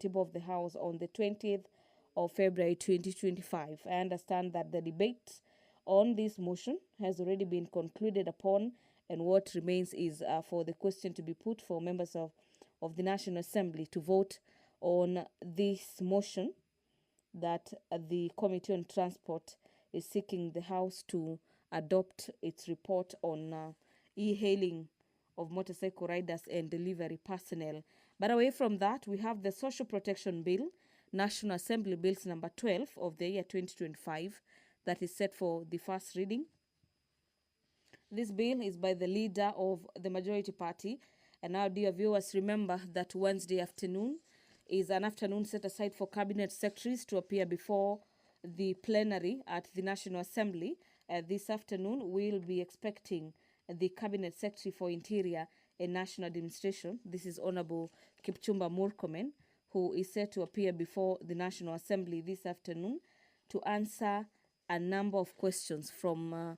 of the House on the 20th of February 2025. I understand that the debate on this motion has already been concluded upon, and what remains is for the question to be put for members of the National Assembly to vote on this motion that the Committee on Transport is seeking the House to adopt its report on e-hailing of motorcycle riders and delivery personnel. But away from that, we have the Social Protection Bill, National Assembly Bills number 12 of the year 2025, that is set for the first reading. This bill is by the leader of the majority party. And now, dear viewers, remember that Wednesday afternoon is an afternoon set aside for cabinet secretaries to appear before the plenary at the National Assembly. This afternoon, we'll be expecting the Cabinet Secretary for Interior and National Administration. This is Honorable Kipchumba Murkomen, who is set to appear before the National Assembly this afternoon to answer a number of questions from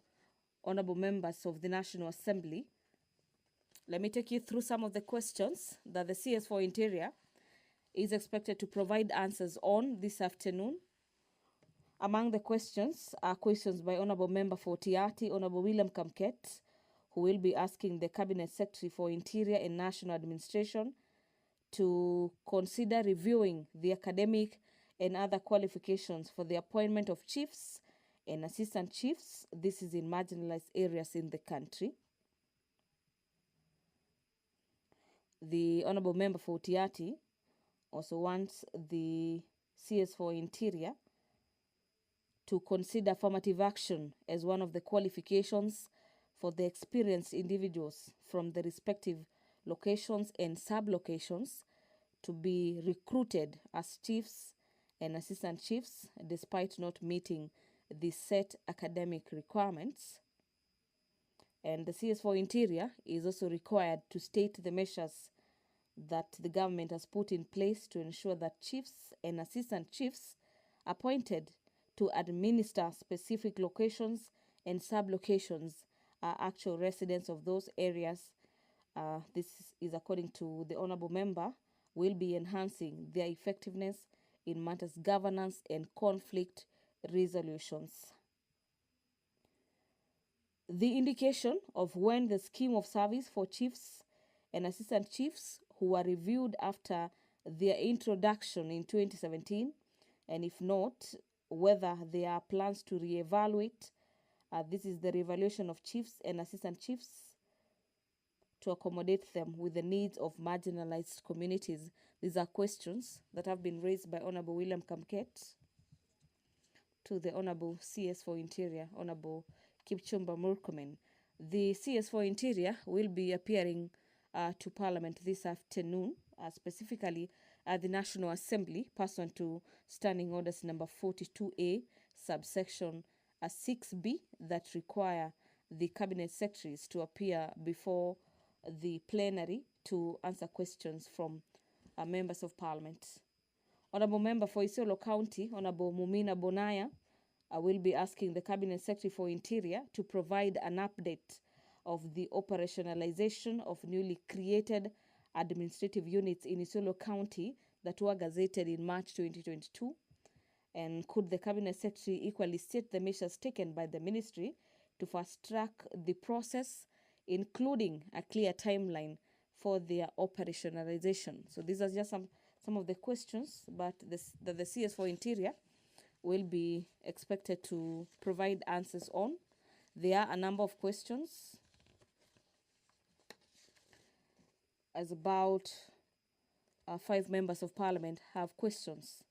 honorable members of the National Assembly. Let me take you through some of the questions that the CS for Interior is expected to provide answers on this afternoon. Among the questions are questions by Honorable Member for Tiati, Honorable William Kamket, who will be asking the Cabinet Secretary for Interior and National Administration to consider reviewing the academic and other qualifications for the appointment of chiefs and assistant chiefs. This is in marginalized areas in the country. The Honorable Member for Tiati also wants the CS for Interior to consider affirmative action as one of the qualifications for the experienced individuals from the respective locations and sub-locations to be recruited as chiefs and assistant chiefs despite not meeting the set academic requirements. And the CS for Interior is also required to state the measures that the government has put in place to ensure that chiefs and assistant chiefs appointed to administer specific locations and sub-locations are actual residents of those areas. This is according to the Honorable Member, will be enhancing their effectiveness in matters governance and conflict resolutions. The indication of when the scheme of service for chiefs and assistant chiefs who were reviewed after their introduction in 2017, and if not, whether there are plans to reevaluate. This is the reevaluation of chiefs and assistant chiefs to accommodate them with the needs of marginalized communities. These are questions that have been raised by Honorable William Kamket to the Honorable CS for Interior, Honorable Kipchumba Murkomen. The CS for Interior will be appearing to Parliament this afternoon, specifically at the National Assembly, pursuant to Standing Orders number 42A, subsection 6B, that require the Cabinet Secretaries to appear before the plenary to answer questions from members of Parliament. Honorable Member for Isiolo County, Honorable Mumina Bonaya, will be asking the Cabinet Secretary for Interior to provide an update of the operationalization of newly created administrative units in Isiolo County that were gazetted in March 2022. And could the Cabinet Secretary equally state the measures taken by the Ministry to fast-track the process, including a clear timeline for their operationalization? So these are just some of the questions, but the CS for Interior will be expected to provide answers on. There are a number of questions, as about 5 members of Parliament have questions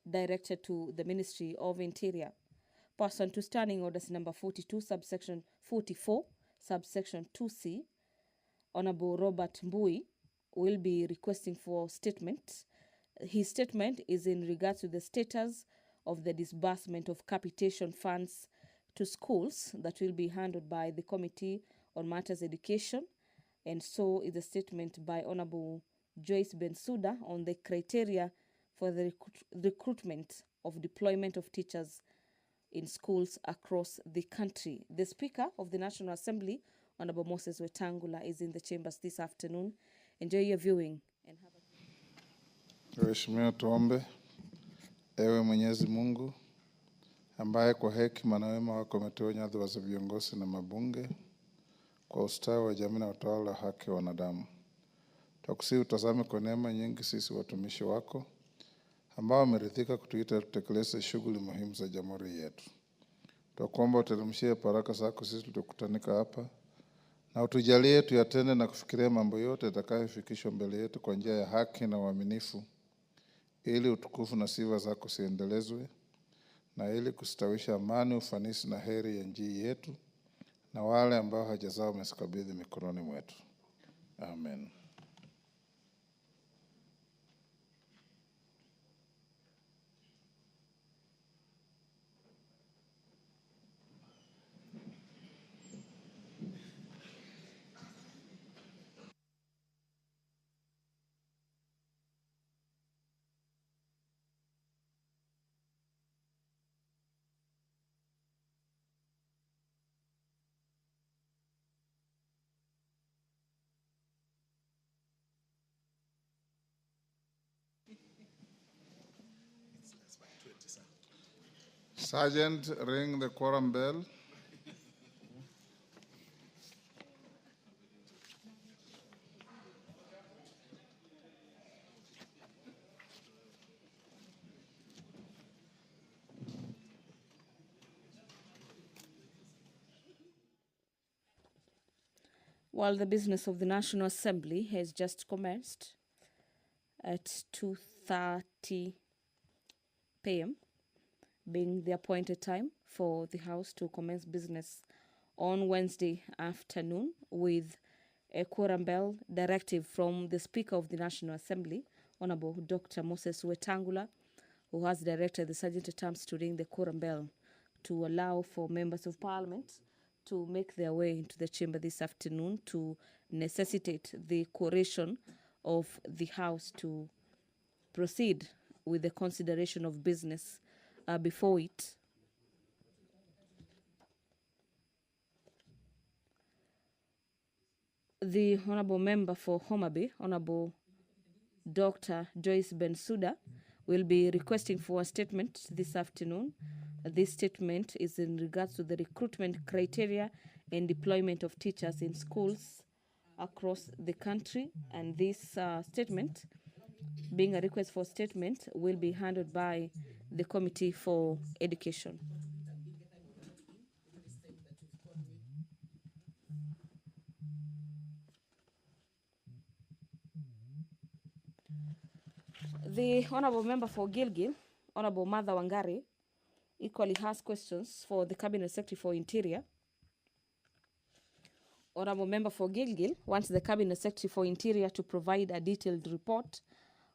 directed to the Ministry of Interior. Pursuant to Standing Orders number 42, subsection 44, subsection 2C, Honorable Robert Mbui will be requesting for statement. His statement is in regards to the status of the disbursement of capitation funds to schools that will be handled by the Committee on Matters Education. And so is a statement by Honorable Joyce Bensouda on the criteria for the recruitment of deployment of teachers in schools across the country. The Speaker of the National Assembly, Honorable Moses Wetangula, is in the chambers this afternoon. Enjoy your viewing and have a Mheshimiwa, tuombe. Ewe Mwenyezi Mungu ambaye kwa hekima na wema wako umeteua nyadhifa za viongozi na mabunge kwa ustawi wa jamii na utawala wa haki wa wanadamu, tunakusihi utazame kwa neema nyingi sisi watumishi wako ambao wameridhika kutuita tutekeleze shughuli muhimu za jamhuri yetu. Tunakuomba uteremshie baraka zako sisi tulikutanika hapa, na utujalie tuyatende na kufikiria mambo yote yatakayofikishwa mbele yetu kwa njia ya haki na uaminifu, ili utukufu na sifa zako siendelezwe, na ili kustawisha amani, ufanisi na heri ya nchi yetu na wale ambao haja zao umezikabidhi mikononi mwetu. Amen. Sergeant, ring the quorum bell. While the business of the National Assembly has just commenced at 2:30 p.m., being the appointed time for the House to commence business on Wednesday afternoon with a quorum bell directive from the Speaker of the National Assembly, Honorable Dr. Moses Wetangula, who has directed the Sergeant at Arms to ring the quorum bell to allow for members of Parliament to make their way into the chamber this afternoon to necessitate the quoration of the House to proceed with the consideration of business before it. The Honourable Member for Homa Bay, Honourable Dr. Joyce Bensouda, will be requesting for a statement this afternoon. This statement is in regards to the recruitment criteria and deployment of teachers in schools across the country, and this statement, being a request for statement, will be handled by the Committee for Education. The Honourable Member for Gilgil, Honourable Martha Wangari, equally has questions for the Cabinet Secretary for Interior. Honourable Member for Gilgil wants the Cabinet Secretary for Interior to provide a detailed report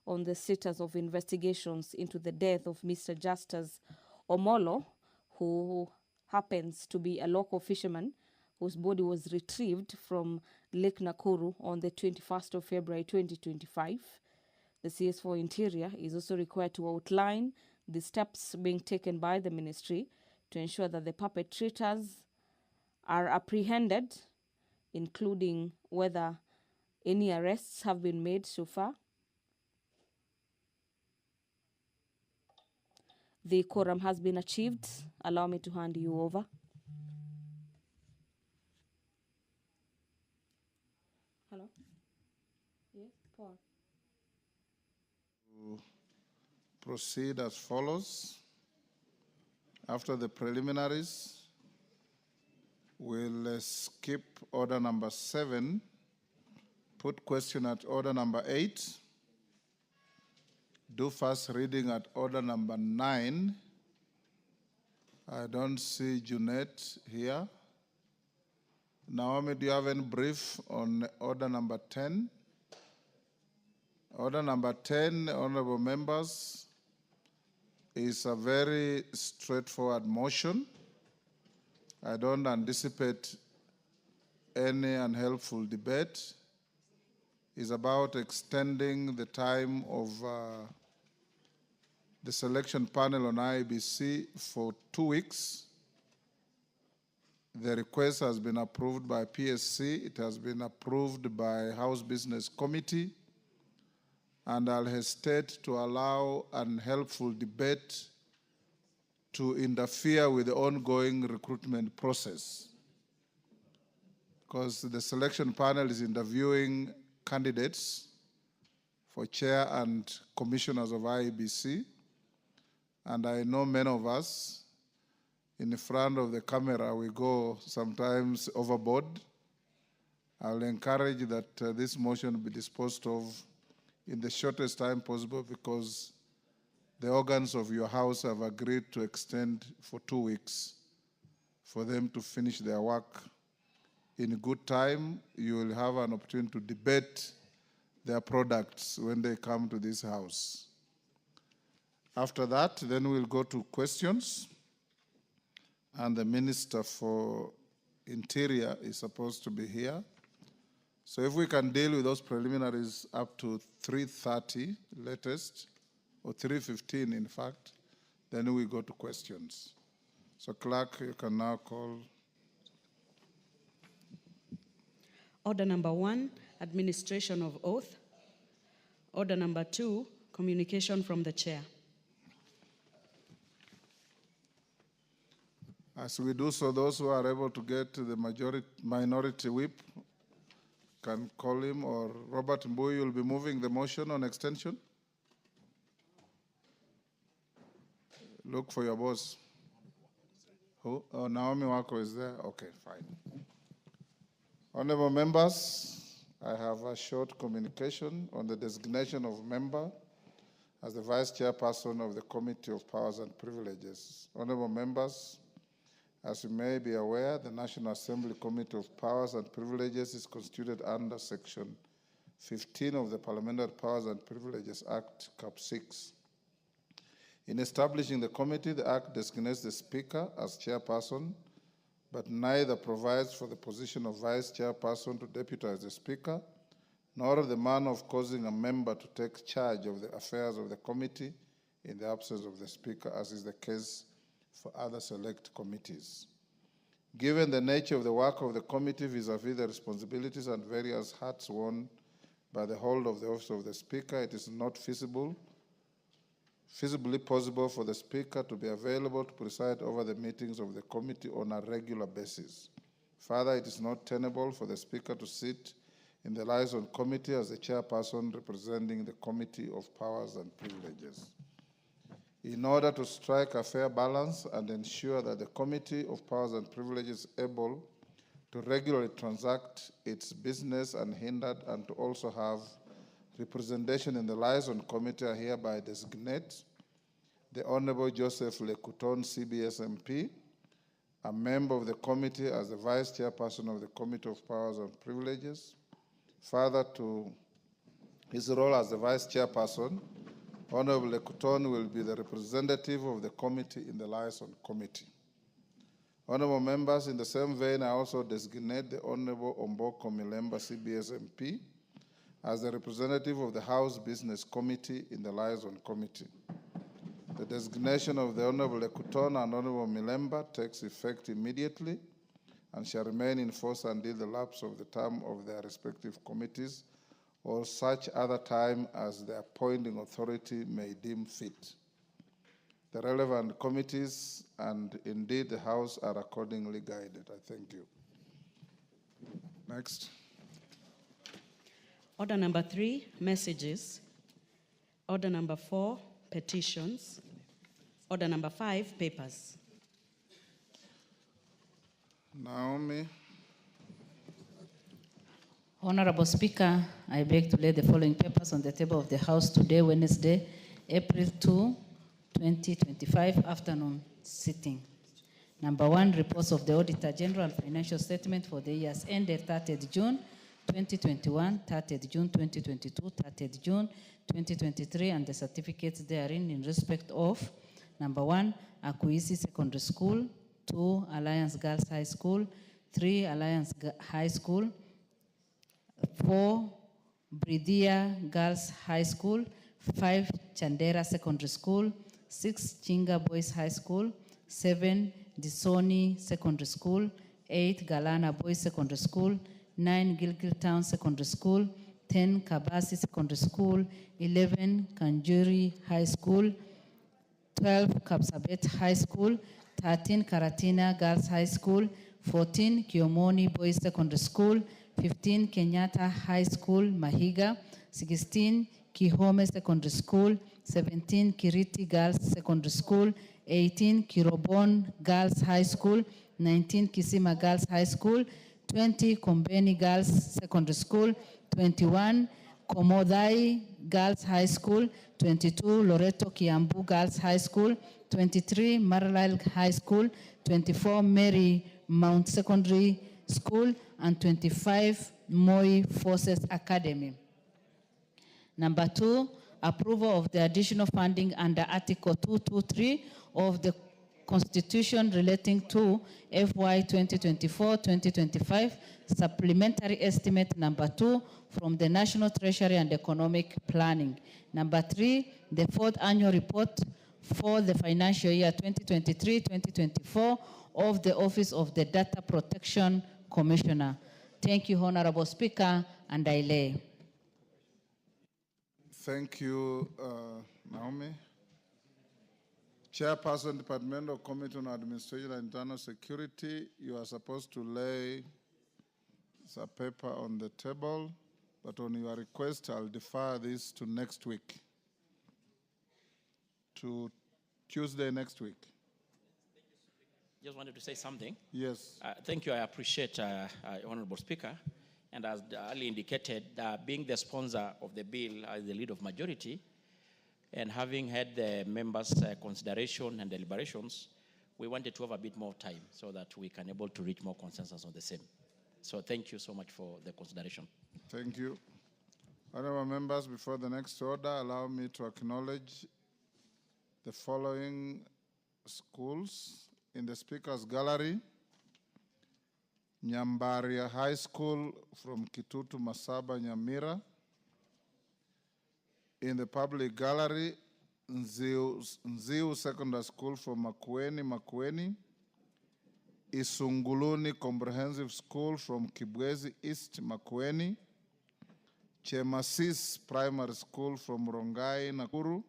on the status of investigations into the death of Mr. Justus Omolo, who happens to be a local fisherman whose body was retrieved from Lake Nakuru on the 21st of February 2025. The CS for Interior is also required to outline the steps being taken by the ministry to ensure that the perpetrators are apprehended, including whether any arrests have been made so far. The quorum has been achieved. Allow me to hand you over. Hello? Yes, Paul. Proceed as follows. After the preliminaries, we'll skip order number 7, put question at order number 8, do first reading at order number 9. I don't see Junet here. Naomi, do you have any brief on order number 10? Order number 10, honorable members, is a very straightforward motion. I don't anticipate any unhelpful debate. It's about extending the time of the selection panel on IEBC for 2 weeks. The request has been approved by PSC. It has been approved by House Business Committee. and I'll hesitate to allow unhelpful debate to interfere with the ongoing recruitment process, because the selection panel is interviewing candidates for chair and commissioners of IEBC, and I know many of us in front of the camera, we go sometimes overboard. I'll encourage that this motion be disposed of in the shortest time possible, because the organs of your house have agreed to extend for 2 weeks for them to finish their work. In good time, you will have an opportunity to debate their products when they come to this house. After that, then we'll go to questions, and the Minister for Interior is supposed to be here. So if we can deal with those preliminaries up to 3:30 latest, or 3:15 in fact, then we go to questions. So clerk, you can now call. Order number 1, administration of oath. Order number 2, communication from the chair. As we do so, those who are able to get the minority whip can call him, or Robert Mbui will be moving the motion on extension. Look for your boss. Who? Oh, Naomi Wako is there? Okay, fine. Honorable members, I have a short communication on the designation of member as the vice chairperson of the Committee of Powers and Privileges. Honorable members, as you may be aware, the National Assembly Committee of Powers and Privileges is constituted under Section 15 of the Parliamentary Powers and Privileges Act, Cap 6. In establishing the committee, the Act designates the Speaker as chairperson, but neither provides for the position of vice chairperson to deputize the Speaker, nor the manner of causing a member to take charge of the affairs of the committee in the absence of the Speaker, as is the case for other select committees. Given the nature of the work of the committee vis-à-vis the responsibilities and various hats worn by the holder of the office of the Speaker, it is not feasibly possible for the Speaker to be available to preside over the meetings of the committee on a regular basis. Further, it is not tenable for the Speaker to sit in the liaison committee as the chairperson representing the Committee of Powers and Privileges. In order to strike a fair balance and ensure that the Committee of Powers and Privileges is able to regularly transact its business unhindered and to also have representation in the liaison committee, I hereby designate the Honorable Joseph Lekuton, CBS MP, a member of the committee, as the vice chairperson of the Committee of Powers and Privileges. Further to his role as the vice chairperson, Honorable Lekuton will be the representative of the committee in the liaison committee. Honorable members, in the same vein, I also designate the Honorable Omboko Milemba, CBS MP, as the representative of the House Business Committee in the liaison committee. The designation of the Honorable Lekuton and Honorable Milemba takes effect immediately and shall remain in force until the lapse of the term of their respective committees or such other time as the appointing authority may deem fit. The relevant committees and indeed the House are accordingly guided. I thank you. Next. Order number 3, messages. Order number 4, petitions. Order number 5, papers. Naomi. Honorable Speaker, I beg to lay the following papers on the table of the House today, Wednesday, April 2, 2025, afternoon sitting. Number 1, reports of the Auditor General Financial Statement for the years ended 30th June 2021, 30th June 2022, 30th June 2023, and the certificates therein in respect of number 1, Akuisi Secondary School, 2, Alliance Girls High School, 3, Alliance High School, 4, Bridia Girls High School, 5, Chandera Secondary School, 6, Chinga Boys High School, 7, Disoni Secondary School, 8, Galana Boys Secondary School, 9, Gilgil Town Secondary School, 10, Kabasi Secondary School, 11, Kanjuri High School, 12, Kapsabet High School, 13, Karatina Girls High School, 14, Kiomoni Boys Secondary School, 15, Kenyatta High School, Mahiga, 16, Kihome Secondary School, 17, Kiriti Girls Secondary School, 18, Kirobon Girls High School, 19, Kisima Girls High School, 20, Kombeni Girls Secondary School, 21, Komodai Girls High School, 22, Loreto Kiambu Girls High School, 23, Marilal High School, 24, Mary Mount Secondary School, and 25, Moi Forces Academy. Number 2, approval of the additional funding under Article 223 of the Constitution relating to FY 2024-2025 supplementary estimate number 2 from the National Treasury and Economic Planning. Number 3, the 4th annual report for the financial year 2023-2024 of the Office of the Data Protection Commissioner. Thank you, Honorable Speaker, and I lay. Thank you, Naomi. Chairperson, Departmental Committee on Administration and Internal Security, you are supposed to lay the paper on the table, but on your request, I'll defer this to next week, to Tuesday next week. Just wanted to say something. Yes. Thank you. I appreciate Honorable Speaker. And as earlier indicated, being the sponsor of the bill as the lead of majority, and having had the members' consideration and deliberations, we wanted to have a bit more time so that we can able to reach more consensus on the same. So thank you so much for the consideration. Thank you. Honorable members, before the next order, allow me to acknowledge the following schools in the Speaker's Gallery. Nyambaria High School from Kitutu, Masaba, Nyamira. In the public gallery, Nziu Secondary School from Makueni. Isunguluni Comprehensive School from Kibwezi East, Makueni. Chemasis Primary School from Rongai, Nakuru.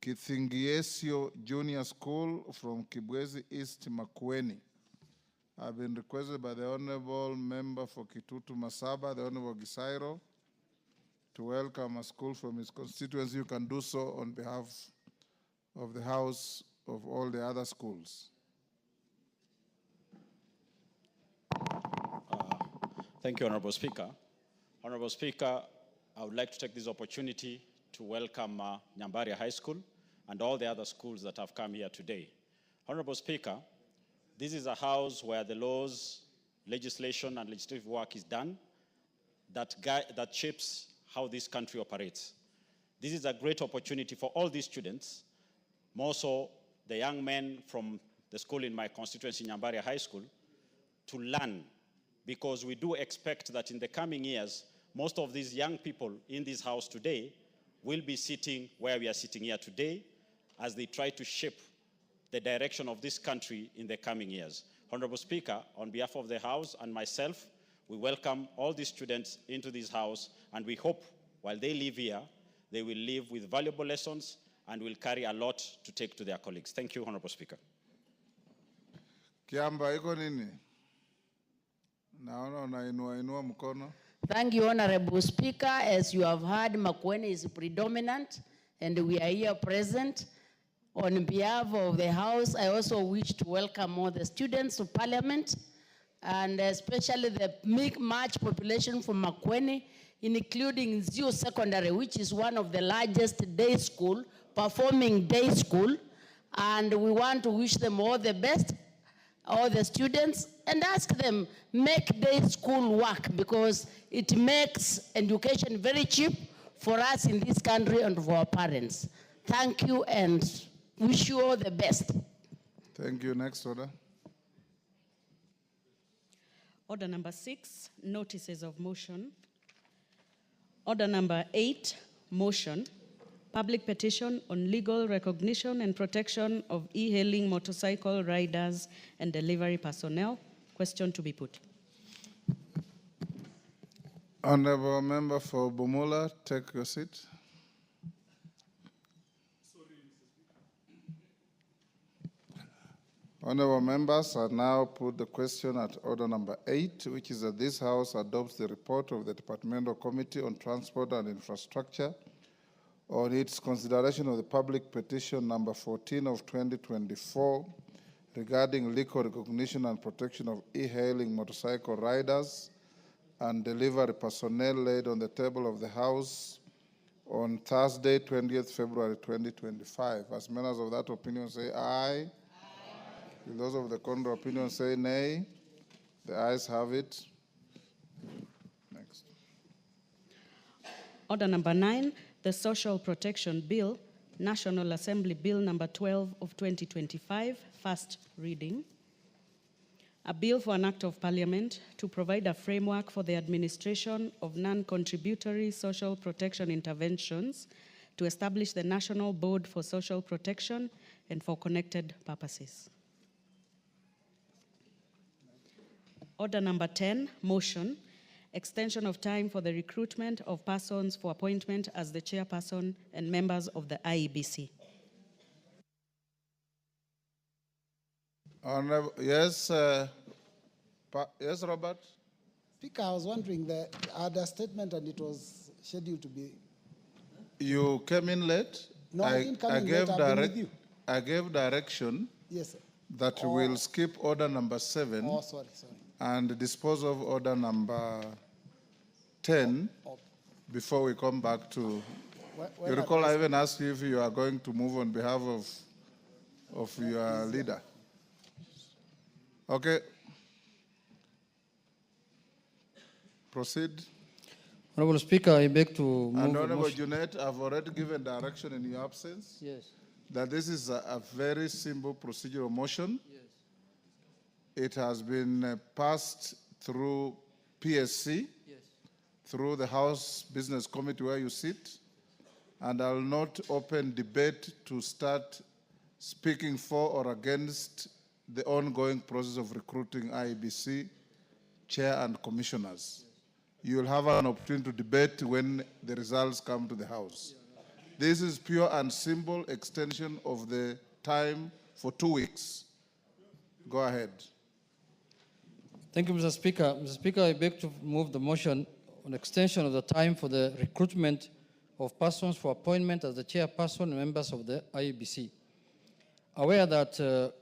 Kithingiesio Junior School from Kibwezi East, Makueni. I've been requested by the Honorable Member for Kitutu Masaba, the Honorable Gisairo, to welcome a school from his constituency. You can do so on behalf of the House of all the other schools. Thank you, Honorable Speaker. Honorable Speaker, I would like to take this opportunity to welcome Nyambaria High School and all the other schools that have come here today. Honorable Speaker, this is a house where the laws, legislation, and legislative work is done that shapes how this country operates. This is a great opportunity for all these students, more so the young men from the school in my constituency, Nyambaria High School, to learn, because we do expect that in the coming years, most of these young people in this house today will be sitting where we are sitting here today as they try to shape the direction of this country in the coming years. Honorable Speaker, on behalf of the House and myself, we welcome all these students into this house, and we hope while they live here, they will live with valuable lessons and will carry a lot to take to their colleagues. Thank you, Honorable Speaker. Kiamba, iko nini? Naona unainua mkono. Thank you, Honorable Speaker. As you have heard, Makueni is predominant, and we are here present. On behalf of the House, I also wish to welcome all the students of Parliament, and especially the much population from Makueni, including Nziu Secondary, which is one of the largest day school, performing day school. And we want to wish them all the best, all the students, and ask them, make day school work, because it makes education very cheap for us in this country and for our parents. Thank you, and wish you all the best. Thank you. Next order. Order number 6, notices of motion. Order number 8, motion. Public petition on legal recognition and protection of e-hailing motorcycle riders and delivery personnel. Question to be put. Honorable Member for Bumula, take your seat. Honorable members, I now put the question at order number 8, which is that this House adopts the report of the Departmental Committee on Transport and Infrastructure on its consideration of the public petition number 14 of 2024 regarding legal recognition and protection of e-hailing motorcycle riders and delivery personnel laid on the table of the House on Thursday, 20th February 2025. As members of that opinion say aye. Will those of the contrary opinion say nay? The ayes have it. Next. Order number 9, the Social Protection Bill, National Assembly Bill number 12 of 2025, first reading. A bill for an act of parliament to provide a framework for the administration of non-contributory social protection interventions, to establish the National Board for Social Protection and for connected purposes. Order number 10, motion, extension of time for the recruitment of persons for appointment as the chairperson and members of the IEBC. Honorable, yes, yes, Robert? Speaker, I was wondering, I had a statement and it was scheduled to be. You came in late? No, I didn't come in late, I've been with you. I gave direction Yes, sir. that we will skip order number 7 Oh, sorry. and dispose of order number 10 before we come back to. You recall I even asked you if you are going to move on behalf of your leader. Okay. Proceed. Honorable Speaker, I beg to move And the Honorable motion. Junet, I've already given direction in your absence Yes. that this is a very simple procedural motion. Yes. It has been passed through PSC, Yes. through the House Business Committee where you sit, and I'll not open debate to start speaking for or against the ongoing process of recruiting IEBC chair and commissioners. You'll have an opportunity to debate when the results come to the House. This is pure and simple extension of the time for 2 weeks. Go ahead. Thank you, Mr. Speaker. Mr. Speaker, I beg to move the motion on extension of the time for the recruitment of persons for appointment as the chairperson and members of the IEBC. Aware that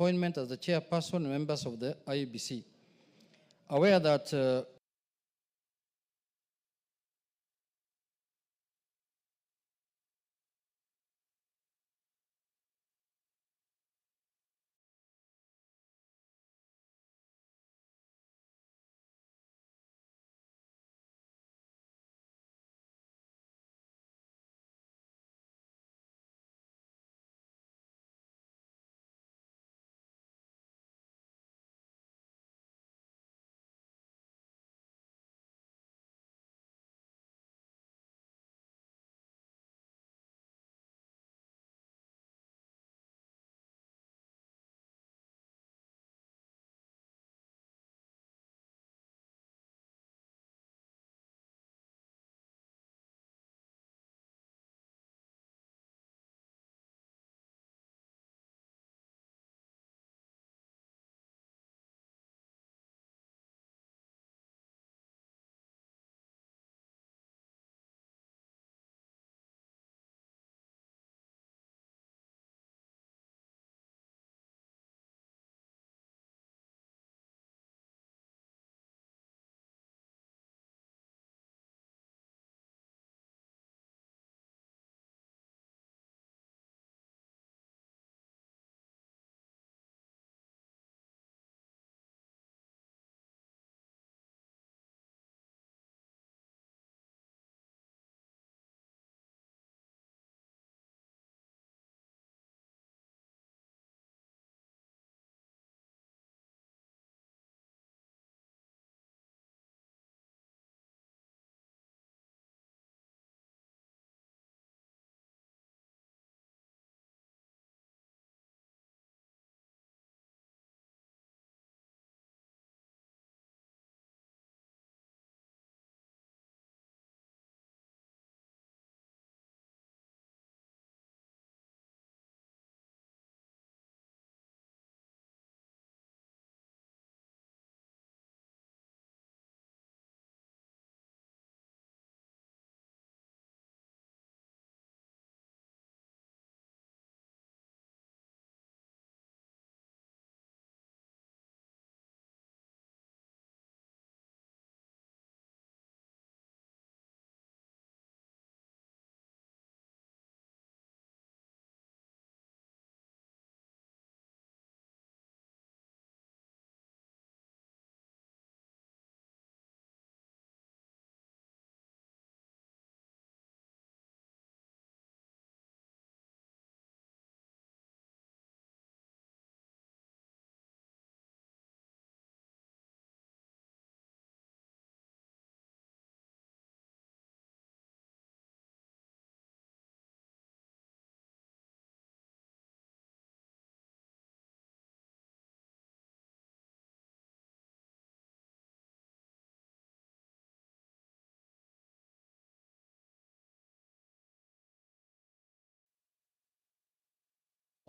appointment as the chairperson and members of the IEBC. Aware that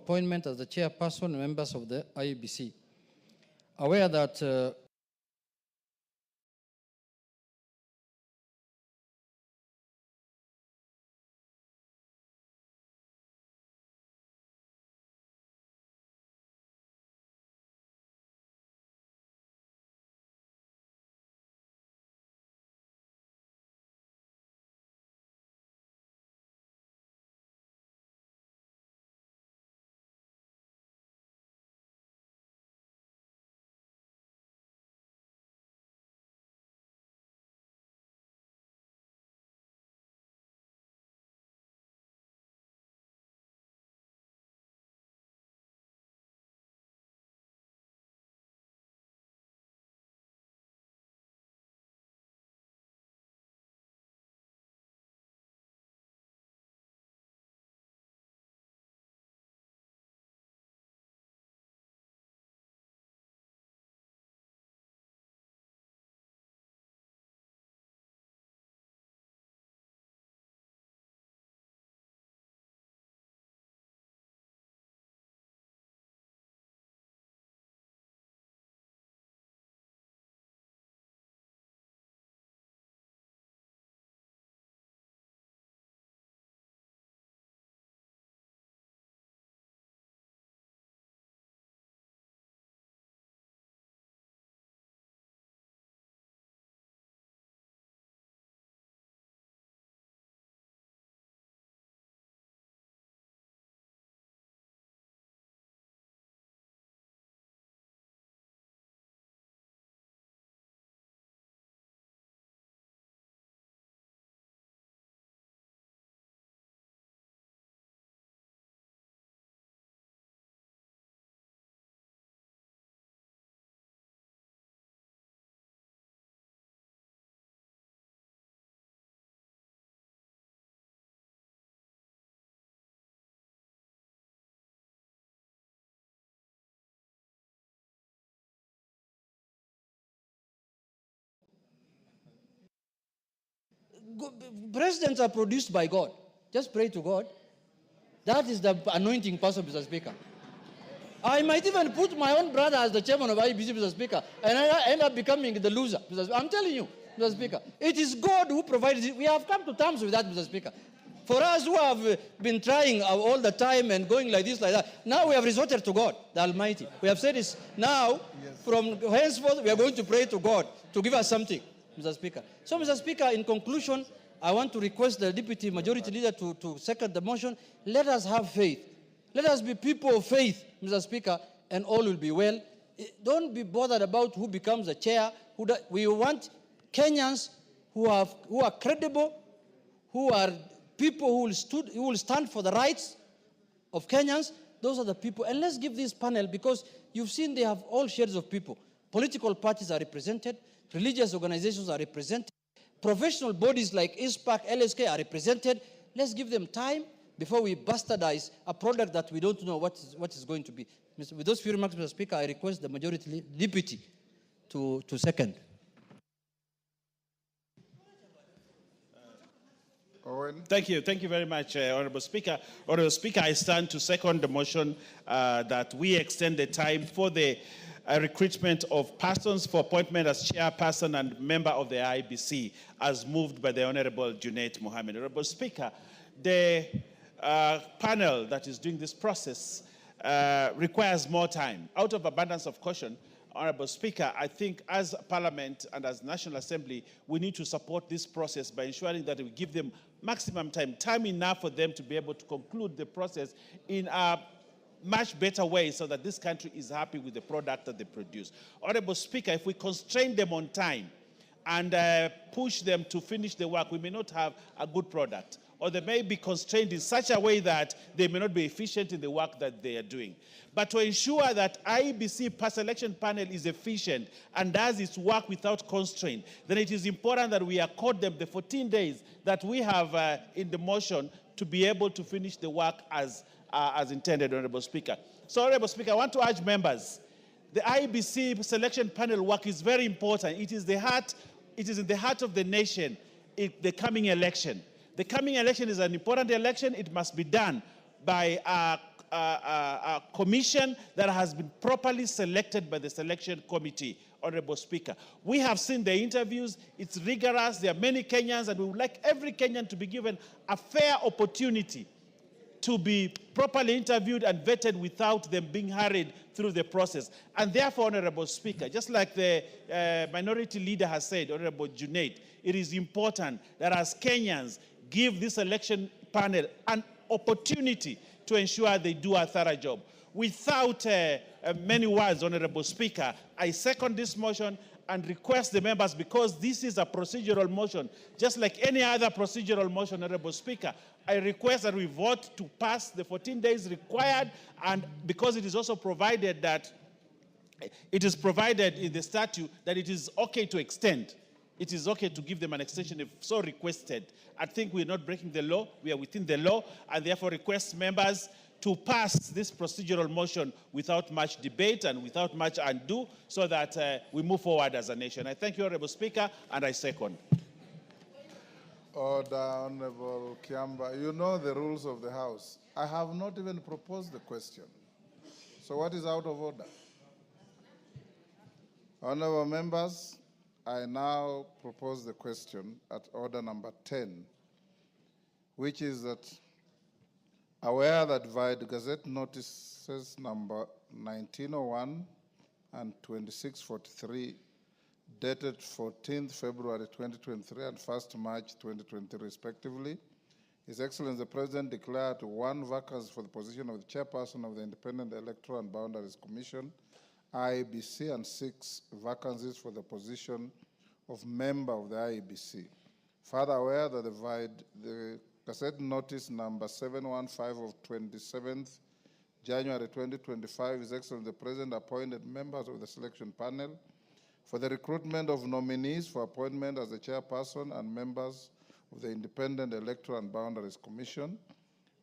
appointment as the chairperson and members of the IEBC. Aware that presidents are produced by God. Just pray to God. That is the anointing person, Mr. Speaker. I might even put my own brother as the chairman of IBC, Mr. Speaker, and I end up becoming the loser. I'm telling you, Mr. Speaker. It is God who provides it. We have come to terms with that, Mr. Speaker. For us who have been trying all the time and going like this, like that, now we have resorted to God, the Almighty. We have said this. Now, from henceforth, we are going to pray to God to give us something, Mr. Speaker. So, Mr. Speaker, in conclusion, I want to request the Deputy Majority Leader to second the motion. Let us have faith. Let us be people of faith, Mr. Speaker, and all will be well. Don't be bothered about who becomes the chair. We want Kenyans who are credible, who are people who will stand for the rights of Kenyans. Those are the people. And let's give this panel, because you've seen they have all shades of people. Political parties are represented. Religious organizations are represented. Professional bodies like ISPAC, LSK are represented. Let's give them time before we bastardize a product that we don't know what is going to be. With those few remarks, Mr. Speaker, I request the majority deputy to second. Owen. Thank you very much, Honorable Speaker. Honorable Speaker, I stand to second the motion that we extend the time for the recruitment of persons for appointment as chairperson and member of the IBC, as moved by the Honorable Junaid Mohammed. Honorable Speaker, the panel that is doing this process requires more time. Out of abundance of caution, Honorable Speaker, I think as Parliament and as National Assembly, we need to support this process by ensuring that we give them maximum time enough for them to be able to conclude the process in a much better way, so that this country is happy with the product that they produce. Honorable Speaker, if we constrain them on time and push them to finish the work, we may not have a good product, or they may be constrained in such a way that they may not be efficient in the work that they are doing. But to ensure that IEBC selection panel is efficient and does its work without constraint, then it is important that we accord them the 14 days that we have in the motion to be able to finish the work as intended, Honorable Speaker. So, Honorable Speaker, I want to urge members, the IEBC selection panel work is very important. It is in the heart of the nation, the coming election. The coming election is an important election. It must be done by commission that has been properly selected by the selection committee, Honorable Speaker. We have seen the interviews. It's rigorous. There are many Kenyans, and we would like every Kenyan to be given a fair opportunity to be properly interviewed and vetted without them being hurried through the process. And therefore, Honorable Speaker, just like the minority leader has said, Honorable Junaid, it is important that as Kenyans give this election panel an opportunity to ensure they do a thorough job. Without many words, Honorable Speaker, I second this motion and request the members, because this is a procedural motion, just like any other procedural motion, Honorable Speaker, I request that we vote to pass the 14 days required, and because it is also provided that it is provided in the statute that it is okay to extend. It is okay to give them an extension if so requested. I think we're not breaking the law. We are within the law, and therefore request members to pass this procedural motion without much debate and without much ado, so that we move forward as a nation. I thank you, Honorable Speaker, and I second. Order, Honorable Kiamba. You know the rules of the House. I have not even proposed the question. So what is out of order? Honorable members, I now propose the question at order number 10, which is that aware that via the Gazette notices number 1901 and 2643, dated 14th February 2023 and 1st March 2023 respectively, His Excellency the President declared one vacancy for the position of the chairperson of the Independent Electoral and Boundaries Commission, IEBC, and 6 vacancies for the position of member of the IEBC. Further aware that the Gazette Notice number 715 of 27th January 2025, His Excellency the President appointed members of the selection panel for the recruitment of nominees for appointment as the chairperson and members of the Independent Electoral and Boundaries Commission,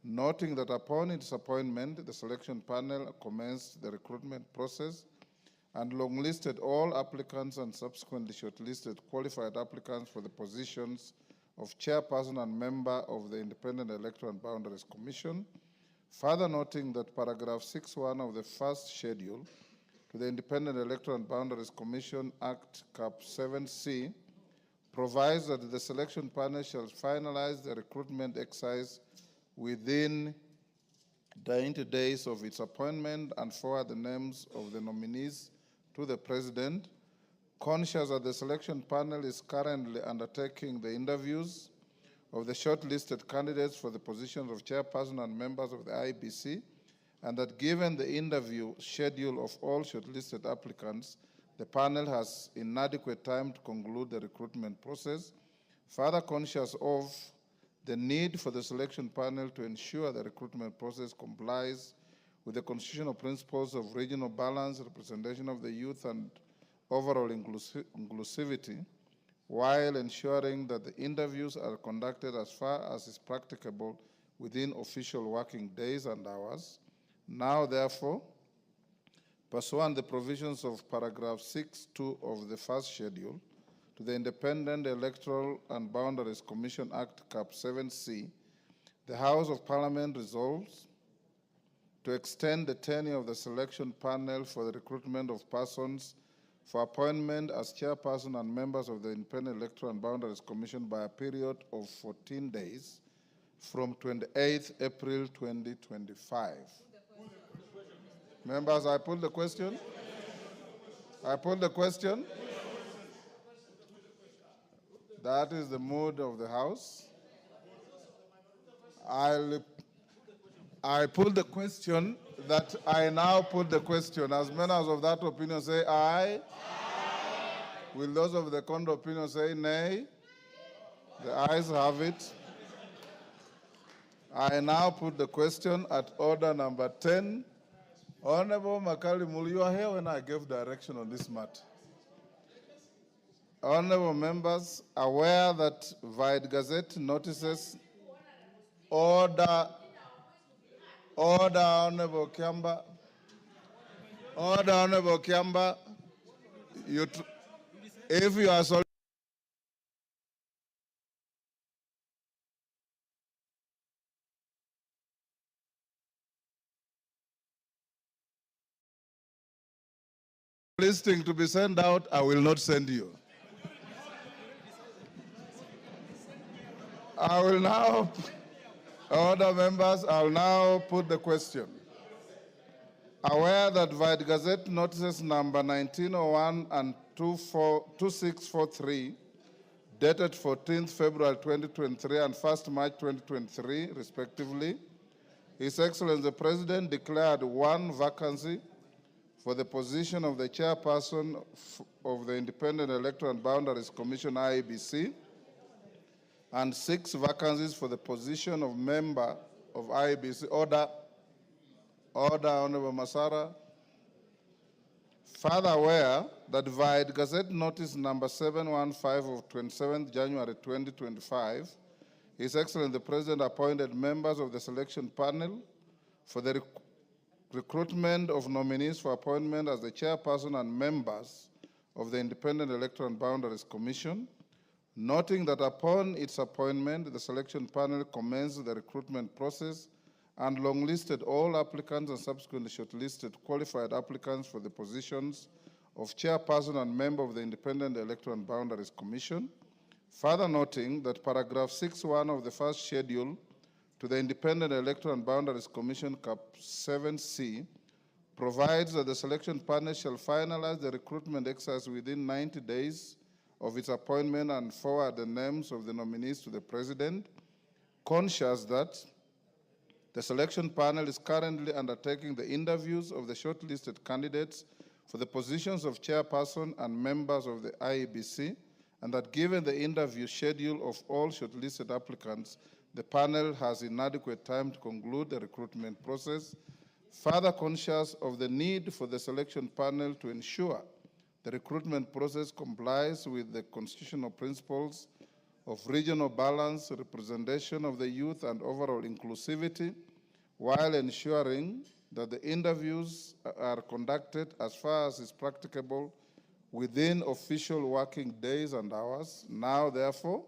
noting that upon its appointment, the selection panel commenced the recruitment process and long-listed all applicants and subsequently shortlisted qualified applicants for the positions of chairperson and member of the Independent Electoral and Boundaries Commission, further noting that paragraph 6.1 of the first schedule to the Independent Electoral and Boundaries Commission Act Cap 7C provides that the selection panel shall finalize the recruitment exercise within 90 days of its appointment and forward the names of the nominees to the President, conscious that the selection panel is currently undertaking the interviews of the shortlisted candidates for the positions of chairperson and members of the IBC, and that given the interview schedule of all shortlisted applicants, the panel has inadequate time to conclude the recruitment process. Further conscious of the need for the selection panel to ensure the recruitment process complies with the constitutional principles of regional balance, representation of the youth, and overall inclusivity, while ensuring that the interviews are conducted as far as is practicable within official working days and hours. Now, therefore, pursuant the provisions of paragraph 6.2 of the first schedule to the Independent Electoral and Boundaries Commission Act Cap 7C, the House of Parliament resolves to extend the tenure of the selection panel for the recruitment of persons for appointment as chairperson and members of the Independent Electoral and Boundaries Commission by a period of 14 days from 28th April 2025. Members, I put the question. I put the question. That is the mood of the House. I put the question that I now put the question. As members of that opinion say aye. Aye. Will those of the contrary opinion say nay? The ayes have it. I now put the question at order number 10. Honorable Makalim, you are here when I gave direction on this matter. Honorable members, aware that via Gazette notices order, Honorable Kiamba, Honorable Kiamba, if you are listing to be sent out, I will not send you. I will now, order members, I'll now put the question. Aware that via Gazette notices number 1901 and 2643, dated 14th February 2023 and 1st March 2023, respectively, His Excellency the President declared one vacancy for the position of the chairperson of the Independent Electoral and Boundaries Commission, IEBC, and 6 vacancies for the position of member of IEBC. Order, Honorable Masara. Further aware that via Gazette Notice number 715 of 27th January 2025, His Excellency the President appointed members of the selection panel for the recruitment of nominees for appointment as the chairperson and members of the Independent Electoral and Boundaries Commission, noting that upon its appointment, the selection panel commenced the recruitment process and longlisted all applicants and subsequently shortlisted qualified applicants for the positions of chairperson and member of the Independent Electoral and Boundaries Commission, further noting that paragraph 6.1 of the first schedule to the Independent Electoral and Boundaries Commission, Cap 7C, provides that the selection panel shall finalize the recruitment exercise within 90 days of its appointment and forward the names of the nominees to the President, conscious that the selection panel is currently undertaking the interviews of the shortlisted candidates for the positions of chairperson and members of the IEBC, and that given the interview schedule of all shortlisted applicants, the panel has inadequate time to conclude the recruitment process. Further conscious of the need for the selection panel to ensure the recruitment process complies with the constitutional principles of regional balance, representation of the youth, and overall inclusivity, while ensuring that the interviews are conducted as far as is practicable within official working days and hours. Now, therefore,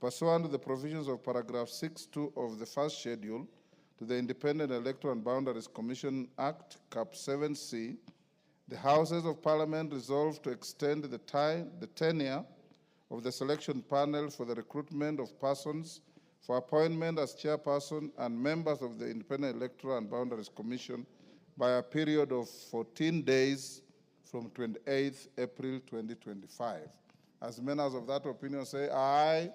pursuant to the provisions of paragraph 6.2 of the first schedule to the Independent Electoral and Boundaries Commission Act, Cap 7C, the Houses of Parliament resolved to extend the tenure of the selection panel for the recruitment of persons for appointment as chairperson and members of the Independent Electoral and Boundaries Commission by a period of 14 days from 28th April 2025. As members of that opinion say aye. Aye.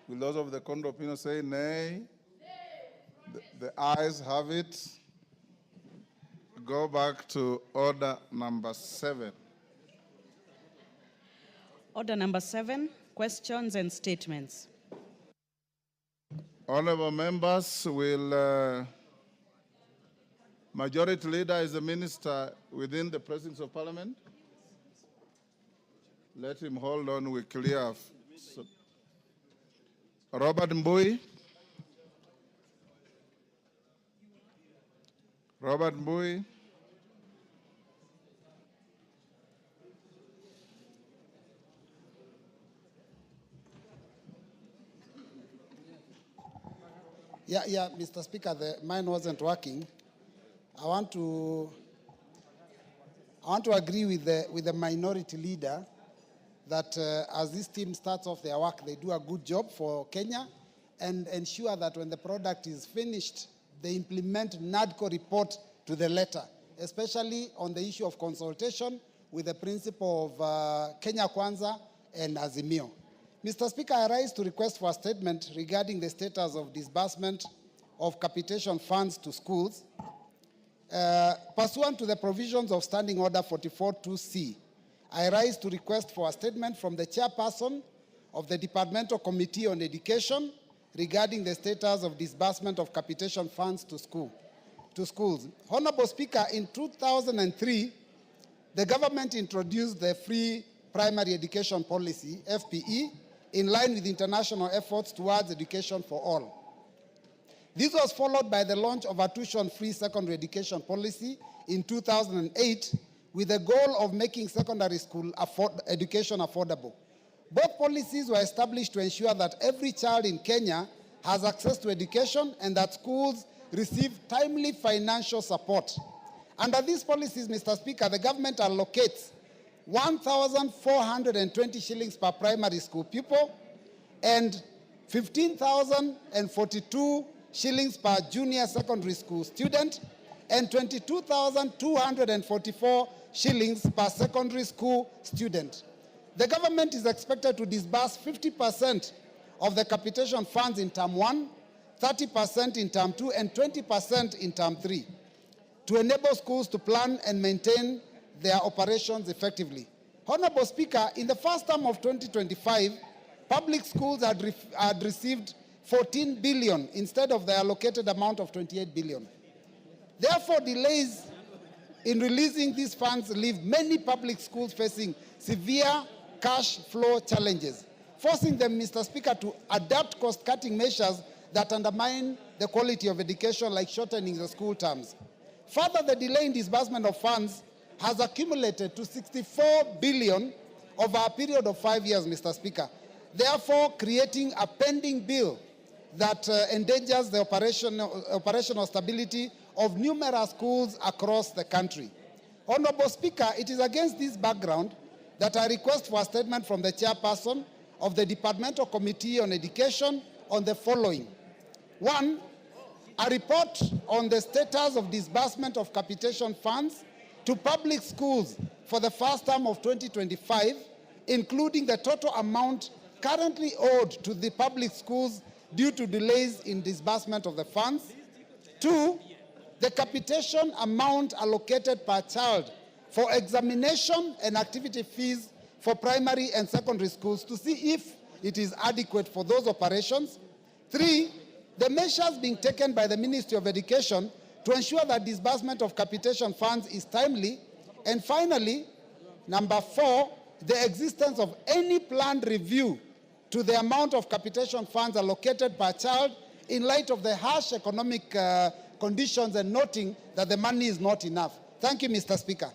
Will those of the contrary opinion say nay? Nay. The ayes have it. Go back to order number 7. Order number 7, questions and statements. Honorable members, will Majority Leader is the minister within the presence of Parliament? Let him hold on, we clear. Robert Mbui. Robert Mbui. Yeah, Mr. Speaker, mine wasn't working. I want to agree with the minority leader that as this team starts off their work, they do a good job for Kenya and ensure that when the product is finished, they implement NADCO report to the letter, especially on the issue of consultation with the principle of Kenya Kwanza and Azimio. Mr. Speaker, I rise to request for a statement regarding the status of disbursement of capitation funds to schools. Pursuant to the provisions of Standing Order 44.2c, I rise to request for a statement from the chairperson of the Departmental Committee on Education regarding the status of disbursement of capitation funds to schools. Honorable Speaker, in 2003, the government introduced the Free Primary Education Policy, FPE, in line with international efforts towards education for all. This was followed by the launch of a tuition-free secondary education policy in 2008 with the goal of making secondary school education affordable. Both policies were established to ensure that every child in Kenya has access to education and that schools receive timely financial support. Under these policies, Mr. Speaker, the government allocates 1,420 shillings per primary school pupil and 15,042 shillings per junior secondary school student and 22,244 shillings per secondary school student. The government is expected to disburse 50% of the capitation funds in term 1, 30% in term 2, and 20% in term 3 to enable schools to plan and maintain their operations effectively. Honorable Speaker, in the first term of 2025, public schools had received 14 billion instead of the allocated amount of 28 billion. Therefore, delays in releasing these funds leave many public schools facing severe cash flow challenges, forcing them, Mr. Speaker, to adopt cost-cutting measures that undermine the quality of education, like shortening the school terms. Further, the delay in disbursement of funds has accumulated to 64 billion over a period of 5 years, Mr. Speaker, therefore creating a pending bill that endangers the operational stability of numerous schools across the country. Honorable Speaker, it is against this background that I request for a statement from the chairperson of the Departmental Committee on Education on the following. 1, a report on the status of disbursement of capitation funds to public schools for the first term of 2025, including the total amount currently owed to the public schools due to delays in disbursement of the funds. 2, the capitation amount allocated per child for examination and activity fees for primary and secondary schools to see if it is adequate for those operations. 3, the measures being taken by the Ministry of Education to ensure that disbursement of capitation funds is timely. And finally, number 4, the existence of any planned review to the amount of capitation funds allocated per child in light of the harsh economic conditions and noting that the money is not enough. Thank you, Mr. Speaker.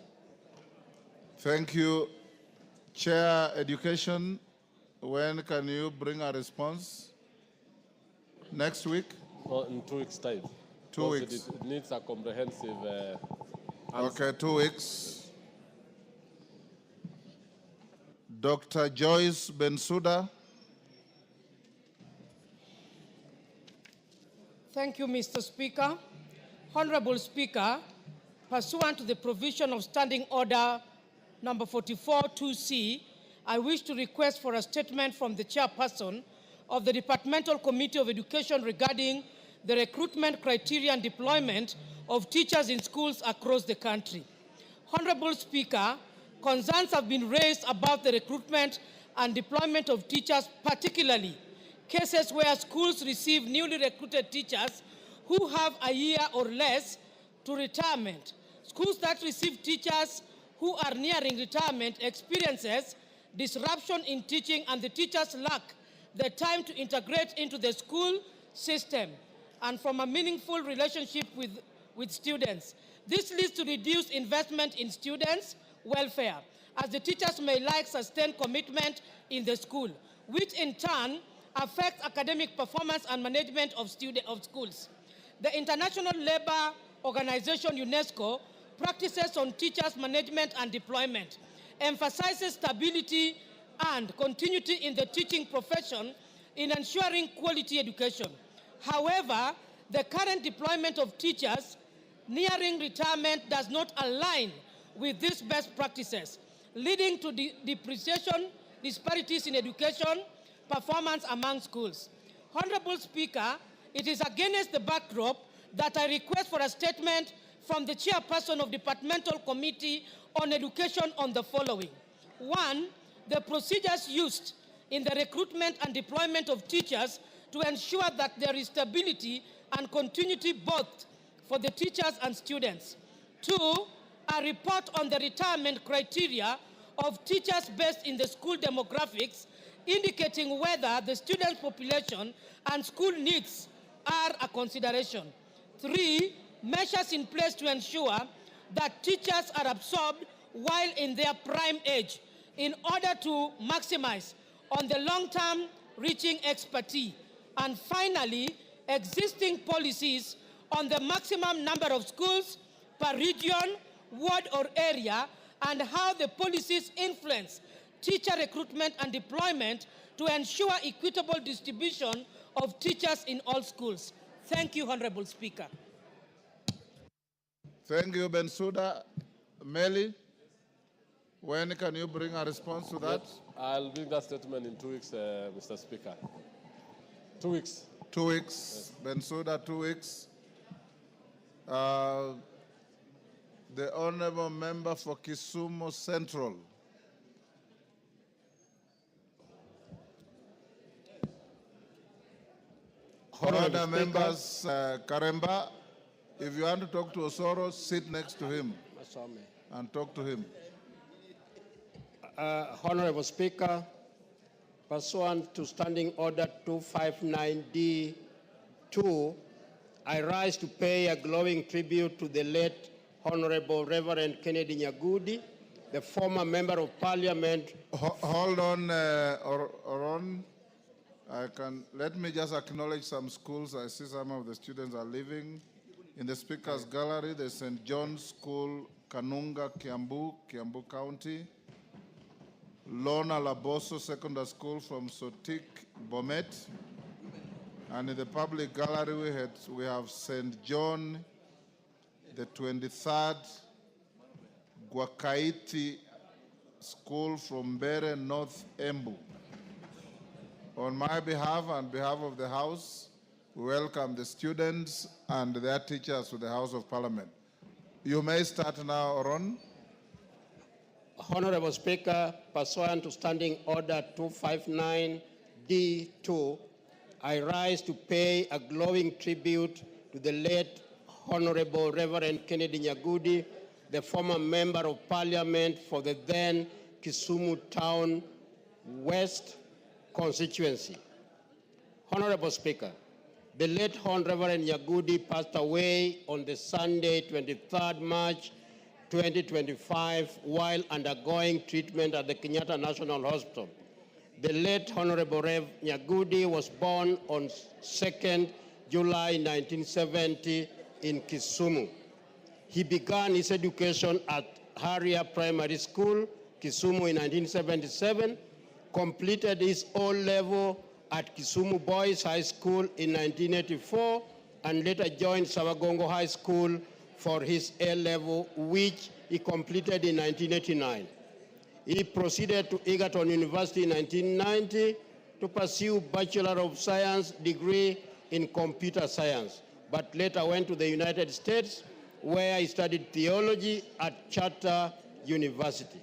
Thank you. Chair Education, when can you bring a response? Next week? Well, in 2 weeks' time. 2 weeks. It needs a comprehensive answer. Okay, 2 weeks. Dr. Joyce Bensouda. Thank you, Mr. Speaker. Honorable Speaker, pursuant to the provision of Standing Order number 44-2C, I wish to request for a statement from the chairperson of the Departmental Committee of Education regarding the recruitment criteria and deployment of teachers in schools across the country. Honorable Speaker, concerns have been raised about the recruitment and deployment of teachers, particularly cases where schools receive newly recruited teachers who have a year or less to retirement. Schools that receive teachers who are nearing retirement experiences disruption in teaching, and the teachers lack the time to integrate into the school system and from a meaningful relationship with students. This leads to reduced investment in students' welfare, as the teachers may lack sustained commitment in the school, which in turn affects academic performance and management of schools. The International Labour Organization, UNESCO, practices on teachers' management and deployment, emphasizes stability and continuity in the teaching profession in ensuring quality education. However, the current deployment of teachers nearing retirement does not align with these best practices, leading to depreciation disparities in education performance among schools. Honorable Speaker, it is against the backdrop that I request for a statement from the chairperson of Departmental Committee on Education on the following. 1, the procedures used in the recruitment and deployment of teachers to ensure that there is stability and continuity both for the teachers and students. 2, a report on the retirement criteria of teachers based in the school demographics, indicating whether the student population and school needs are a consideration. 3, measures in place to ensure that teachers are absorbed while in their prime age in order to maximize on the long-term reaching expertise. And finally, existing policies on the maximum number of schools per region, ward, or area, and how the policies influence teacher recruitment and deployment to ensure equitable distribution of teachers in all schools. Thank you, Honorable Speaker. Thank you, Bensouda. Meli, when can you bring a response to that? Yes, I'll bring that statement in 2 weeks, Mr. Speaker. 2 weeks. 2 weeks. Yes. Bensouda, 2 weeks. The Honorable Member for Kisumu Central. Other members, Karemba, if you want to talk to Osoro, sit next to him and talk to him. Honorable Speaker, pursuant to Standing Order 259D2, I rise to pay a glowing tribute to the late Honorable Reverend Kennedy Nyagudi, the former Member of Parliament. Hold on, Oron. Let me just acknowledge some schools. I see some of the students are leaving. In the Speaker's Gallery, the St. John's School, Kanunga, Kiambu County. Lona Laboso Secondary School from Sotik, Bomet. And in the public gallery, we have St. John, the 23rd, Gwakaiti School from Bere, North Embu. On my behalf and behalf of the House, we welcome the students and their teachers to the House of Parliament. You may start now, Oron. Honorable Speaker, pursuant to Standing Order 259D2, I rise to pay a glowing tribute to the late Honorable Reverend Kennedy Nyagudi, the former Member of Parliament for the then Kisumu Town West constituency. Honorable Speaker, the late Honorable Reverend Nyagudi passed away on the Sunday, 23rd March 2025, while undergoing treatment at the Kenyatta National Hospital. The late Honorable Rev Nyagudi was born on 2nd July 1970 in Kisumu. He began his education at Haria Primary School, Kisumu in 1977, completed his O-level at Kisumu Boys High School in 1984, and later joined Sawagongo High School for his A-level, which he completed in 1989. He proceeded to Egerton University in 1990 to pursue Bachelor of Science degree in computer science, but later went to the United States, where he studied theology at Charter University.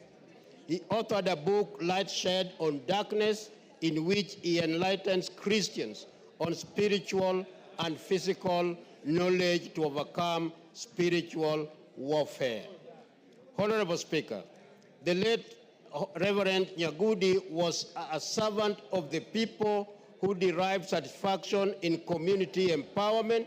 He authored a book, Light Shed on Darkness, in which he enlightens Christians on spiritual and physical knowledge to overcome spiritual warfare. Honorable Speaker, the late Reverend Nyagudi was a servant of the people who derived satisfaction in community empowerment.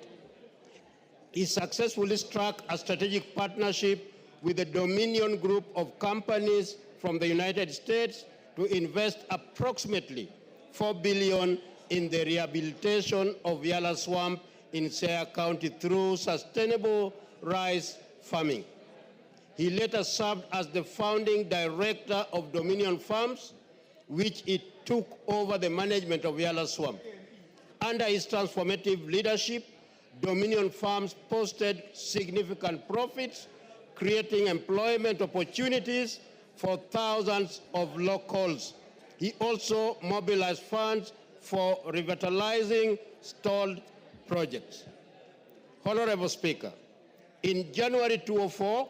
He successfully struck a strategic partnership with the Dominion Group of companies from the United States to invest approximately $4 billion in the rehabilitation of Yala Swamp in Siaya County through sustainable rice farming. He later served as the founding director of Dominion Farms, which it took over the management of Yala Swamp. Under his transformative leadership, Dominion Farms posted significant profits, creating employment opportunities for thousands of locals. He also mobilized funds for revitalizing stalled projects. Honorable Speaker, in January 2004,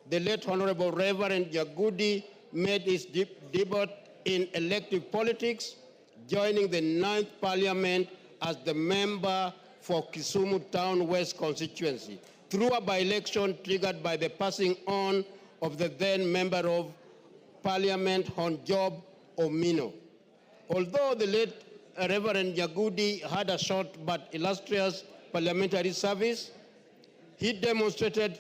the late Honorable Reverend Nyagudi made his debut in elective politics, joining the 9th Parliament as the member for Kisumu Town West constituency through a by-election triggered by the passing on of the then Member of Parliament Honjob Omino. Although the late Reverend Nyagudi had a short but illustrious parliamentary service, he demonstrated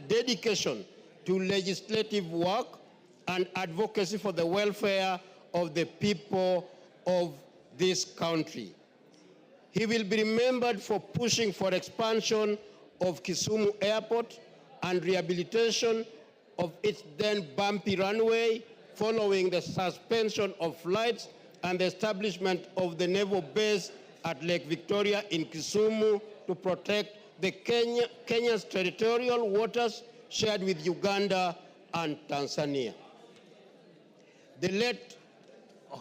dedication to legislative work and advocacy for the welfare of the people of this country. He will be remembered for pushing for expansion of Kisumu Airport and rehabilitation of its then bumpy runway following the suspension of flights and the establishment of the naval base at Lake Victoria in Kisumu to protect the Kenya's territorial waters shared with Uganda and Tanzania. The late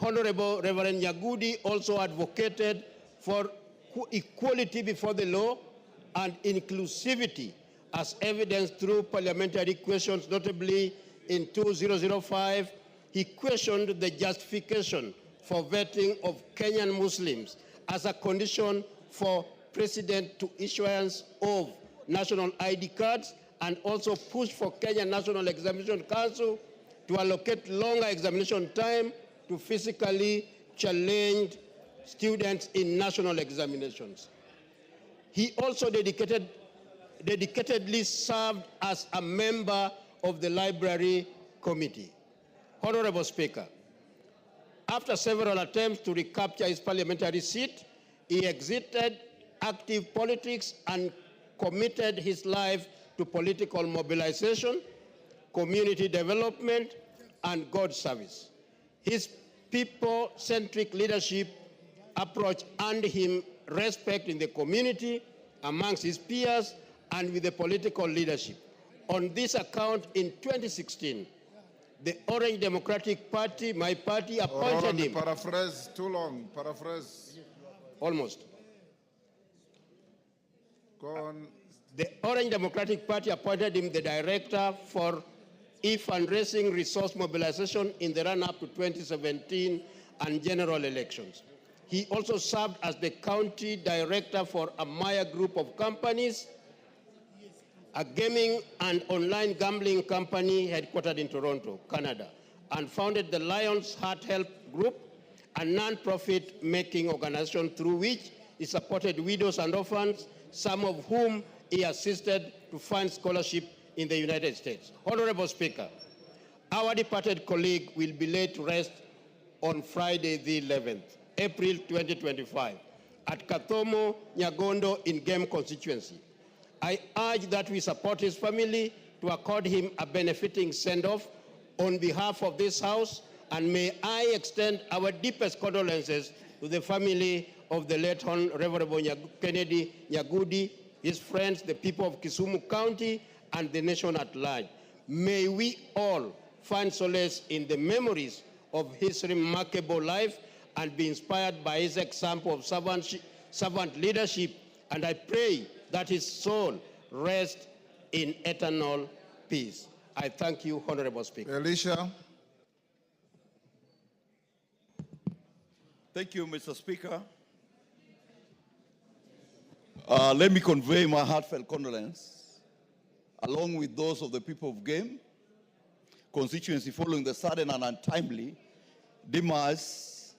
Honorable Reverend Nyagudi also advocated for equality before the law and inclusivity as evidenced through parliamentary questions. Notably, in 2005, he questioned the justification for vetting of Kenyan Muslims as a condition for president to issuance of national ID cards, and also pushed for Kenya National Examination Council to allocate longer examination time to physically challenged students in national examinations. He also dedicatedly served as a member of the Library Committee. Honorable Speaker, after several attempts to recapture his parliamentary seat, he exited active politics and committed his life to political mobilization, community development, and God service. His people-centric leadership approach earned him respect in the community, amongst his peers, and with the political leadership. On this account, in 2016, the Orange Democratic Party, my party, appointed him. Paraphrase, too long, paraphrase. Almost. Go on. The Orange Democratic Party appointed him the director for e-fundraising resource mobilization in the run-up to 2017 and general elections. He also served as the county director for a Maya group of companies, a gaming and online gambling company headquartered in Toronto, Canada, and founded the Lions Heart Help Group, a non-profit making organization through which he supported widows and orphans, some of whom he assisted to find scholarship in the United States. Honorable Speaker, our departed colleague will be laid to rest on Friday the 11th, April 2025, at Kathomo, Nyagondo in Game constituency. I urge that we support his family to accord him a benefiting send-off on behalf of this House, and may I extend our deepest condolences to the family of the late Honorable Kennedy Nyagudi, his friends, the people of Kisumu County, and the nation at large. May we all find solace in the memories of his remarkable life and be inspired by his example of servant leadership, and I pray that his soul rest in eternal peace. I thank you, Honorable Speaker. Elisha. Thank you, Mr. Speaker. Let me convey my heartfelt condolence, along with those of the people of Game constituency, following the sudden and untimely demise,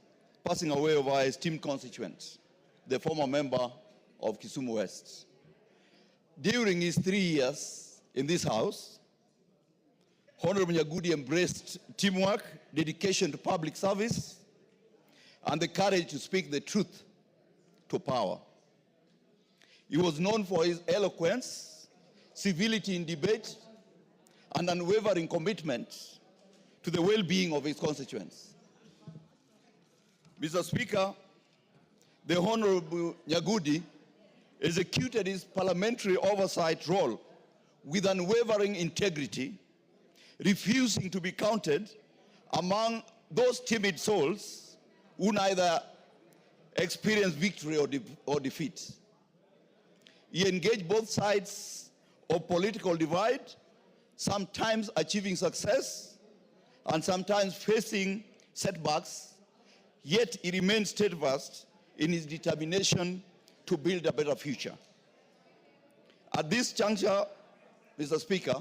passing away of our esteemed constituent, the former member of Kisumu West. During his 3 years in this House, Honorable Nyagudi embraced teamwork, dedication to public service, and the courage to speak the truth to power. He was known for his eloquence, civility in debate, and unwavering commitment to the well-being of his constituents. Mr. Speaker, the Honorable Nyagudi executed his parliamentary oversight role with unwavering integrity, refusing to be counted among those timid souls who neither experience victory or defeat. He engaged both sides of political divide, sometimes achieving success and sometimes facing setbacks, yet he remained steadfast in his determination to build a better future. At this juncture, Mr. Speaker,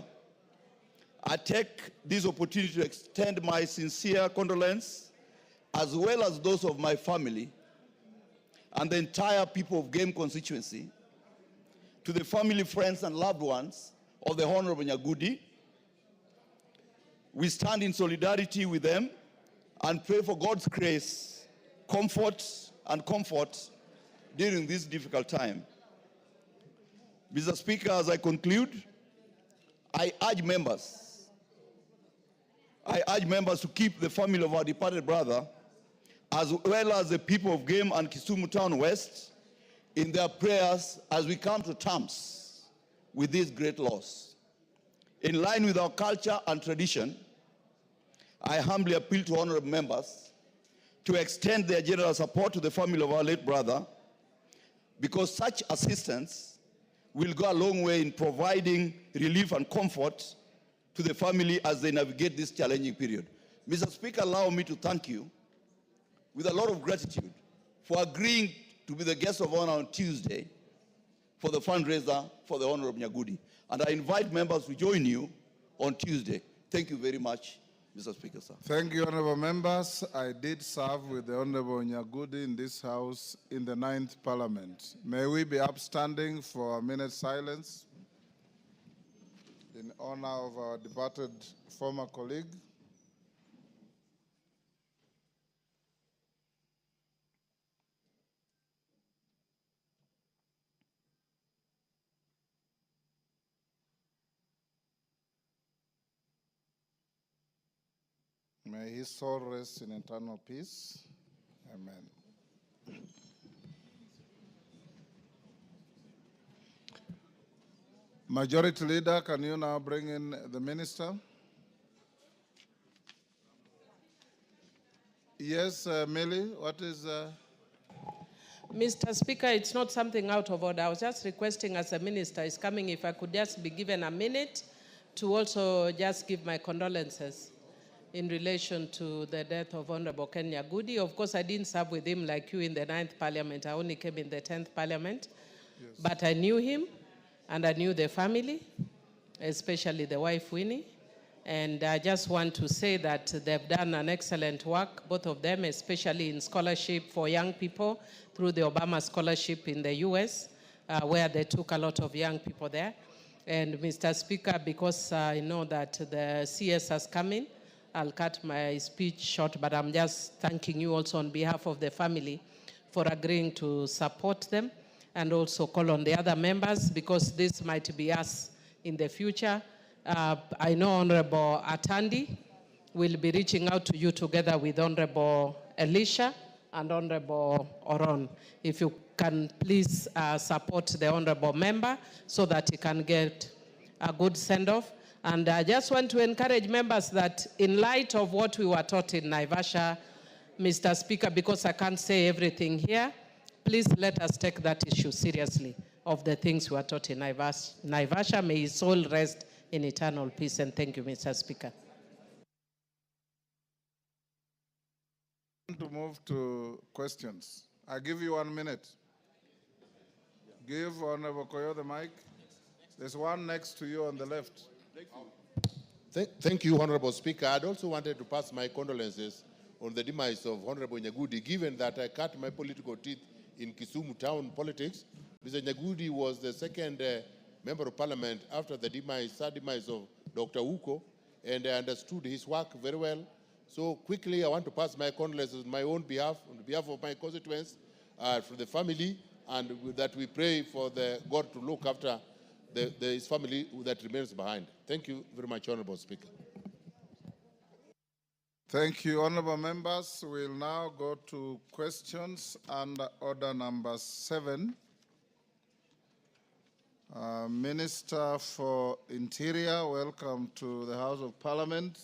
I take this opportunity to extend my sincere condolence, as well as those of my family and the entire people of Game constituency, to the family, friends, and loved ones of the Honorable Nyagudi. We stand in solidarity with them and pray for God's grace, comfort, and comfort during this difficult time. Mr. Speaker, as I conclude, I urge members to keep the family of our departed brother, as well as the people of Game and Kisumu Town West, in their prayers as we come to terms with this great loss. In line with our culture and tradition, I humbly appeal to honorable members to extend their general support to the family of our late brother, because such assistance will go a long way in providing relief and comfort to the family as they navigate this challenging period. Mr. Speaker, allow me to thank you with a lot of gratitude for agreeing to be the guest of honor on Tuesday for the fundraiser for the Honorable Nyagudi. And I invite members to join you on Tuesday. Thank you very much, Mr. Speaker, sir. Thank you, honorable members. I did serve with the Honorable Nyagudi in this House in the 9th Parliament. May we be upstanding for a minute's silence in honor of our departed former colleague. May his soul rest in eternal peace. Amen. Majority Leader, can you now bring in the minister? Yes, Millie, what is... Mr. Speaker, it's not something out of order. I was just requesting, as the minister is coming, if I could just be given a minute to also just give my condolences in relation to the death of Honorable Ken Nyagudi. Of course, I didn't serve with him like you in the 9th Parliament. I only came in the 10th Parliament. Yes. But I knew him, and I knew the family, especially the wife, Winnie. And I just want to say that they've done an excellent work, both of them, especially in scholarship for young people through the Obama Scholarship in the US, where they took a lot of young people there. And Mr. Speaker, because I know that the CS has come in, I'll cut my speech short, but I'm just thanking you also on behalf of the family for agreeing to support them, and also call on the other members, because this might be us in the future. I know Honorable Atandi will be reaching out to you together with Honorable Elisha and Honorable Oron. If you can please support the Honorable member so that he can get a good send-off. And I just want to encourage members that in light of what we were taught in Naivasha, Mr. Speaker, because I can't say everything here, please let us take that issue seriously of the things we were taught in Naivasha. May his soul rest in eternal peace. And thank you, Mr. Speaker. To move to questions. I give you 1 minute. Give Honorable Koyo the mic. There's one next to you on the left. Thank you, Honorable Speaker. I'd also wanted to pass my condolences on the demise of Honorable Nyagudi, given that I cut my political teeth in Kisumu town politics. Mr. Nyagudi was the second member of parliament after the sad demise of Dr. Uko, and I understood his work very well. So quickly, I want to pass my condolences on my own behalf, on behalf of my constituents, for the family, and that we pray for God to look after his family that remains behind. Thank you very much, Honorable Speaker. Thank you, honorable members. We'll now go to questions under order number 7. Minister for Interior, welcome to the House of Parliament.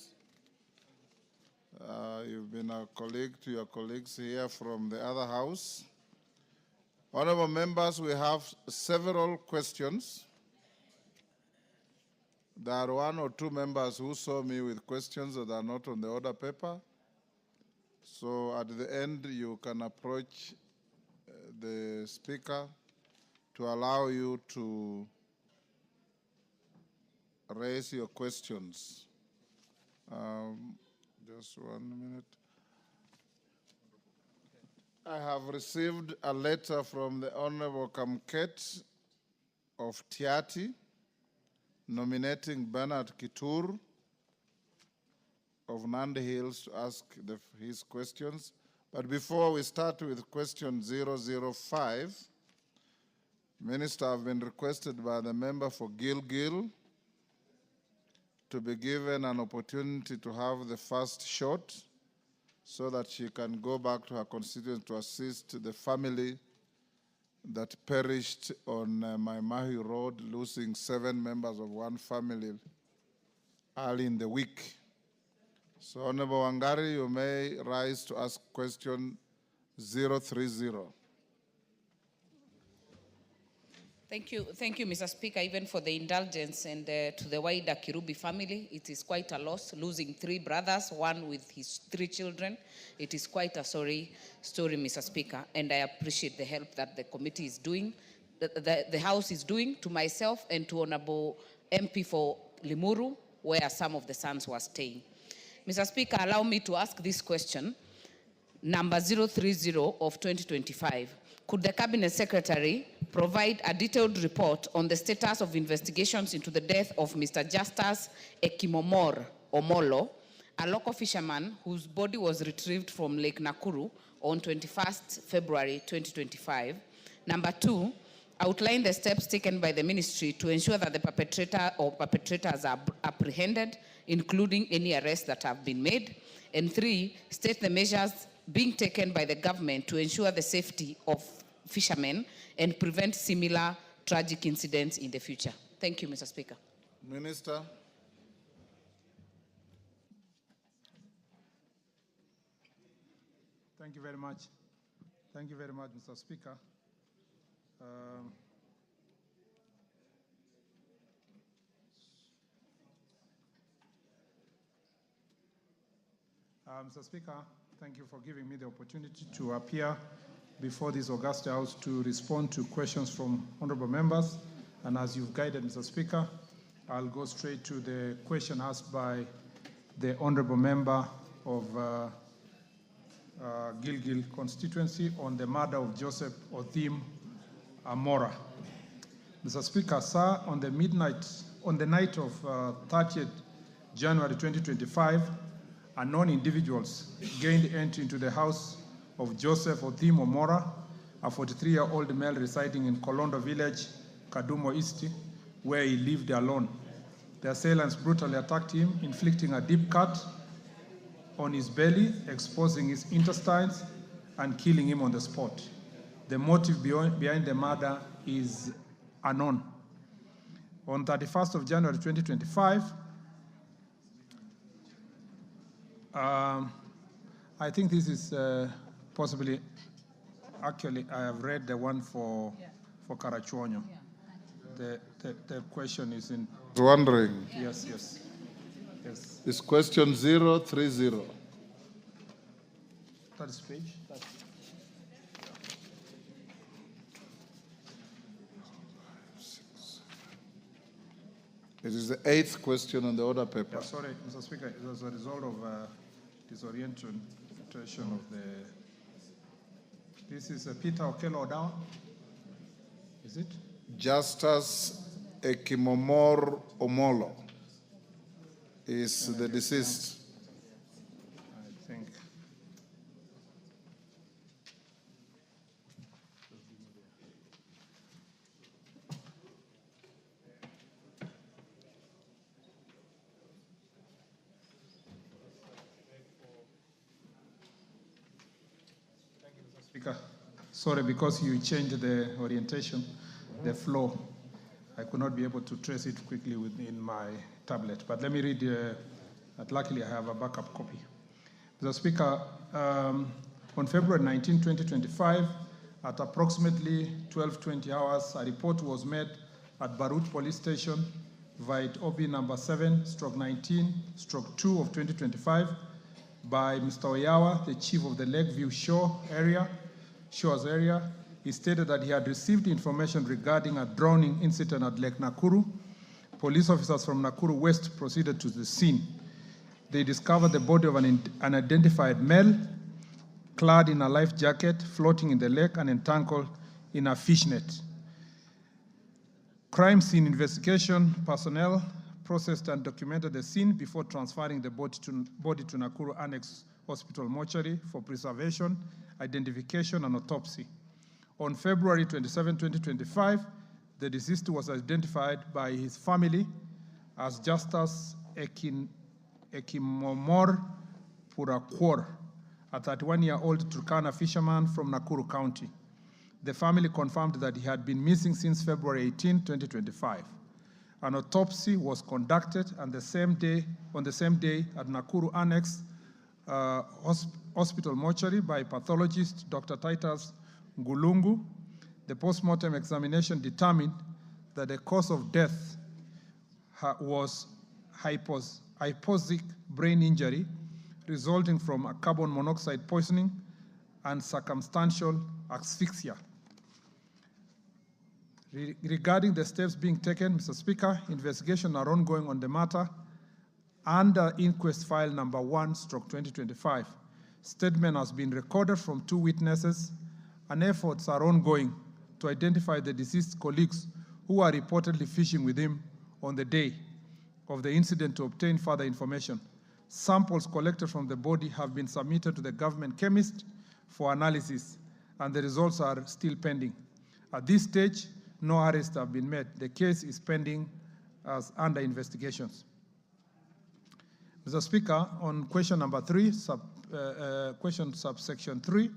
You've been a colleague to your colleagues here from the other house. Honorable members, we have several questions. There are 1 or 2 members who saw me with questions that are not on the order paper. So at the end, you can approach the speaker to allow you to raise your questions. Just 1 minute. I have received a letter from the Honorable Kamket of Tiati, nominating Bernard Kitur of Nandi Hills to ask his questions. But before we start with question 005, Minister, I've been requested by the member for Gilgil to be given an opportunity to have the first shot so that she can go back to her constituency to assist the family that perished on Maimahi Road, losing 7 members of one family early in the week. So, Honorable Wangari, you may rise to ask question 030. Thank you, Mr. Speaker, even for the indulgence, and to the wider Kirubi family. It is quite a loss, losing 3 brothers, one with his 3 children. It is quite a sorry story, Mr. Speaker, and I appreciate the help that the committee is doing, the House is doing, to myself and to Honorable MP for Limuru, where some of the sons were staying. Mr. Speaker, allow me to ask this question, number 030 of 2025. Could the Cabinet Secretary provide a detailed report on the status of investigations into the death of Mr. Justus Ekimomor Omolo, a local fisherman whose body was retrieved from Lake Nakuru on 21st February 2025? Number 2, outline the steps taken by the ministry to ensure that the perpetrator or perpetrators are apprehended, including any arrests that have been made. And 3, state the measures being taken by the government to ensure the safety of fishermen and prevent similar tragic incidents in the future. Thank you, Mr. Speaker. Minister. Thank you very much. Thank you very much, Mr. Speaker. Mr. Speaker, thank you for giving me the opportunity to appear before this august House to respond to questions from honorable members. And as you've guided, Mr. Speaker, I'll go straight to the question asked by the honorable member of Gilgil constituency on the murder of Joseph Othim Amora. Mr. Speaker, sir, on the night of 30th January 2025, unknown individuals gained entry into the house of Joseph Othim Omora, a 43-year-old male residing in Kolondo village, Kadumo East, where he lived alone. The assailants brutally attacked him, inflicting a deep cut on his belly, exposing his intestines, and killing him on the spot. The motive behind the murder is unknown. On 31st of January 2025, I think this is possibly, actually, I have read the one for Karachuonyo. The question is in. I was wondering. Yes. It's question 030. That is page. It is the 8th question on the order paper. Yeah, sorry, Mr. Speaker, it was a result of disorientation of the. This is Peter Okello Odawa. Is it? Justus Ekimomor Omolo is the deceased. I think. Speaker, sorry, because you changed the orientation, the flow, I could not be able to trace it quickly within my tablet. But let me read, luckily I have a backup copy. Mr. Speaker, on February 19, 2025, at approximately 12:20 hours, a report was made at Barut Police Station via OB number 7/19/2 of 2025 by Mr. Oyawa, the chief of the Lakeview Shores area. He stated that he had received information regarding a drowning incident at Lake Nakuru. Police officers from Nakuru West proceeded to the scene. They discovered the body of an unidentified male, clad in a life jacket, floating in the lake and entangled in a fishnet. Crime scene investigation personnel processed and documented the scene before transferring the body to Nakuru Annex Hospital mortuary for preservation, identification, and autopsy. On February 27, 2025, the deceased was identified by his family as Justus Ekimomor Purakwor, a 31-year-old Turkana fisherman from Nakuru County. The family confirmed that he had been missing since February 18, 2025. An autopsy was conducted on the same day at Nakuru Annex Hospital mortuary by pathologist Dr. Titus Ngulungu. The postmortem examination determined that the cause of death was hypoxic brain injury resulting from a carbon monoxide poisoning and circumstantial asphyxia. Regarding the steps being taken, Mr. Speaker, investigations are ongoing on the matter under inquest file number 1/2025. Statement has been recorded from 2 witnesses, and efforts are ongoing to identify the deceased colleagues who are reportedly fishing with him on the day of the incident to obtain further information. Samples collected from the body have been submitted to the government chemist for analysis, and the results are still pending. At this stage, no arrests have been made. The case is pending as under investigations. Mr. Speaker, on question number 3, question subsection 3,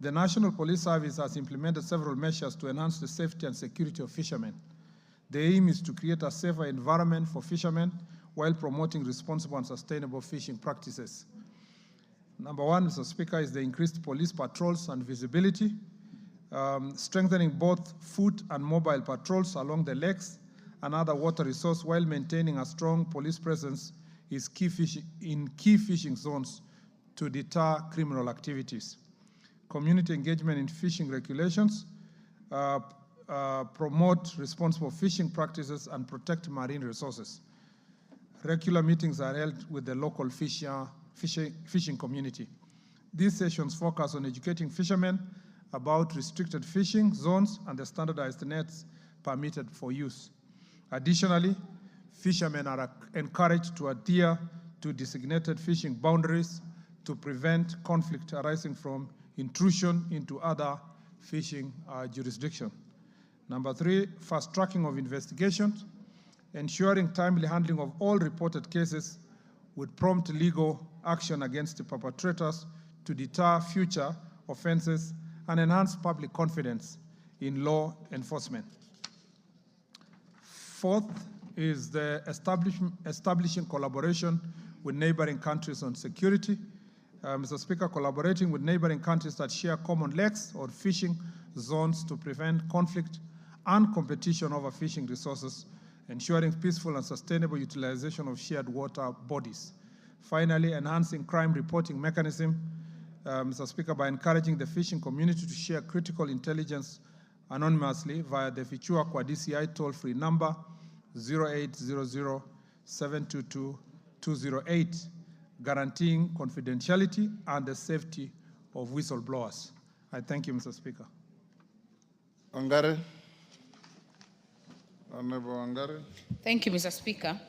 the National Police Service has implemented several measures to enhance the safety and security of fishermen. The aim is to create a safer environment for fishermen while promoting responsible and sustainable fishing practices. Number 1, Mr. Speaker, is the increased police patrols and visibility, strengthening both foot and mobile patrols along the lakes and other water resources while maintaining a strong police presence is key fishing zones to deter criminal activities. Community engagement in fishing regulations, promote responsible fishing practices and protect marine resources. Regular meetings are held with the local fishing community. These sessions focus on educating fishermen about restricted fishing zones and the standardized nets permitted for use. Additionally, fishermen are encouraged to adhere to designated fishing boundaries to prevent conflict arising from intrusion into other fishing jurisdictions. Number 3, fast tracking of investigations, ensuring timely handling of all reported cases with prompt legal action against the perpetrators to deter future offenses and enhance public confidence in law enforcement. 4th is the establishing collaboration with neighboring countries on security. Mr. Speaker, collaborating with neighboring countries that share common lakes or fishing zones to prevent conflict and competition over fishing resources, ensuring peaceful and sustainable utilization of shared water bodies. Finally, enhancing crime reporting mechanism, Mr. Speaker, by encouraging the fishing community to share critical intelligence anonymously via the Fichua Kwa DCI toll-free number 0800-722-208, guaranteeing confidentiality and the safety of whistleblowers. I thank you, Mr. Speaker. Ongare. Honorable Ongare. Thank you, Mr. Speaker.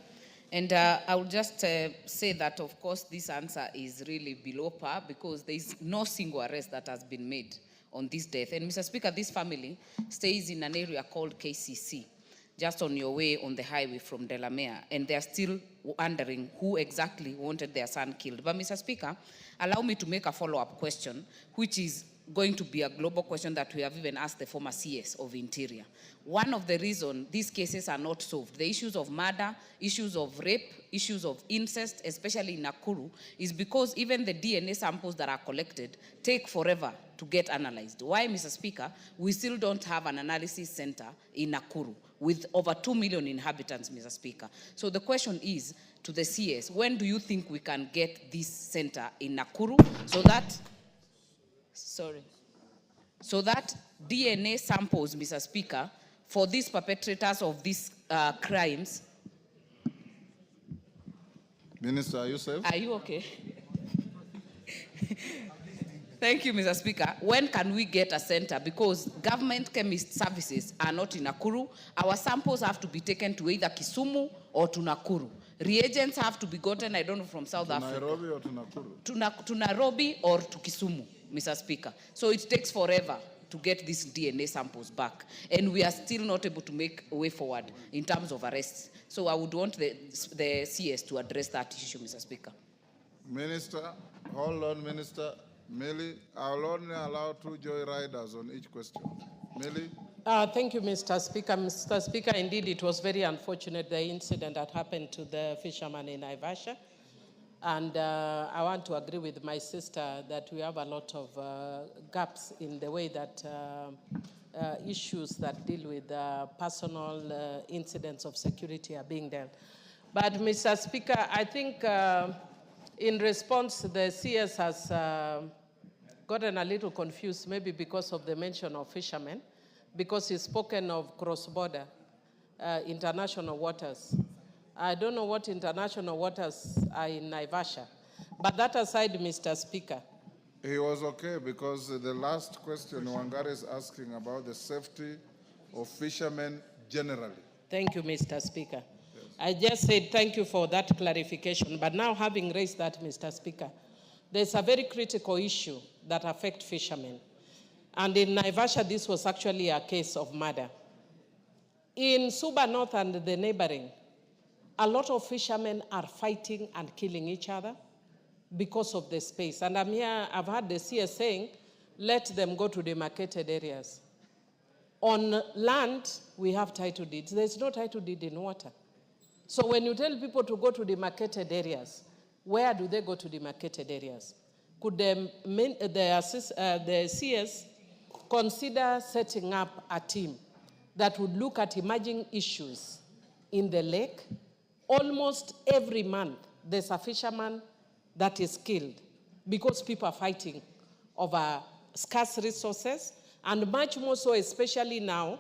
And I will just say that, of course, this answer is really below par because there is no single arrest that has been made on this death. And Mr. Speaker, this family stays in an area called KCC, just on your way on the highway from Delamere, and they are still wondering who exactly wanted their son killed. But Mr. Speaker, allow me to make a follow-up question, which is going to be a global question that we have even asked the former CS of Interior. One of the reasons these cases are not solved, the issues of murder, issues of rape, issues of incest, especially in Nakuru, is because even the DNA samples that are collected take forever to get analyzed. Why, Mr. Speaker, we still don't have an analysis center in Nakuru with over 2 million inhabitants, Mr. Speaker. So the question is to the CS, when do you think we can get this center in Nakuru so that DNA samples, Mr. Speaker, for these perpetrators of these crimes. Minister, are you safe? Are you okay? Thank you, Mr. Speaker. When can we get a center? Because government chemist services are not in Nakuru. Our samples have to be taken to either Kisumu or to Nakuru. Reagents have to be gotten, I don't know, from South Africa. Nairobi or to Nakuru? To Nairobi or to Kisumu, Mr. Speaker. So it takes forever to get these DNA samples back. And we are still not able to make a way forward in terms of arrests. So I would want the CS to address that issue, Mr. Speaker. Minister, hold on, Minister. Millie, I'll only allow 2 joyriders on each question. Millie? Thank you, Mr. Speaker. Mr. Speaker, indeed, it was very unfortunate, the incident that happened to the fisherman in Naivasha. And I want to agree with my sister that we have a lot of gaps in the way that issues that deal with personal incidents of security are being dealt. But, Mr. Speaker, I think in response, the CS has gotten a little confused, maybe because of the mention of fishermen, because he's spoken of cross-border international waters. I don't know what international waters are in Naivasha. But that aside, Mr. Speaker. He was okay because the last question Wangari is asking about the safety of fishermen generally. Thank you, Mr. Speaker. Yes. I just said thank you for that clarification. But now, having raised that, Mr. Speaker, there's a very critical issue that affects fishermen. And in Naivasha, this was actually a case of murder. In Suba North and the neighboring, a lot of fishermen are fighting and killing each other because of the space. And I've heard the CS saying, let them go to demarcated areas. On land, we have title deeds. There's no title deed in water. So when you tell people to go to demarcated areas, where do they go to demarcated areas? Could the CS consider setting up a team that would look at emerging issues in the lake? Almost every month, there's a fisherman that is killed because people are fighting over scarce resources, and much more so, especially now,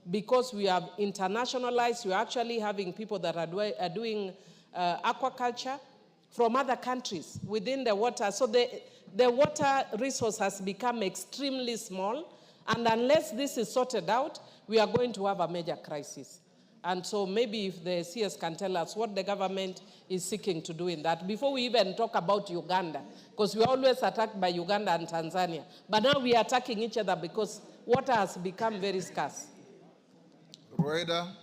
because we have internationalized. We're actually having people that are doing aquaculture from other countries within the water. So the water resource has become extremely small, and unless this is sorted out, we are going to have a major crisis. And so maybe if the CS can tell us what the government is seeking to do in that, before we even talk about Uganda, because we're always attacked by Uganda and Tanzania. But now we are attacking each other because water has become very scarce. Rueda.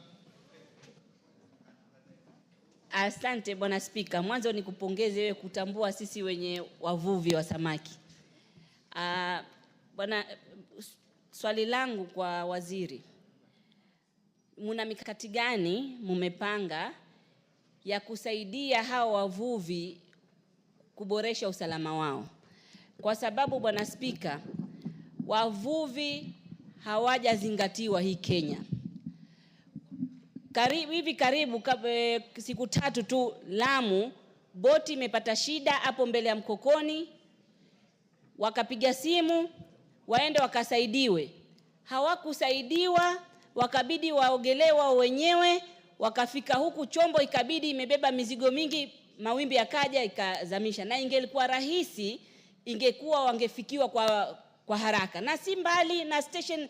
Asante Bwana Spika. Mwanzo ni kupongeze wewe kutambua sisi wenye wavuvi wa samaki. Bwana, swali langu kwa waziri. Muna mikakati gani mumepanga ya kusaidia hao wavuvi kuboresha usalama wao? Kwa sababu Bwana Spika, wavuvi hawajazingatiwa hii Kenya. Hivi karibu siku 3 tu Lamu, boti imepata shida hapo mbele ya Mkokoni, wakapiga simu waende wakasaidiwe. Hawakusaidiwa, wakabidi waogelee wao wenyewe, wakafika huku chombo ikabidi imebeba mizigo mingi, mawimbi yakaja ikazamisha. Na ingelikuwa rahisi, ingekuwa wangefikiwa kwa haraka. Na si mbali na station,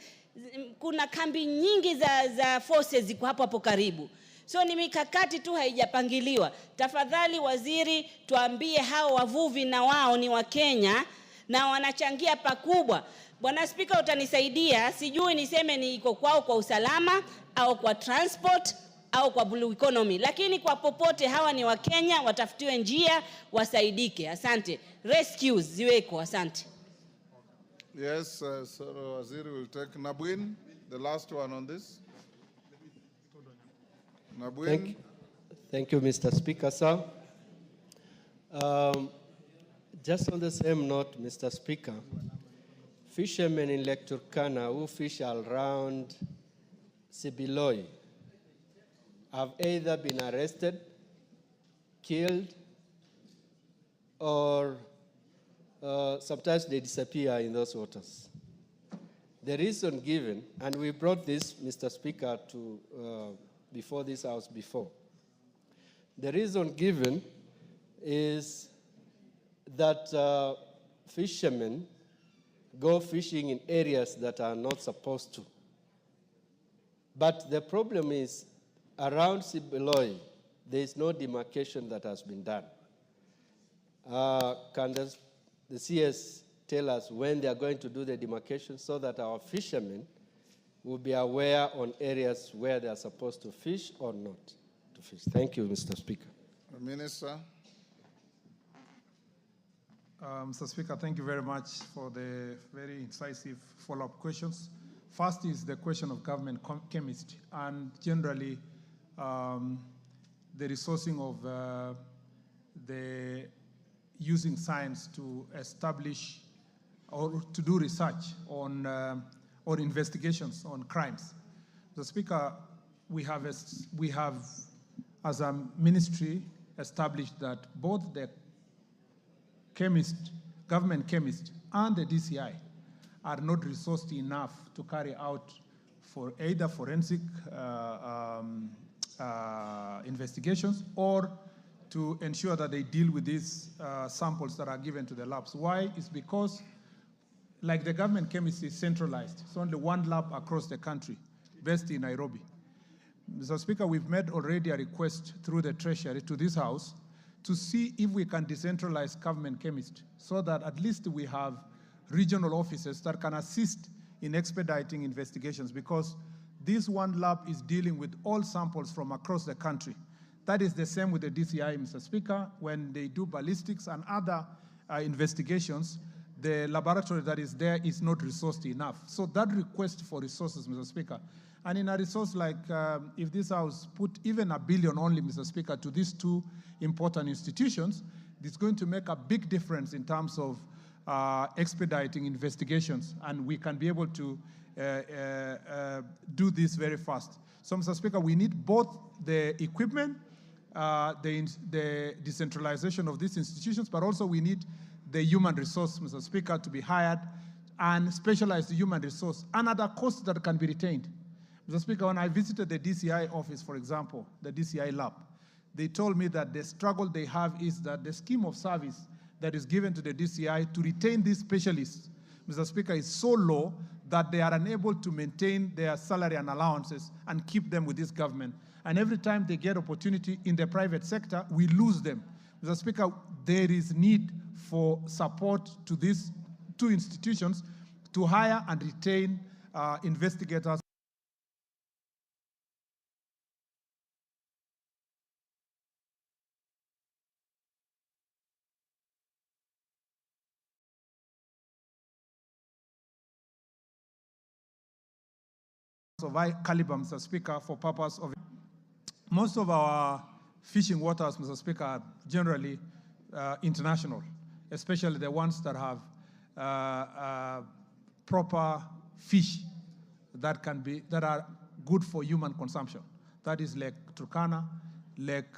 kuna kambi nyingi za forces ziko hapo karibu. So ni mikakati tu haijapangiliwa. Tafadhali waziri, tuambie hao wavuvi na wao ni wa Kenya na wanachangia pakubwa. Bwana Spika, utanisaidia, sijui niseme ni iko kwao kwa usalama au kwa transport au kwa blue economy, lakini kwa popote hawa ni wa Kenya, watafutiwe njia, wasaidike. Asante. Rescues ziweko. Asante. Yes, so Waziri will take Nabwin, the last one on this. Nabwin. Thank you, Mr. Speaker, sir. Just on the same note, Mr. Speaker, fishermen in Lake Turkana who fish around Sibiloi have either been arrested, killed, or sometimes they disappear in those waters. The reason given, and we brought this, Mr. Speaker, to before this house before. The reason given is that fishermen go fishing in areas that are not supposed to. But the problem is, around Sibiloi, there is no demarcation that has been done. Can the CS tell us when they are going to do the demarcation so that our fishermen will be aware on areas where they are supposed to fish or not to fish. Thank you, Mr. Speaker. Minister. Mr. Speaker, thank you very much for the very incisive follow-up questions. First is the question of government chemistry and generally the resourcing of the using science to establish or to do research on or investigations on crimes. Mr. Speaker, we have as a ministry established that both the government chemist and the DCI are not resourced enough to carry out for either forensic investigations or to ensure that they deal with these samples that are given to the labs. Why? It's because, like the government chemist is centralized. It's only one lab across the country, based in Nairobi. Mr. Speaker, we've made already a request through the Treasury to this House to see if we can decentralize government chemistry so that at least we have regional offices that can assist in expediting investigations, because this one lab is dealing with all samples from across the country. That is the same with the DCI, Mr. Speaker. When they do ballistics and other investigations, the laboratory that is there is not resourced enough. So that request for resources, Mr. Speaker, and in a resource like, if this House put even $1 billion only, Mr. Speaker, to these two important institutions, it's going to make a big difference in terms of expediting investigations, and we can be able to do this very fast. So, Mr. Speaker, we need both the equipment, the decentralization of these institutions, but also we need the human resource, Mr. Speaker, to be hired and specialized human resource and other costs that can be retained. Mr. Speaker, when I visited the DCI office, for example, the DCI lab, they told me that the struggle they have is that the scheme of service that is given to the DCI to retain these specialists, Mr. Speaker, is so low that they are unable to maintain their salary and allowances and keep them with this government. And every time they get opportunity in the private sector, we lose them. Mr. Speaker, there is need for support to these two institutions to hire and retain investigators. Of high caliber, Mr. Speaker, for purpose of most of our fishing waters, Mr. Speaker, are generally international, especially the ones that have proper fish that are good for human consumption. That is Lake Turkana, Lake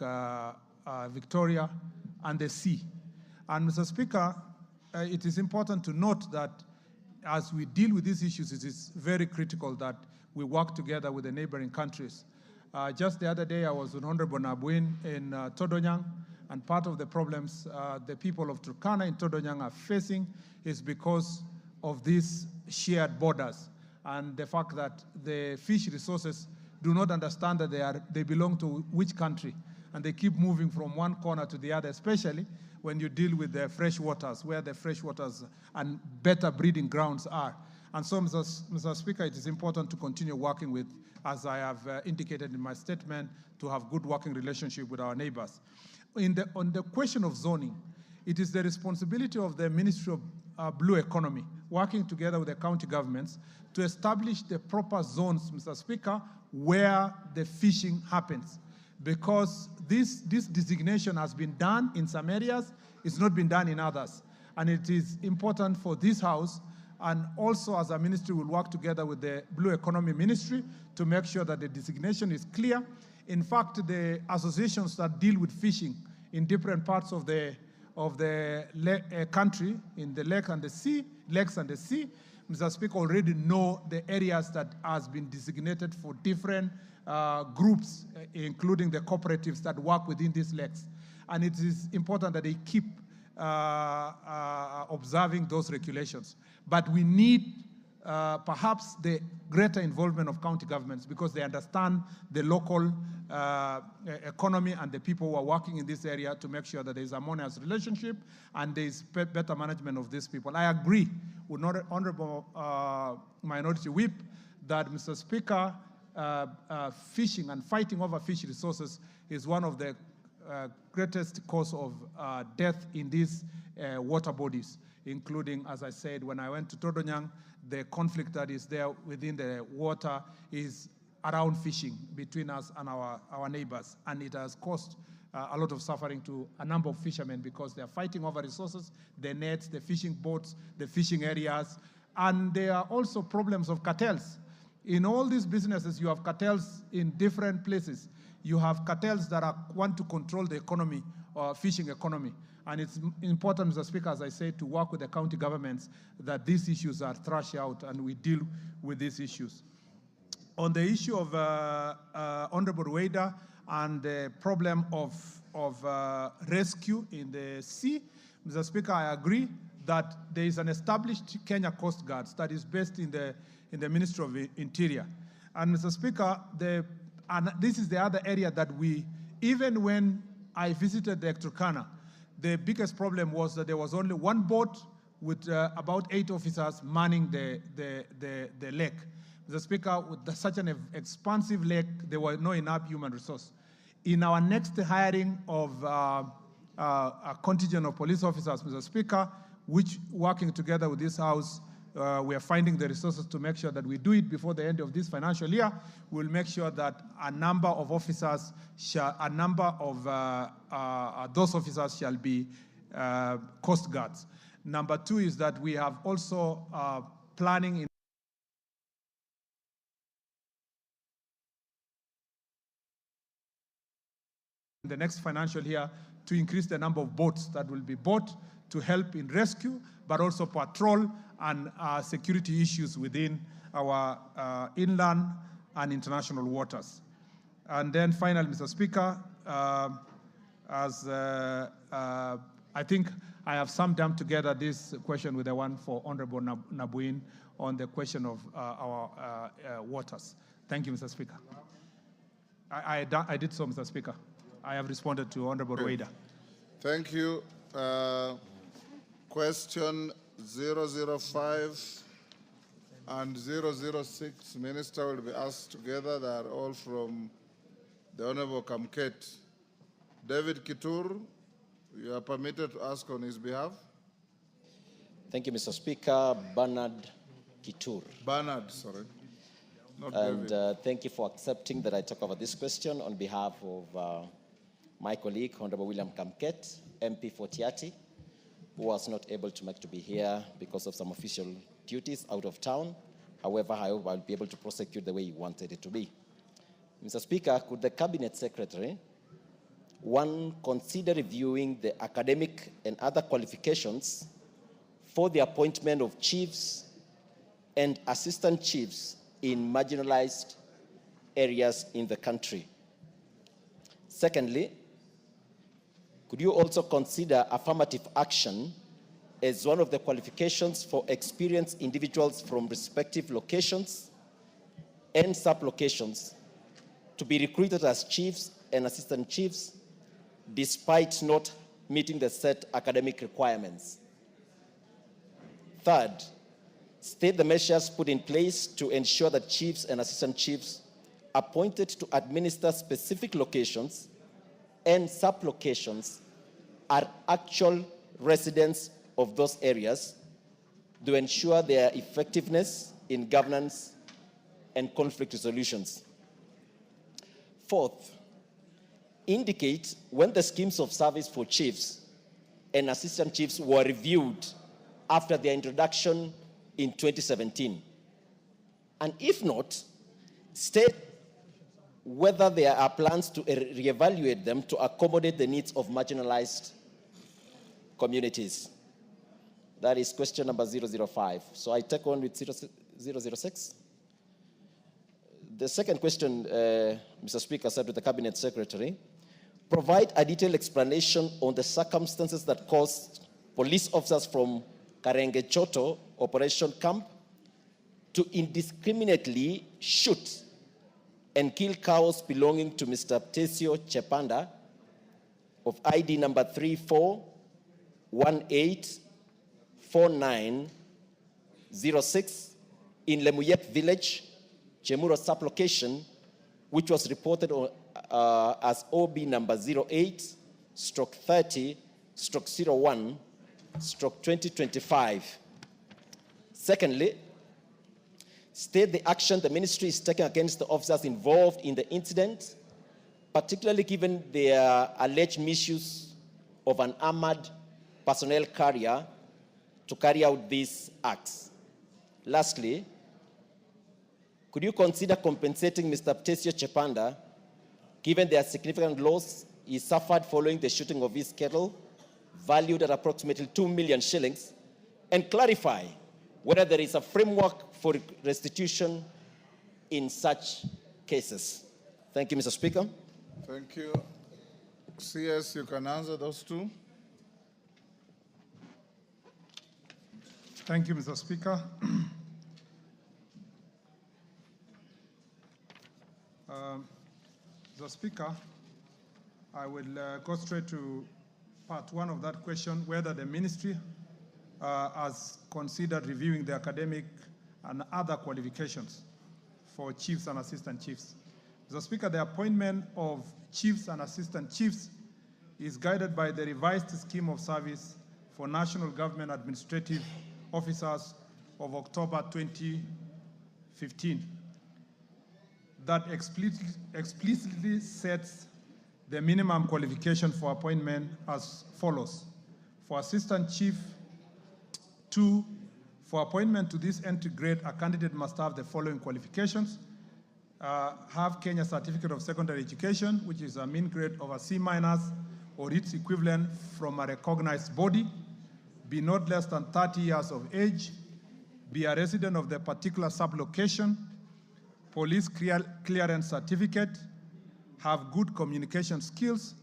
Victoria, and the sea. And Mr. Speaker, it is important to note that as we deal with these issues, it is very critical that we work together with the neighboring countries. Just the other day, I was with Honorable Nabuin in Todonyang, and part of the problems the people of Turkana in Todonyang are facing is because of these shared borders and the fact that the fish resources do not understand that they belong to which country, and they keep moving from one corner to the other, especially when you deal with the fresh waters, where the fresh waters and better breeding grounds are. And so, Mr. Speaker, it is important to continue working with, as I have indicated in my statement, to have good working relationship with our neighbors. On the question of zoning, it is the responsibility of the Ministry of Blue Economy, working together with the county governments, to establish the proper zones, Mr. Speaker, where the fishing happens. Because this designation has been done in some areas, it's not been done in others. And it is important for this House, and also as a ministry, we'll work together with the Blue Economy Ministry to make sure that the designation is clear. In fact, the associations that deal with fishing in different parts of the country, in the lakes and the sea, Mr. Speaker, already know the areas that has been designated for different groups, including the cooperatives that work within these lakes. And it is important that they keep observing those regulations. But we need perhaps the greater involvement of county governments, because they understand the local economy and the people who are working in this area, to make sure that there is a harmonious relationship and there is better management of these people. I agree with Honorable Minority Whip that, Mr. Speaker, fishing and fighting over fish resources is one of the greatest cause of death in these water bodies, including, as I said, when I went to Todonyang, the conflict that is there within the water is around fishing between us and our neighbors. And it has caused a lot of suffering to a number of fishermen because they are fighting over resources, the nets, the fishing boats, the fishing areas. And there are also problems of cartels. In all these businesses, you have cartels in different places. You have cartels that want to control the economy, fishing economy. And it's important, Mr. Speaker, as I said, to work with the county governments that these issues are thrashed out and we deal with these issues. On the issue of Honorable Wada and the problem of rescue in the sea, Mr. Speaker, I agree that there is an established Kenya Coast Guard that is based in the Ministry of Interior. And Mr. Speaker, this is the other area that even when I visited the Turkana, the biggest problem was that there was only one boat with about 8 officers manning the lake. Mr. Speaker, with such an expansive lake, there were no enough human resource. In our next hiring of a contingent of police officers, Mr. Speaker, which working together with this House, we are finding the resources to make sure that we do it before the end of this financial year. We'll make sure that a number of officers, those officers shall be Coast Guards. Number 2 is that we have also planning in the next financial year to increase the number of boats that will be bought to help in rescue, but also patrol and security issues within our inland and international waters. And then finally, Mr. Speaker, I think I have summed up together this question with the one for Honorable Nabuin on the question of our waters. Thank you, Mr. Speaker. I did so, Mr. Speaker. I have responded to Honorable Wada. Thank you. Question 005 and 006, Minister, will be asked together. They are all from the Honorable Kamket. David Kitur, you are permitted to ask on his behalf. Thank you, Mr. Speaker. Bernard Kitur. Bernard, sorry. Not And David. thank you for accepting that I talk over this question on behalf of my colleague, Honorable William Kamket, MP for Tiati, who was not able to be here because of some official duties out of town. However, I hope I'll be able to prosecute the way he wanted it to be. Mr. Speaker, could the Cabinet Secretary, one, consider reviewing the academic and other qualifications for the appointment of chiefs and assistant chiefs in marginalized areas in the country? Secondly, could you also consider affirmative action as one of the qualifications for experienced individuals from respective locations and sub-locations to be recruited as chiefs and assistant chiefs despite not meeting the set academic requirements? Third, state the measures put in place to ensure that chiefs and assistant chiefs appointed to administer specific locations and sub-locations are actual residents of those areas to ensure their effectiveness in governance and conflict resolutions. Fourth, indicate when the schemes of service for chiefs and assistant chiefs were reviewed after their introduction in 2017. And if not, state whether there are plans to reevaluate them to accommodate the needs of marginalized communities. That is question number 005. So I take on with 006. The second question, Mr. Speaker, said to the Cabinet Secretary, provide a detailed explanation on the circumstances that caused police officers from Karenge Choto Operation Camp to indiscriminately shoot and kill cows belonging to Mr. Tesio Chepanda of ID number 34184906 in Lemuyek Village, Chemuro sublocation, which was reported as OB number 08/30/01/2025. Secondly, state the action the ministry is taking against the officers involved in the incident, particularly given their alleged misuse of an armored personnel carrier to carry out these acts. Lastly, could you consider compensating Mr. Tesio Chepanda, given their significant loss he suffered following the shooting of his cattle, valued at approximately 2 million shillings, and clarify whether there is a framework for restitution in such cases? Thank you, Mr. Speaker. Thank you. CS, you can answer those two. Thank you, Mr. Speaker. Mr. Speaker, I will go straight to part one of that question, whether the ministry has considered reviewing the academic and other qualifications for chiefs and assistant chiefs. Mr. Speaker, the appointment of chiefs and assistant chiefs is guided by the revised scheme of service for national government administrative officers of October 2015 that explicitly sets the minimum qualification for appointment as follows. For assistant chief 2, for appointment to this entry grade, a candidate must have the following qualifications. Have Kenya Certificate of Secondary Education, which is a mean grade of a C- or its equivalent from a recognized body, be not less than 30 years of age, be a resident of the particular sublocation, police clearance certificate, have good communication skills,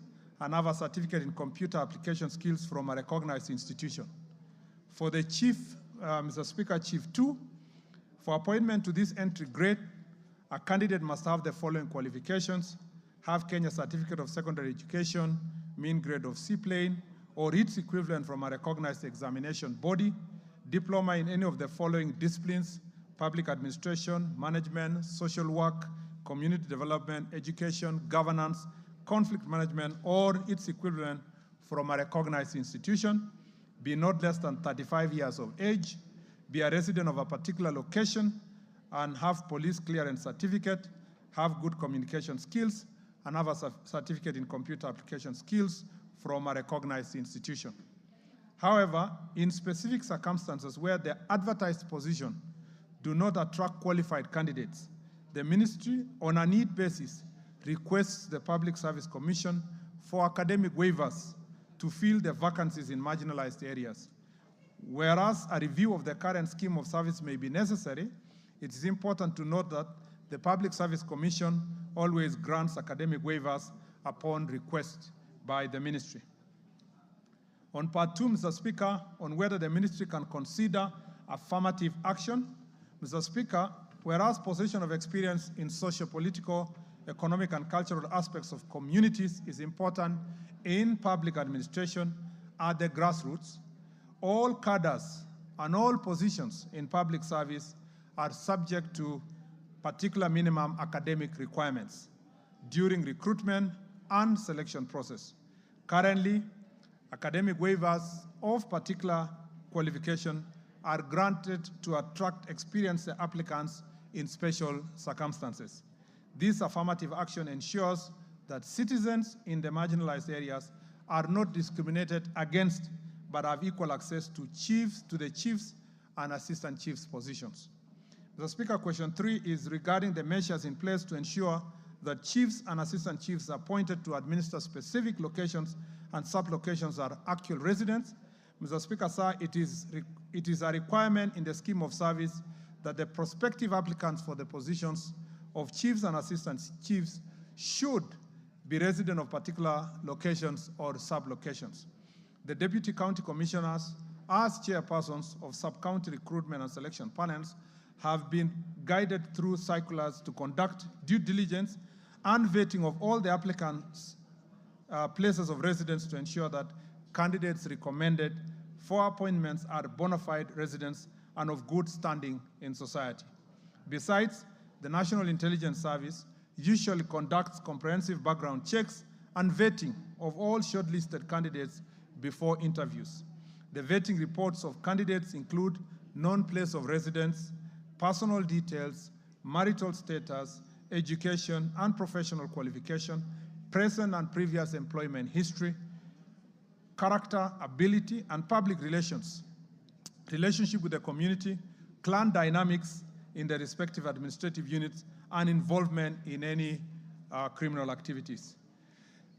and have a certificate in computer application skills from a recognized institution. For the chief, Mr. Speaker, Chief 2, for appointment to this entry grade, a candidate must have the following qualifications: have Kenya Certificate of Secondary Education, mean grade of C-plane, or its equivalent from a recognized examination body, diploma in any of the following disciplines: public administration, management, social work, community development, education, governance, conflict management, or its equivalent from a recognized institution, be not less than 35 years of age, be a resident of a particular location, and have police clearance certificate, have good communication skills, and have a certificate in computer application skills from a recognized institution. However, in specific circumstances where the advertised position do not attract qualified candidates, the ministry, on a need basis, requests the Public Service Commission for academic waivers to fill the vacancies in marginalized areas. Whereas a review of the current scheme of service may be necessary, it is important to note that the Public Service Commission always grants academic waivers upon request by the ministry. On part 2, Mr. Speaker, on whether the ministry can consider affirmative action, Mr. Speaker, whereas possession of experience in socio-political, economic, and cultural aspects of communities is important in public administration at the grassroots, all cadres and all positions in public service are subject to particular minimum academic requirements during recruitment and selection process. Currently, academic waivers of particular qualification are granted to attract experienced applicants in special circumstances. This affirmative action ensures that citizens in the marginalized areas are not discriminated against, but have equal access to the chiefs and assistant chiefs positions. Mr. Speaker, question 3 is regarding the measures in place to ensure that chiefs and assistant chiefs appointed to administer specific locations and sub-locations are actual residents. Mr. Speaker, sir, it is a requirement in the scheme of service that the prospective applicants for the positions of chiefs and assistant chiefs should be resident of particular locations or sub-locations. The deputy county commissioners as chairpersons of sub-county recruitment and selection panels, have been guided through circulars to conduct due diligence and vetting of all the applicants' places of residence to ensure that candidates recommended for appointments are bona fide residents and of good standing in society. Besides, the National Intelligence Service usually conducts comprehensive background checks and vetting of all shortlisted candidates before interviews. The vetting reports of candidates include known place of residence, personal details, marital status, education and professional qualification, present and previous employment history, character, ability, and public relations, relationship with the community, clan dynamics in the respective administrative units, and involvement in any criminal activities.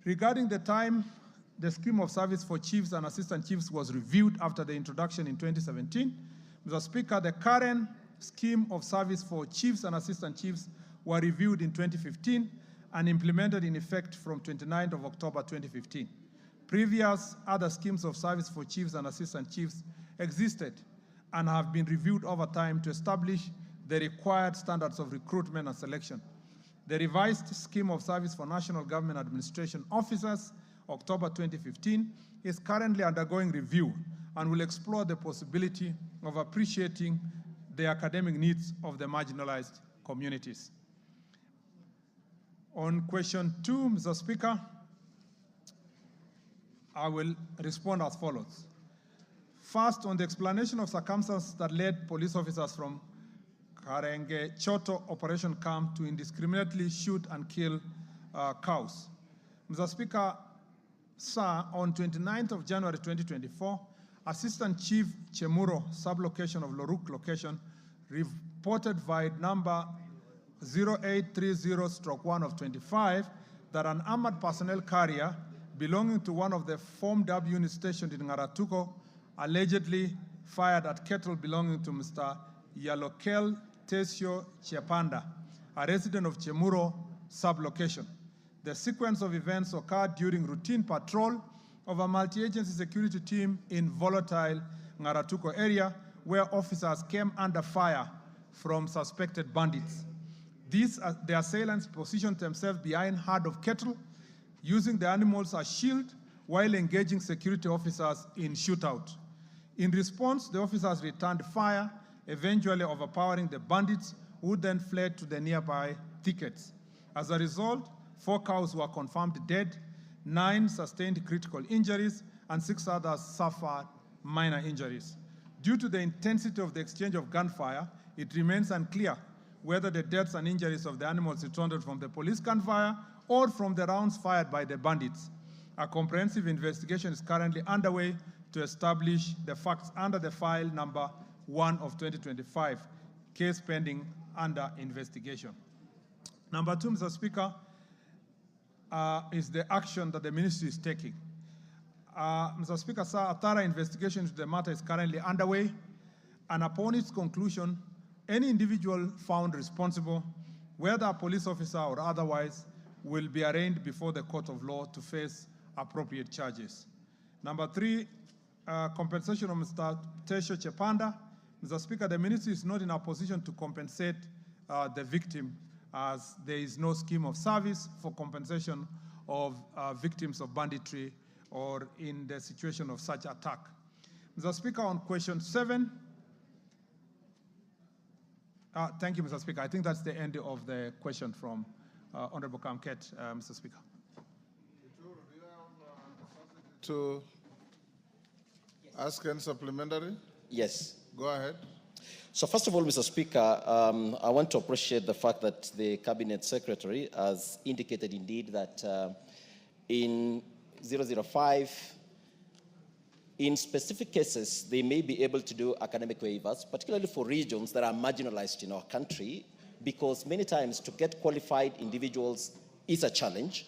Regarding the time the scheme of service for chiefs and assistant chiefs was reviewed after the introduction in 2017, Mr. Speaker, the current scheme of service for chiefs and assistant chiefs were reviewed in 2015 and implemented in effect from 29th of October 2015. Previous other schemes of service for chiefs and assistant chiefs existed and have been reviewed over time to establish the required standards of recruitment and selection. The revised scheme of service for national government administration officers, October 2015, is currently undergoing review and will explore the possibility of appreciating the academic needs of the marginalized communities. On question 2, Mr. Speaker, I will respond as follows. First, on the explanation of circumstances that led police officers from Karenge Choto operation camp to indiscriminately shoot and kill cows. Mr. Speaker, sir, on 29th of January 2024, Assistant Chief Chemuro, sublocation of Loruk location, reported via number 0830/1 of 25 that an armored personnel carrier belonging to one of the formed W units stationed in Ngaratuko allegedly fired at cattle belonging to Mr. Yalokel Tesio Chepanda, a resident of Chemuro sublocation. The sequence of events occurred during routine patrol of a multi-agency security team in volatile Ngaratuko area where officers came under fire from suspected bandits. The assailants positioned themselves behind a herd of cattle, using the animals as shield while engaging security officers in shootout. In response, the officers returned fire, eventually overpowering the bandits, who then fled to the nearby thickets. As a result, 4 cows were confirmed dead, 9 sustained critical injuries, and 6 others suffered minor injuries. Due to the intensity of the exchange of gunfire, it remains unclear whether the deaths and injuries of the animals resulted from the police gunfire or from the rounds fired by the bandits. A comprehensive investigation is currently underway to establish the facts under the file number 1 of 2025, case pending under investigation. Number 2, Mr. Speaker, is the action that the ministry is taking. Mr. Speaker, sir, a thorough investigation into the matter is currently underway, and upon its conclusion, any individual found responsible, whether a police officer or otherwise, will be arraigned before the court of law to face appropriate charges. Number 3, compensation of Mr. Tesho Chepanda. Mr. Speaker, the ministry is not in a position to compensate the victim, as there is no scheme of service for compensation of victims of banditry or in the situation of such attack. Mr. Speaker, on question 7, thank you, Mr. Speaker. I think that's the end of the question from Honorable Kamket, Mr. Speaker. To ask any supplementary? Yes. Go ahead. So first of all, Mr. Speaker, I want to appreciate the fact that the Cabinet Secretary has indicated indeed that in 005, in specific cases, they may be able to do academic waivers, particularly for regions that are marginalized in our country, because many times to get qualified individuals is a challenge.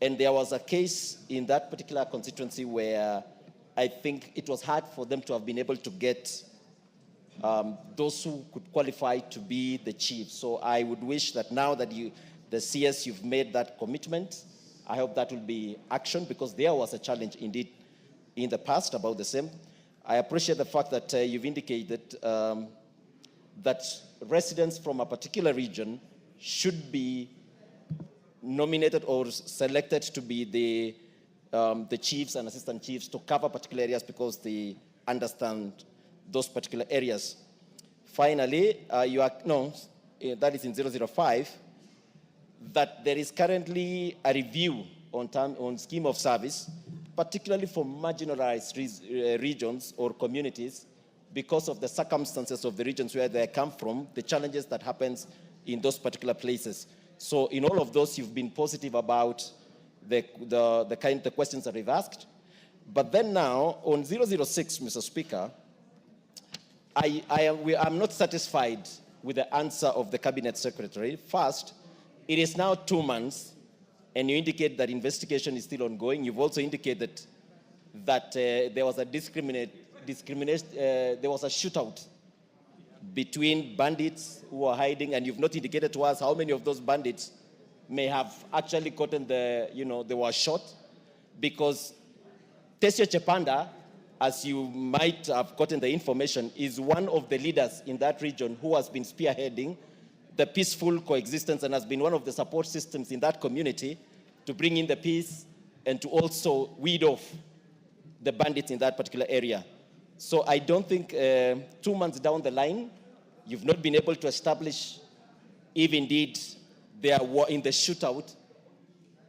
And there was a case in that particular constituency where I think it was hard for them to have been able to get those who could qualify to be the chief. So I would wish that now that the CS, you've made that commitment, I hope that will be action, because there was a challenge indeed in the past about the same. I appreciate the fact that you've indicated that residents from a particular region should be nominated or selected to be the chiefs and assistant chiefs to cover particular areas because they understand those particular areas. Finally, that is in 005, that there is currently a review on scheme of service, particularly for marginalized regions or communities, because of the circumstances of the regions where they come from, the challenges that happens in those particular places. So in all of those, you've been positive about the kind of questions that we've asked. But then now, on 006, Mr. Speaker, I'm not satisfied with the answer of the Cabinet Secretary. First, it is now 2 months, and you indicate that investigation is still ongoing. You've also indicated that there was a there was a shootout between bandits who were hiding, and you've not indicated to us how many of those bandits may have actually gotten they were shot, because Tesio Chepanda, as you might have gotten the information, is one of the leaders in that region who has been spearheading the peaceful coexistence and has been one of the support systems in that community to bring in the peace and to also weed off the bandits in that particular area. So I don't think 2 months down the line, you've not been able to establish if indeed they are in the shootout.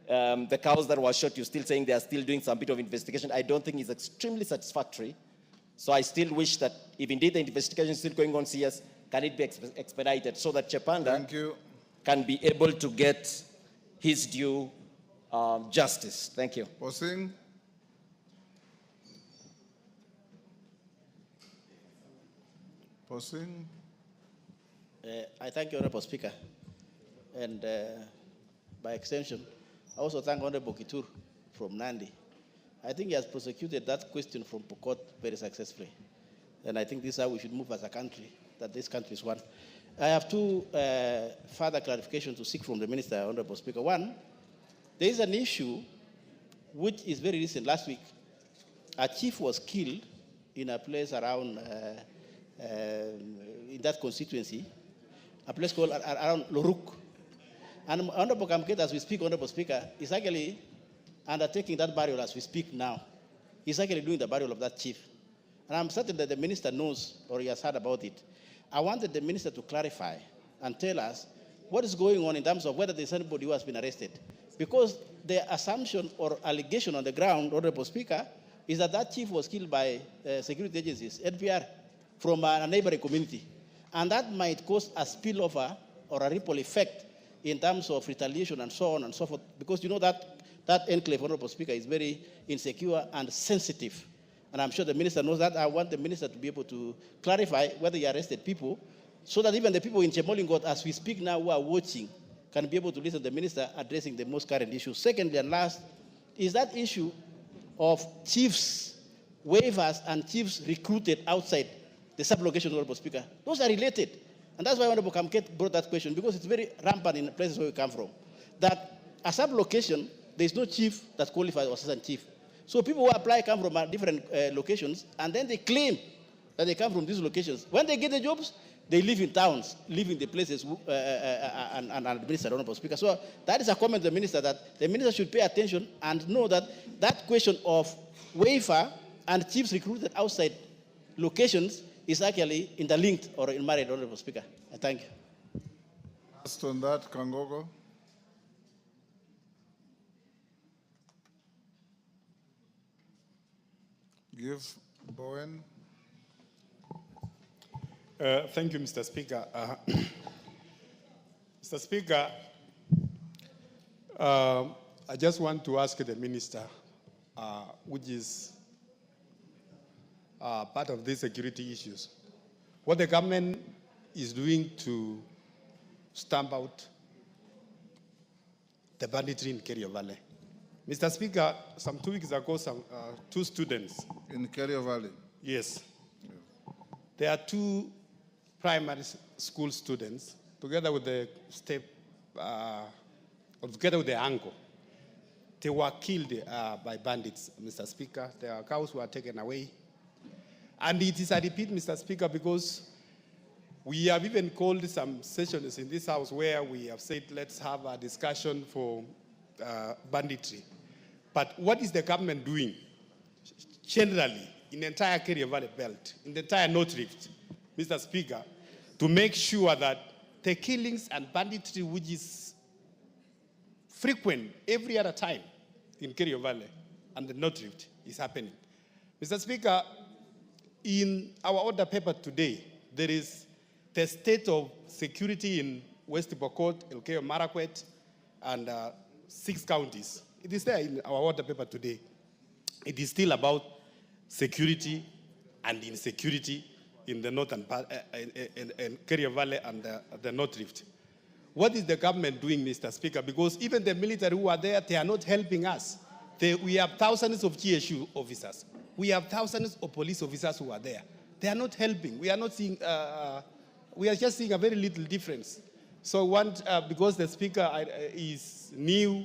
The cows that were shot, you're still saying they are still doing some bit of investigation. I don't think it's extremely satisfactory. So I still wish that if indeed the investigation is still going on CS, can it be expedited so that Chepanda can be able to get his due justice. Thank you. Posing. Posing. I thank you, Honorable Speaker. And by extension, I also thank Honorable Kitur from Nandi. I think he has prosecuted that question from Pokot very successfully. And I think this is how we should move as a country, that this country is one. I have two further clarifications to seek from the Minister, Honorable Speaker. One, there is an issue which is very recent. Last week, a chief was killed in a place around, in that constituency, a place called around Loruk. And Honorable Kamket, as we speak, Honorable Speaker, is actually undertaking that burial as we speak now. He's actually doing the burial of that chief. And I'm certain that the minister knows or he has heard about it. I wanted the minister to clarify and tell us what is going on in terms of whether there's anybody who has been arrested. Because the assumption or allegation on the ground, Honorable Speaker, is that that chief was killed by security agencies, NPR, from a neighboring community. And that might cause a spillover or a ripple effect in terms of retaliation and so on and so forth. Because you know that enclave, Honorable Speaker, is very insecure and sensitive. And I'm sure the minister knows that. I want the minister to be able to clarify whether he arrested people so that even the people in Chemolingot, as we speak now, who are watching, can be able to listen to the minister addressing the most current issues. Secondly and last, is that issue of chiefs, waivers, and chiefs recruited outside the sublocation, Honorable Speaker. Those are related. And that's why Honorable Kamket brought that question, because it's very rampant in the places where we come from. That a sublocation, there's no chief that's qualified or assistant chief. So people who apply come from different locations, and then they claim that they come from these locations. When they get the jobs, they live in towns, live in the places and administer, Honorable Speaker. So that is a comment to the minister, that the minister should pay attention and know that that question of waiver and chiefs recruited outside locations is actually interlinked or married, Honorable Speaker. I thank you. Last on that, Kangogo. Give Bowen. Thank you, Mr. Speaker. Mr. Speaker, I just want to ask the minister, which is part of these security issues, what the government is doing to stamp out the banditry in Kerio Valley. Mr. Speaker, some 2 weeks ago, two students. In Kerio Valley? Yes. There are two primary school students, together with the together with their uncle. They were killed by bandits, Mr. Speaker. Their cows were taken away. And it is a repeat, Mr. Speaker, because we have even called some sessions in this House where we have said, let's have a discussion for banditry. But what is the government doing generally in the entire Kerio Valley belt, in the entire North Rift, Mr. Speaker, to make sure that the killings and banditry, which is frequent every other time in Kerio Valley and the North Rift, is happening? Mr. Speaker, in our order paper today, there is the state of security in West Pokot, Elgeyo Marakwet, and 6 counties. It is there in our order paper today. It is still about security and insecurity in the northern part, in Kerio Valley and the North Rift. What is the government doing, Mr. Speaker? Because even the military who are there, they are not helping us. We have thousands of GSU officers. We have thousands of police officers who are there. They are not helping. We are not seeing, we are just seeing a very little difference. So because the Speaker is new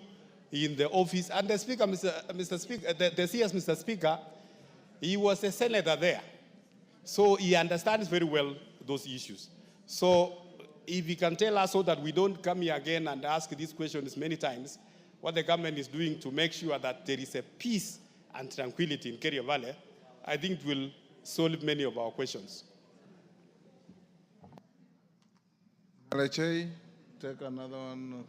in the office, and the Speaker, Mr. Speaker, the CS, Mr. Speaker, he was a senator there. So he understands very well those issues. So if he can tell us so that we don't come here again and ask these questions many times, what the government is doing to make sure that there is a peace and tranquility in Kerio Valley, I think it will solve many of our questions. Alechei, take another one.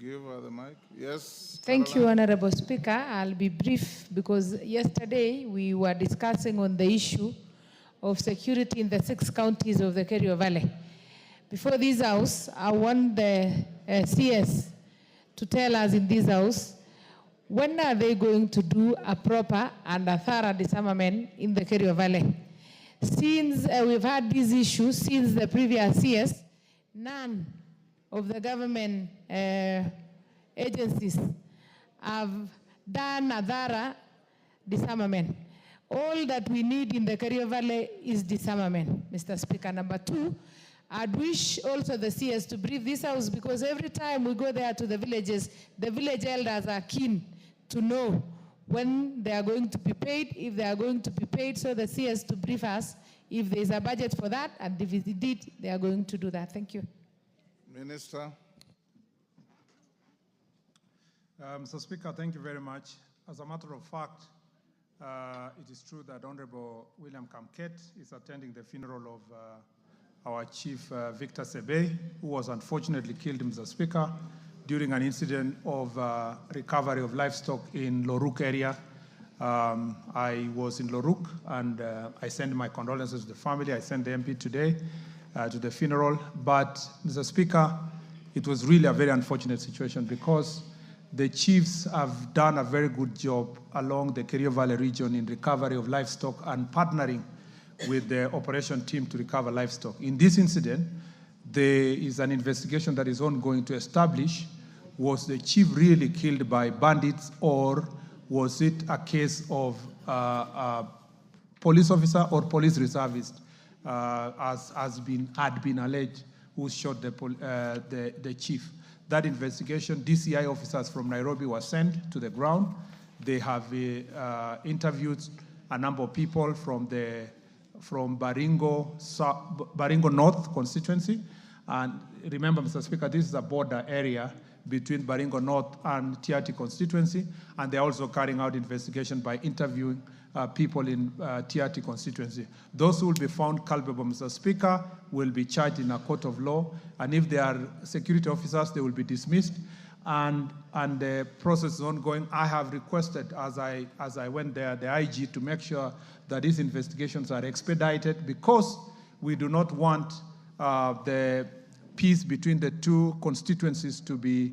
Give her the mic. Yes. Thank you, Honorable Speaker. I'll be brief because yesterday we were discussing on the issue of security in the 6 counties of the Kerio Valley. Before this House, I want the CS to tell us in this House, when are they going to do a proper and a thorough disarmament in the Kerio Valley? Since we've had these issues since the previous CS, none of the government agencies have done a thorough disarmament. All that we need in the Kerio Valley is disarmament, Mr. Speaker. Number 2, I'd wish also the CS to brief this House because every time we go there to the villages, the village elders are keen to know when they are going to be paid, if they are going to be paid, so the CS to brief us if there is a budget for that, and if indeed they are going to do that. Thank you. Minister. Mr. Speaker, thank you very much. As a matter of fact, it is true that Honorable William Kamket is attending the funeral of our Chief Victor Sebe, who was unfortunately killed, Mr. Speaker, during an incident of recovery of livestock in Loruk area. I was in Loruk and I sent my condolences to the family. I sent the MP today to the funeral. But, Mr. Speaker, it was really a very unfortunate situation because the chiefs have done a very good job along the Kerio Valley region in recovery of livestock and partnering with the operation team to recover livestock. In this incident, there is an investigation that is ongoing to establish, was the chief really killed by bandits or was it a case of a police officer or police reservist, as had been alleged, who shot the chief. That investigation, DCI officers from Nairobi were sent to the ground. They have interviewed a number of people from Baringo North constituency. And remember, Mr. Speaker, this is a border area between Baringo North and Tiati constituency. And they're also carrying out investigation by interviewing people in Tiati constituency. Those who will be found culpable, Mr. Speaker, will be charged in a court of law. And if they are security officers, they will be dismissed. And the process is ongoing. I have requested, as I went there, the IG to make sure that these investigations are expedited because we do not want the peace between the 2 constituencies to be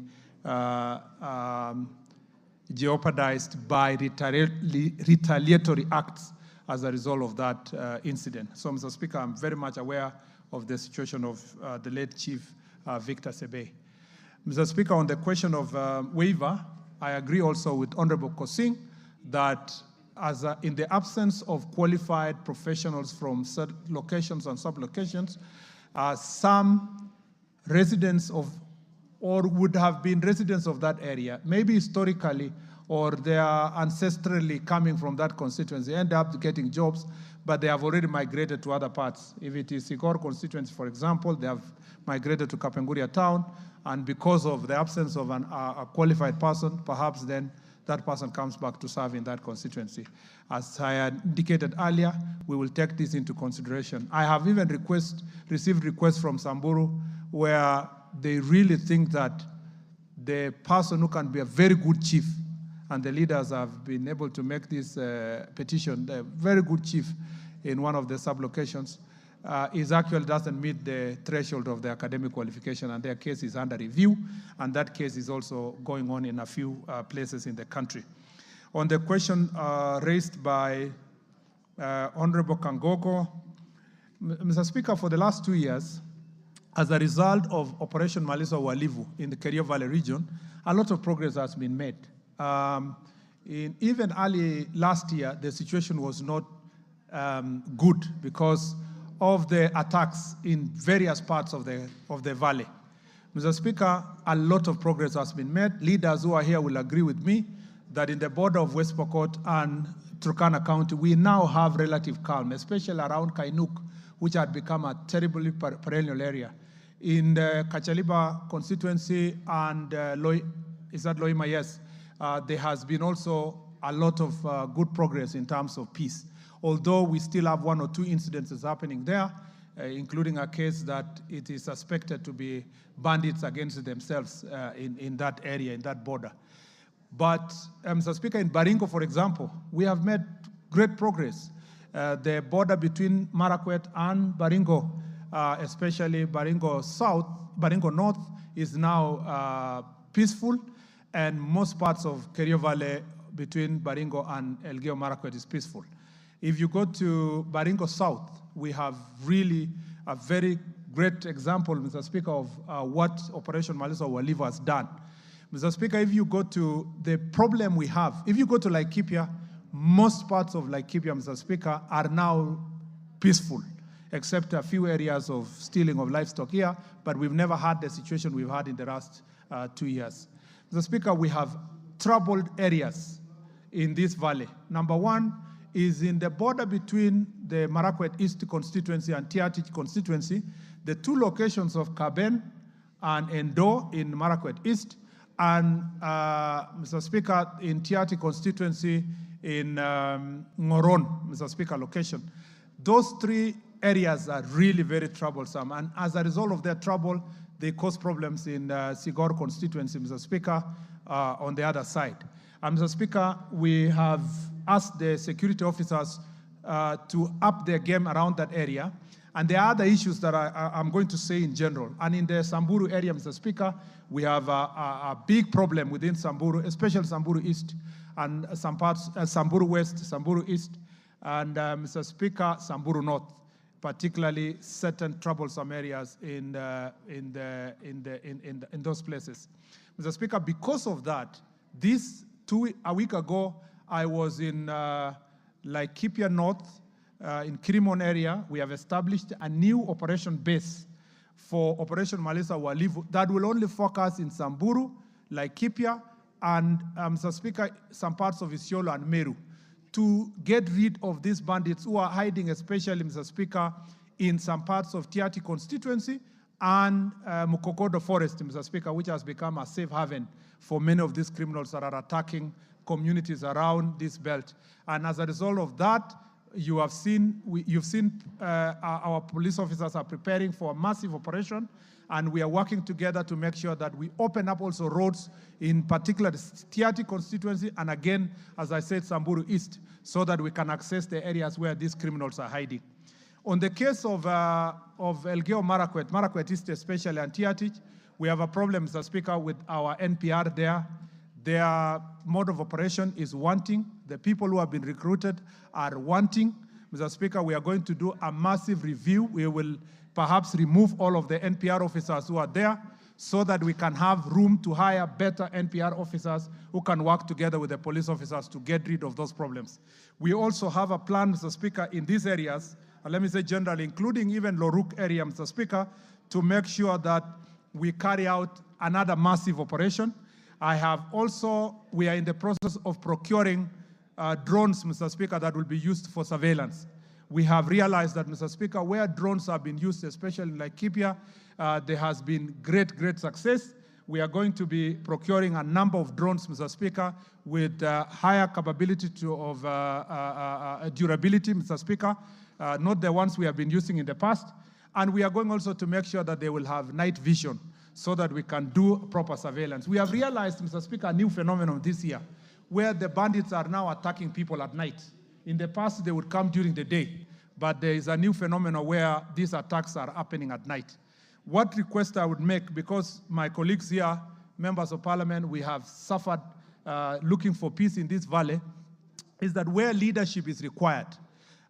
jeopardized by retaliatory acts as a result of that incident. So, Mr. Speaker, I'm very much aware of the situation of the late Chief Victor Sebe. Mr. Speaker, on the question of waiver, I agree also with Honorable Kosing that in the absence of qualified professionals from certain locations and sub-locations, some residents of, or would have been residents of that area, maybe historically or they are ancestrally coming from that constituency, end up getting jobs, but they have already migrated to other parts. If it is Sigor constituency, for example, they have migrated to Kapenguria town, and because of the absence of a qualified person, perhaps then that person comes back to serve in that constituency. As I had indicated earlier, we will take this into consideration. I have even received requests from Samburu where they really think that the person who can be a very good chief, and the leaders have been able to make this petition, a very good chief in one of the sub-locations, is actually doesn't meet the threshold of the academic qualification, and their case is under review, and that case is also going on in a few places in the country. On the question raised by Honorable Kangogo, Mr. Speaker, for the last 2 years, as a result of Operation Malisa Walivu in the Kerio Valley region, a lot of progress has been made. Even early last year, the situation was not good because of the attacks in various parts of the valley. Mr. Speaker, a lot of progress has been made. Leaders who are here will agree with me that in the border of West Pokot and Turkana County, we now have relative calm, especially around Kainuk, which had become a terribly perennial area. In the Kachaliba constituency and Loima, yes, there has been also a lot of good progress in terms of peace. Although we still have 1 or 2 incidences happening there, including a case that it is suspected to be bandits against themselves in that area, in that border. But, Mr. Speaker, in Baringo, for example, we have made great progress. The border between Marakwet and Baringo, especially Baringo South, Baringo North, is now peaceful, and most parts of Kerio Valley between Baringo and Elgeyo Marakwet is peaceful. If you go to Baringo South, we have really a very great example, Mr. Speaker, of what Operation Malisa Walivu has done. Mr. Speaker, if you go to the problem we have, if you go to Laikipia, most parts of Laikipia, Mr. Speaker, are now peaceful, except a few areas of stealing of livestock here, but we've never had the situation we've had in the last 2 years. Mr. Speaker, we have troubled areas in this valley. Number one is in the border between the Marakwet East constituency and Tiatich constituency, the 2 locations of Kaben and Endo in Marakwet East, and Mr. Speaker, in Tiatich constituency in Ngoron, Mr. Speaker, location. Those 3 areas are really very troublesome, and as a result of their trouble, they cause problems in Sigor constituency, Mr. Speaker, on the other side. And Mr. Speaker, we have asked the security officers to up their game around that area. And there are other issues that I'm going to say in general. And in the Samburu area, Mr. Speaker, we have a big problem within Samburu, especially Samburu East and some parts, Samburu West, Samburu East, and Mr. Speaker, Samburu North, particularly certain troublesome areas in those places. Mr. Speaker, because of that, a week ago, I was in Laikipia North, in Kirimon area. We have established a new operation base for Operation Malisa Walivu that will only focus in Samburu, Laikipia, and, Mr. Speaker, some parts of Isiolo and Meru to get rid of these bandits who are hiding, especially, Mr. Speaker, in some parts of Tiati constituency and Mukokodo Forest, Mr. Speaker, which has become a safe haven for many of these criminals that are attacking communities around this belt. And as a result of that, you've seen our police officers are preparing for a massive operation, and we are working together to make sure that we open up also roads, in particular the Tiati constituency, and again, as I said, Samburu East, so that we can access the areas where these criminals are hiding. On the case of Elgeyo Marakwet, Marakwet East especially, and Tiati, we have a problem, Mr. Speaker, with our NPR there. Their mode of operation is wanting. The people who have been recruited are wanting. Mr. Speaker, we are going to do a massive review. We will perhaps remove all of the NPR officers who are there so that we can have room to hire better NPR officers who can work together with the police officers to get rid of those problems. We also have a plan, Mr. Speaker, in these areas, and let me say generally, including even Loruk area, Mr. Speaker, to make sure that we carry out another massive operation. We are in the process of procuring drones, Mr. Speaker, that will be used for surveillance. We have realized that, Mr. Speaker, where drones have been used, especially in Laikipia, there has been great success. We are going to be procuring a number of drones, Mr. Speaker, with higher capability of durability, Mr. Speaker, not the ones we have been using in the past. And we are going also to make sure that they will have night vision so that we can do proper surveillance. We have realized, Mr. Speaker, a new phenomenon this year, where the bandits are now attacking people at night. In the past, they would come during the day, but there is a new phenomenon where these attacks are happening at night. What request I would make, because my colleagues here, members of parliament, we have suffered looking for peace in this valley, is that where leadership is required,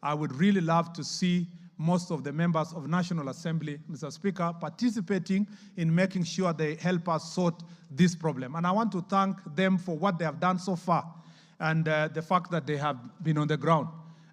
I would really love to see most of the members of National Assembly, Mr. Speaker, participating in making sure they help us sort this problem. And I want to thank them for what they have done so far and the fact that they have been on the ground.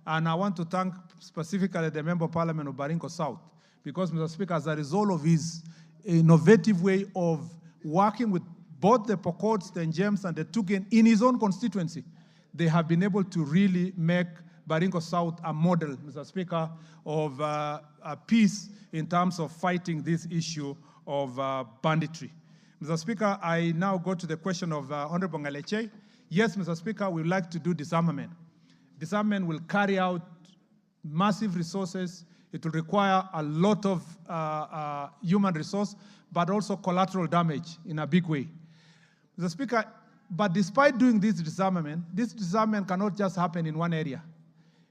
And I want to thank specifically the Member of Parliament of Baringo South, because, Mr. Speaker, as a result of his innovative way of working with both the Pokots, the Njems, and the Tugen in his own constituency, they have been able to really make Baringo South a model, Mr. Speaker, of a peace in terms of fighting this issue of banditry. Mr. Speaker, I now go to the question of Honorable Ngaleche. Yes, Mr. Speaker, we would like to do disarmament. Disarmament will carry out massive resources. It will require a lot of human resource, but also collateral damage in a big way. Mr. Speaker, but despite doing this disarmament cannot just happen in one area.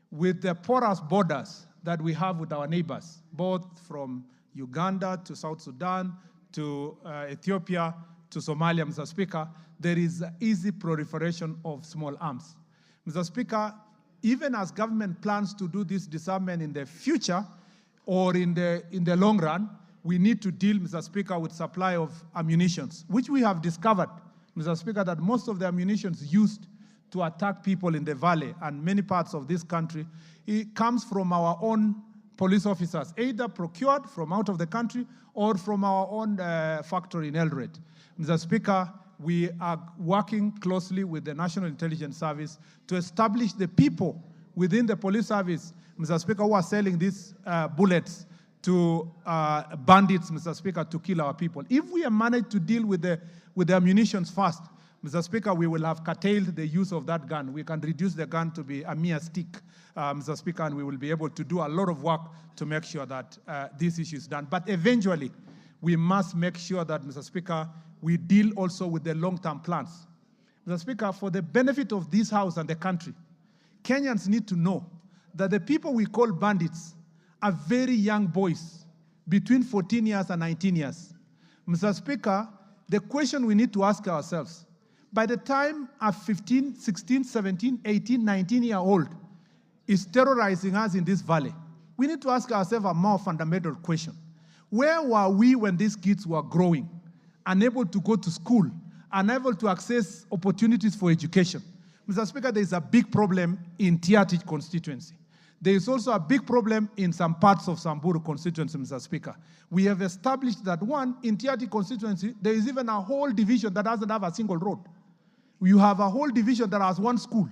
With the porous borders that we have with our neighbors, both from Uganda to South Sudan to Ethiopia to Somalia, Mr. Speaker, there is easy proliferation of small arms. Mr. Speaker, even as government plans to do this disarmament in the future or in the long run, we need to deal, Mr. Speaker, with supply of ammunitions, which we have discovered, Mr. Speaker, that most of the ammunitions used to attack people in the valley and many parts of this country, it comes from our own police officers, either procured from out of the country or from our own factory in Eldoret. Mr. Speaker, we are working closely with the National Intelligence Service to establish the people within the police service, Mr. Speaker, who are selling these bullets to bandits, Mr. Speaker, to kill our people. If we manage to deal with the ammunitions first, Mr. Speaker, we will have curtailed the use of that gun. We can reduce the gun to be a mere stick, Mr. Speaker, and we will be able to do a lot of work to make sure that this issue is done. But eventually, we must make sure that, Mr. Speaker, we deal also with the long-term plans. Mr. Speaker, for the benefit of this House and the country, Kenyans need to know that the people we call bandits are very young boys, between 14 years and 19 years. Mr. Speaker, the question we need to ask ourselves, by the time a 15, 16, 17, 18, 19-year-old is terrorizing us in this valley, we need to ask ourselves a more fundamental question. Where were we when these kids were growing, unable to go to school, unable to access opportunities for education? Mr. Speaker, there is a big problem in Tiatich constituency. There is also a big problem in some parts of Samburu constituency, Mr. Speaker. We have established that, one, in Tiatich constituency, there is even a whole division that doesn't have a single road. You have a whole division that has one school,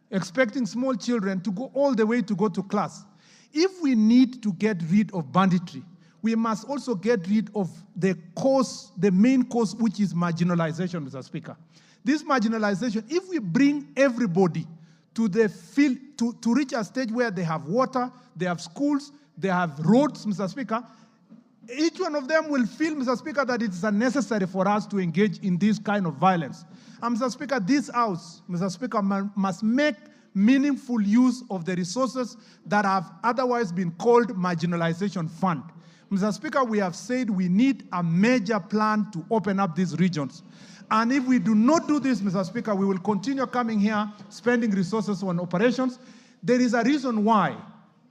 expecting small children to go all the way to go to class. If we need to get rid of banditry, we must also get rid of the cause, the main cause, which is marginalization, Mr. Speaker. This marginalization, if we bring everybody to the field, to reach a stage where they have water, they have schools, they have roads, Mr. Speaker, each one of them will feel, Mr. Speaker, that it is unnecessary for us to engage in this kind of violence. And Mr. Speaker, this House, Mr. Speaker, must make meaningful use of the resources that have otherwise been called marginalization fund. Mr. Speaker, we have said we need a major plan to open up these regions. And if we do not do this, Mr. Speaker, we will continue coming here, spending resources on operations. There is a reason why,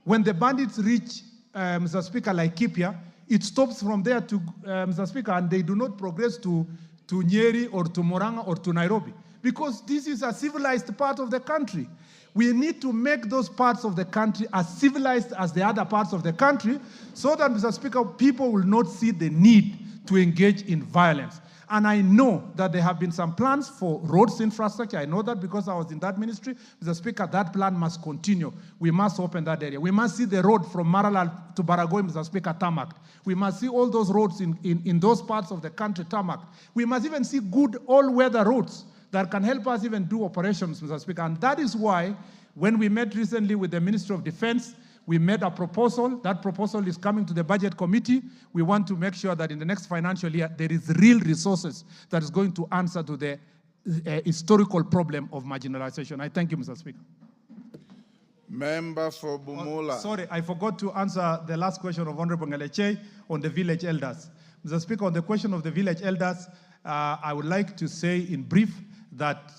when the bandits reach, Mr. Speaker, Laikipia, it stops from there to, Mr. Speaker, and they do not progress to Nyeri or to Murang'a or to Nairobi, because this is a civilized part of the country. We need to make those parts of the country as civilized as the other parts of the country so that, Mr. Speaker, people will not see the need to engage in violence. And I know that there have been some plans for roads infrastructure. I know that because I was in that ministry. Mr. Speaker, that plan must continue. We must open that area. We must see the road from Maralal to Baragoi, Mr. Speaker, tarmac. We must see all those roads in those parts of the country tarmac. We must even see good all-weather roads that can help us even do operations, Mr. Speaker. And that is why when we met recently with the Ministry of Defense, we made a proposal. That proposal is coming to the Budget Committee. We want to make sure that in the next financial year, there is real resources that is going to answer to the historical problem of marginalization. I thank you, Mr. Speaker. Member for Bumula. Sorry, I forgot to answer the last question of Honorable Ngaleche on the village elders. Mr. Speaker, on the question of the village elders, I would like to say in brief that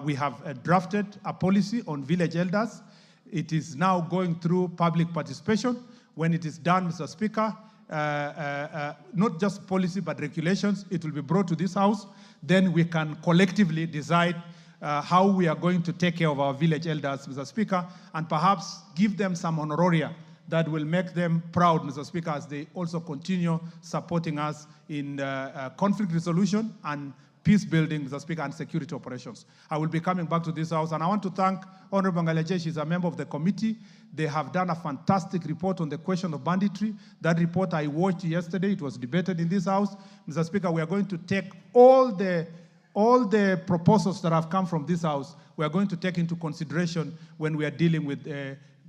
we have drafted a policy on village elders. It is now going through public participation. When it is done, Mr. Speaker, not just policy but regulations, it will be brought to this House. Then we can collectively decide how we are going to take care of our village elders, Mr. Speaker, and perhaps give them some honoraria that will make them proud, Mr. Speaker, as they also continue supporting us in conflict resolution and peace building, Mr. Speaker, and security operations. I will be coming back to this House, and I want to thank Honorable Ngaleche. She's a member of the committee. They have done a fantastic report on the question of banditry. That report I watched yesterday. It was debated in this House. Mr. Speaker, we are going to take all the proposals that have come from this House, we are going to take into consideration when we are dealing with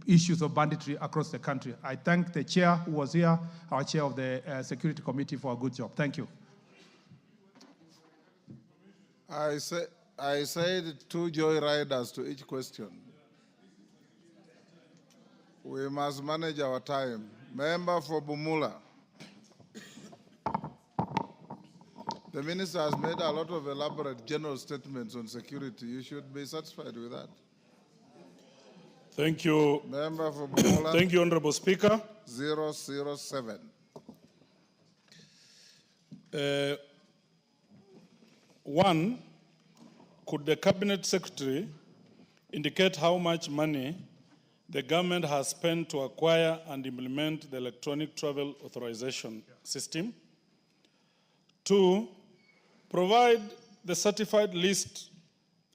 issues of banditry across the country. I thank the chair who was here, our chair of the Security Committee, for a good job. Thank you. I said 2 joyriders to each question. We must manage our time. Member for Bumula. The minister has made a lot of elaborate general statements on security. You should be satisfied with that. Thank you. Member for Bumula. Thank you, Honorable Speaker. 007. One, could the Cabinet Secretary indicate how much money the government has spent to acquire and implement the electronic travel authorization system? Two, provide the certified list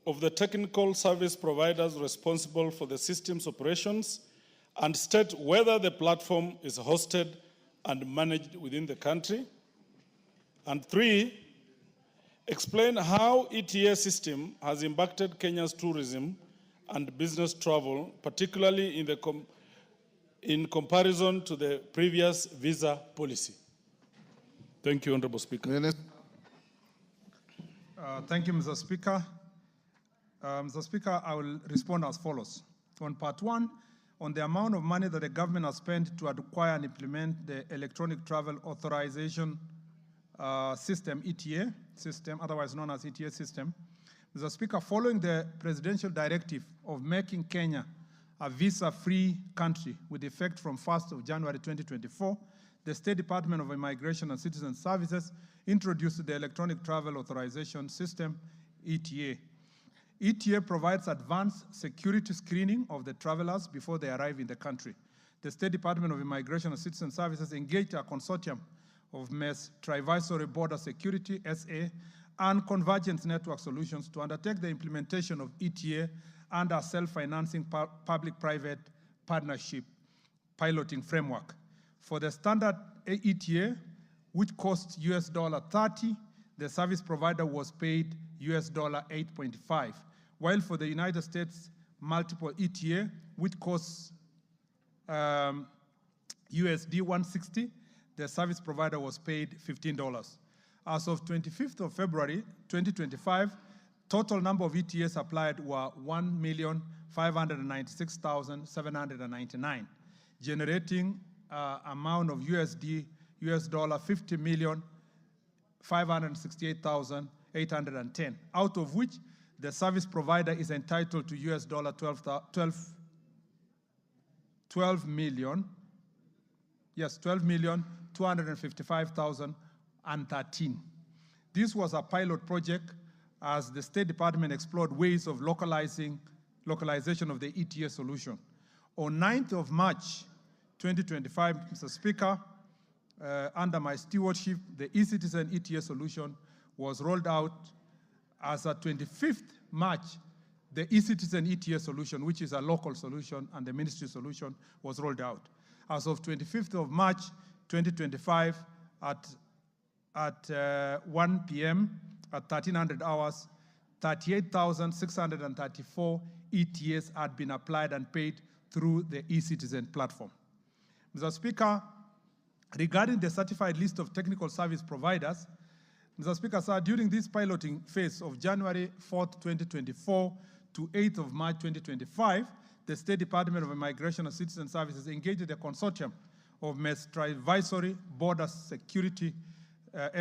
of the technical service providers responsible for the system's operations and state whether the platform is hosted and managed within the country. And three, explain how ETA system has impacted Kenya's tourism and business travel, particularly in comparison to the previous visa policy. Thank you, Honorable Speaker. Thank you, Mr. Speaker. Mr. Speaker, I will respond as follows. On part one, on the amount of money that the government has spent to acquire and implement the electronic travel authorization system, ETA system, otherwise known as ETA system. Mr. Speaker, following the presidential directive of making Kenya a visa-free country with effect from 1st of January 2024, the State Department of Immigration and Citizen Services introduced the electronic travel authorization system, ETA. ETA provides advanced security screening of the travelers before they arrive in the country. The State Department of Immigration and Citizen Services engaged a consortium of MES, Trivisory Border Security, SA, and Convergence Network Solutions to undertake the implementation of ETA under a self-financing public-private partnership piloting framework. For the standard ETA, which costs $30, the service provider was paid $8.5, while for the United States multiple ETA, which costs USD 160, the service provider was paid $15. As of 25th of February 2025, total number of ETAs applied were 1,596,799, generating amount of $50,568,810, out of which the service provider is entitled to $12,255,013. This was a pilot project as the State Department explored ways of localization of the ETA solution. On 9th of March 2025, Mr. Speaker, under my stewardship, the e-Citizen ETA solution was rolled out. As of 25th March, the eCitizen ETA solution, which is a local solution and the ministry solution, was rolled out. As of 25th of March 2025 at 1 p.m. at 1300 hours, 38,634 ETAs had been applied and paid through the eCitizen platform. Mr. Speaker, regarding the certified list of technical service providers, Mr. Speaker, sir, during this piloting phase of January 4th, 2024 to 8th of March 2025, the State Department of Immigration and Citizen Services engaged a consortium of Advisory, Border Security,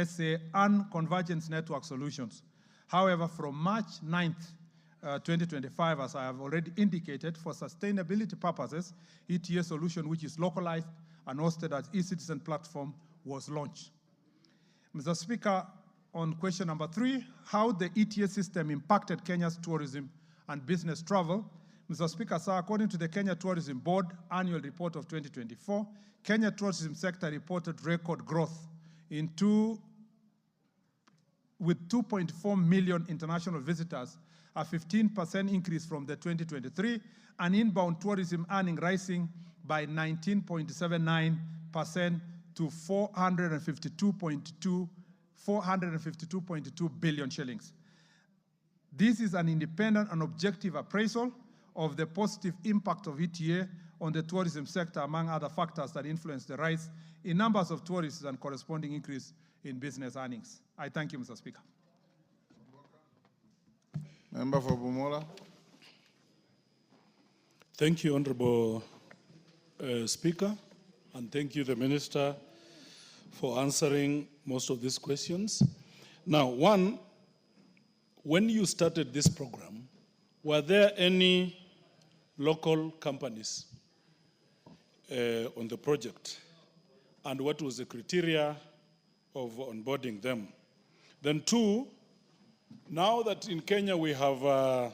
SA, and Convergence Network Solutions. However, from March 9th, 2025, as I have already indicated, for sustainability purposes, ETA solution, which is localized and hosted as eCitizen platform, was launched. Mr. Speaker, on question number 3, how the ETA system impacted Kenya's tourism and business travel. Mr. Speaker, sir, according to the Kenya Tourism Board annual report of 2024, Kenya tourism sector reported record growth with 2.4 million international visitors, a 15% increase from the 2023, and inbound tourism earning rising by 19.79% to 452.2 billion shillings. This is an independent and objective appraisal of the positive impact of ETA on the tourism sector, among other factors that influence the rise in numbers of tourists and corresponding increase in business earnings. I thank you, Mr. Speaker. Member for Bumola. Thank you, Honorable Speaker, and thank you, the Minister, for answering most of these questions. Now, one, when you started this program, were there any local companies on the project? And what was the criteria of onboarding them? Then two, now that in Kenya we have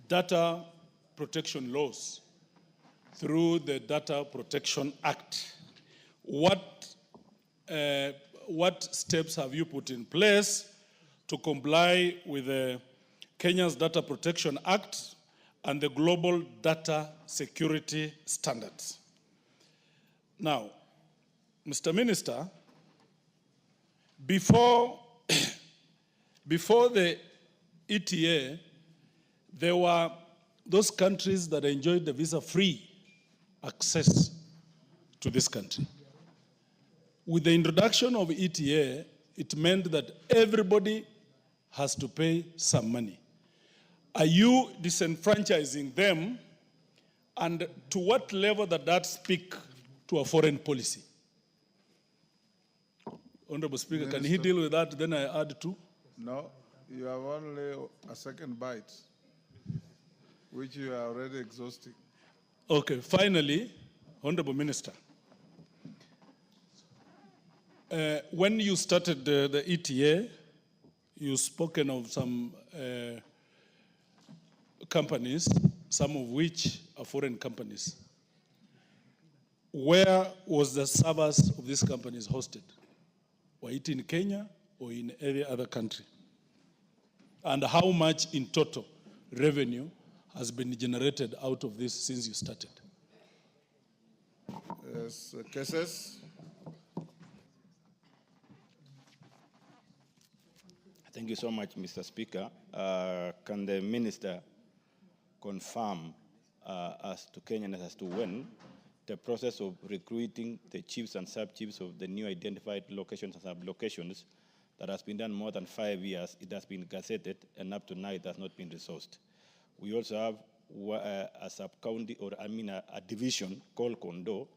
data protection laws through the Data Protection Act, what steps have you put in place to comply with the Kenya's Data Protection Act and the global data security standards? Now, Mr. Minister, before the ETA, there were those countries that enjoyed the visa-free access to this country. With the introduction of ETA, it meant that everybody has to pay some money. Are you disenfranchising them? And to what level does that speak to a foreign policy? Honorable Speaker, Minister, can he deal with that? Then I add two. No, you have only a second bite, which you are already exhausting. Okay, finally, Honorable Minister, when you started the ETA, you spoken of some companies, some of which are foreign companies. Where was the servers of these companies hosted? Were it in Kenya or in any other country? And how much in total revenue has been generated out of this since you started? Yes, cases. Thank you so much, Mr. Speaker. Can the Minister confirm as to Kenyans as to when the process of recruiting the chiefs and sub-chiefs of the new identified locations and sub-locations that has been done more than 5 years, it has been gazetted, and up to now it has not been resourced. We also have a sub-county, or a division called Kondo.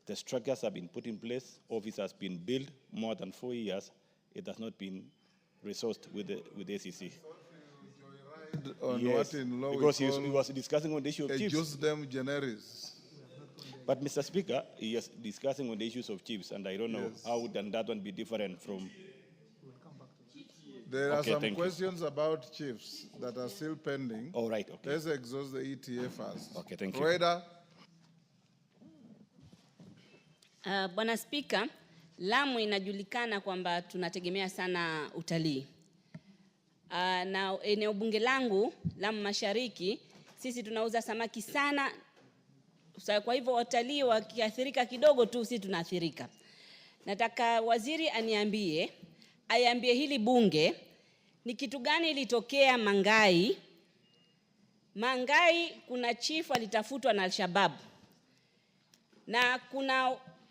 The structures have been put in place, office has been built more than 4 years, it has not been resourced with the ACC. On Yes, what in law because we he was discussing on the issue of chiefs. Use them generis. But Mr. Speaker, he is discussing on the issues of chiefs, and I don't know Yes. how would that one be different from. There are Okay, some thank you. questions about chiefs that are still pending. All right, okay. Let's exhaust the ETA first. Okay, thank you. Reda. Bwana Spika, Lamu inajulikana kwamba tunategemea sana utalii. Na eneo bunge langu Lamu Mashariki, sisi tunauza samaki sana. Kwa hivyo watalii wakiathirika kidogo tu, sisi tunaathirika. Nataka waziri aiambie hili bunge ni kitu gani ilitokea Mangai. Mangai kuna chief alitafutwa na Al-Shabaab. Na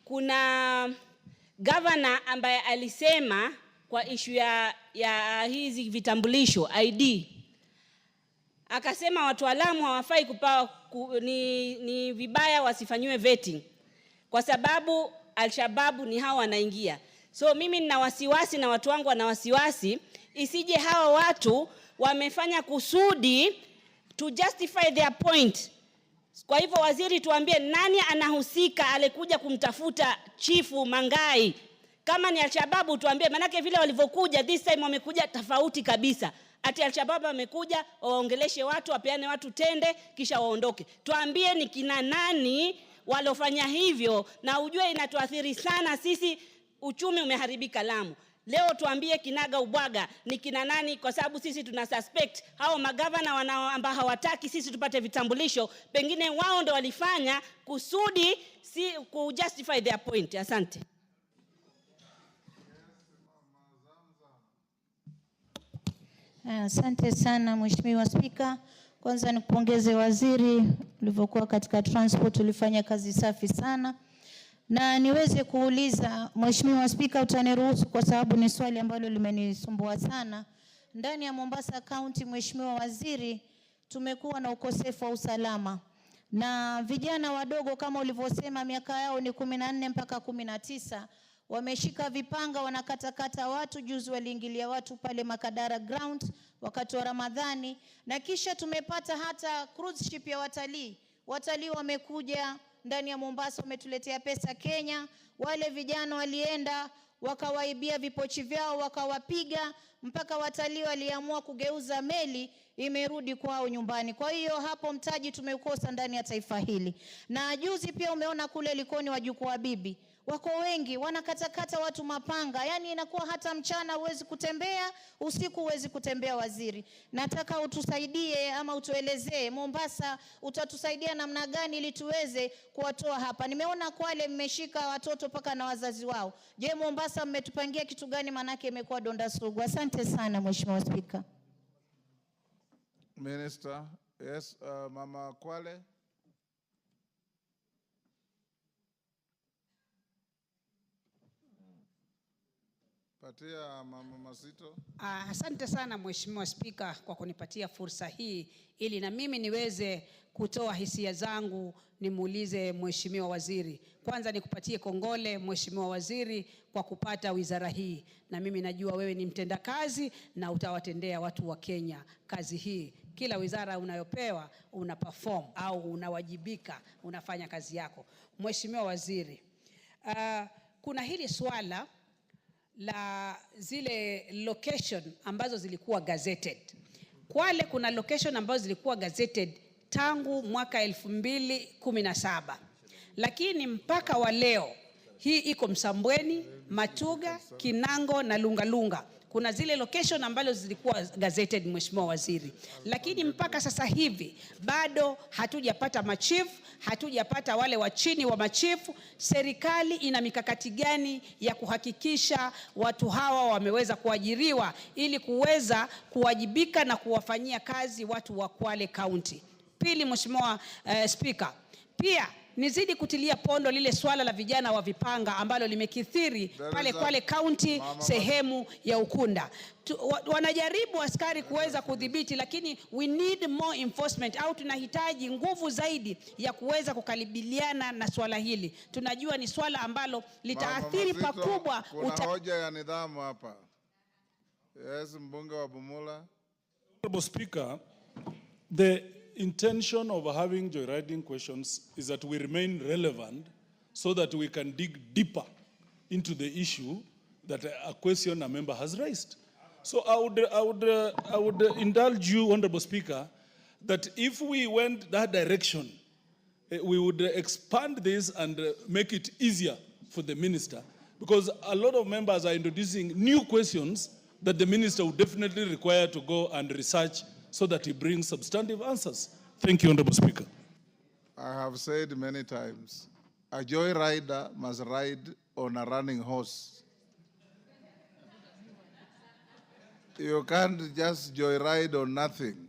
kuna governor ambaye alisema kwa issue ya hizi vitambulisho ID. Akasema watu wa Lamu hawafai ni vibaya wasifanywe vetting kwa sababu Al-Shabaab ni hao wanaingia. So mimi nina wasiwasi na watu wangu wana wasiwasi isije hawa watu wamefanya kusudi to justify their point. Kwa hivyo waziri, tuambie nani anahusika alikuja kumtafuta chifu Mangai. Kama ni Al-Shabaab tuambie, manake vile walivyokuja this time wamekuja tofauti kabisa. Ati Al-Shabaab wamekuja waongeleshe watu, wapeane watu tende kisha waondoke. Tuambie ni kina nani walofanya hivyo, na ujue inatuathiri sana sisi, uchumi umeharibika Lamu. Leo tuambie kinaga ubwaga ni kina nani, kwa sababu sisi tuna suspect hao magavana ambao hawataki sisi tupate vitambulisho, pengine wao ndio walifanya kusudi ku justify their point. Asante. Asante sana Mheshimiwa Spika. Kwanza nikupongeze waziri, ulivyokuwa katika transport ulifanya kazi safi sana. Na niweze kuuliza Mheshimiwa Spika, utaniruhusu kwa sababu ni swali ambalo limenisumbua sana. Ndani ya Mombasa County, Mheshimiwa Waziri, tumekuwa na ukosefu wa usalama. Na vijana wadogo kama ulivyosema miaka yao ni 14 mpaka 19, wameshika vipanga wanakatakata watu. Juzi waliingilia watu pale Makadara ground wakati wa Ramadhani, na kisha tumepata hata cruise ship ya watalii. Watalii wamekuja ndani ya Mombasa, wametuletea pesa Kenya. Wale vijana walienda wakawaibia vipochi vyao, wakawapiga, mpaka watalii waliamua kugeuza meli imerudi kwao nyumbani. Kwa hiyo hapo mtaji tumeukosa ndani ya taifa hili. Na juzi pia umeona kule Likoni wajukuu wa bibi wako wengi wanakatakata watu mapanga, yani inakuwa hata mchana huwezi kutembea, usiku huwezi kutembea. Waziri, nataka utusaidie ama utuelezee Mombasa utatusaidia namna gani ili tuweze kuwatoa hapa. Nimeona Kwale mmeshika watoto paka na wazazi wao. Je, Mombasa mmetupangia kitu gani, manake imekuwa donda sugu? Asante sana Mheshimiwa Spika. Minister, yes, Mama Kwale. Patia Mama Masito. Asante sana Mheshimiwa Spika kwa kunipatia fursa hii ili na mimi niweze kutoa hisia zangu, nimuulize Mheshimiwa Waziri. Kwanza nikupatie kongole Mheshimiwa Waziri kwa kupata wizara hii, na mimi najua wewe ni mtendakazi na utawatendea watu wa Kenya kazi hii. Kila wizara unayopewa una perform au unawajibika, unafanya kazi yako. Mheshimiwa Waziri, kuna hili swala la zile location ambazo zilikuwa gazetted. Kwale kuna location ambazo zilikuwa gazetted tangu mwaka 2017. Lakini mpaka wa leo hii iko Msambweni, Matuga, Kinango na Lungalunga. Kuna zile location ambazo zilikuwa gazetted Mheshimiwa Waziri. Lakini mpaka sasa hivi bado hatujapata machifu, hatujapata wale wa chini wa machifu. Serikali ina mikakati gani ya kuhakikisha watu hawa wameweza kuajiriwa ili kuweza kuwajibika na kuwafanyia kazi watu wa Kwale County? Pili Mheshimiwa Spika, pia nizidi kutilia pondo lile swala la vijana wa vipanga ambalo limekithiri pale Kwale County sehemu ya Ukunda. Wanajaribu askari kuweza kudhibiti, lakini we need more enforcement, au tunahitaji nguvu zaidi ya kuweza kukabiliana na swala hili. Tunajua ni swala ambalo litaathiri pakubwa. Kuna hoja ya nidhamu hapa. Yes, mbunge wa Bumula. Honorable Speaker, the intention of having joyriding questions is that we remain relevant so that we can dig deeper into the issue that a question a member has raised. So I would indulge you, Honorable Speaker, that if we went that direction, we would expand this and make it easier for the minister because a lot of members are introducing new questions that the minister would definitely require to go and research so that he brings substantive answers. Thank you, Honorable Speaker. I have said many times, a joyrider must ride on a running horse. You can't just joyride on nothing.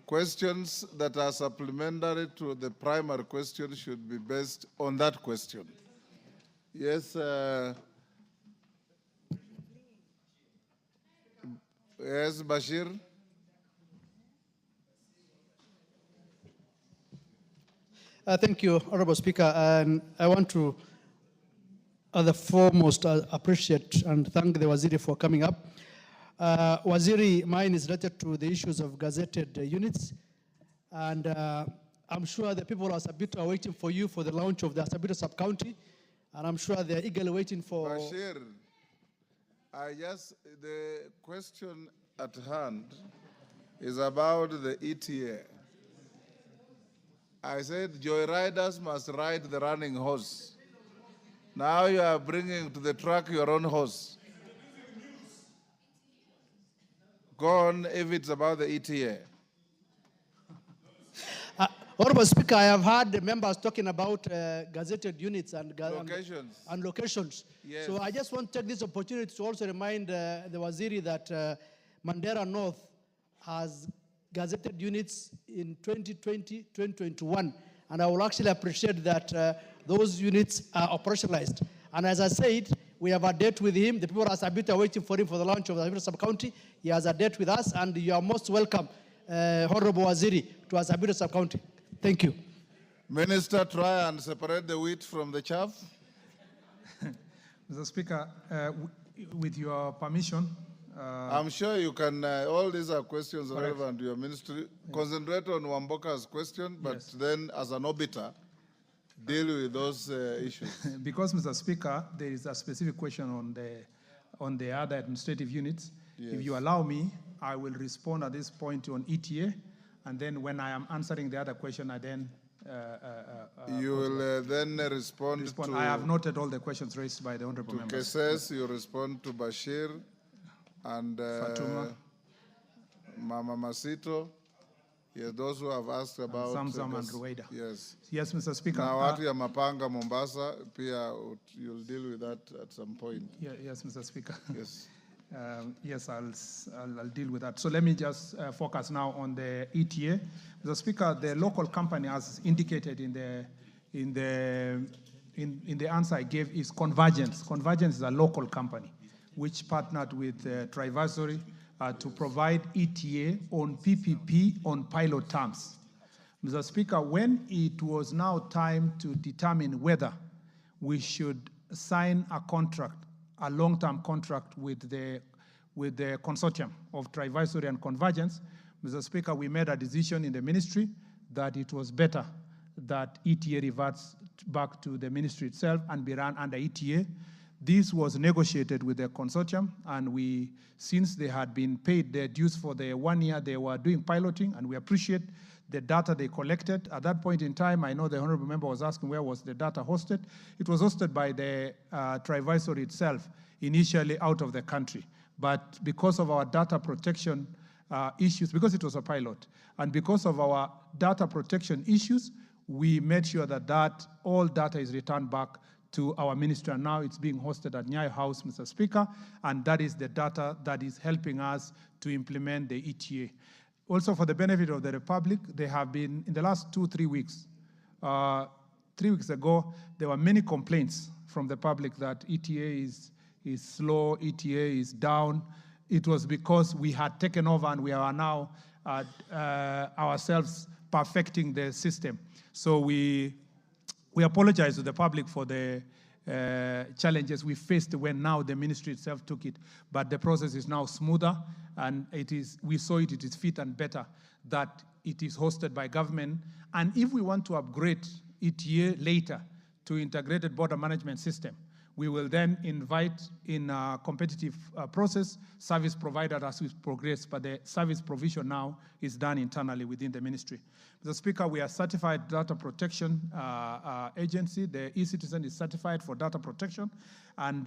Questions that are supplementary to the primary question should be based on that question. Yes, yes, Bashir. Thank you, Honorable Speaker. And I want to, the foremost, appreciate and thank the Waziri for coming up. Waziri, mine is related to the issues of gazetted units. And I'm sure the people of Sabito are waiting for you for the launch of the Sabito sub-county. And I'm sure they're eagerly waiting for... Bashir, the question at hand is about the ETA. I said joyriders must ride the running horse. Now you are bringing to the track your own horse. Go on if it's about the ETA. Honorable Speaker, I have heard the members talking about gazetted units and locations. And locations. Yes. So I just want to take this opportunity to also remind the Waziri that Mandera North has gazetted units in 2020, 2021. And I will actually appreciate that those units are operationalized. And as I said, we have a date with him. The people of Sabito are waiting for him for the launch of the Sabito sub-county. He has a date with us, and you are most welcome, Honorable Waziri, to our Sabito sub-county. Thank you. Minister, try and separate the wheat from the chaff. Mr. Speaker, with your permission, I'm sure you can, all these are questions relevant to your ministry. Concentrate on Wamboka's question, but then as an orbiter, deal with those issues. Because, Mr. Speaker, there is a specific question on the other administrative units. Yes. If you allow me, I will respond at this point on ETA, and then when I am answering the other question, I then... you will then respond to... I have noted all the questions raised by the honorable members. To Keses, you respond to Bashir and Fatuma. Mama Masito. Yes, those who have asked about... Zamzam and Ruwaida. Yes. Yes, Mr. Speaker. Now, watu ya Mapanga, Mombasa, Pia, you'll deal with that at some point. Yes, Mr. Speaker. Yes. Yes, I'll deal with that. So let me just focus now on the ETA. Mr. Speaker, the local company, as indicated in the answer I gave, is Convergence. Convergence is a local company which partnered with Trivasory to provide ETA on PPP on pilot terms. Mr. Speaker, when it was now time to determine whether we should sign a contract, a long-term contract with the consortium of Trivasory and Convergence, Mr. Speaker, we made a decision in the ministry that it was better that ETA reverts back to the ministry itself and be run under ETA. This was negotiated with the consortium, and since they had been paid their dues for the 1 year they were doing piloting, and we appreciate the data they collected. At that point in time, I know the honorable member was asking where was the data hosted. It was hosted by the Trivasory itself, initially out of the country. But because of our data protection issues, because it was a pilot, and because of our data protection issues, we made sure that all data is returned back to our ministry, and now it's being hosted at Nyayo House, Mr. Speaker, and that is the data that is helping us to implement the ETA. Also, for the benefit of the Republic, they have been, in the last 2-3 weeks, 3 weeks ago, there were many complaints from the public that ETA is slow, ETA is down. It was because we had taken over and we are now ourselves perfecting the system. So we apologize to the public for the challenges we faced when now the ministry itself took it. But the process is now smoother, and we saw it is fit and better that it is hosted by government. And if we want to upgrade ETA later to integrated border management system, We will then invite in a competitive process service provider as we progress, but the service provision now is done internally within the ministry. Mr. Speaker, we are certified data protection agency. The e-citizen is certified for data protection, and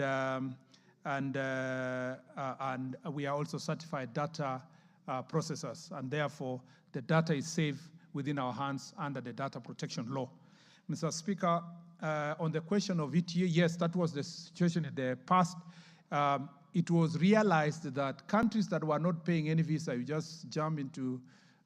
we are also certified data processors, and therefore the data is safe within our hands under the data protection law. Mr. Speaker, on the question of ETA, yes, that was the situation in the past. It was realized that countries that were not paying any visa, you just jump into,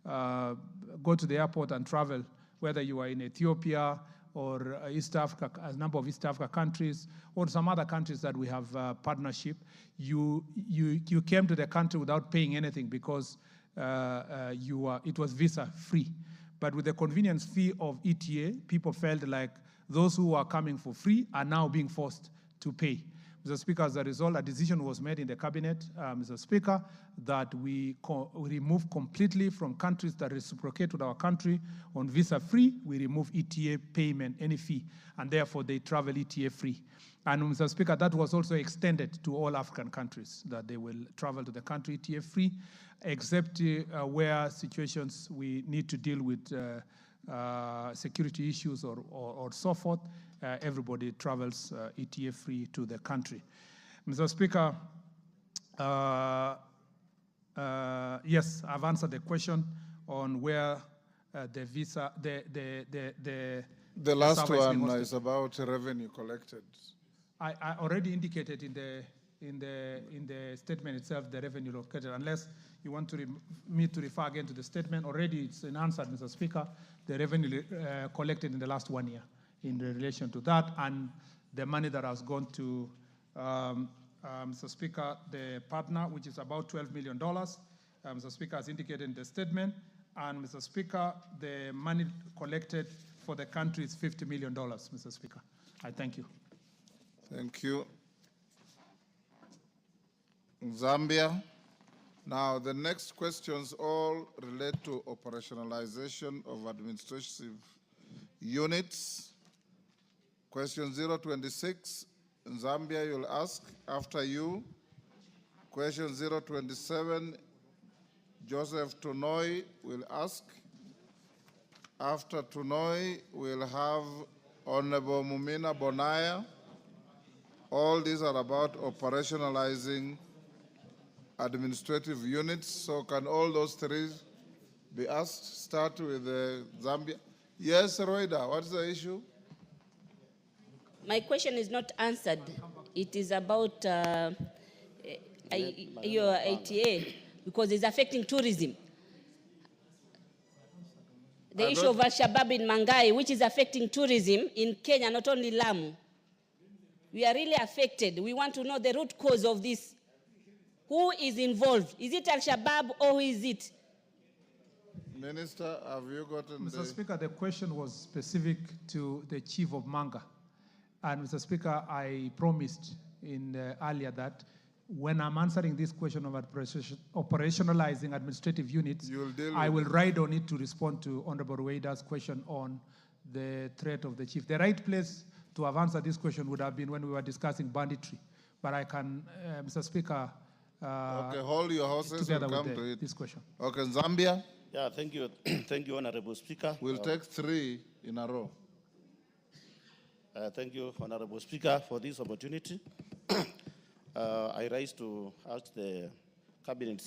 go to the airport and travel, whether you are in Ethiopia or East Africa, a number of East Africa countries, or some other countries that we have partnership, you came to the country without paying anything because it was visa free. But with the convenience fee of ETA, people felt like those who are coming for free are now being forced to pay. Mr. Speaker, as a result, a decision was made in the cabinet, Mr. Speaker, that we remove completely from countries that reciprocate with our country on visa-free, we remove ETA payment, any fee, and therefore they travel ETA-free. And Mr. Speaker, that was also extended to all African countries, that they will travel to the country ETA-free, except where situations we need to deal with security issues or so forth. Everybody travels ETA-free to the country. Mr. Speaker, yes, I've answered the question on where the visa, the last one is about revenue collected. I already indicated in the statement itself the revenue located. Unless you want me to refer again to the statement, already it's an answer, Mr. Speaker, the revenue collected in the last 1 year in relation to that, and the money that has gone to, Mr. Speaker, the partner, which is about $12 million. Mr. Speaker, has indicated in the statement, and Mr. Speaker, the money collected for the country is $50 million, Mr. Speaker. I thank you. Thank you. Zambia. Now, the next questions all relate to operationalization of administrative units. Question 026, Zambia, you'll ask. After you, question 027, Joseph Tunoi will ask. After Tunoi, we'll have Honorable Mumina Bonaya. All these are about operationalizing administrative units. So can all those three be asked? Start with Zambia. Yes, Roida, what's the issue? My question is not answered. It is about your ATA, because it's affecting tourism. The issue of Al-Shabaab in Mangai, which is affecting tourism in Kenya, not only Lamu. We are really affected. We want to know the root cause of this. Who is involved? Is it Al-Shabaab or who is it? Minister, have you gotten Mr. Speaker, the question was specific to the chief of Manga. And Mr. Speaker, I promised earlier that when I'm answering this question of operationalizing administrative units, I will ride on it to respond to Honorable Rueida's question on the threat of the chief. The right place to have answered this question would have been when we were discussing banditry. But I can, Mr. Speaker, okay, hold your horses, together we'll come with to it. This question. Okay, Zambia. Yeah, thank you. Thank you, Honorable Speaker. We'll take three in a row. Thank you, Honorable Speaker, for this opportunity. I rise to ask the Cabinet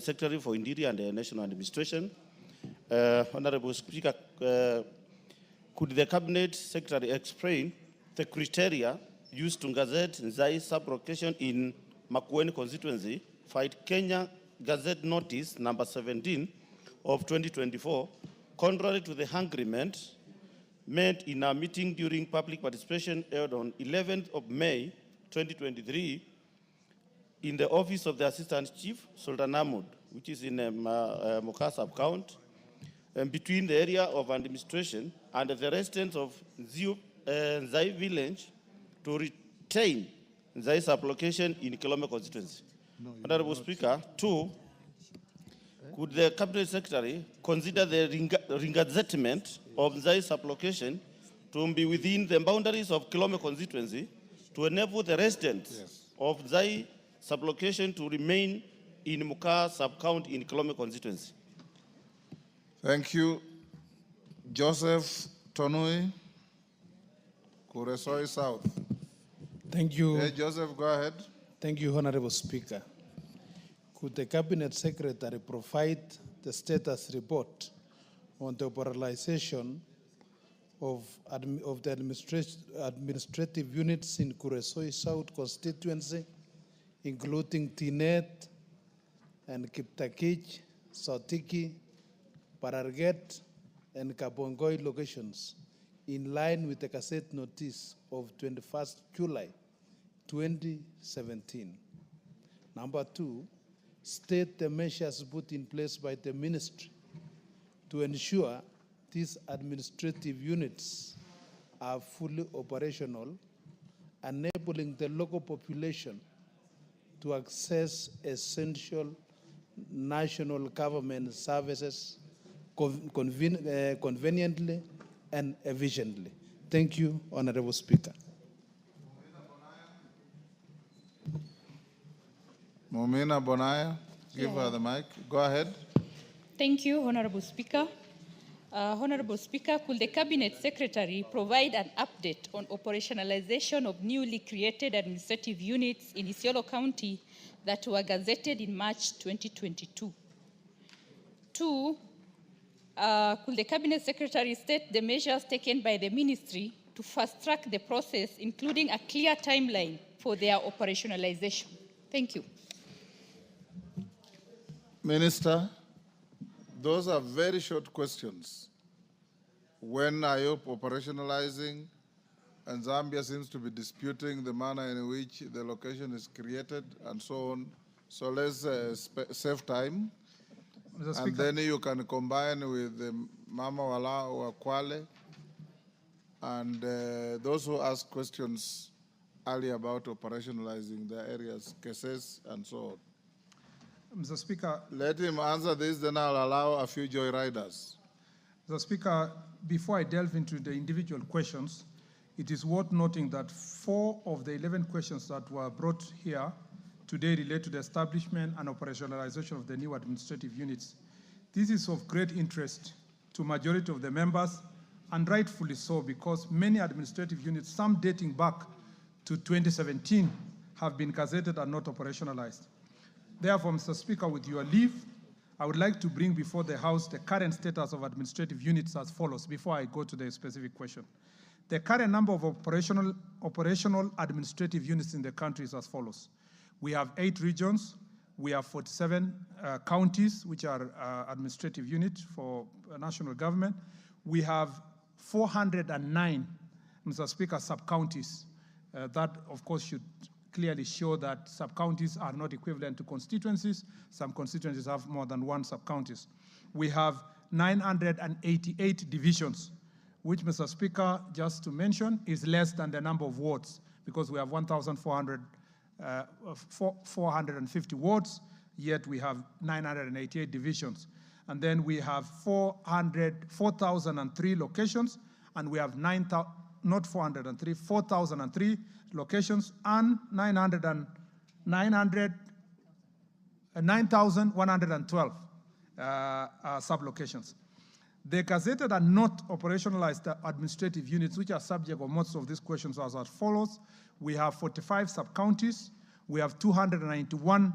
Secretary for Interior and National Administration. Honorable Speaker, could the Cabinet Secretary explain the criteria used to gazette Nzai sub-location in Makueni constituency, Fight Kenya Gazette Notice number 17 of 2024, contrary to the agreement made in a meeting during public participation held on 11th of May 2023 in the office of the Assistant Chief, Sultan Ahmud, which is in Mokasa sub-count, between the area of administration and the residents of Nzai village to retain Nzai sub-location in Kilome constituency. Honorable Speaker, two, could the Cabinet Secretary consider the regazettement of Nzai sub-location to be within the boundaries of Kilome constituency to enable the residents of Zai sublocation to remain in Muka sub-county in Kilome constituency. Thank you. Joseph Tonui, Kuresoi South. Thank you. Hey, Joseph, go ahead. Thank you, Honorable Speaker. Could the Cabinet Secretary provide the status report on the operationalization of the administrative units in Kuresoi South constituency, including Tinet and Kiptakich, Sautiki, Pararget, and Kabongoi locations, in line with the cassette notice of 21st July 2017. Number 2, state the measures put in place by the ministry to ensure these administrative units are fully operational, enabling the local population to access essential national government services conveniently and efficiently. Thank you, Honorable Speaker. Momina Bonaya, give her the mic. Go ahead. Thank you, Honorable Speaker. Honorable Speaker, could the Cabinet Secretary provide an update on operationalization of newly created administrative units in Isiolo County that were gazetted in March 2022? 2, could the Cabinet Secretary state the measures taken by the ministry to fast-track the process, including a clear timeline for their operationalization? Thank you. Minister, those are very short questions. When are you operationalizing? And Zambia seems to be disputing the manner in which the location is created and so on. So let's save time. And then you can combine with the Mama Wala or Kwale and those who ask questions earlier about operationalizing the areas, cases, and so on. Mr. Speaker. Let him answer this, then I'll allow a few joyriders. Mr. Speaker, before I delve into the individual questions, it is worth noting that 4 of the 11 questions that were brought here today relate to the establishment and operationalization of the new administrative units. This is of great interest to majority of the members, and rightfully so, because many administrative units, some dating back to 2017, have been gazetted and not operationalized. Therefore, Mr. Speaker, with your leave, I would like to bring before the House the current status of administrative units as follows, before I go to the specific question. The current number of operational administrative units in the country is as follows. We have 8 regions. We have 47 counties, which are administrative units for national government. We have 409, Mr. Speaker, sub-counties. That, of course, should clearly show that sub-counties are not equivalent to constituencies. Some constituencies have more than 1 sub-counties. We have 988 divisions, which, Mr. Speaker, just to mention, is less than the number of wards, because we have 1,450 wards, yet we have 988 divisions. And then we have 4,003 locations, and we have 4,003 locations, and 9,112 sub-locations. The gazetted and not operationalized administrative units, which are subject of most of these questions, are as follows. We have 45 sub-counties. We have 291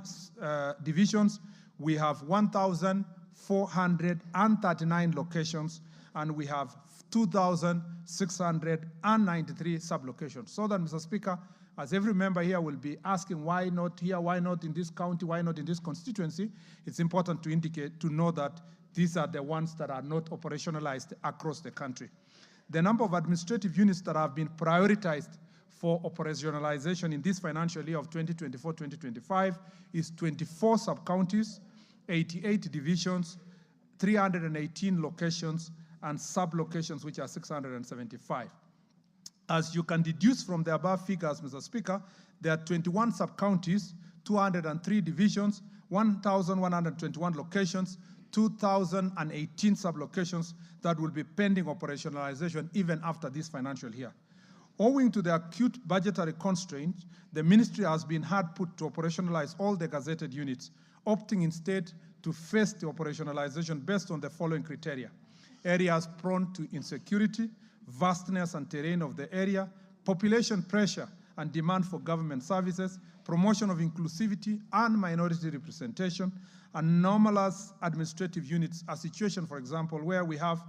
divisions. We have 1,439 locations, and we have 2,693 sub-locations. So that, Mr. Speaker, as every member here will be asking why not here, why not in this county, why not in this constituency, it's important to indicate, to know that these are the ones that are not operationalized across the country. The number of administrative units that have been prioritized for operationalization in this financial year of 2024-2025 is 24 sub-counties, 88 divisions, 318 locations, and sub-locations, which are 675. As you can deduce from the above figures, Mr. Speaker, there are 21 sub-counties, 203 divisions, 1,121 locations, 2,018 sublocations that will be pending operationalization even after this financial year. Owing to the acute budgetary constraints, the ministry has been hard put to operationalize all the gazetted units, opting instead to face the operationalization based on the following criteria: areas prone to insecurity, vastness and terrain of the area, population pressure and demand for government services, promotion of inclusivity and minority representation, anomalous administrative units, a situation, for example, where we have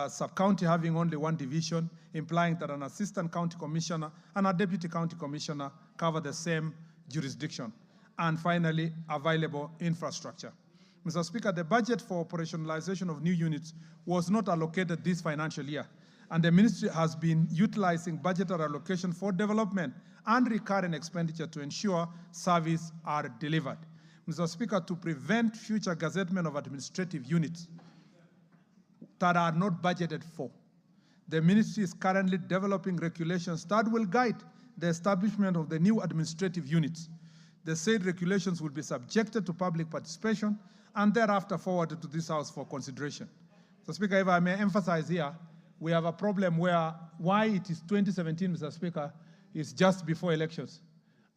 sub-county having only one division, implying that an assistant county commissioner and a deputy county commissioner cover the same jurisdiction. And finally, available infrastructure. Mr. Speaker, the budget for operationalization of new units was not allocated this financial year, and the ministry has been utilizing budgetary allocation for development and recurring expenditure to ensure services are delivered. Mr. Speaker, to prevent future gazettement of administrative units that are not budgeted for, the ministry is currently developing regulations that will guide the establishment of the new administrative units. The said regulations will be subjected to public participation and thereafter forwarded to this House for consideration. Mr. Speaker, if I may emphasize here, we have a problem where why it is 2017, Mr. Speaker, is just before elections.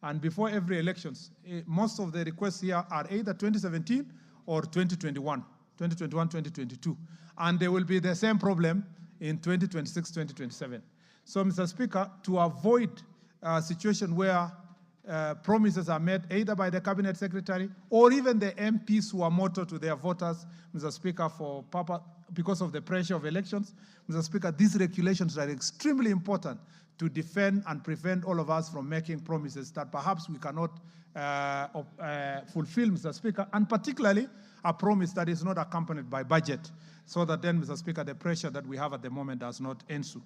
And before every elections, most of the requests here are either 2017 or 2021, 2022. And there will be the same problem in 2026, 2027. So, Mr. Speaker, to avoid a situation where promises are made either by the cabinet secretary or even the MPs who are motto to their voters, Mr. Speaker, because of the pressure of elections, Mr. Speaker, these regulations are extremely important to defend and prevent all of us from making promises that perhaps we cannot fulfill, Mr. Speaker, and particularly a promise that is not accompanied by budget, so that then, Mr. Speaker, the pressure that we have at the moment does not ensue.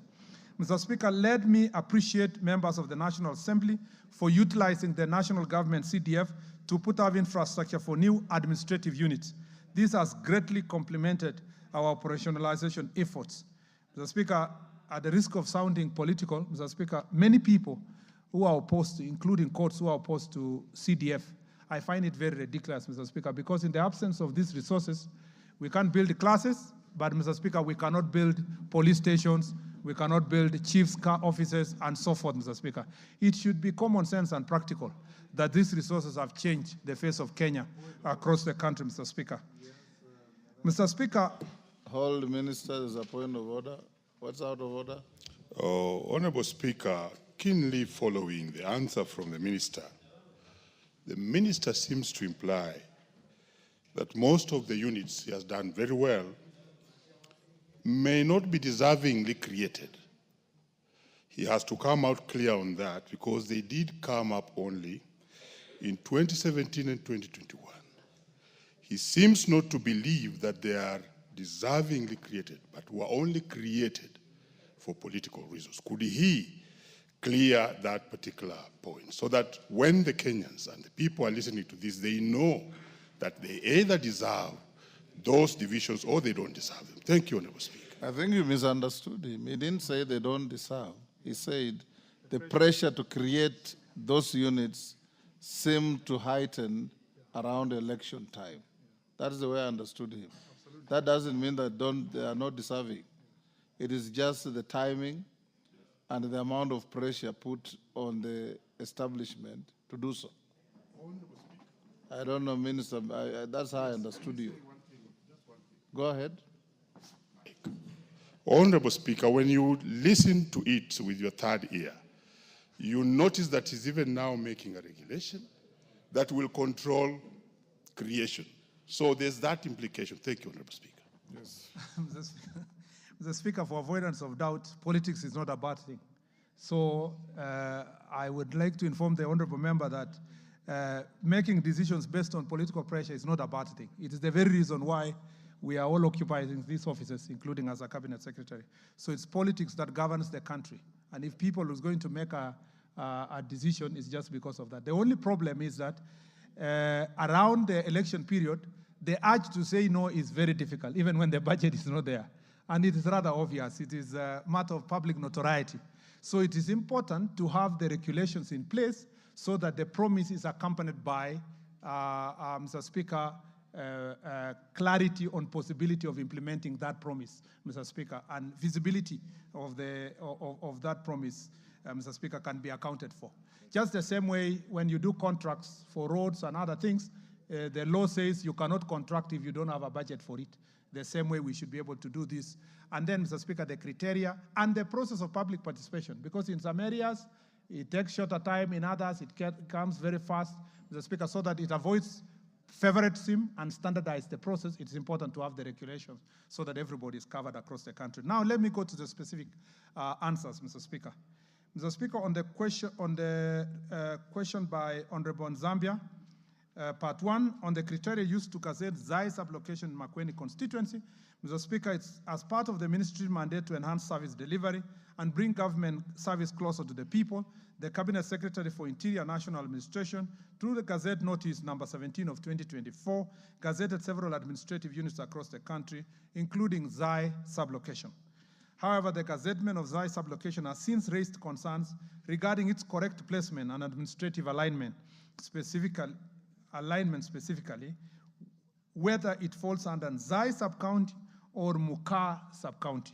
Mr. Speaker, let me appreciate members of the National Assembly for utilizing the national government CDF to put up infrastructure for new administrative units. This has greatly complemented our operationalization efforts. Mr. Speaker, at the risk of sounding political, Mr. Speaker, many people who are opposed to, including courts who are opposed to CDF, I find it very ridiculous, Mr. Speaker, because in the absence of these resources, we can't build classes, but, Mr. Speaker, we cannot build police stations, we cannot build chief's offices, and so forth, Mr. Speaker. It should be common sense and practical that these resources have changed the face of Kenya across the country, Mr. Speaker. Mr. Speaker. Hold, Minister, there's a point of order. What's out of order? Honorable Speaker, keenly following the answer from the Minister seems to imply that most of the units he has done very well may not be deservingly created. He has to come out clear on that because they did come up only in 2017 and 2021. He seems not to believe that they are deservingly created, but were only created for political reasons. Could he clear that particular point so that when the Kenyans and the people are listening to this, they know that they either deserve those divisions or they don't deserve them? Thank you, Honorable Speaker. I think you misunderstood him. He didn't say they don't deserve. He said the pressure to create those units seemed to heighten around election time. That's the way I understood him. Absolutely. That doesn't mean that they are not deserving. It is just the timing and the amount of pressure put on the establishment to do so. I don't know, Minister. That's how I understood you. Go ahead. Honorable Speaker, when you listen to it with your third ear, you notice that he's even now making a regulation that will control creation. So there's that implication. Thank you, Honorable Speaker. Yes. Mr. Speaker, for avoidance of doubt, politics is not a bad thing. So I would like to inform the honorable member that making decisions based on political pressure is not a bad thing. It is the very reason why we are all occupying these offices, including as a cabinet secretary. So it's politics that governs the country. And if people is going to make a decision, it's just because of that. The only problem is that around the election period, the urge to say no is very difficult, even when the budget is not there. And it is rather obvious. It is a matter of public notoriety. So it is important to have the regulations in place so that the promise is accompanied by, Mr. Speaker, clarity on possibility of implementing that promise, Mr. Speaker, and visibility of that promise, Mr. Speaker, can be accounted for. Just the same way when you do contracts for roads and other things, the law says you cannot contract if you don't have a budget for it. The same way we should be able to do this. And then, Mr. Speaker, the criteria and the process of public participation, because in some areas, it takes shorter time, in others, it comes very fast, Mr. Speaker, so that it avoids favoritism and standardize the process. It's important to have the regulations so that everybody is covered across the country. Now, let me go to the specific answers, Mr. Speaker. Mr. Speaker, on the question by Honorable Zambia, part 1, on the criteria used to gazette Zai sublocation in Makueni constituency, Mr. Speaker, it's as part of the ministry's mandate to enhance service delivery and bring government service closer to the people, the Cabinet Secretary for Interior National Administration, through the Gazette Notice number 17 of 2024, gazetted several administrative units across the country, including Zai sublocation. However, the gazettement of Zai sublocation has since raised concerns regarding its correct placement and administrative alignment, specifically, whether it falls under Zai subcounty or Mukah subcounty.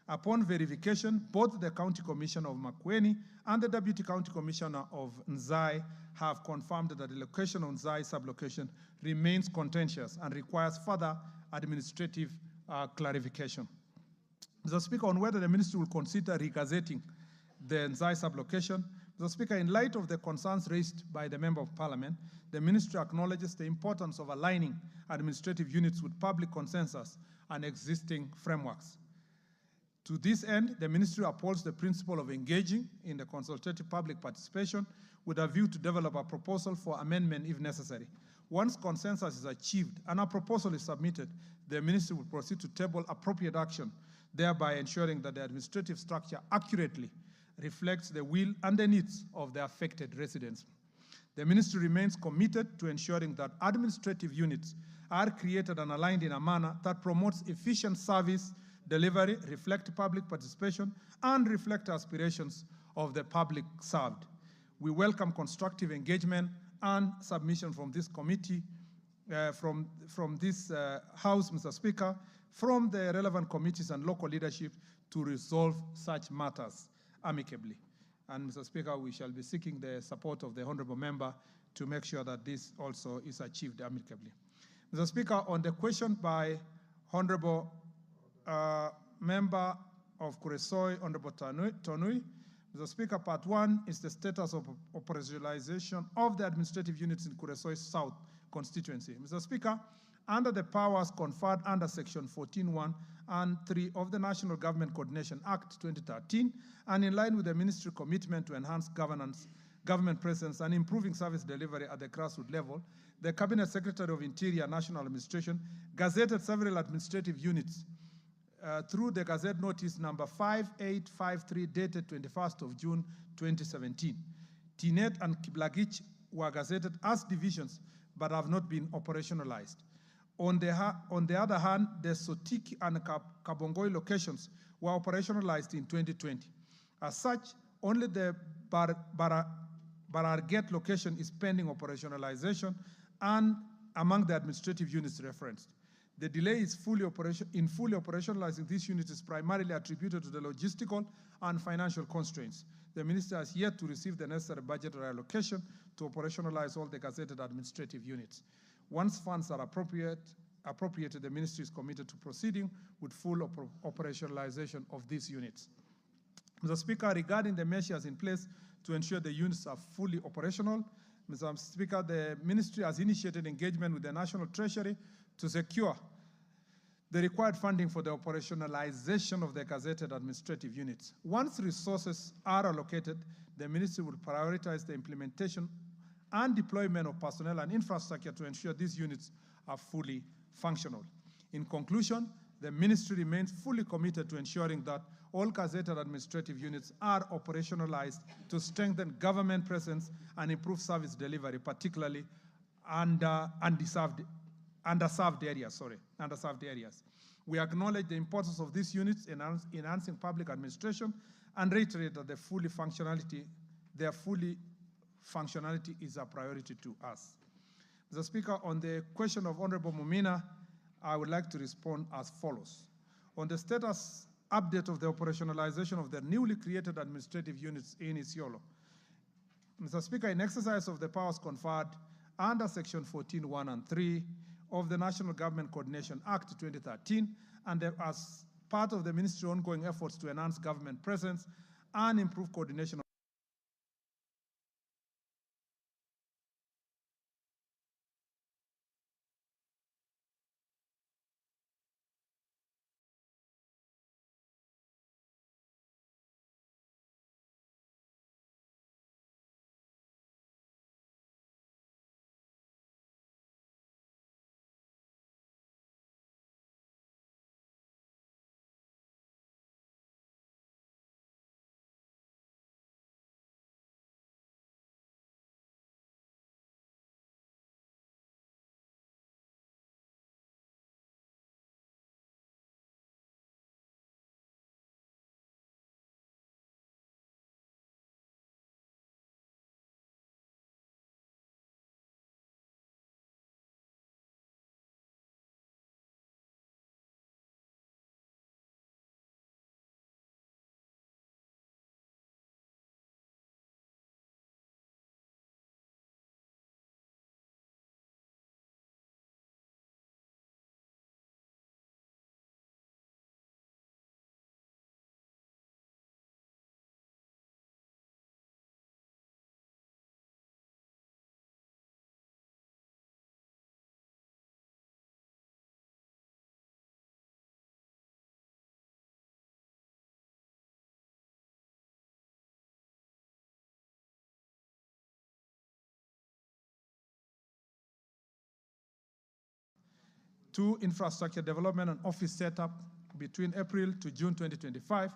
Upon verification, both the County Commissioner of Makueni and the Deputy County Commissioner of Nzai have confirmed that the location of Nzai sublocation remains contentious and requires further administrative clarification. Mr. Speaker, on whether the ministry will consider regazetting the Nzai sublocation, Mr. Speaker, in light of the concerns raised by the Member of Parliament, the ministry acknowledges the importance of aligning administrative units with public consensus and existing frameworks. To this end, the ministry upholds the principle of engaging in the consultative public participation with a view to develop a proposal for amendment if necessary. Once consensus is achieved and a proposal is submitted, the ministry will proceed to table appropriate action, thereby ensuring that the administrative structure accurately reflects the will and the needs of the affected residents. The ministry remains committed to ensuring that administrative units are created and aligned in a manner that promotes efficient service delivery, reflect public participation, and reflect aspirations of the public served. We welcome constructive engagement and submission from this committee, from this House, Mr. Speaker, from the relevant committees and local leadership to resolve such matters amicably. And Mr. Speaker, we shall be seeking the support of the Honourable Member to make sure that this also is achieved amicably. Mr. Speaker, on the question by Honourable Member of Kuresoi, Honourable Tonui, Mr. Speaker, part 1 is the status of operationalization of the administrative units in Kuresoi South constituency. Mr. Speaker, under the powers conferred under Section 14(1) and 3 of the National Government Coordination Act 2013, and in line with the ministry commitment to enhance governance, government presence, and improving service delivery at the grassroots level, the Cabinet Secretary of Interior National Administration gazetted several administrative units through the Gazette Notice number 5853 dated 21st of June 2017. Tinet and Kiblagich were gazetted as divisions but have not been operationalized. On the other hand, the Sotiki and Kabongoi locations were operationalized in 2020. As such, only the Bararget location is pending operationalization and among the administrative units referenced. The delay in fully operationalizing these units is primarily attributed to the logistical and financial constraints. The minister has yet to receive the necessary budgetary allocation to operationalize all the gazetted administrative units. Once funds are appropriated, the ministry is committed to proceeding with full operationalization of these units. Mr. Speaker, regarding the measures in place to ensure the units are fully operational, Mr. Speaker, the ministry has initiated engagement with the National Treasury to secure the required funding for the operationalization of the gazetted administrative units. Once resources are allocated, the ministry will prioritize the implementation and deployment of personnel and infrastructure to ensure these units are fully functional. In conclusion, the ministry remains fully committed to ensuring that all gazetted administrative units are operationalized to strengthen government presence and improve service delivery, particularly underserved areas. We acknowledge the importance of these units in enhancing public administration and reiterate that their full functionality is a priority to us. Mr. Speaker, on the question of Honorable Mumina, I would like to respond as follows. On the status update of the operationalization of the newly created administrative units in Isiolo, Mr. Speaker, in exercise of the powers conferred under Section 14(1) and 3 of the National Government Coordination Act 2013, and as part of the ministry's ongoing efforts to enhance government presence and improve coordination to infrastructure development and office setup between April to June 2025,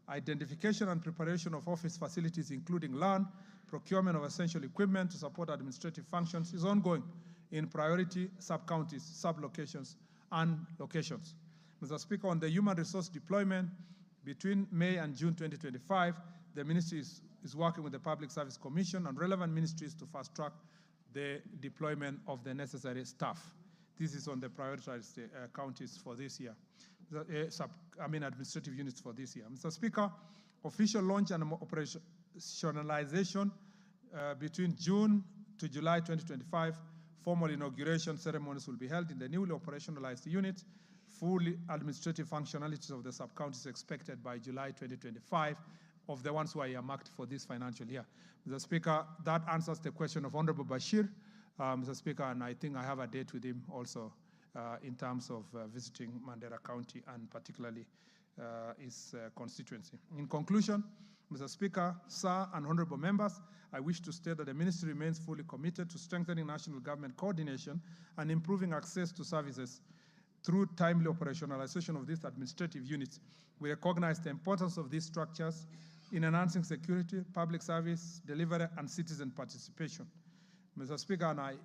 identification and preparation of office facilities, including land, procurement of essential equipment to support administrative functions is ongoing in priority sub-counties, sub-locations, and locations. Mr. Speaker, on the human resource deployment between May and June 2025, the ministry is working with the Public Service Commission and relevant ministries to fast-track the deployment of the necessary staff. This is on the prioritized counties for this year, administrative units for this year. Mr. Speaker, official launch and operationalization between June to July 2025, formal inauguration ceremonies will be held in the newly operationalized units. Full administrative functionalities of the sub-counties expected by July 2025 of the ones who are earmarked for this financial year. Mr. Speaker, that answers the question of Honorable Bashir. Mr. Speaker, and I think I have a date with him also in terms of visiting Mandera County and particularly his constituency. In conclusion, Mr. Speaker, Sir, and honorable members, I wish to state that the ministry remains fully committed to strengthening national government coordination and improving access to services through timely operationalization of these administrative units. We recognize the importance of these structures in enhancing security, public service delivery, and citizen participation. Mr. Speaker, and I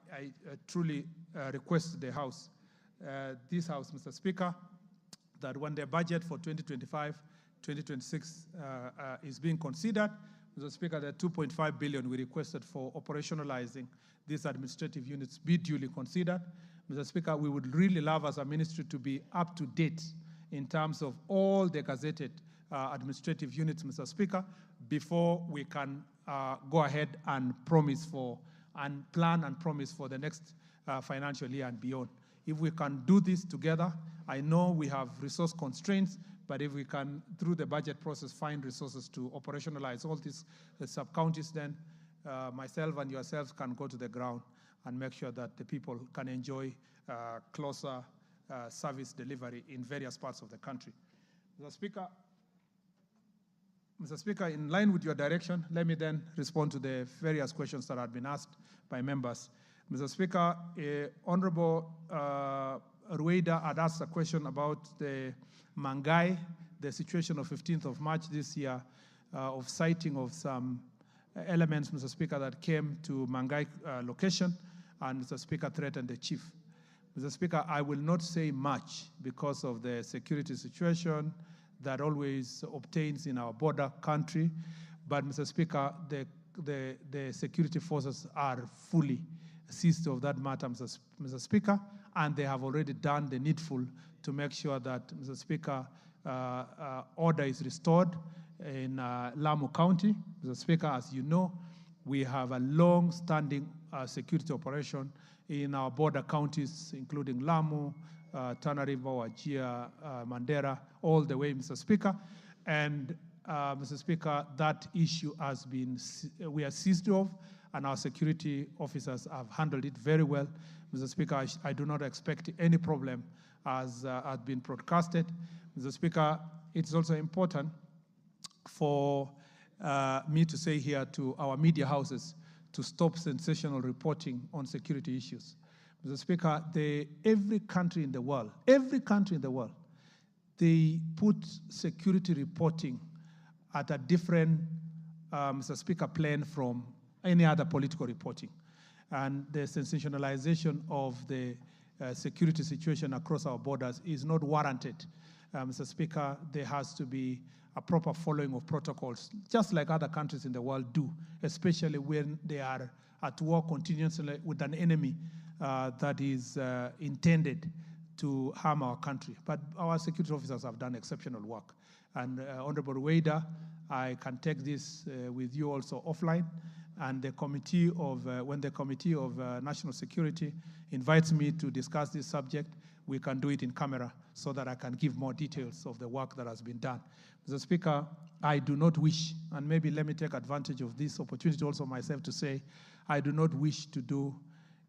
truly request the House, this House, Mr. Speaker, that when the budget for 2025-2026 is being considered, Mr. Speaker, the 2.5 billion we requested for operationalizing these administrative units be duly considered. Mr. Speaker, we would really love as a ministry to be up to date in terms of all the gazetted administrative units, Mr. Speaker, before we can go ahead and promise for and plan and promise for the next financial year and beyond. If we can do this together, I know we have resource constraints, but if we can, through the budget process, find resources to operationalize all these sub-counties, then myself and yourselves can go to the ground and make sure that the people can enjoy closer service delivery in various parts of the country. Mr. Speaker, in line with your direction, let me then respond to the various questions that have been asked by members. Mr. Speaker, Honorable Rueda had asked a question about the Mangai, the situation of 15th of March this year, of sighting of some elements, Mr. Speaker, that came to Mangai location, and Mr. Speaker threatened the chief. Mr. Speaker, I will not say much because of the security situation that always obtains in our border country. But, Mr. Speaker, the security forces are fully seized of that matter, Mr. Speaker, and they have already done the needful to make sure that, Mr. Speaker, order is restored in Lamu County. Mr. Speaker, as you know, we have a long-standing security operation in our border counties, including Lamu, Tana River, Wajir, Mandera, all the way, Mr. Speaker. And Mr. Speaker, that issue has been, we are seized of, and our security officers have handled it very well. Mr. Speaker, I do not expect any problem as has been broadcasted. Mr. Speaker, it's also important for me to say here to our media houses to stop sensational reporting on security issues. Mr. Speaker, every country in the world, they put security reporting at a different, Mr. Speaker, plane from any other political reporting. And the sensationalization of the security situation across our borders is not warranted. Mr. Speaker, there has to be a proper following of protocols, just like other countries in the world do, especially when they are at war continuously with an enemy that is intended to harm our country. But our security officers have done exceptional work. And Honorable Wader, I can take this with you also offline. And the committee of, when the Committee of National Security invites me to discuss this subject, we can do it in camera so that I can give more details of the work that has been done. Mr. Speaker, I do not wish, and maybe let me take advantage of this opportunity also myself to say, I do not wish to do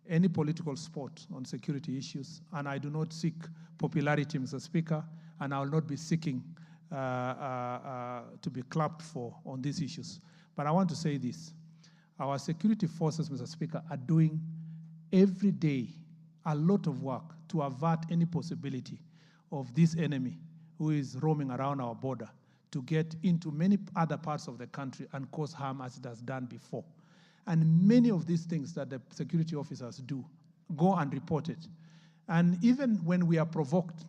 any political sport on security issues, and I do not seek popularity, Mr. Speaker, and I will not be seeking to be clapped for on these issues. But I want to say this. Our security forces, Mr. Speaker, are doing every day a lot of work to avert any possibility of this enemy who is roaming around our border to get into many other parts of the country and cause harm as it has done before. And many of these things that the security officers do go unreported. And even when we are provoked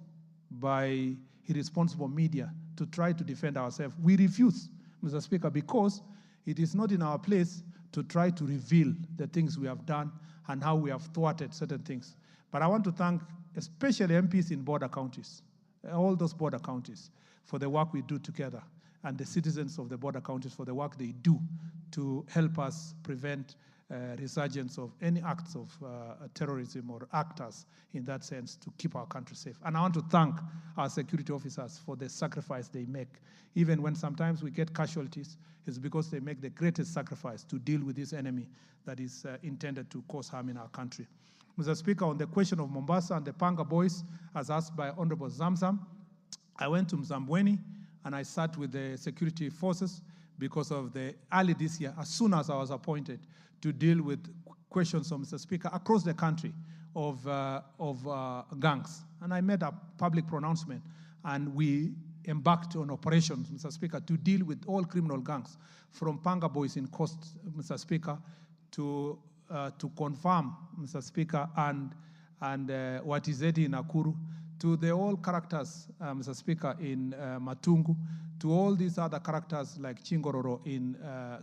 by irresponsible media to try to defend ourselves, we refuse, Mr. Speaker, because it is not in our place to try to reveal the things we have done and how we have thwarted certain things. But I want to thank especially MPs in border counties, all those border counties, for the work we do together, and the citizens of the border counties for the work they do to help us prevent resurgence of any acts of terrorism or actors in that sense to keep our country safe. And I want to thank our security officers for the sacrifice they make. Even when sometimes we get casualties, it's because they make the greatest sacrifice to deal with this enemy that is intended to cause harm in our country. Mr. Speaker, on the question of Mombasa and the Panga boys, as asked by Honorable Zamzam, I went to Mzambweni and I sat with the security forces because of the early this year, as soon as I was appointed, to deal with questions from Mr. Speaker across the country of gangs. And I made a public pronouncement, and we embarked on operations, Mr. Speaker, to deal with all criminal gangs, from Panga boys in Coast, Mr. Speaker, to confirm, Mr. Speaker, and Watizedi in Nakuru, to the all characters, Mr. Speaker, in Matungu, to all these other characters like Chingororo in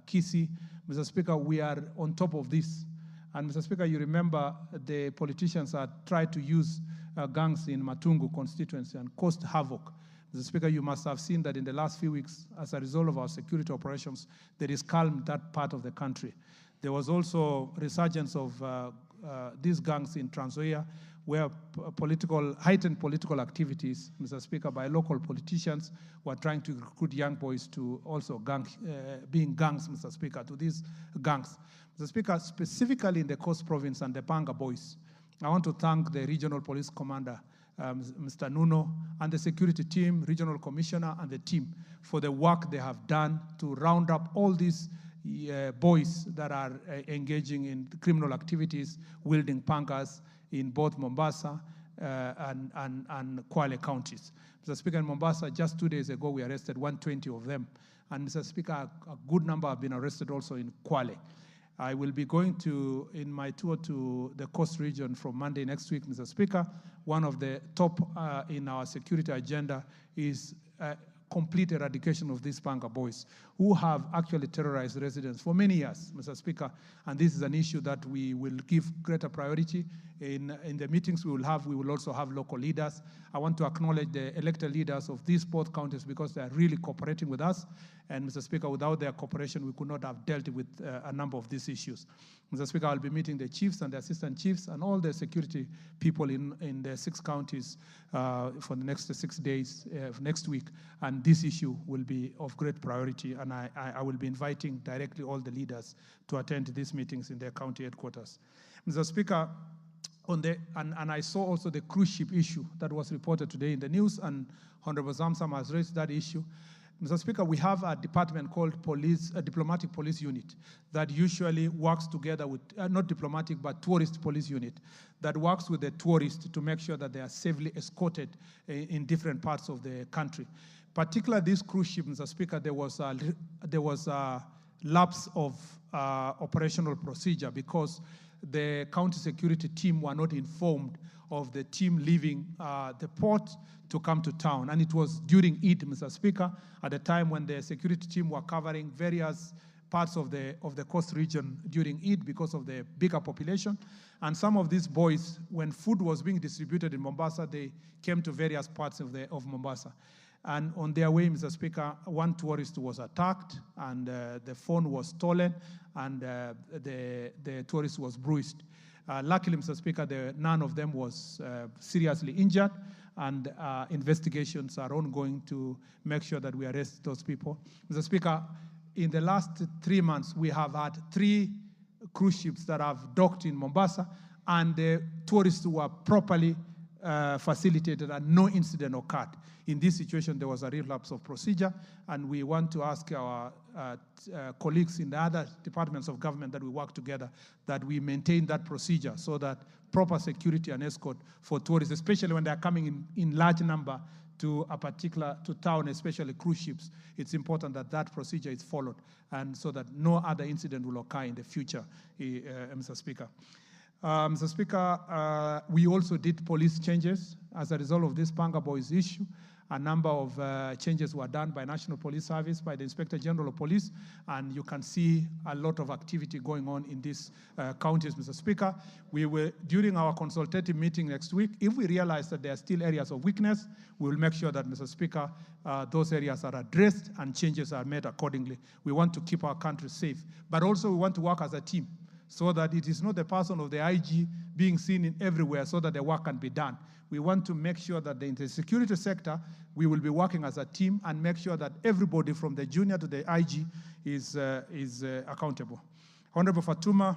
Kisii. Mr. Speaker, we are on top of this. And Mr. Speaker, you remember the politicians had tried to use gangs in Matungu constituency and caused havoc. Mr. Speaker, you must have seen that in the last few weeks, as a result of our security operations, there is calm in that part of the country. There was also resurgence of these gangs in Trans Nzoia, where heightened political activities, Mr. Speaker, by local politicians were trying to recruit young boys to also being gangs, Mr. Speaker, to these gangs. Mr. Speaker, specifically in the Coast Province and the Panga boys, I want to thank the Regional Police Commander, Mr. Nuno, and the security team, Regional Commissioner, and the team for the work they have done to round up all these boys that are engaging in criminal activities, wielding pangas in both Mombasa and Kwale counties. Mr. Speaker, in Mombasa, just 2 days ago, we arrested 120 of them. And Mr. Speaker, a good number have been arrested also in Kwale. I will be going to, in my tour to the Coast region from Monday next week, Mr. Speaker. One of the top in our security agenda is complete eradication of these panga boys who have actually terrorized residents for many years, Mr. Speaker. And this is an issue that we will give greater priority in the meetings we will have. We will also have local leaders. I want to acknowledge the elected leaders of these both counties because they are really cooperating with us. And Mr. Speaker, without their cooperation, we could not have dealt with a number of these issues. Mr. Speaker, I'll be meeting the chiefs and the assistant chiefs and all the security people in the 6 counties for the next 6 days next week. And this issue will be of great priority. And I will be inviting directly all the leaders to attend these meetings in their county headquarters. Mr. Speaker, and I saw also the cruise ship issue that was reported today in the news, and Honorable Zamsam has raised that issue. Mr. Speaker, we have a department called a diplomatic police unit that usually works together with, not diplomatic, but tourist police unit that works with the tourists to make sure that they are safely escorted in different parts of the country. Particularly this cruise ship, Mr. Speaker, there was a lapse of operational procedure because the county security team were not informed of the team leaving the port to come to town. And it was during Eid, Mr. Speaker, at the time when the security team were covering various parts of the coast region during Eid because of the bigger population. And some of these boys, when food was being distributed in Mombasa, they came to various parts of Mombasa. And on their way, Mr. Speaker, one tourist was attacked and the phone was stolen and the tourist was bruised. Luckily, Mr. Speaker, none of them was seriously injured, and investigations are ongoing to make sure that we arrest those people. Mr. Speaker, in the last 3 months, we have had 3 cruise ships that have docked in Mombasa, and the tourists were properly facilitated and no incident occurred. In this situation, there was a relapse of procedure, and we want to ask our colleagues in the other departments of government that we work together that we maintain that procedure so that proper security and escort for tourists, especially when they're coming in large number to town, especially cruise ships, it's important that that procedure is followed and so that no other incident will occur in the future, Mr. Speaker. Mr. Speaker, we also did police changes as a result of this Panga Boys issue. A number of changes were done by National Police Service, by the Inspector General of Police, and you can see a lot of activity going on in these counties, Mr. Speaker. We will, during our consultative meeting next week, if we realize that there are still areas of weakness, we will make sure that, Mr. Speaker, those areas are addressed and changes are made accordingly. We want to keep our country safe, but also we want to work as a team, so that it is not the person of the IG being seen in everywhere so that the work can be done. We want to make sure that in the security sector, we will be working as a team and make sure that everybody from the junior to the IG is accountable. Honorable Fatuma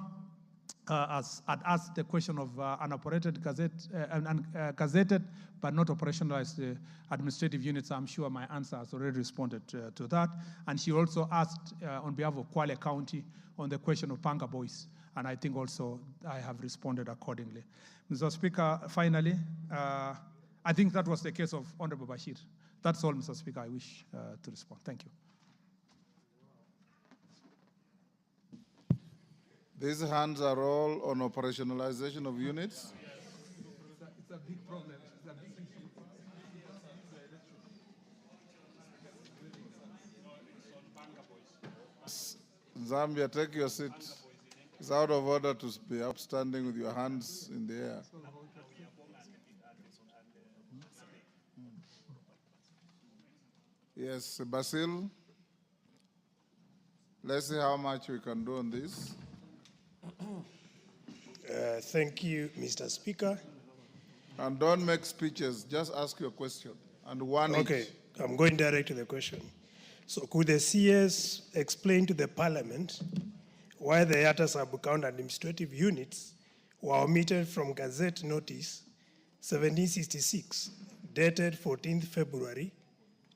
had asked the question of unoperated gazetted but not operationalized administrative units. I'm sure my answer has already responded to that. And she also asked on behalf of Kwale County on the question of Panga Boys. And I think also I have responded accordingly. Mr. Speaker, finally, I think that was the case of Honorable Bashir. That's all, Mr. Speaker, I wish to respond. Thank you. These hands are all on operationalization of units. It's a big problem. It's a big issue. Zambia, take your seat. It's out of order to be upstanding with your hands in the air. Yes, Basil. Let's see how much we can do on this. Thank you, Mr. Speaker. And don't make speeches, just ask your question. And one Okay, each. I'm going direct to the question. So could the CS explain to the Parliament why the Yatta sub-county administrative units were omitted from Gazette Notice 1766, dated 14th February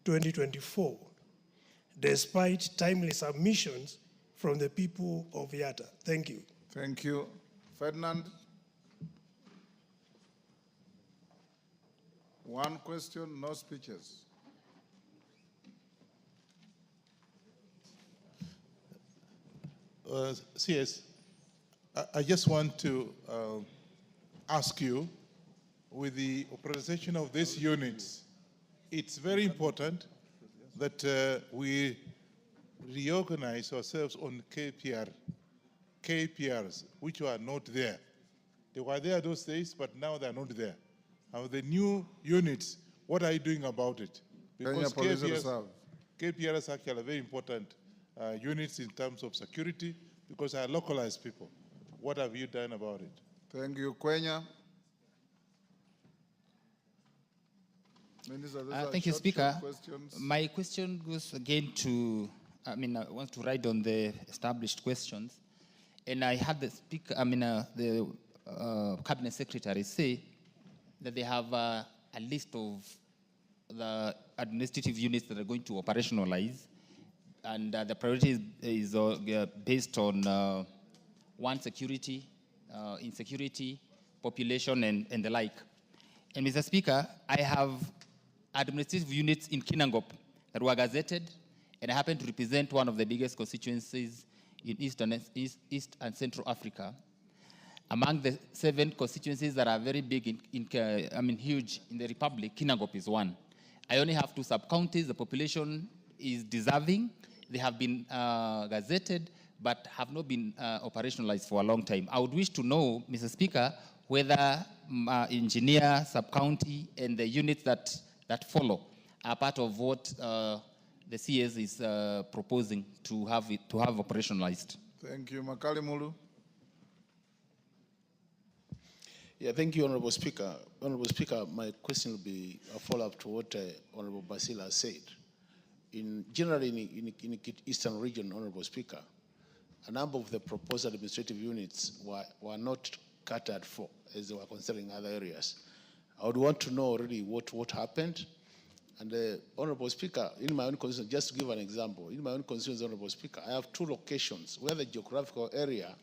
2024, despite timely submissions from the people of Yatta? Thank you. Thank you. Ferdinand? One question, no speeches. CS, I just want to ask you, with the authorization of these units, it's very important that we reorganize ourselves on KPRs, which were not there. They were there those days, but now they're not there. Now the new units, what are you doing about it? Because KPRs actually are very important units in terms of security because they are localized people. What have you done about it? Thank you. Kwenya. Thank you, Speaker. My question goes again to, I want to ride on the established questions. And I had the Speaker, the Cabinet Secretary say that they have a list of the administrative units that are going to operationalize. And the priority is based on one, security, insecurity, population, and the like. And Mr. Speaker, I have administrative units in Kinangop that were gazetted, and I happen to represent one of the biggest constituencies in East and Central Africa. Among the 7 constituencies that are very big, huge in the Republic, Kinangop is one. I only have 2 sub-counties. The population is deserving. They have been gazetted, but have not been operationalized for a long time. I would wish to know, Mr. Speaker, whether engineer, sub-county, and the units that follow are part of what the CS is proposing to have operationalized. Thank you. Makali Mulu. Yeah, thank you, Honorable Speaker. Honorable Speaker, my question will be a follow-up to what Honorable Basila said. Generally, in the Eastern region, Honorable Speaker, a number of the proposed administrative units were not catered for as they were considering other areas. I would want to know already what happened. And Honorable Speaker, in my own constituency, just to give an example, in my own constituency, Honorable Speaker, I have 2 locations where the geographical area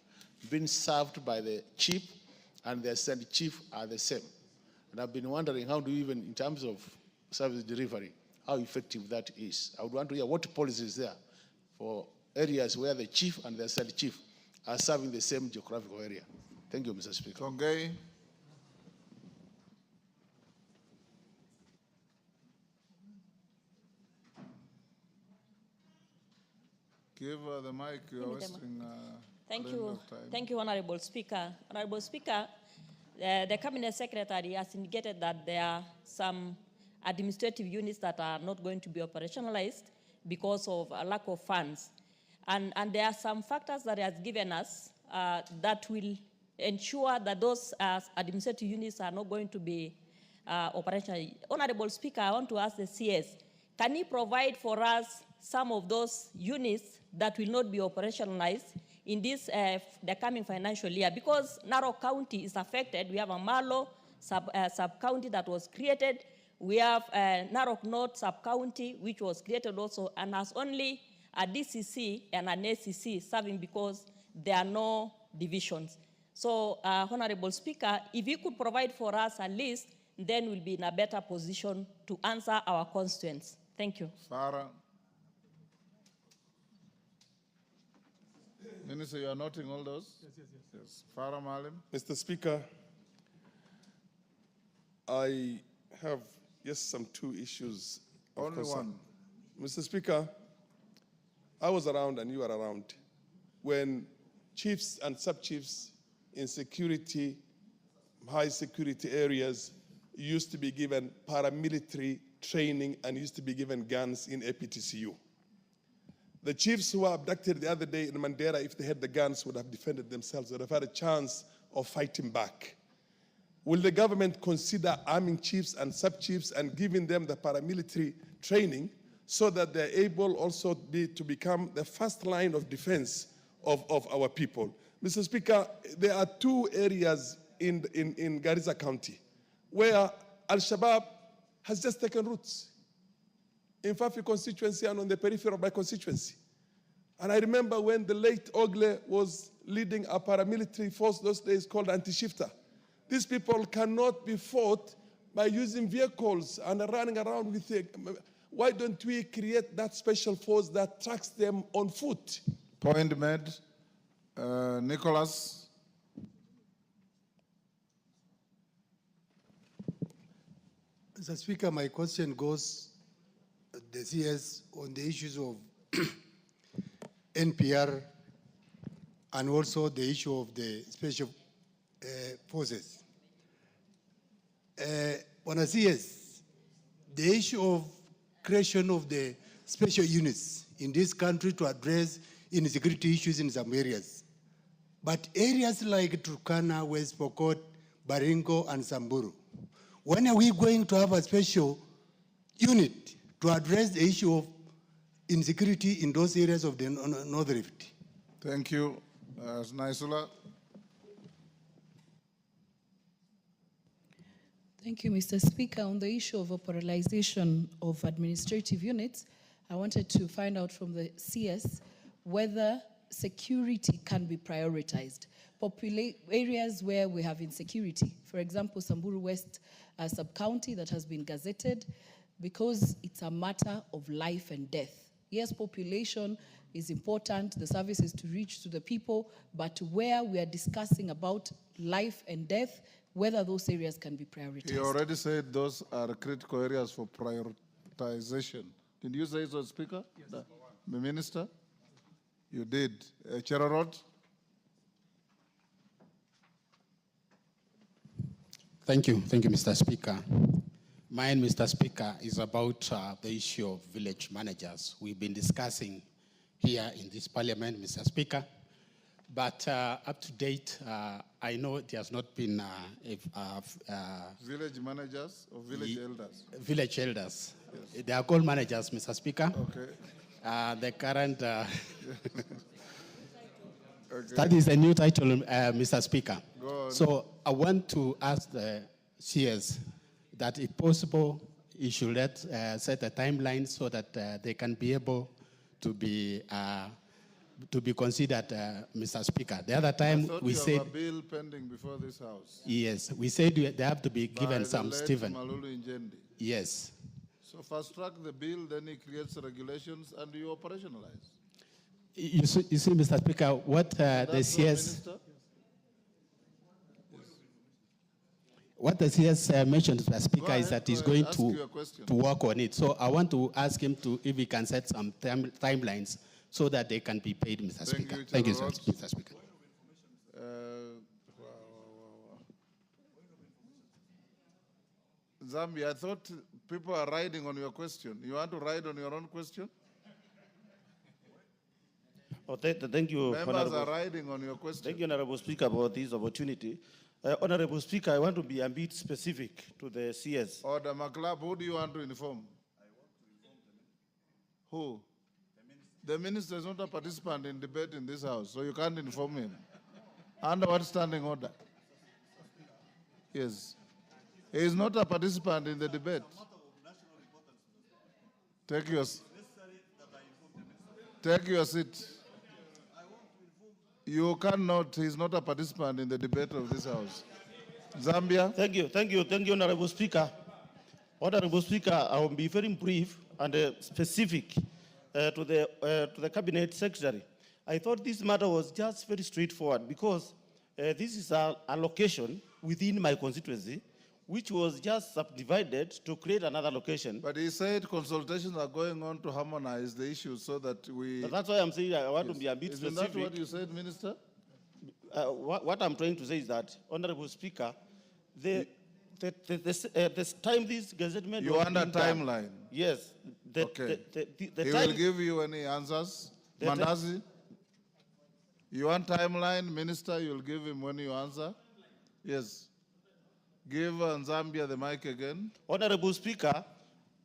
being served by the chief and the assistant chief are the same. And I've been wondering how do you even, in terms of service delivery, how effective that is. I would want to hear what policy is there for areas where the chief and the assistant chief are serving the same geographical area. Thank you, Mr. Speaker. Okay. Give her the mic. You're wasting Thank you. Thank you, Honorable Speaker. Honorable Speaker, the Cabinet Secretary has indicated that there are some administrative units that are not going to be operationalized because of a lack of funds. And there are some factors that he has given us that will ensure that those administrative units are not going to be operational. Honorable Speaker, I want to ask the CS, can he provide for us some of those units that will not be operationalized in this the coming financial year? Because Narok County is affected. We have a Malo sub-county that was created. We have Narok North sub-county, which was created also, and has only a DCC and an ACC serving because there are no divisions. So, Honorable Speaker, if you could provide for us a list, then we'll be in a better position to answer our constituents. Thank you. Farah. Minister, you are noting all those? Yes. Farah Malim. Mr. Speaker, I have just some 2 issues. Only one. Mr. Speaker, I was around and you were around when chiefs and sub-chiefs in security, high security areas used to be given paramilitary training and used to be given guns in APTCU. The chiefs who were abducted the other day in Mandera, if they had the guns, would have defended themselves, would have had a chance of fighting back. Will the government consider arming chiefs and sub-chiefs and giving them the paramilitary training so that they're able also to become the first line of defense of our people? Mr. Speaker, there are 2 areas in Garissa County where Al-Shabaab has just taken roots. In Fafi constituency and on the periphery of my constituency. And I remember when the late Ogle was leading a paramilitary force those days called Anti-Shifter. These people cannot be fought by using vehicles and running around with it. Why don't we create that special force that tracks them on foot? Point made. Nicholas. Mr. Speaker, my question goes the CS on the issues of NPR and also the issue of the special forces. On a CS, the issue of creation of the special units in this country to address insecurity issues in some areas. But areas like Turkana, West Pokot, Baringo, and Samburu, when are we going to have a special unit to address the issue of insecurity in those areas of the North Rift? Thank you. Naisula. Thank you, Mr. Speaker. On the issue of operationalization of administrative units, I wanted to find out from the CS whether security can be prioritized. Areas where we have insecurity, for example, Samburu West sub-county that has been gazetted because it's a matter of life and death. Yes, population is important, the service is to reach to the people, but where we are discussing about life and death, whether those areas can be prioritized. You already said those are critical areas for prioritization. Did you say so, Speaker? Yes. The Minister? You did. Cherarod? Thank you, Mr. Speaker. Mine, Mr. Speaker, is about the issue of village managers. We've been discussing here in this parliament, Mr. Speaker, but up to date, I know it has not been village managers or village elders? Village elders. Yes. They are called managers, Mr. Speaker. Okay. The current, okay. That is a new title, Mr. Speaker. Go on. So I want to ask the CS that if possible, you should set a timeline so that they can be able to be considered, Mr. Speaker. The other time we said you have a bill pending before this House. Yes, we said they have to be given by some the late Stephen. Malulu Njendi. Yes. So fast track the bill, then he creates regulations and you operationalize. You see, Mr. Speaker, what the CS. What the CS mentioned, Mr. Speaker, is that he's going to work on it. So I want to ask him if he can set some timelines so that they can be paid, Mr. Speaker. Thank you, Mr. Speaker. Zambia, I thought people are riding on your question. You want to ride on your own question? Oh, thank you, Members are riding on your question. Thank you, Honorable Speaker, for this opportunity. Honorable Speaker, I want to be a bit specific to the CS. Order, McLeod, who do you want to inform? I want to inform the Minister. Who? The Minister is not a participant in debate in this House, so you can't inform him. Under what standing order? Yes. He is not a participant in the debate. Take your seat. You cannot, he is not a participant in the debate of this House. Zambia. Thank you, Honorable Speaker. Honorable Speaker, I will be very brief and specific to the Cabinet Secretary. I thought this matter was just very straightforward because this is an allocation within my constituency, which was just subdivided to create another location. But he said consultations are going on to harmonize the issues so that we... But that's why I'm saying I want to be a bit specific. Isn't that what you said, Minister? What I'm trying to say is that, Honorable Speaker, the time this gazettement... You want a timeline? Yes. Okay. He will give you any answers? Mandazi? You want timeline, Minister? You'll give him when you answer? Yes. Give Zambia the mic again. Honorable Speaker,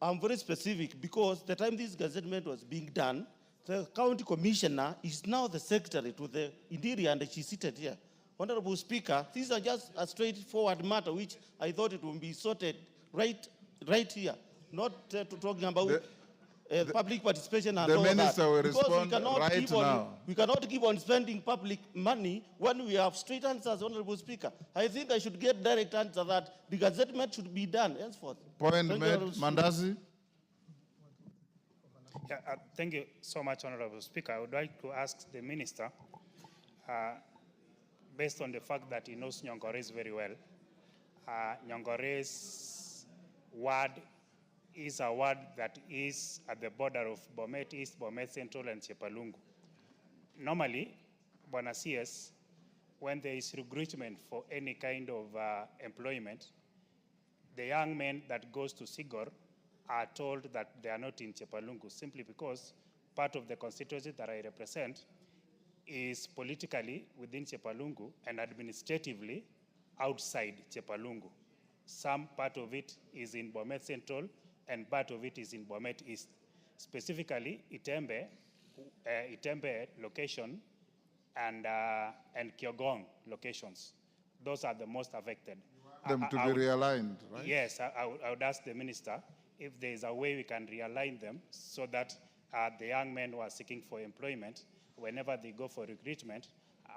I'm very specific because the time this gazettement was being done, the county commissioner is now the secretary to the interior and she's seated here. Honorable Speaker, these are just a straightforward matter which I thought it would be sorted right here, not talking about public participation and all that. The minister will respond right now. We cannot keep on spending public money when we have straight answers, Honorable Speaker. I think I should get direct answer that the gazettement should be done henceforth. Point made. Mandazi? Yeah, thank you so much, Honorable Speaker. I would like to ask the Minister, based on the fact that he knows Nyongores very well, Nyongores ward is a ward that is at the border of Bomet East, Bomet Central, and Chepalungu. Normally, Bwana CS, when there is recruitment for any kind of employment, the young men that goes to Sigor are told that they are not in Chepalungu, simply because part of the constituency that I represent is politically within Chepalungu and administratively outside Chepalungu. Some part of it is in Bomet Central and part of it is in Bomet East. Specifically, Itembe location and Kyogong locations. Those are the most affected. Them to be realigned, right? Yes, I would ask the minister if there is a way we can realign them so that the young men who are seeking for employment, whenever they go for recruitment,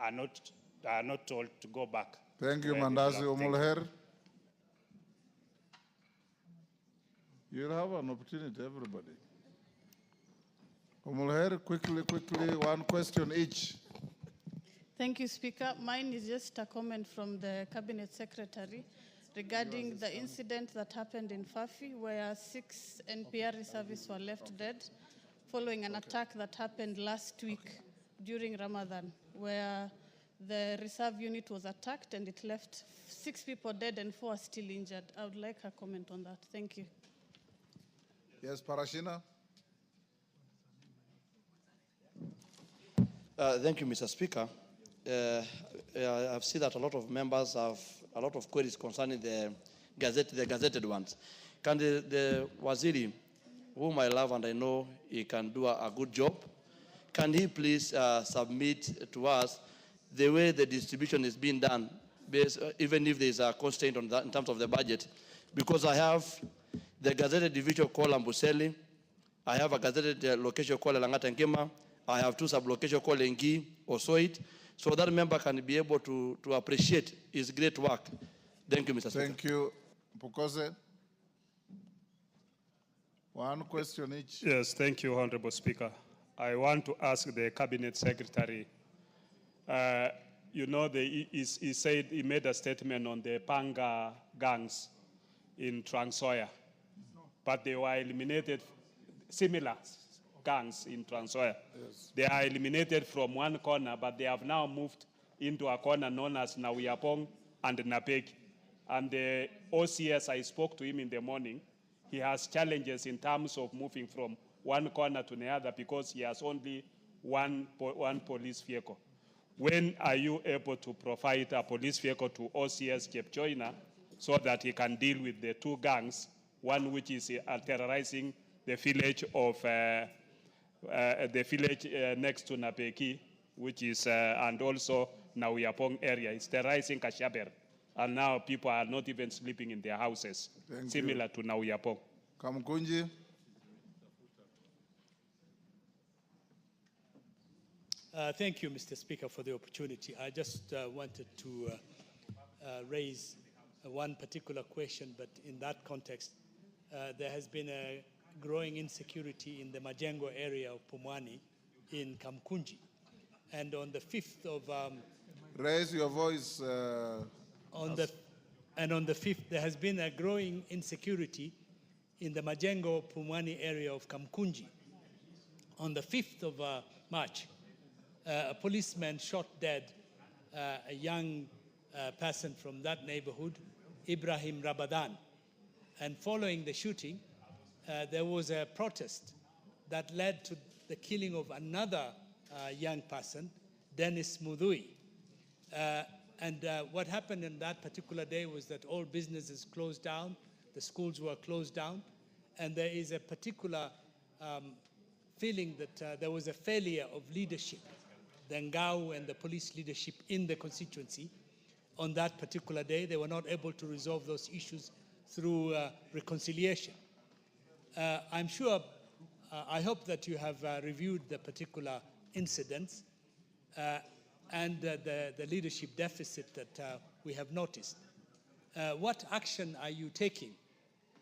are not told to go back. Thank you, Mandazi Omulher. You'll have an opportunity, everybody. Omulher, quickly, one question each. Thank you, Speaker. Mine is just a comment from the Cabinet Secretary regarding the incident that happened in Fafi, where 6 NPR reservists were left dead following an attack that happened last week during Ramadan, where the reserve unit was attacked and it left 6 people dead and 4 are still injured. I would like a comment on that. Thank you. Yes, Parashina. Thank you, Mr. Speaker. I've seen that a lot of members have a lot of queries concerning the gazetted ones. Can the Waziri, whom I love and I know he can do a good job, can he please submit to us the way the distribution is being done, even if there is a constraint on that in terms of the budget? Because I have the gazetted division called Amboseli, I have a gazetted location called Langata Ngema, I have 2 sub-locations called Engi or Soit, so that member can be able to appreciate his great work. Thank you, Mr. Speaker. Thank you. Pukoze. One question each. Yes, thank you, Honorable Speaker. I want to ask the Cabinet Secretary, he said he made a statement on the Panga gangs in Transoya, but they were eliminated, similar gangs in Transoya. Yes. They are eliminated from one corner, but they have now moved into a corner known as Nauyapong and Napeki. And the OCS, I spoke to him in the morning, he has challenges in terms of moving from one corner to the other because he has only one police vehicle. When are you able to provide a police vehicle to OCS Chepchoina so that he can deal with the 2 gangs, one which is terrorizing the village of next to Napeki, which is and also Nauyapong area. It's terrorizing Kashaber, and now people are not even sleeping in their houses, similar to Nauyapong. Kamkunji. Thank you, Mr. Speaker, for the opportunity. I just wanted to raise one particular question, but in that context, there has been a growing insecurity in the Majengo area of Pumwani in Kamkunji. And on the 5th of... Raise your voice. On the 5th, there has been a growing insecurity in the Majengo Pumwani area of Kamkunji. On the 5th of March, a policeman shot dead a young person from that neighborhood, Ibrahim Rabadan. And following the shooting, there was a protest that led to the killing of another young person, Dennis Mudui. What happened in that particular day was that all businesses closed down, the schools were closed down, and there is a particular feeling that there was a failure of leadership, the Ngau and the police leadership in the constituency. On that particular day, they were not able to resolve those issues through reconciliation. I'm sure, I hope that you have reviewed the particular incidents and the leadership deficit that we have noticed. What action are you taking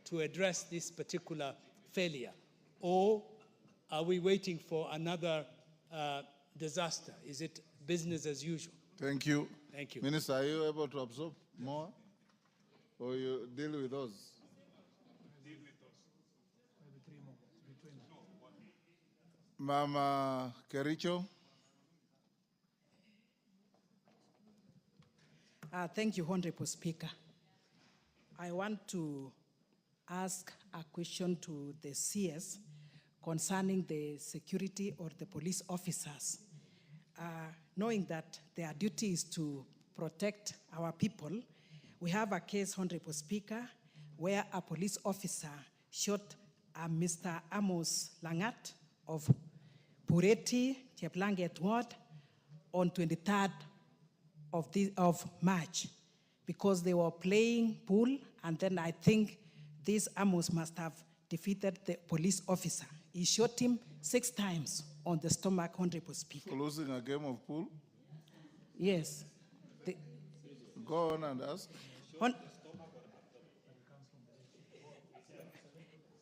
to address this particular failure? Or are we waiting for another disaster? Is it business as usual? Thank you. Thank you. Minister, are you able to absorb more? Or you deal with those? Mama Kericho. Thank you, Honorable Speaker. I want to ask a question to the CS concerning the security or the police officers. Knowing that their duty is to protect our people, we have a case, Honorable Speaker, where a police officer shot Mr. Amos Langat of Pureti, Cheplanget Ward, on 23rd of March, because they were playing pool, and then I think this Amos must have defeated the police officer. He shot him 6 times on the stomach, Honorable Speaker. For losing a game of pool? Yes. Go on and ask.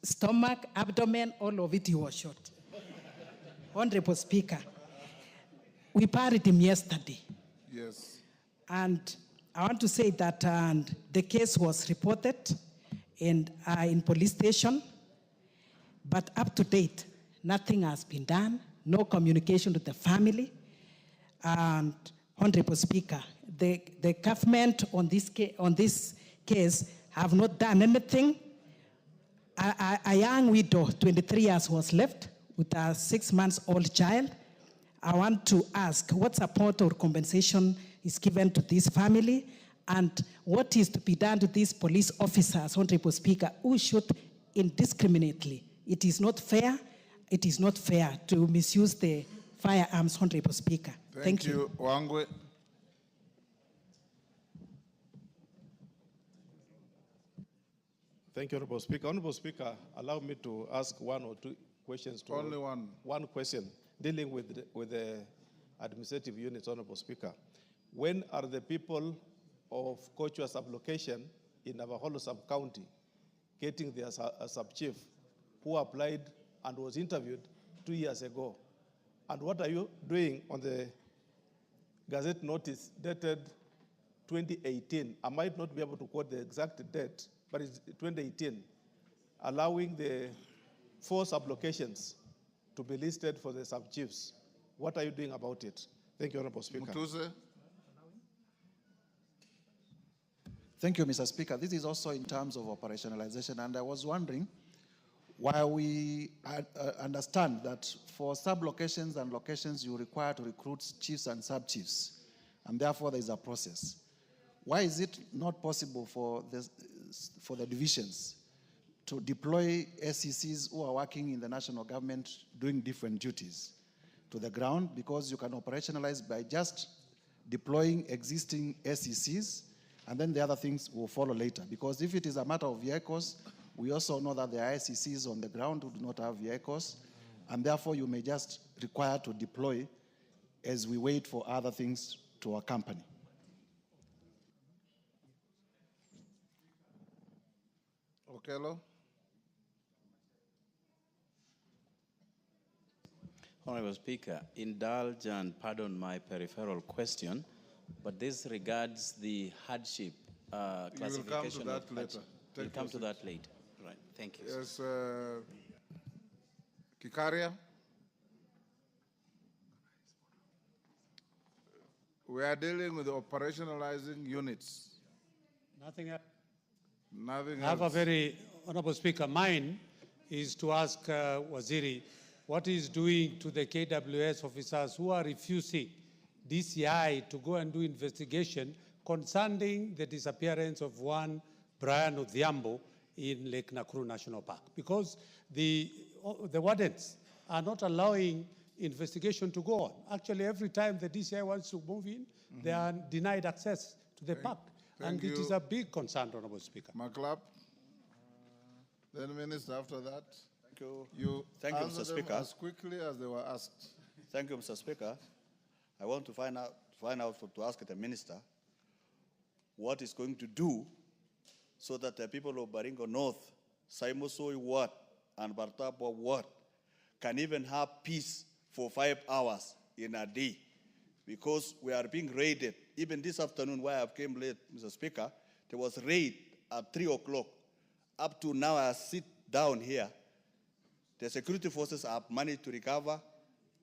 Stomach, abdomen, all of it he was shot. Honorable Speaker, we buried him yesterday. Yes. And I want to say that the case was reported in police station, but up to date, nothing has been done, no communication to the family. And Honorable Speaker, the government on this case have not done anything. A young widow, 23 years, was left with a 6-month-old child. I want to ask what support or compensation is given to this family, and what is to be done to these police officers, Honorable Speaker, who shoot indiscriminately. It is not fair. It is not fair to misuse the firearms, Honorable Speaker. Thank you. Wangwe. Thank you, Honorable Speaker. Honorable Speaker, allow me to ask 1 or 2 questions. Only one. One question dealing with the administrative units, Honorable Speaker. When are the people of Kochua sublocation in Navajo sub-county getting their sub-chief who applied and was interviewed 2 years ago? And what are you doing on the Gazette notice dated 2018? I might not be able to quote the exact date, but it's 2018, allowing the 4 sublocations to be listed for the sub-chiefs. What are you doing about it? Thank you, Honorable Speaker. Mutuze. Thank you, Mr. Speaker. This is also in terms of operationalization, and I was wondering why we understand that for sub-locations and locations you require to recruit chiefs and sub-chiefs, and therefore there is a process. Why is it not possible for the divisions to deploy SECs who are working in the national government doing different duties to the ground? Because you can operationalize by just deploying existing SECs, and then the other things will follow later. Because if it is a matter of vehicles, we also know that there are SECs on the ground who do not have vehicles, and therefore you may just require to deploy as we wait for other things to accompany. Okello. Honorable Speaker, indulge and pardon my peripheral question, but this regards the hardship classification. You will come to that later. We'll come to that later. Right. Thank you. Yes, Kikaria. We are dealing with operationalizing units. Nothing else. Nothing else. I have a very honorable Speaker. Mine is to ask Waziri what he's doing to the KWS officers who are refusing DCI to go and do investigation concerning the disappearance of one Brian Odhiambo in Lake Nakuru National Park, because the wardens are not allowing investigation to go on. Actually, every time the DCI wants to move in, they are denied access to the park. And it is a big concern, Honorable Speaker. McLeod. Then Minister after that. Thank you. You Thank you, answer Mr. them Speaker. as quickly as they were asked. Thank you, Mr. Speaker. I want to to ask the minister what is going to do so that the people of Baringo North, Saimosoi Ward, and Bartapa Ward can even have peace for 5 hours in a day, because we are being raided. Even this afternoon, why I came late, Mr. Speaker, there was raid at 3 o'clock. Up to now, I sit down here. The security forces have managed to recover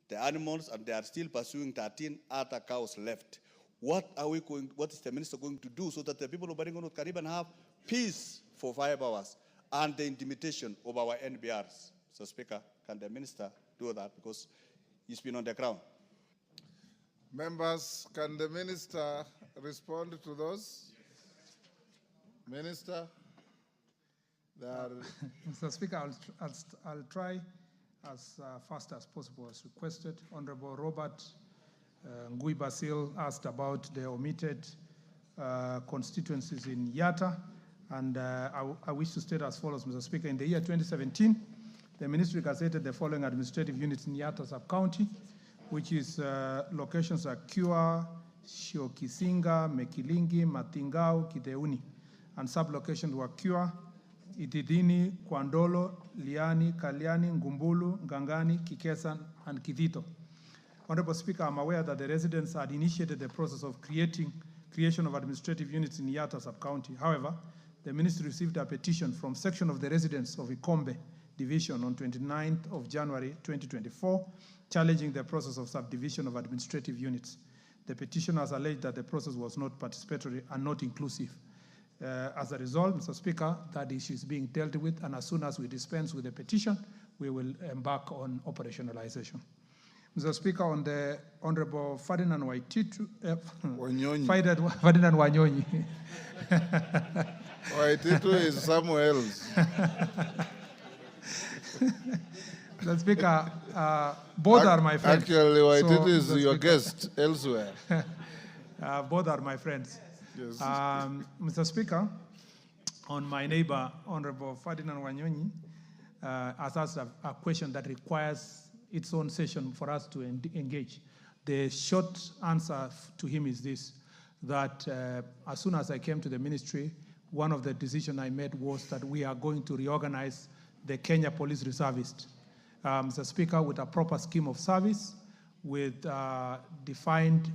the animals, and they are still pursuing 13 other cows left. What is the minister going to do so that the people of Baringo North can even have peace for 5 hours and the intimidation of our NBRs? So, Speaker, can the minister do that? Because he's been on the ground. Members, can the minister respond to those? Minister? Mr. Speaker, I'll try as fast as possible as requested. Honorable Robert Ngui Basil asked about the omitted constituencies in Yatta, and I wish to state as follows, Mr. Speaker. In the year 2017, the ministry gazetted the following administrative units in Yatta sub-county, which is locations are Kua, Shiokisinga, Mekilingi, Matingau, Kideuni, and sub-locations were Kua, Itidini, Kwandolo, Liani, Kaliani, Ngumbulu, Ngangani, Kikesan, and Kidito. Honorable Speaker, I'm aware that the residents had initiated the process of creation of administrative units in Yatta sub-county. However, the ministry received a petition from section of the residents of Ikombe division on 29th of January 2024, challenging the process of subdivision of administrative units. The petitioners alleged that the process was not participatory and not inclusive. As a result, Mr. Speaker, that issue is being dealt with, and as soon as we dispense with the petition, we will embark on operationalization. Mr. Speaker, on the Honorable Ferdinand Waititu, Ferdinand Wanyonyi. Waititu is somewhere else. Mr. Speaker, both are my friends. Actually, Waititu is Mr. your Speaker, guest elsewhere. both are my friends. Yes. Mr. Speaker, on my neighbor, Honorable Ferdinand Wanyonyi, has asked a question that requires its own session for us to engage. The short answer to him is this, that as soon as I came to the ministry, one of the decisions I made was that we are going to reorganize the Kenya Police Reservists. Mr. Speaker, with a proper scheme of service, with defined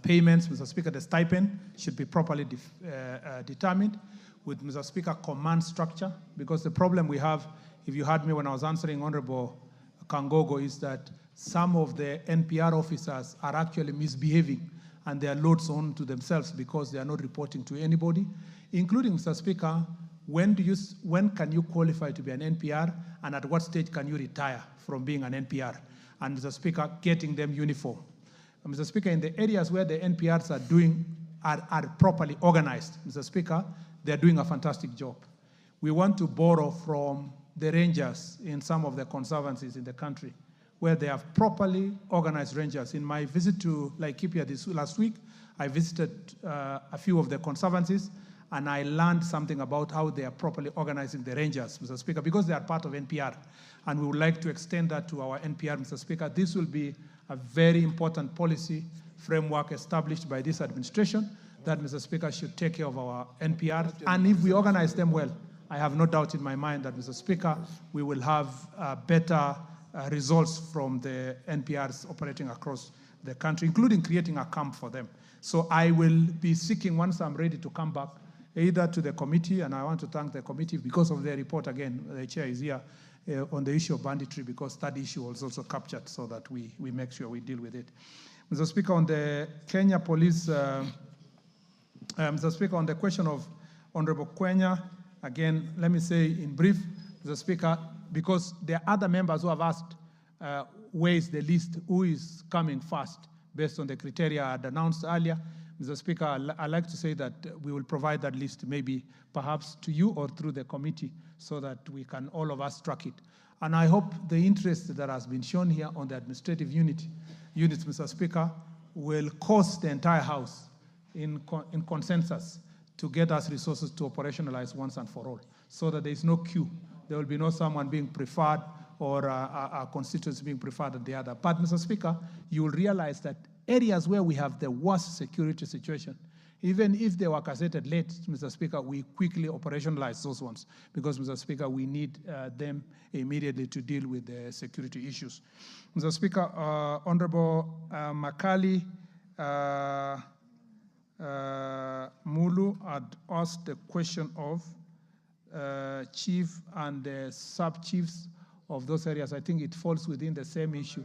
payments. Mr. Speaker, the stipend should be properly determined with, Mr. Speaker, command structure, because the problem we have, if you heard me when I was answering Honorable Kangogo, is that some of the NPR officers are actually misbehaving and they are loads on to themselves because they are not reporting to anybody, including, Mr. Speaker, when can you qualify to be an NPR, and at what stage can you retire from being an NPR? And, Mr. Speaker, getting them uniform. Mr. Speaker, in the areas where the NPRs are properly organized, Mr. Speaker, they're doing a fantastic job. We want to borrow from the rangers in some of the conservancies in the country, where they have properly organized rangers. In my visit to Laikipia last week, I visited a few of the conservancies, and I learned something about how they are properly organizing the rangers, Mr. Speaker, because they are part of NPR. And we would like to extend that to our NPR, Mr. Speaker. This will be a very important policy framework established by this administration that, Mr. Speaker, should take care of our NPR. And if we organize them well, I have no doubt in my mind that, Mr. Speaker, we will have better results from the NPRs operating across the country, including creating a camp for them. So I will be seeking, once I'm ready to come back, either to the committee, and I want to thank the committee because of their report again. The chair is here on the issue of banditry, because that issue was also captured so that we make sure we deal with it. Mr. Speaker, on the Kenya Police, Mr. Speaker, on the question of Honorable Kwenya, again, let me say in brief, Mr. Speaker, because there are other members who have asked where is the list, who is coming first, based on the criteria I had announced earlier. Mr. Speaker, I'd like to say that we will provide that list maybe perhaps to you or through the committee so that we can all of us track it. And I hope the interest that has been shown here on the administrative units, Mr. Speaker, will cause the entire House in consensus to get us resources to operationalize once and for all, so that there is no queue. There will be no someone being preferred or a constituency being preferred than the other. But, Mr. Speaker, you will realize that areas where we have the worst security situation, even if they were gazetted late, Mr. Speaker, we quickly operationalize those ones because, Mr. Speaker, we need them immediately to deal with the security issues. Mr. Speaker, Honorable Makali Mulu had asked the question of chief and sub-chiefs of those areas. I think it falls within the same issue.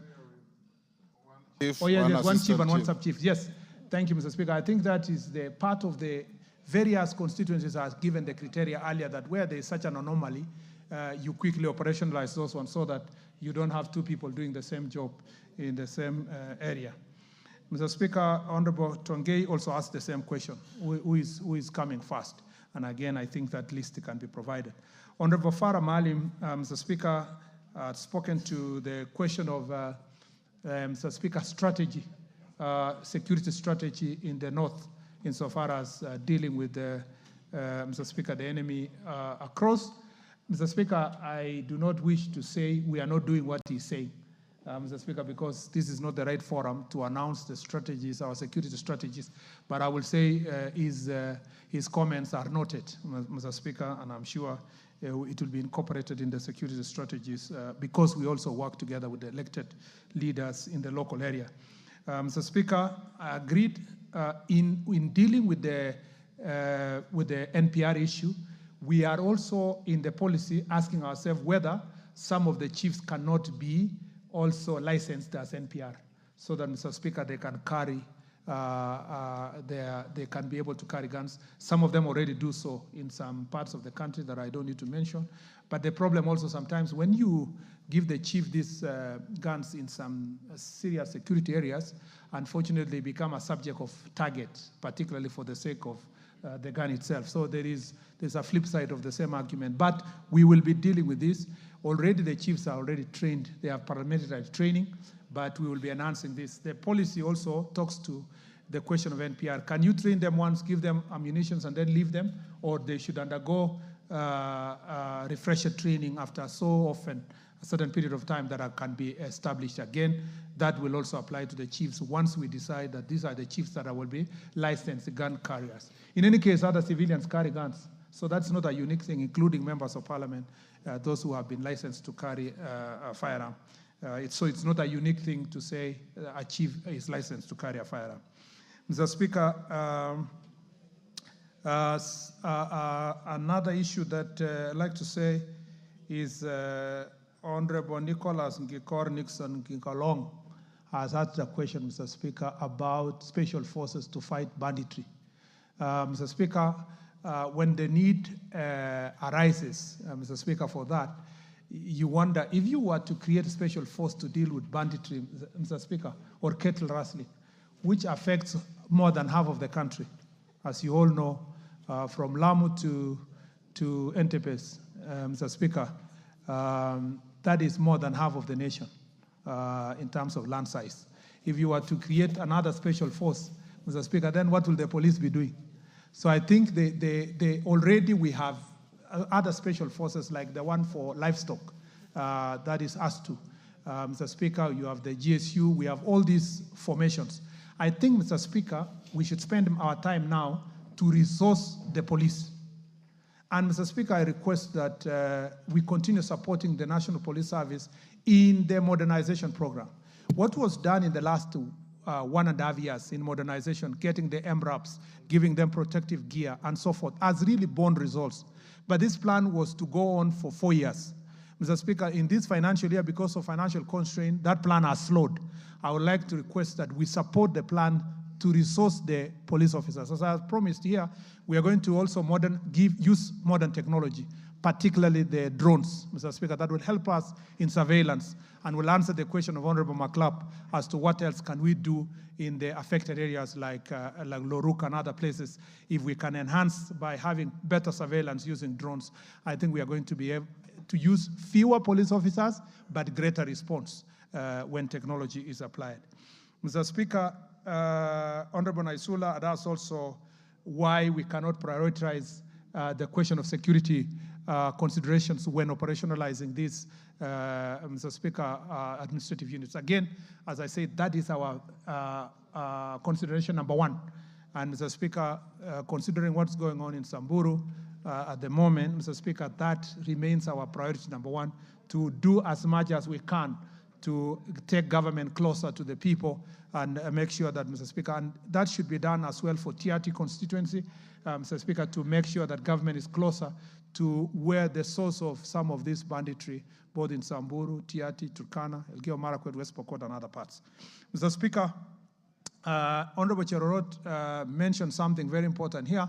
Chief, Oh, yes, yes, one chief assistant and one chief. sub-chief. Yes, thank you, Mr. Speaker. I think that is the part of the various constituencies are given the criteria earlier that where there is such an anomaly, you quickly operationalize those ones so that you don't have two people doing the same job in the same area. Mr. Speaker, Honorable Tongei also asked the same question, who is coming first? And again, I think that list can be provided. Honorable Farah Maalim, Mr. Speaker, spoken to the question of, Mr. Speaker, strategy, security strategy in the north, insofar as dealing with, Mr. Speaker, the enemy across. Mr. Speaker, I do not wish to say we are not doing what he's saying, Mr. Speaker, because this is not the right forum to announce the strategies, our security strategies. But I will say his comments are noted, Mr. Speaker, and I'm sure it will be incorporated in the security strategies because we also work together with the elected leaders in the local area. Mr. Speaker, I agreed in dealing with the NPR issue. We are also in the policy asking ourselves whether some of the chiefs cannot be also licensed as NPR, so that, Mr. Speaker, they can carry, they can be able to carry guns. Some of them already do so in some parts of the country that I don't need to mention. But the problem also sometimes when you give the chief these guns in some serious security areas, unfortunately they become a subject of target, particularly for the sake of the gun itself. So there's a flip side of the same argument. But we will be dealing with this. Already the chiefs are already trained. They have paramilitary training, but we will be enhancing this. The policy also talks to the question of NPR. Can you train them once, give them ammunition, and then leave them? Or they should undergo refresher training after so often a certain period of time that can be established again. That will also apply to the chiefs once we decide that these are the chiefs that will be licensed gun carriers. In any case, other civilians carry guns. So that's not a unique thing, including members of parliament, those who have been licensed to carry a firearm. So it's not a unique thing to say a chief is licensed to carry a firearm. Mr. Speaker, another issue that I'd like to say is Honorable Nicholas Ngikor Nixon Ngikolong has asked a question, Mr. Speaker, about special forces to fight banditry. Mr. Speaker, when the need arises, Mr. Speaker, for that, you wonder if you were to create a special force to deal with banditry, Mr. Speaker, or cattle rustling, which affects more than half of the country, as you all know, from Lamu to Entebbe, Mr. Speaker, that is more than half of the nation in terms of land size. If you were to create another special force, Mr. Speaker, then what will the police be doing? So I think already we have other special forces like the one for livestock that is asked to. Mr. Speaker, you have the GSU, we have all these formations. I think, Mr. Speaker, we should spend our time now to resource the police. And Mr. Speaker, I request that we continue supporting the National Police Service in the modernization program. What was done in the last 1.5 years in modernization, getting the MRAPs, giving them protective gear and so forth, has really borne results. But this plan was to go on for 4 years. Mr. Speaker, in this financial year, because of financial constraint, that plan has slowed. I would like to request that we support the plan to resource the police officers. As I promised here, we are going to also use modern technology, particularly the drones, Mr. Speaker, that will help us in surveillance and will answer the question of Honorable McClap as to what else can we do in the affected areas like Loruk and other places. If we can enhance by having better surveillance using drones, I think we are going to be able to use fewer police officers, but greater response when technology is applied. Mr. Speaker, Honorable Naisula had asked also why we cannot prioritize the question of security considerations when operationalizing these, Mr. Speaker, administrative units. Again, as I said, that is our consideration number one. And Mr. Speaker, considering what's going on in Samburu at the moment, Mr. Speaker, that remains our priority number one, to do as much as we can to take government closer to the people and make sure that, Mr. Speaker, and that should be done as well for TRT constituency, Mr. Speaker, to make sure that government is closer to where the source of some of this banditry, both in Samburu, TRT, Turkana, Elgeyo Marakwet, West Pokot, and other parts. Mr. Speaker, Honorable Cherorot mentioned something very important here.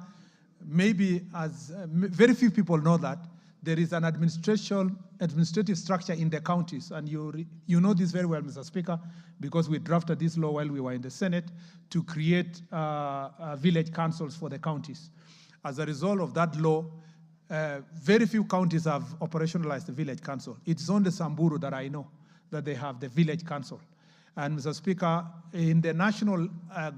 Maybe as very few people know that, there is an administrative structure in the counties, and you know this very well, Mr. Speaker, because we drafted this law while we were in the Senate to create village councils for the counties. As a result of that law, very few counties have operationalized the village council. It's only Samburu that I know that they have the village council. And Mr. Speaker, in the national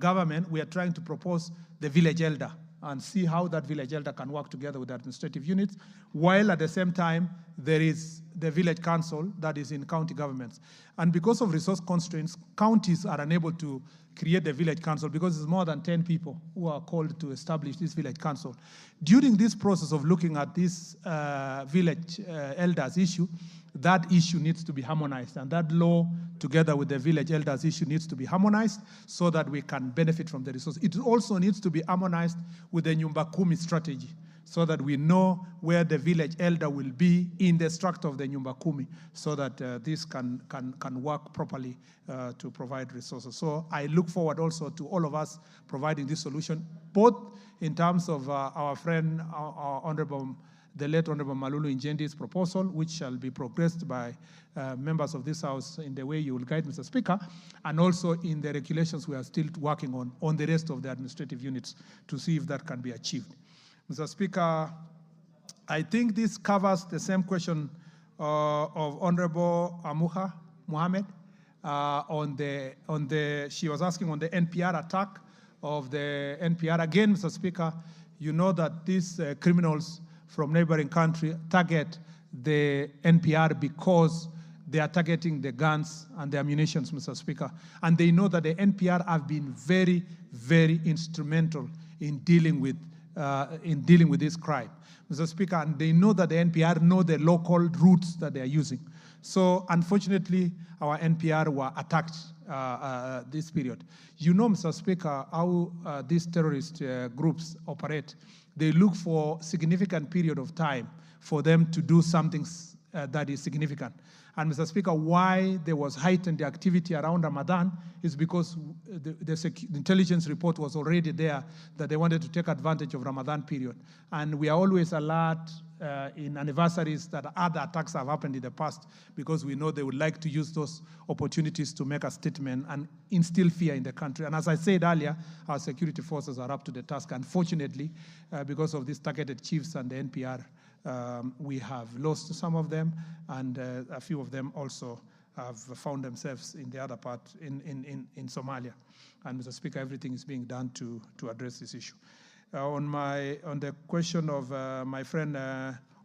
government, we are trying to propose the village elder and see how that village elder can work together with the administrative units, while at the same time, there is the village council that is in county governments. And because of resource constraints, counties are unable to create the village council because it's more than 10 people who are called to establish this village council. During this process of looking at this village elders issue, that issue needs to be harmonized, and that law, together with the village elders issue, needs to be harmonized so that we can benefit from the resource. It also needs to be harmonized with the Nyumba Kumi strategy, so that we know where the village elder will be in the structure of the Nyumba Kumi, so that this can work properly to provide resources. So I look forward also to all of us providing this solution, both in terms of our friend, the late Honorable Malulu Injendi's proposal, which shall be progressed by members of this House in the way you will guide, Mr. Speaker, and also in the regulations we are still working on the rest of the administrative units to see if that can be achieved. Mr. Speaker, I think this covers the same question of Honorable Amuha Mohammed she was asking on the NPR attack of the NPR. Again, Mr. Speaker, you know that these criminals from neighboring country target the NPR because they are targeting the guns and the ammunitions, Mr. Speaker. And they know that the NPR have been very, very instrumental in dealing with this crime, Mr. Speaker. And they know that the NPR know the local routes that they are using. So unfortunately, our NPR were attacked this period. You know, Mr. Speaker, how these terrorist groups operate. They look for significant period of time for them to do something that is significant. And Mr. Speaker, why there was heightened activity around Ramadan is because the intelligence report was already there that they wanted to take advantage of Ramadan period. And we are always alert in anniversaries that other attacks have happened in the past, because we know they would like to use those opportunities to make a statement and instill fear in the country. And as I said earlier, our security forces are up to the task. Unfortunately, because of these targeted chiefs and the NPR, we have lost some of them, and a few of them also have found themselves in the other part in Somalia. And Mr. Speaker, everything is being done to address this issue. On the question of my friend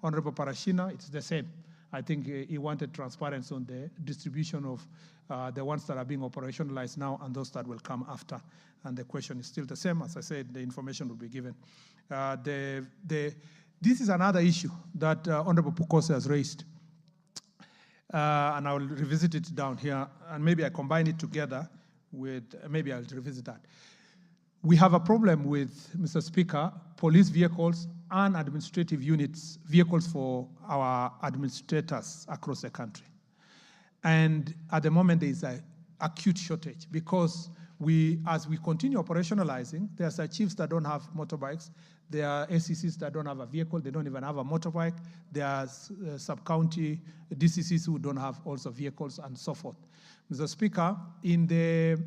Honorable Parashina, it's the same. I think he wanted transparency on the distribution of the ones that are being operationalized now and those that will come after. And the question is still the same. As I said, the information will be given. This is another issue that Honorable Pukose has raised. And I will revisit it down here, and maybe I combine it together with, maybe I'll revisit that. We have a problem with, Mr. Speaker, police vehicles and administrative units, vehicles for our administrators across the country. And at the moment, there is an acute shortage because as we continue operationalizing, there are chiefs that don't have motorbikes. There are SCCs that don't have a vehicle. They don't even have a motorbike. There are sub-county DCCs who don't have also vehicles and so forth. Mr. Speaker, in the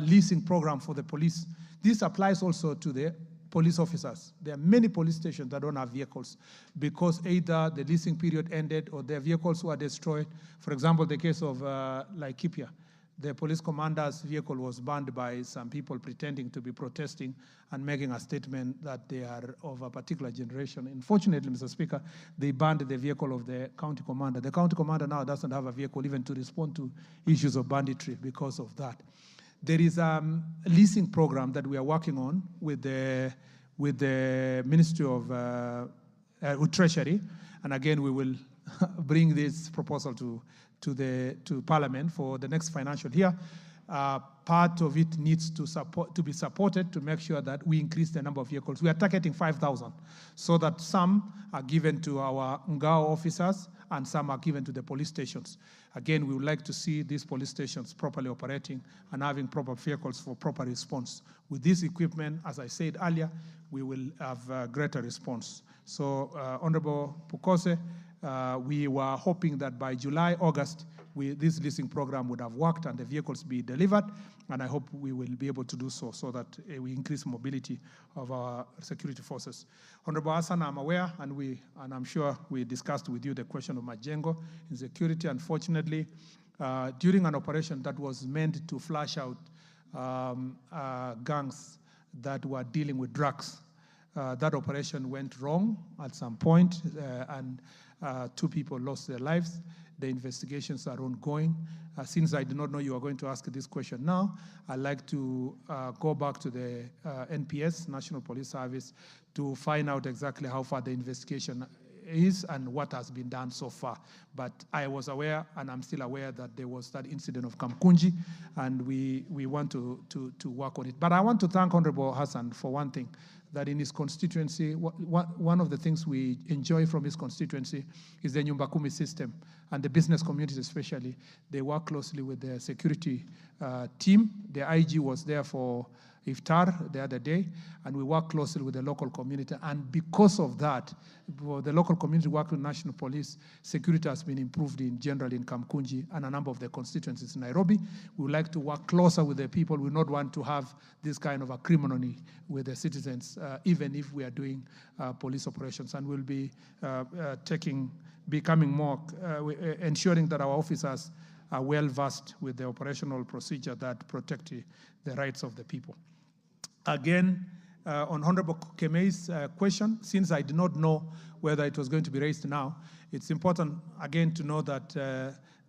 leasing program for the police, this applies also to the police officers. There are many police stations that don't have vehicles because either the leasing period ended or their vehicles were destroyed. For example, the case of Laikipia. The police commander's vehicle was banned by some people pretending to be protesting and making a statement that they are of a particular generation. Unfortunately, Mr. Speaker, they banned the vehicle of the county commander. The county commander now doesn't have a vehicle even to respond to issues of banditry because of that. There is a leasing program that we are working on with the Ministry of Treasury, and again, we will bring this proposal to to Parliament for the next financial year. Part of it needs to be supported to make sure that we increase the number of vehicles. We are targeting 5,000, so that some are given to our Ngao officers and some are given to the police stations. Again, we would like to see these police stations properly operating and having proper vehicles for proper response. With this equipment, as I said earlier, we will have greater response. So, Honorable Pukose, we were hoping that by July, August, this leasing program would have worked and the vehicles be delivered, and I hope we will be able to do so that we increase mobility of our security forces. Honorable Hassan, I'm aware, and I'm sure we discussed with you the question of Majengo in security. Unfortunately, during an operation that was meant to flush out gangs that were dealing with drugs, that operation went wrong at some point, and 2 people lost their lives. The investigations are ongoing. Since I did not know you were going to ask this question now, I'd like to go back to the NPS, National Police Service, to find out exactly how far the investigation is and what has been done so far. But I was aware, and I'm still aware, that there was that incident of Kamkunji, and we want to work on it. But I want to thank Honorable Hassan for one thing, that in his constituency, one of the things we enjoy from his constituency is the Nyumba Kumi system, and the business communities especially. They work closely with the security team. The IG was there for Iftar the other day, and we work closely with the local community. And because of that, the local community work with National Police, security has been improved in general in Kamkunji and a number of the constituencies in Nairobi. We would like to work closer with the people. We not want to have this kind of acrimony with the citizens, even if we are doing police operations. And we'll be becoming more, ensuring that our officers are well versed with the operational procedure that protect the rights of the people. Again, on Honorable Kemei's question, since I did not know whether it was going to be raised now, it's important again to know that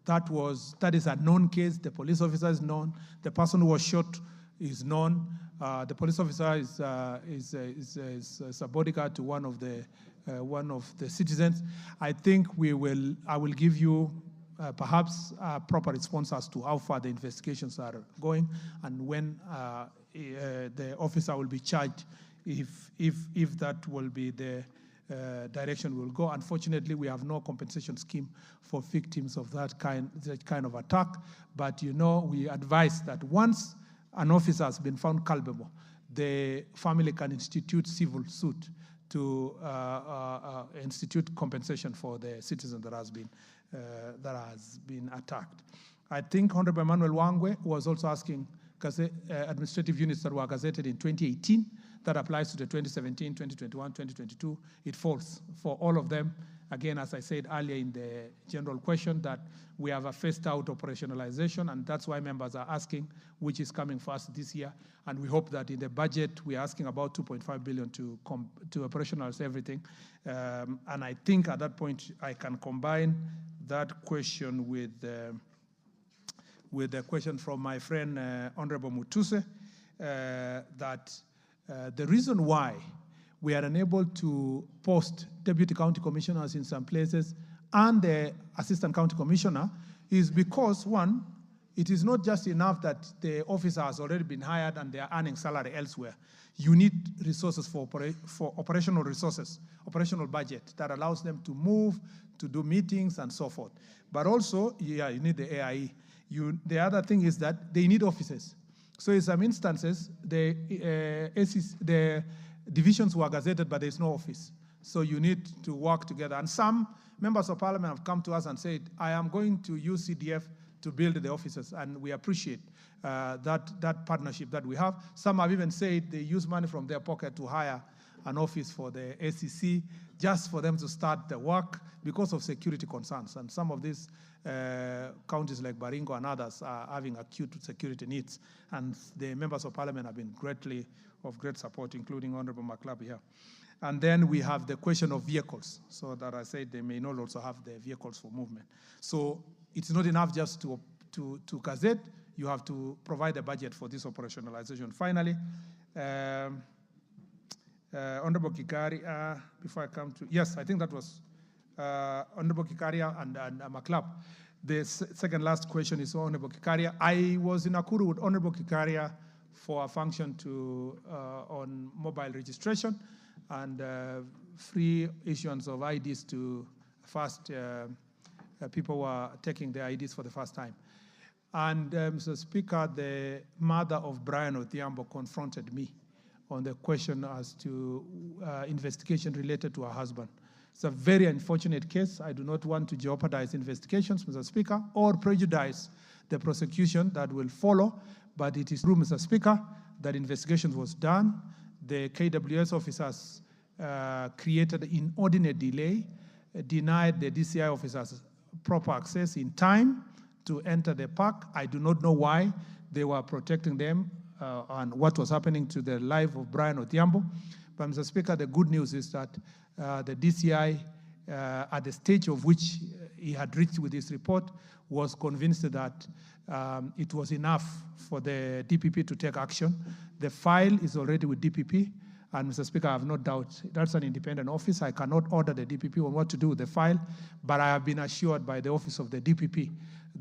that is a known case. The police officer is known. The person who was shot is known. The police officer is a bodyguard to one of the citizens. I think I will give you perhaps a proper response as to how far the investigations are going and when the officer will be charged, if that will be the direction we'll go. Unfortunately, we have no compensation scheme for victims of that kind of attack. But we advise that once an officer has been found culpable, the family can institute civil suit to institute compensation for the citizen that has been attacked. I think Honorable Emmanuel Wangwe was also asking administrative units that were gazetted in 2018. That applies to the 2017, 2021, 2022. It falls for all of them. Again, as I said earlier in the general question, that we have a phased out operationalization, and that's why members are asking which is coming first this year. And we hope that in the budget, we are asking about 2.5 billion to operationalize everything. And I think at that point, I can combine that question with the question from my friend, Honorable Mutuse, that the reason why we are unable to post deputy county commissioners in some places and the assistant county commissioner is because, one, it is not just enough that the officer has already been hired and they are earning salary elsewhere. You need resources for operational resources, operational budget that allows them to move, to do meetings and so forth. But also, you need the AIE. The other thing is that they need offices. So in some instances, the divisions were gazetted, but there's no office. So you need to work together. And some members of parliament have come to us and said, I am going to use CDF to build the offices, and we appreciate that partnership that we have. Some have even said they use money from their pocket to hire an office for the ACC just for them to start the work because of security concerns. And some of these counties like Baringo and others are having acute security needs. And the members of parliament have been of great support, including Honorable McLeod here. And then we have the question of vehicles. So that I said they may not also have the vehicles for movement. So it's not enough just to gazette. You have to provide a budget for this operationalization. Finally, Honorable Kikari, before I come to, yes, I think that was Honorable Kikari and McLeod. The second last question is Honorable Kikaria. I was in Nakuru with Honorable Kikaria for a function on mobile registration and free issuance of IDs to first people who are taking their IDs for the first time. And Mr. Speaker, the mother of Brian Odhiambo confronted me on the question as to investigation related to her husband. It's a very unfortunate case. I do not want to jeopardize investigations, Mr. Speaker, or prejudice the prosecution that will follow, but it is true, Mr. Speaker, that investigation was done. The KWS officers created inordinate delay, denied the DCI officers proper access in time to enter the park. I do not know why they were protecting them and what was happening to the life of Brian Odhiambo. But Mr. Speaker, the good news is that the DCI, at the stage of which he had reached with his report, was convinced that it was enough for the DPP to take action. The file is already with DPP, and Mr. Speaker, I have no doubt that's an independent office. I cannot order the DPP on what to do with the file, but I have been assured by the office of the DPP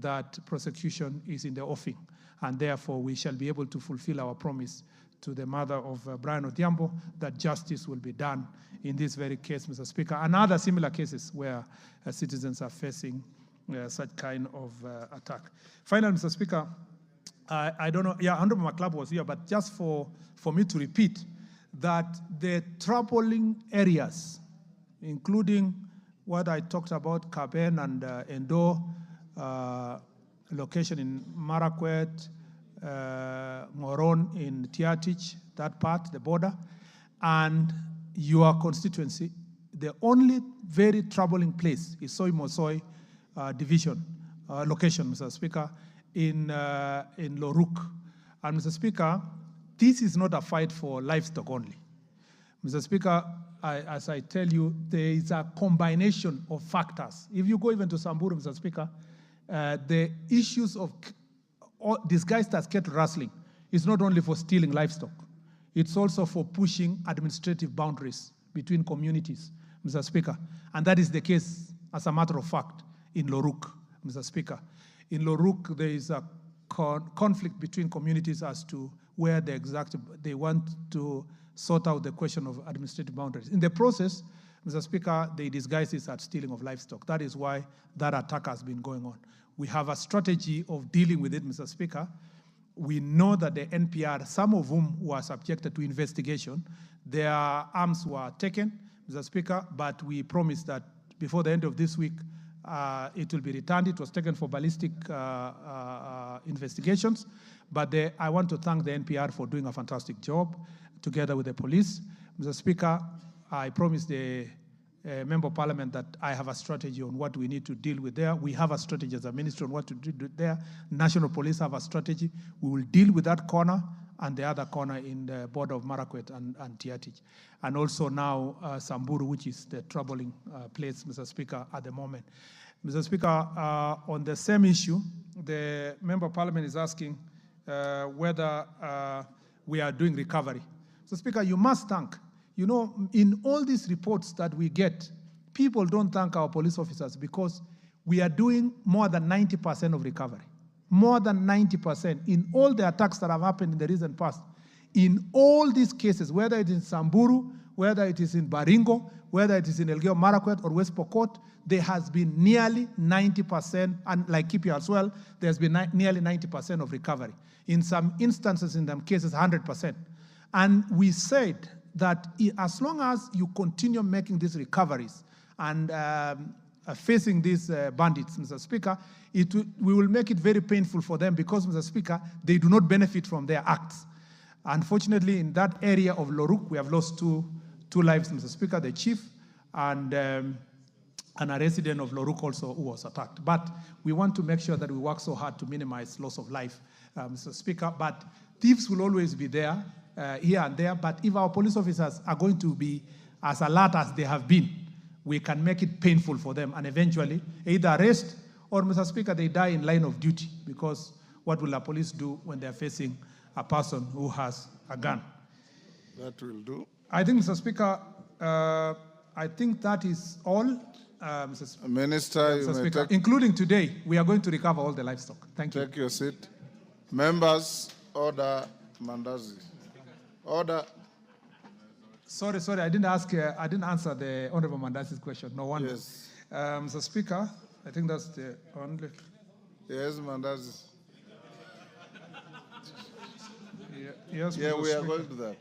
that prosecution is in the offing, and therefore we shall be able to fulfill our promise to the mother of Brian Odhiambo that justice will be done in this very case, Mr. Speaker, and other similar cases where citizens are facing such kind of attack. Finally, Mr. Speaker, I don't know, Honorable McClub was here, but just for me to repeat that the troubling areas, including what I talked about, Kaben and Endo, location in Marakwet, Moron in Tiatich, that part, the border, and your constituency, the only very troubling place is Soy Mosoi division, location, Mr. Speaker, in Loruk. And Mr. Speaker, this is not a fight for livestock only. Mr. Speaker, as I tell you, there is a combination of factors. If you go even to Samburu, Mr. Speaker, the issues of disguised as cattle rustling is not only for stealing livestock, it's also for pushing administrative boundaries between communities, Mr. Speaker. And that is the case, as a matter of fact, in Loruk, Mr. Speaker. In Loruk, there is a conflict between communities as to where they want to sort out the question of administrative boundaries. In the process, Mr. Speaker, they disguise this as stealing of livestock. That is why that attack has been going on. We have a strategy of dealing with it, Mr. Speaker. We know that the NPR, some of whom were subjected to investigation, their arms were taken, Mr. Speaker, but we promised that before the end of this week, it will be returned. It was taken for ballistic investigations, but I want to thank the NPR for doing a fantastic job together with the police. Mr. Speaker, I promised the Member of Parliament that I have a strategy on what we need to deal with there. We have a strategy as a ministry on what to do there. National Police have a strategy. We will deal with that corner and the other corner in the border of Marakwet and Tiatich. And also now Samburu, which is the troubling place, Mr. Speaker, at the moment. Mr. Speaker, on the same issue, the Member of Parliament is asking whether we are doing recovery. Mr. Speaker, you must thank. You know, in all these reports that we get, people don't thank our police officers because we are doing more than 90% of recovery. More than 90% in all the attacks that have happened in the recent past. In all these cases, whether it is in Samburu, whether it is in Baringo, whether it is in Elgeyo Marakwet or West Pokot, there has been nearly 90%, and like Kipi as well, there's been nearly 90% of recovery. In some instances, in some cases, 100%. And we said that as long as you continue making these recoveries and facing these bandits, Mr. Speaker, we will make it very painful for them because, Mr. Speaker, they do not benefit from their acts. Unfortunately, in that area of Loruk, we have lost two lives, Mr. Speaker, the chief and a resident of Loruk also who was attacked. But we want to make sure that we work so hard to minimize loss of life, Mr. Speaker. But thieves will always be there, here and there. But if our police officers are going to be as alert as they have been, we can make it painful for them and eventually either arrest or, Mr. Speaker, they die in line of duty, because what will the police do when they're facing a person who has a gun? That will do. I think, Mr. Speaker, I think that is all. Minister, you may Speaker, take, including today, we are going to recover all the livestock. Thank you. take your seat. Members, order Mandazi. Order. Sorry, I didn't answer the Honorable Mandasi's question. No wonder. Yes. Mr. Speaker, I think that's the only. Yes, Mandazi. Yes, Yeah, Mr. we are Speaker. going to that.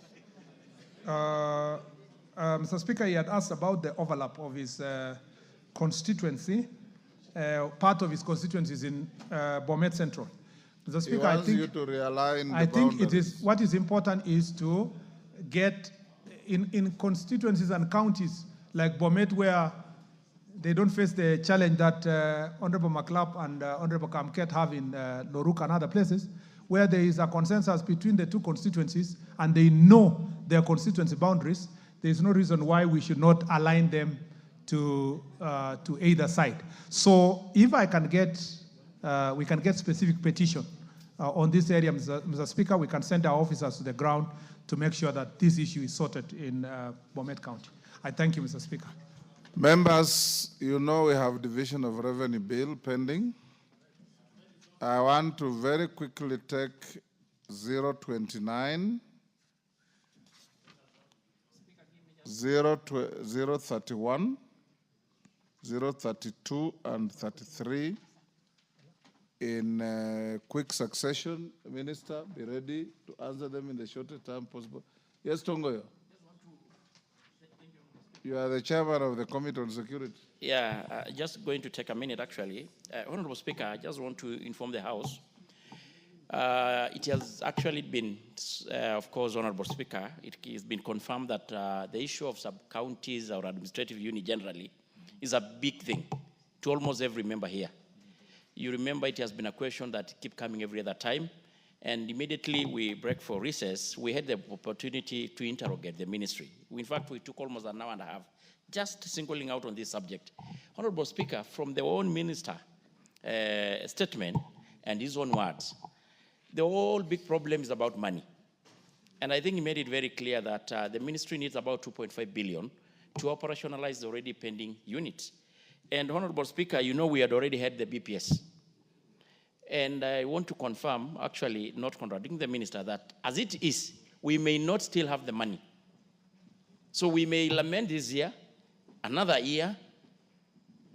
Mr. Speaker, he had asked about the overlap of his constituency. Part of his constituency is in Bomet Central. Mr. Speaker, He wants you to realign the I think it is boundaries. what is important is to get in constituencies and counties like Bomet, where they don't face the challenge that Honorable Maklap and Honorable Kamket have in Loruk and other places, where there is a consensus between the two constituencies and they know their constituency boundaries. There is no reason why we should not align them to either side. So if I can get, we can get specific petition on this area, Mr. Speaker, we can send our officers to the ground to make sure that this issue is sorted in Bomet County. I thank you, Mr. Speaker. Members, you know we have division of revenue bill pending. I want to very quickly take 029, 031, 032, and 33 in quick succession. Minister, be ready to answer them in the shortest time possible. Yes, Tongoyo. You are the chairman of the Committee on Security. Yeah, just going to take a minute, actually. Honorable Speaker, I just want to inform the House. It has actually been, of course, Honorable Speaker, it has been confirmed that the issue of sub-counties or administrative unit generally is a big thing to almost every member here. You remember it has been a question that keeps coming every other time, and immediately we break for recess, we had the opportunity to interrogate the ministry. In fact, we took almost an hour and a half just singling out on this subject. Honorable Speaker, from their own minister statement and his own words, the whole big problem is about money. And I think he made it very clear that the ministry needs about 2.5 billion to operationalize the already pending units. And Honorable Speaker, you know we had already had the BPS. And I want to confirm, actually not contradicting the minister, that as it is, we may not still have the money. So we may lament this year, another year,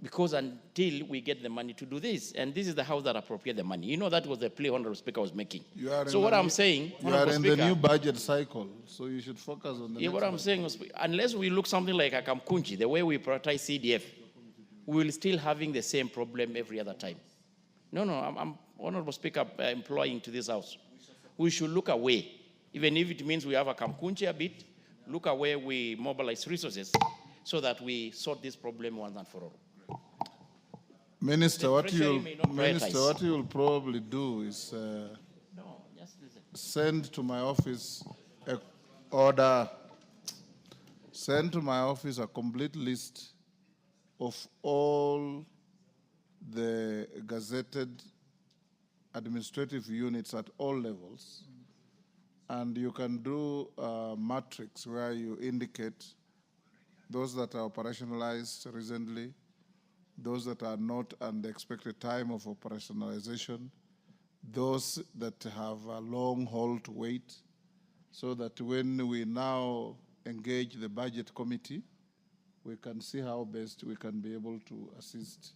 because until we get the money to do this, and this is the house that appropriate the money. You know that was the plea Honorable Speaker was making. So what I'm saying, you are in the new budget cycle, so you should focus on the yeah, what I'm saying is, unless we look something like a Kamkunji, the way we prioritize CDF, we will still having the same problem every other time. No, I'm Honorable Speaker, employing to this house. We should look away, even if it means we have a Kamkunji a bit, look away, we mobilize resources so that we sort this problem once and for all. Minister, what you'll probably do is send to my office send to my office a complete list of all the gazetted administrative units at all levels, and you can do a matrix where you indicate those that are operationalized recently, those that are not and the expected time of operationalization, those that have a long haul to wait, so that when we now engage the budget committee, we can see how best we can be able to assist.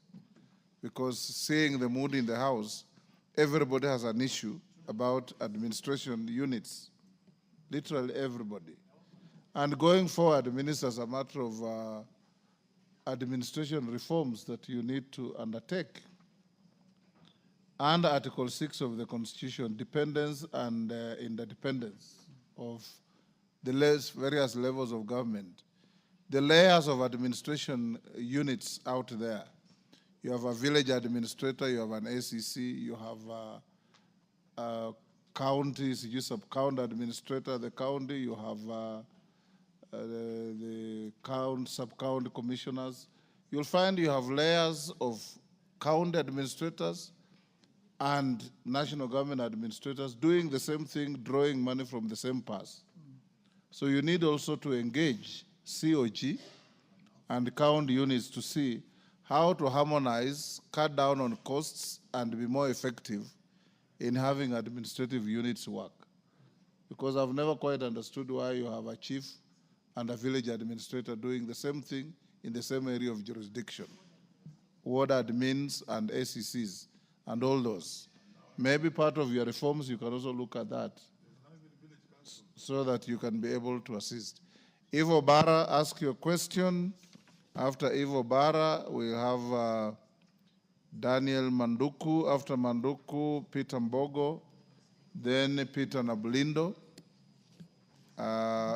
Because seeing the mood in the House, everybody has an issue about administration units, literally everybody. And going forward, Minister, as a matter of administration reforms that you need to undertake. Under Article 6 of the Constitution, dependence and interdependence of the various levels of government. The layers of administration units out there. You have a village administrator, you have an ACC, you have counties, you sub-county administrator, the county, you have the sub-county commissioners. You'll find you have layers of county administrators and national government administrators doing the same thing, drawing money from the same purse. So you need also to engage COG and county units to see how to harmonize, cut down on costs, and be more effective in having administrative units work. Because I've never quite understood why you have a chief and a village administrator doing the same thing in the same area of jurisdiction. Ward admins and ACCs and all those. Maybe part of your reforms, you can also look at that so that you can be able to assist. Ivo Bara, ask your question. After Ivo Bara, we have Daniel Manduku. After Manduku, Peter Mbogo, then Peter Nabulindo.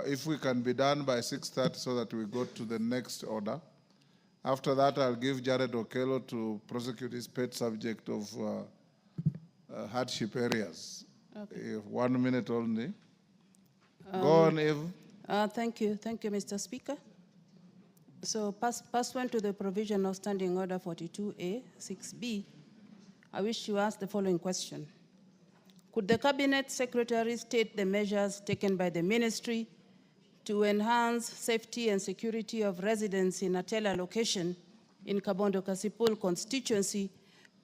If we can be done by 6:30 so that we go to the next order. After that, I'll give Jared Okello to prosecute his pet subject of hardship areas. Okay. 1 minute only. Go on, Eve. Thank you, Mr. Speaker. So, pursuant to the provision of Standing Order 42A, 6B, I wish to ask the following question. Could the Cabinet Secretary state the measures taken by the Ministry to enhance safety and security of residents in Atela location in Kabondo Kasipul constituency,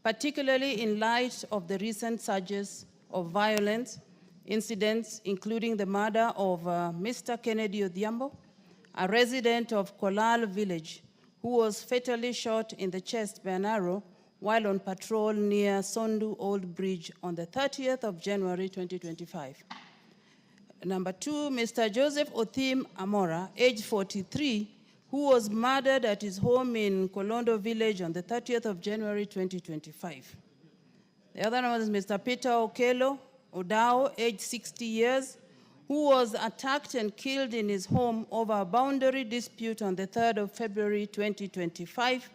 particularly in light of the recent surges of violence incidents, including the murder of Mr. Kennedy Odhiambo, a resident of Kolal village, who was fatally shot in the chest by an arrow while on patrol near Sondu Old Bridge on the 30th of January 2025. Number two, Mr. Joseph Othim Amora, age 43, who was murdered at his home in Kolondo village on the 30th of January 2025. The other one is Mr. Peter Okello Odao, age 60 years, who was attacked and killed in his home over a boundary dispute on the 3rd of February 2025,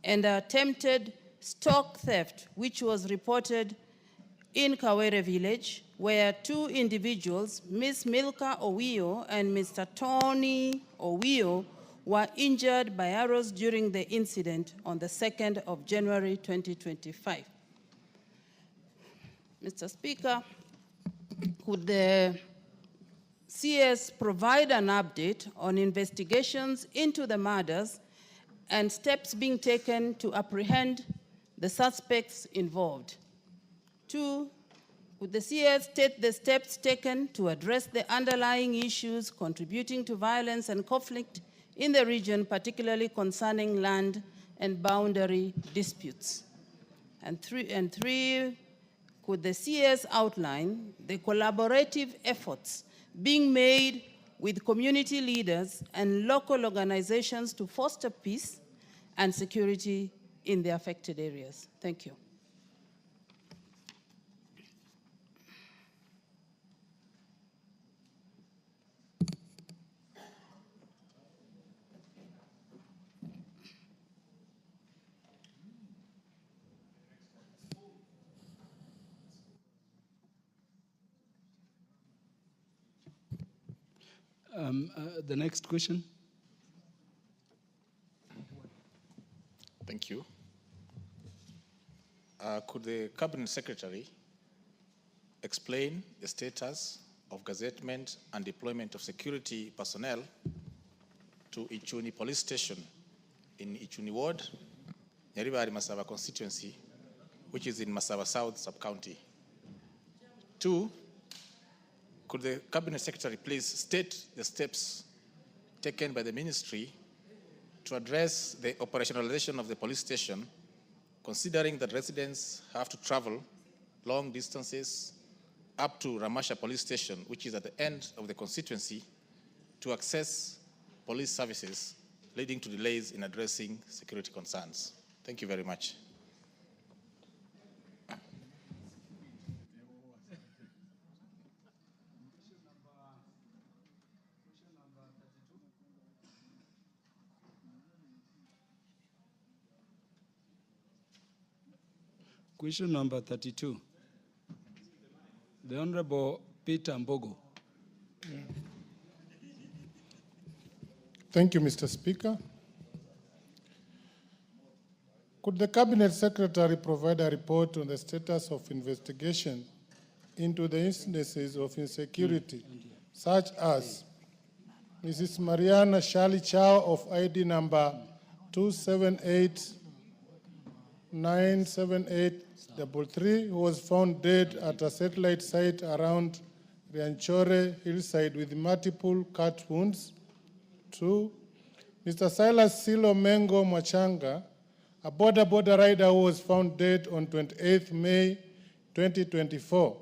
and attempted stock theft, which was reported in Kawere village, where two individuals, Ms. Milka Owio and Mr. Tony Owio, were injured by arrows during the incident on the 2nd of January 2025. Mr. Speaker, could the CS provide an update on investigations into the murders and steps being taken to apprehend the suspects involved? Two, would the CS state the steps taken to address the underlying issues contributing to violence and conflict in the region, particularly concerning land and boundary disputes? And three, could the CS outline the collaborative efforts being made with community leaders and local organizations to foster peace and security in the affected areas? Thank you. The next question. Thank you. Could the Cabinet Secretary explain the status of gazettement and deployment of security personnel to Ichuni Police Station in Ichuni Ward, Nyaribari Masava constituency, which is in Masava South sub-county? Two, could the Cabinet Secretary please state the steps taken by the ministry to address the operationalization of the police station, considering that residents have to travel long distances up to Ramasha Police Station, which is at the end of the constituency, to access police services, leading to delays in addressing security concerns? Thank you very much. Question number 32. The Honorable Peter Mbogo. Thank you, Mr. Speaker. Could the Cabinet Secretary provide a report on the status of investigation into the incidences of insecurity, such as Mrs. Mariana Shali Chow of ID number 278-97833, who was found dead at a satellite site around Rianchore hillside with multiple cut wounds. 2, Mr. Silas Silo Mengo Mwachanga, a border rider who was found dead on 28th May 2024,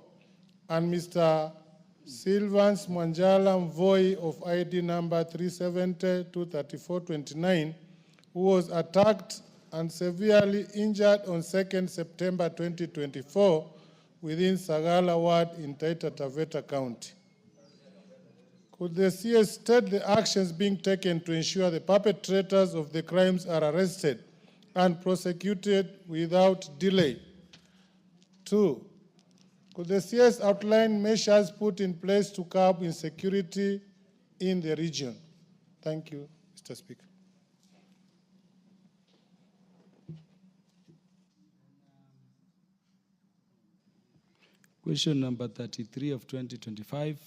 and Mr. Sylvans Mwanjala Mvoi of ID number 370-234-29, who was attacked and severely injured on 2nd September 2024 within Sagala Ward in Taita Taveta County. Could the CS state the actions being taken to ensure the perpetrators of the crimes are arrested and prosecuted without delay? 2, could the CS outline measures put in place to curb insecurity in the region? Thank you, Mr. Speaker. Question number 33 of 2025,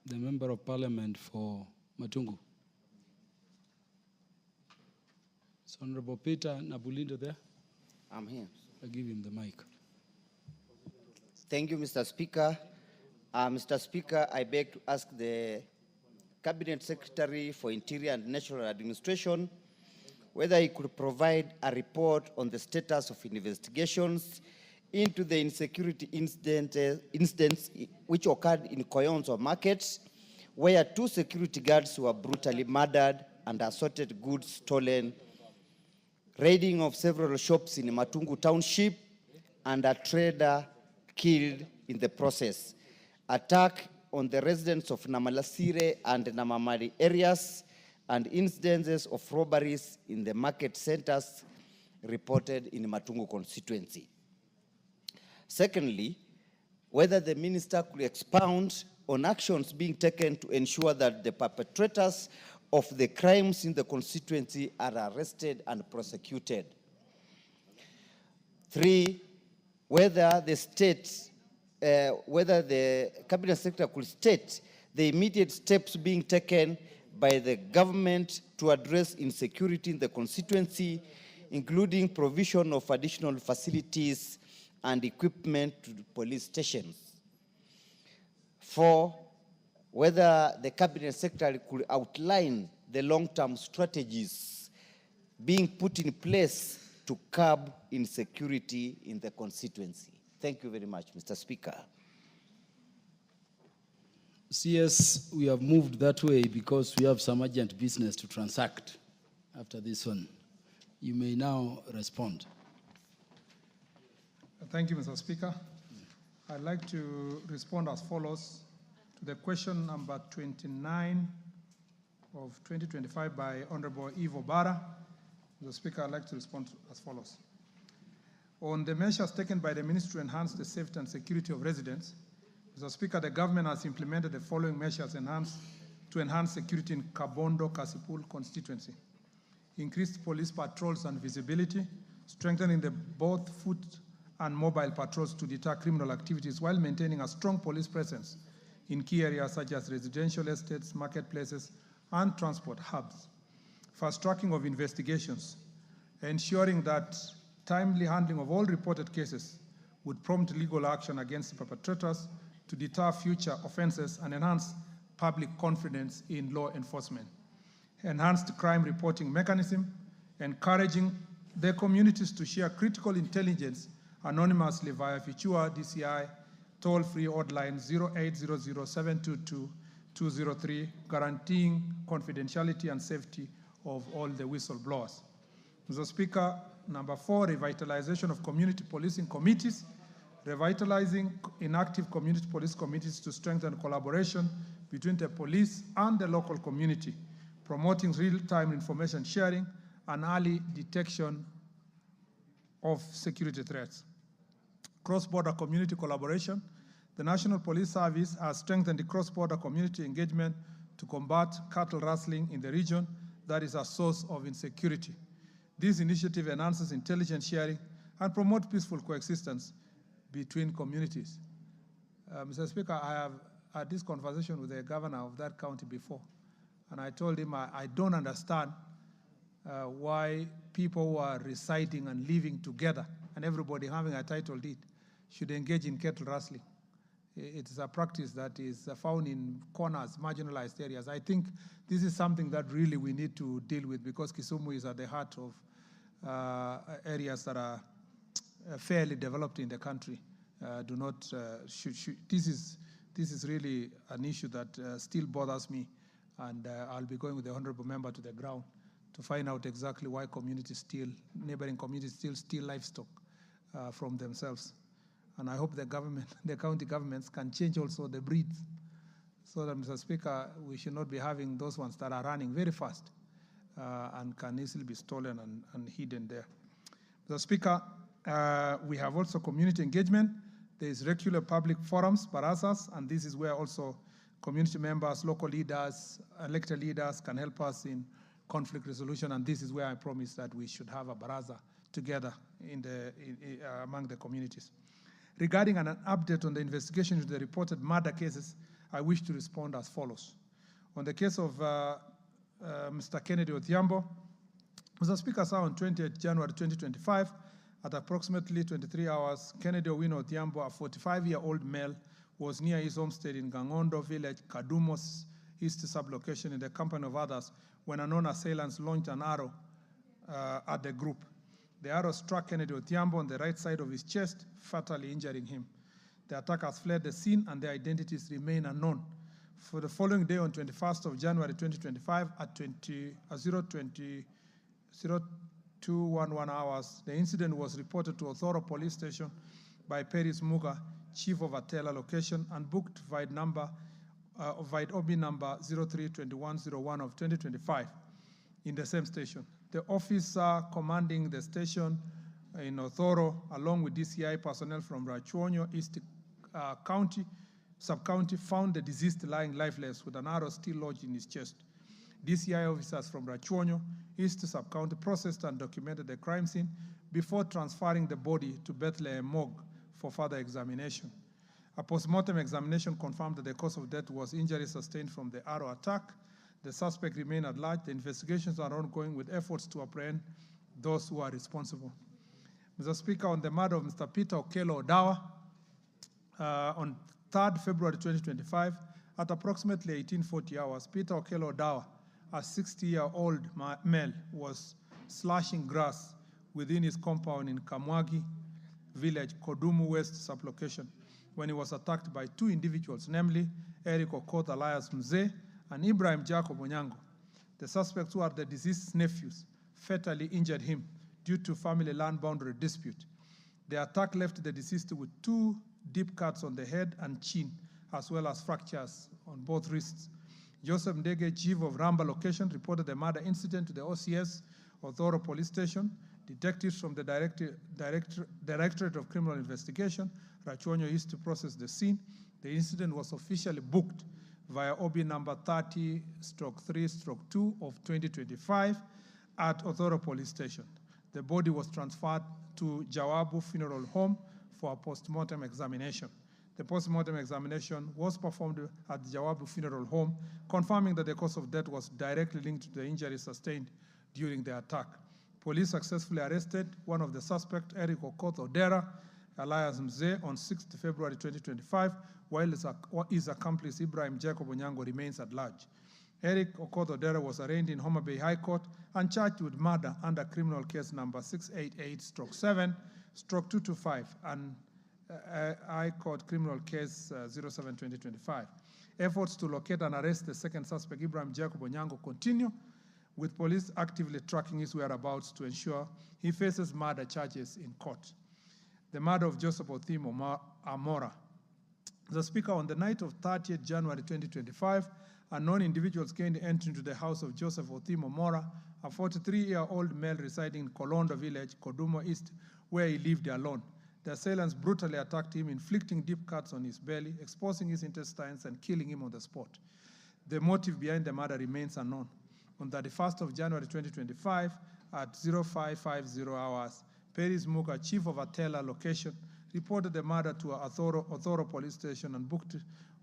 the Member of Parliament for Matungu. Is Honorable Peter Nabulindo there? I'm here. I give him the mic. Thank you, Mr. Speaker. Mr. Speaker, I beg to ask the Cabinet Secretary for Interior and National Administration whether he could provide a report on the status of investigations into the insecurity incidents which occurred in Koyonzo Market, where 2 security guards were brutally murdered and assorted goods stolen, raiding of several shops in Matungu Township, and a trader killed in the process, attack on the residents of Namalasire and Namamari areas, and incidences of robberies in the market centers reported in Matungu constituency. Secondly, whether the minister could expound on actions being taken to ensure that the perpetrators of the crimes in the constituency are arrested and prosecuted. 3, whether the Cabinet Secretary could state the immediate steps being taken by the government to address insecurity in the constituency, including provision of additional facilities and equipment to the police stations. 4, whether the Cabinet Secretary could outline the long-term strategies being put in place to curb insecurity in the constituency. Thank you very much, Mr. Speaker. CS, we have moved that way because we have some urgent business to transact after this one. You may now respond. Thank you, Mr. Speaker. I'd like to respond as follows to the question number 29 of 2025 by Honorable Ivo Bara. Mr. Speaker, I'd like to respond as follows. On the measures taken by the Ministry to enhance the safety and security of residents, Mr. Speaker, the government has implemented the following measures to enhance security in Kabondo Kasipul constituency. Increased police patrols and visibility, strengthening both foot and mobile patrols to deter criminal activities while maintaining a strong police presence in key areas such as residential estates, marketplaces, and transport hubs. Fast tracking of investigations, ensuring that timely handling of all reported cases would prompt legal action against the perpetrators to deter future offenses and enhance public confidence in law enforcement. Enhanced crime reporting mechanism, encouraging the communities to share critical intelligence anonymously via Fichua DCI toll-free hotline 0800-722-203, guaranteeing confidentiality and safety of all the whistleblowers. Mr. Speaker, number 4, revitalization of community policing committees, revitalizing inactive community police committees to strengthen collaboration between the police and the local community, promoting real-time information sharing and early detection of security threats. Cross-border community collaboration. The National Police Service has strengthened the cross-border community engagement to combat cattle rustling in the region that is a source of insecurity. This initiative enhances intelligence sharing and promotes peaceful coexistence between communities. Mr. Speaker, I have had this conversation with the governor of that county before, and I told him I don't understand why people who are residing and living together and everybody having a title deed should engage in cattle rustling. It is a practice that is found in corners, marginalized areas. I think this is something that really we need to deal with, because Kisumu is at the heart of areas that are fairly developed in the country. This is really an issue that still bothers me, and I'll be going with the honorable member to the ground to find out exactly why neighboring communities still steal livestock from themselves. And I hope the county governments can change also the breeds, so that, Mr. Speaker, we should not be having those ones that are running very fast and can easily be stolen and hidden there. Mr. Speaker, we have also community engagement. There is regular public forums, barazas, and this is where also community members, local leaders, elected leaders can help us in conflict resolution, and this is where I promise that we should have a baraza together among the communities. Regarding an update on the investigation into the reported murder cases, I wish to respond as follows. On the case of Mr. Kennedy Odhiambo, Mr. Speaker, sir, on 28 January 2025, at approximately 23 hours, Kennedy Owino Odhiambo, a 45-year-old male, was near his homestead in Gangondo village, Kadumo's East sublocation, in the company of others, when unknown assailants launched an arrow at the group. The arrow struck Kennedy Odhiambo on the right side of his chest, fatally injuring him. The attackers fled the scene and their identities remain unknown. For the following day, on 21st of January 2025, at 0211 hours, the incident was reported to Othoro Police Station by Peris Muga, chief of Atela location, and booked vide OB number 032101 of 2025 in the same station. The officer commanding the station in Othoro, along with DCI personnel from Rachuonyo East Sub-County, found the deceased lying lifeless with an arrow still lodged in his chest. DCI officers from Rachuonyo East Sub-County processed and documented the crime scene before transferring the body to Bethlehem Morgue for further examination. A post-mortem examination confirmed that the cause of death was injury sustained from the arrow attack. The suspect remained at large. The investigations are ongoing with efforts to apprehend those who are responsible. Mr. Speaker, on the murder of Mr. Peter Okello Odawa, on 3rd February 2025, at approximately 1840 hours, Peter Okello Odawa, a 60-year-old male, was slashing grass within his compound in Kamwagi village, Kodumu West sublocation, when he was attacked by two individuals, namely Eric Okoth alias Mzee and Ibrahim Jacob Onyango. The suspects, who are the deceased's nephews, fatally injured him due to family land boundary dispute. The attack left the deceased with 2 deep cuts on the head and chin, as well as fractures on both wrists. Joseph Ndege, chief of Ramba location, reported the murder incident to the OCS, Othoro Police Station. Detectives from the Directorate of Criminal Investigation, Rachuonyo East, to process the scene. The incident was officially booked via OB number 30/3/2 of 2025 at Othoro Police Station. The body was transferred to Jawabu Funeral Home for a post-mortem examination. The post-mortem examination was performed at the Jawabu Funeral Home, confirming that the cause of death was directly linked to the injuries sustained during the attack. Police successfully arrested one of the suspects, Eric Okoth Odera, alias Mzee, on 6th February 2025, while his accomplice, Ibrahim Jacob Onyango, remains at large. Eric Okoth Odera was arraigned in Homa Bay High Court and charged with murder under criminal case number 688/7/225 and High Court criminal case 07/2025. Efforts to locate and arrest the second suspect, Ibrahim Jacob Onyango, continue, with police actively tracking his whereabouts to ensure he faces murder charges in court. The murder of Joseph Othimo Amora. The Speaker, on the night of 30th January 2025, unknown individuals gained entry into the house of Joseph Othimo Mora, a 43-year-old male residing in Kolondo village, Kodumo East, where he lived alone. The assailants brutally attacked him, inflicting deep cuts on his belly, exposing his intestines, and killing him on the spot. The motive behind the murder remains unknown. On the 31st of January 2025, at 0550 hours, Peris Muga, chief of Atela location, reported the murder to Othoro Police Station and booked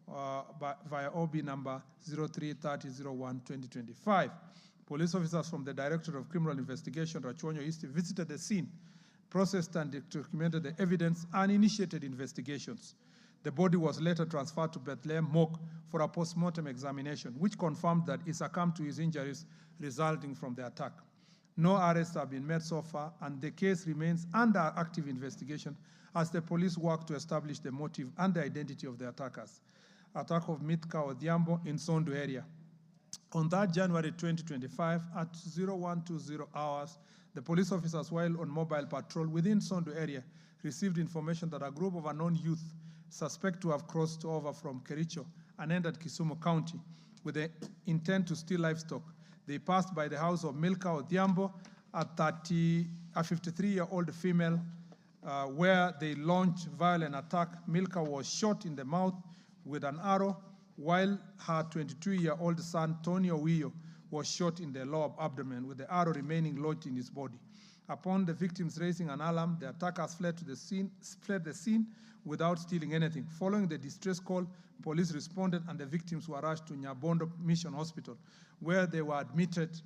via OB number 033001/2025. Police officers from the Directorate of Criminal Investigation, Rachuonyo East, visited the scene, processed and documented the evidence, and initiated investigations. The body was later transferred to Bethlehem Morgue for a post-mortem examination, which confirmed that he succumbed to his injuries resulting from the attack. No arrests have been made so far, and the case remains under active investigation as the police work to establish the motive and the identity of the attackers. Attack of Mithka Odhiambo in Sondu area. On that January 2025 at 0120 hours, the police officers, while on mobile patrol within Sondu area, received information that a group of unknown youth suspect to have crossed over from Kericho and entered Kisumu County with the intent to steal livestock. They passed by the house of Milka Odhiambo, a 53-year-old female, where they launched violent attack. Milka was shot in the mouth with an arrow, while her 22-year-old son, Tony Owiyo, was shot in the lower abdomen with the arrow remaining lodged in his body. Upon the victims raising an alarm, the attackers fled the scene without stealing anything. Following the distress call, police responded and the victims were rushed to Nyabondo Mission Hospital, where they were admitted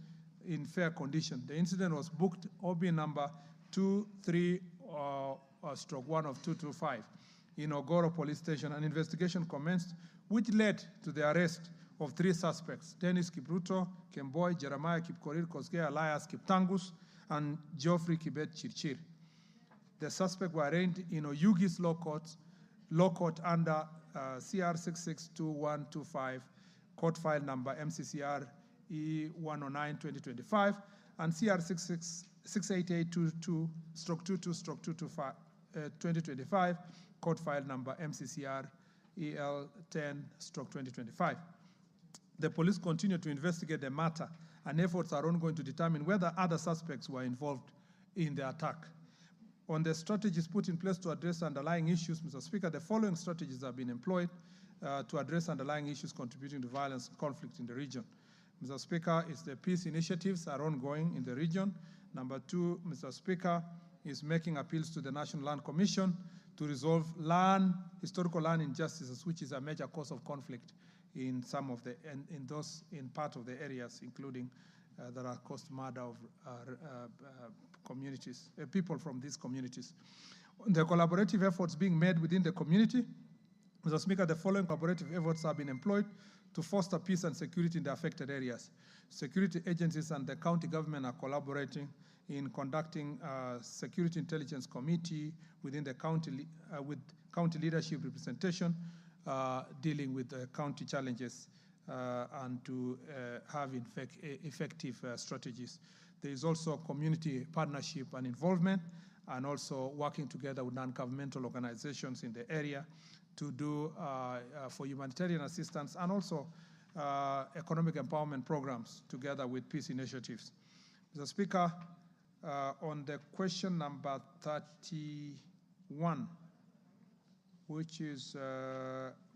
in fair condition. The incident was booked OB number 23/1 of 225 in Ogoro Police Station. An investigation commenced, which led to the arrest of 3 suspects: Dennis Kipruto, Kemboy, Jeremiah Kipkorir Kosgei, Elias Kiptangus, and Geoffrey Kibet Chirchir. The suspects were arraigned in Oyugi's law court under CR 662125, court file number MCCR E109-2025, and CR 68822/22/2025, court file number MCCR EL10/2025. The police continue to investigate the matter, and efforts are ongoing to determine whether other suspects were involved in the attack. On the strategies put in place to address underlying issues, Mr. Speaker, the following strategies have been employed to address underlying issues contributing to violence and conflict in the region. Mr. Speaker, is the peace initiatives are ongoing in the region. Number 2, Mr. Speaker, is making appeals to the National Land Commission to resolve historical land injustices, which is a major cause of conflict in some of the, in part of the areas, including that are caused murder of communities, people from these communities. The collaborative efforts being made within the community, Mr. Speaker, the following collaborative efforts have been employed to foster peace and security in the affected areas. Security agencies and the county government are collaborating in conducting a security intelligence committee within the county, with county leadership representation, dealing with the county challenges and to have effective strategies. There is also community partnership and involvement, and also working together with non-governmental organizations in the area to do for humanitarian assistance, and also economic empowerment programs together with peace initiatives. Mr. Speaker, on the question number 31, which is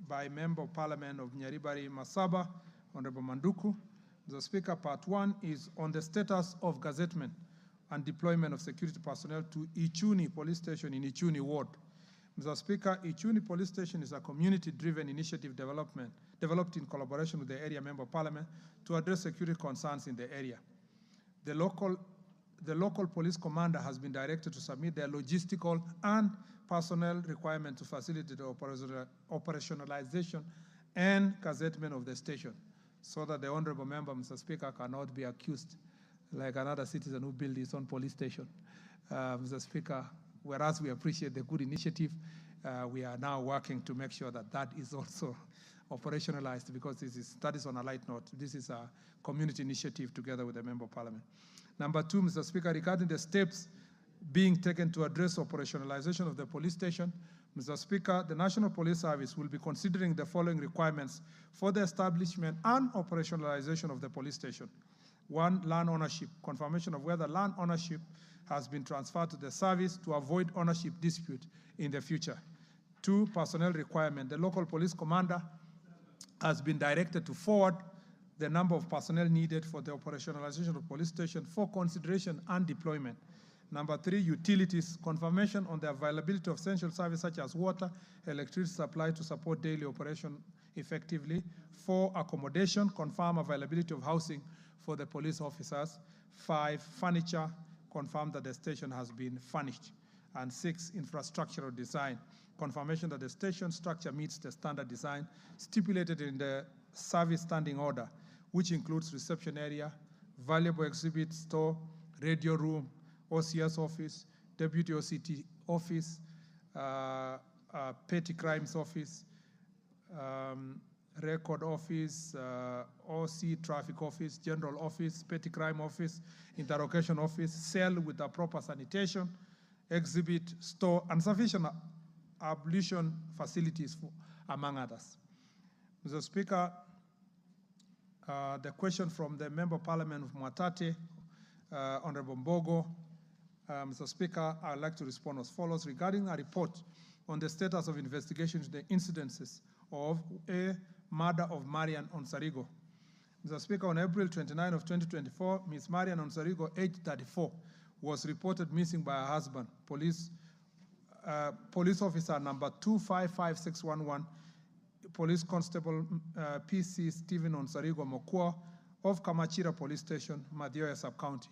by Member of Parliament of Nyaribari Masaba, Honorable Manduku. The Speaker, part 1 is on the status of gazettement and deployment of security personnel to Ichuni Police Station in Ichuni Ward. Mr. Speaker, Ichuni Police Station is a community-driven initiative developed in collaboration with the area Member of Parliament to address security concerns in the area. The local police commander has been directed to submit their logistical and personnel requirement to facilitate the operationalization and gazettement of the station, so that the honorable member, Mr. Speaker, cannot be accused like another citizen who built his own police station. Mr. Speaker, whereas we appreciate the good initiative, we are now working to make sure that that is also operationalized, because that is on a light note. This is a community initiative together with the Member of Parliament. Number 2, Mr. Speaker, regarding the steps being taken to address operationalization of the police station, Mr. Speaker, the National Police Service will be considering the following requirements for the establishment and operationalization of the police station. 1, land ownership, confirmation of whether land ownership has been transferred to the service to avoid ownership dispute in the future. 2, personnel requirement. The local police commander has been directed to forward the number of personnel needed for the operationalization of the police station for consideration and deployment. Number 3, utilities, confirmation on the availability of essential services such as water, electricity supply to support daily operation effectively. 4, accommodation, confirm availability of housing for the police officers. 5, furniture, confirm that the station has been furnished. And 6, infrastructural design, confirmation that the station structure meets the standard design stipulated in the service standing order, which includes reception area, valuable exhibit store, radio room, OCS office, deputy OCT office, petty crimes office, record office, OC traffic office, general office, petty crime office, interrogation office, cell with a proper sanitation, exhibit store, and sufficient ablution facilities, among others. Mr. Speaker, the question from the Member of Parliament of Mwatate, Honorable Mbogo. Mr. Speaker, I'd like to respond as follows. Regarding a report on the status of investigation into the incidences of a murder of Marian Onsarigo. Mr. Speaker, on April 29 of 2024, Ms. Marian Onsarigo, aged 34, was reported missing by her husband, police officer number 255611, Police Constable PC Stephen Onsarigo Mokua of Kamachira Police Station, Madioya Sub-County.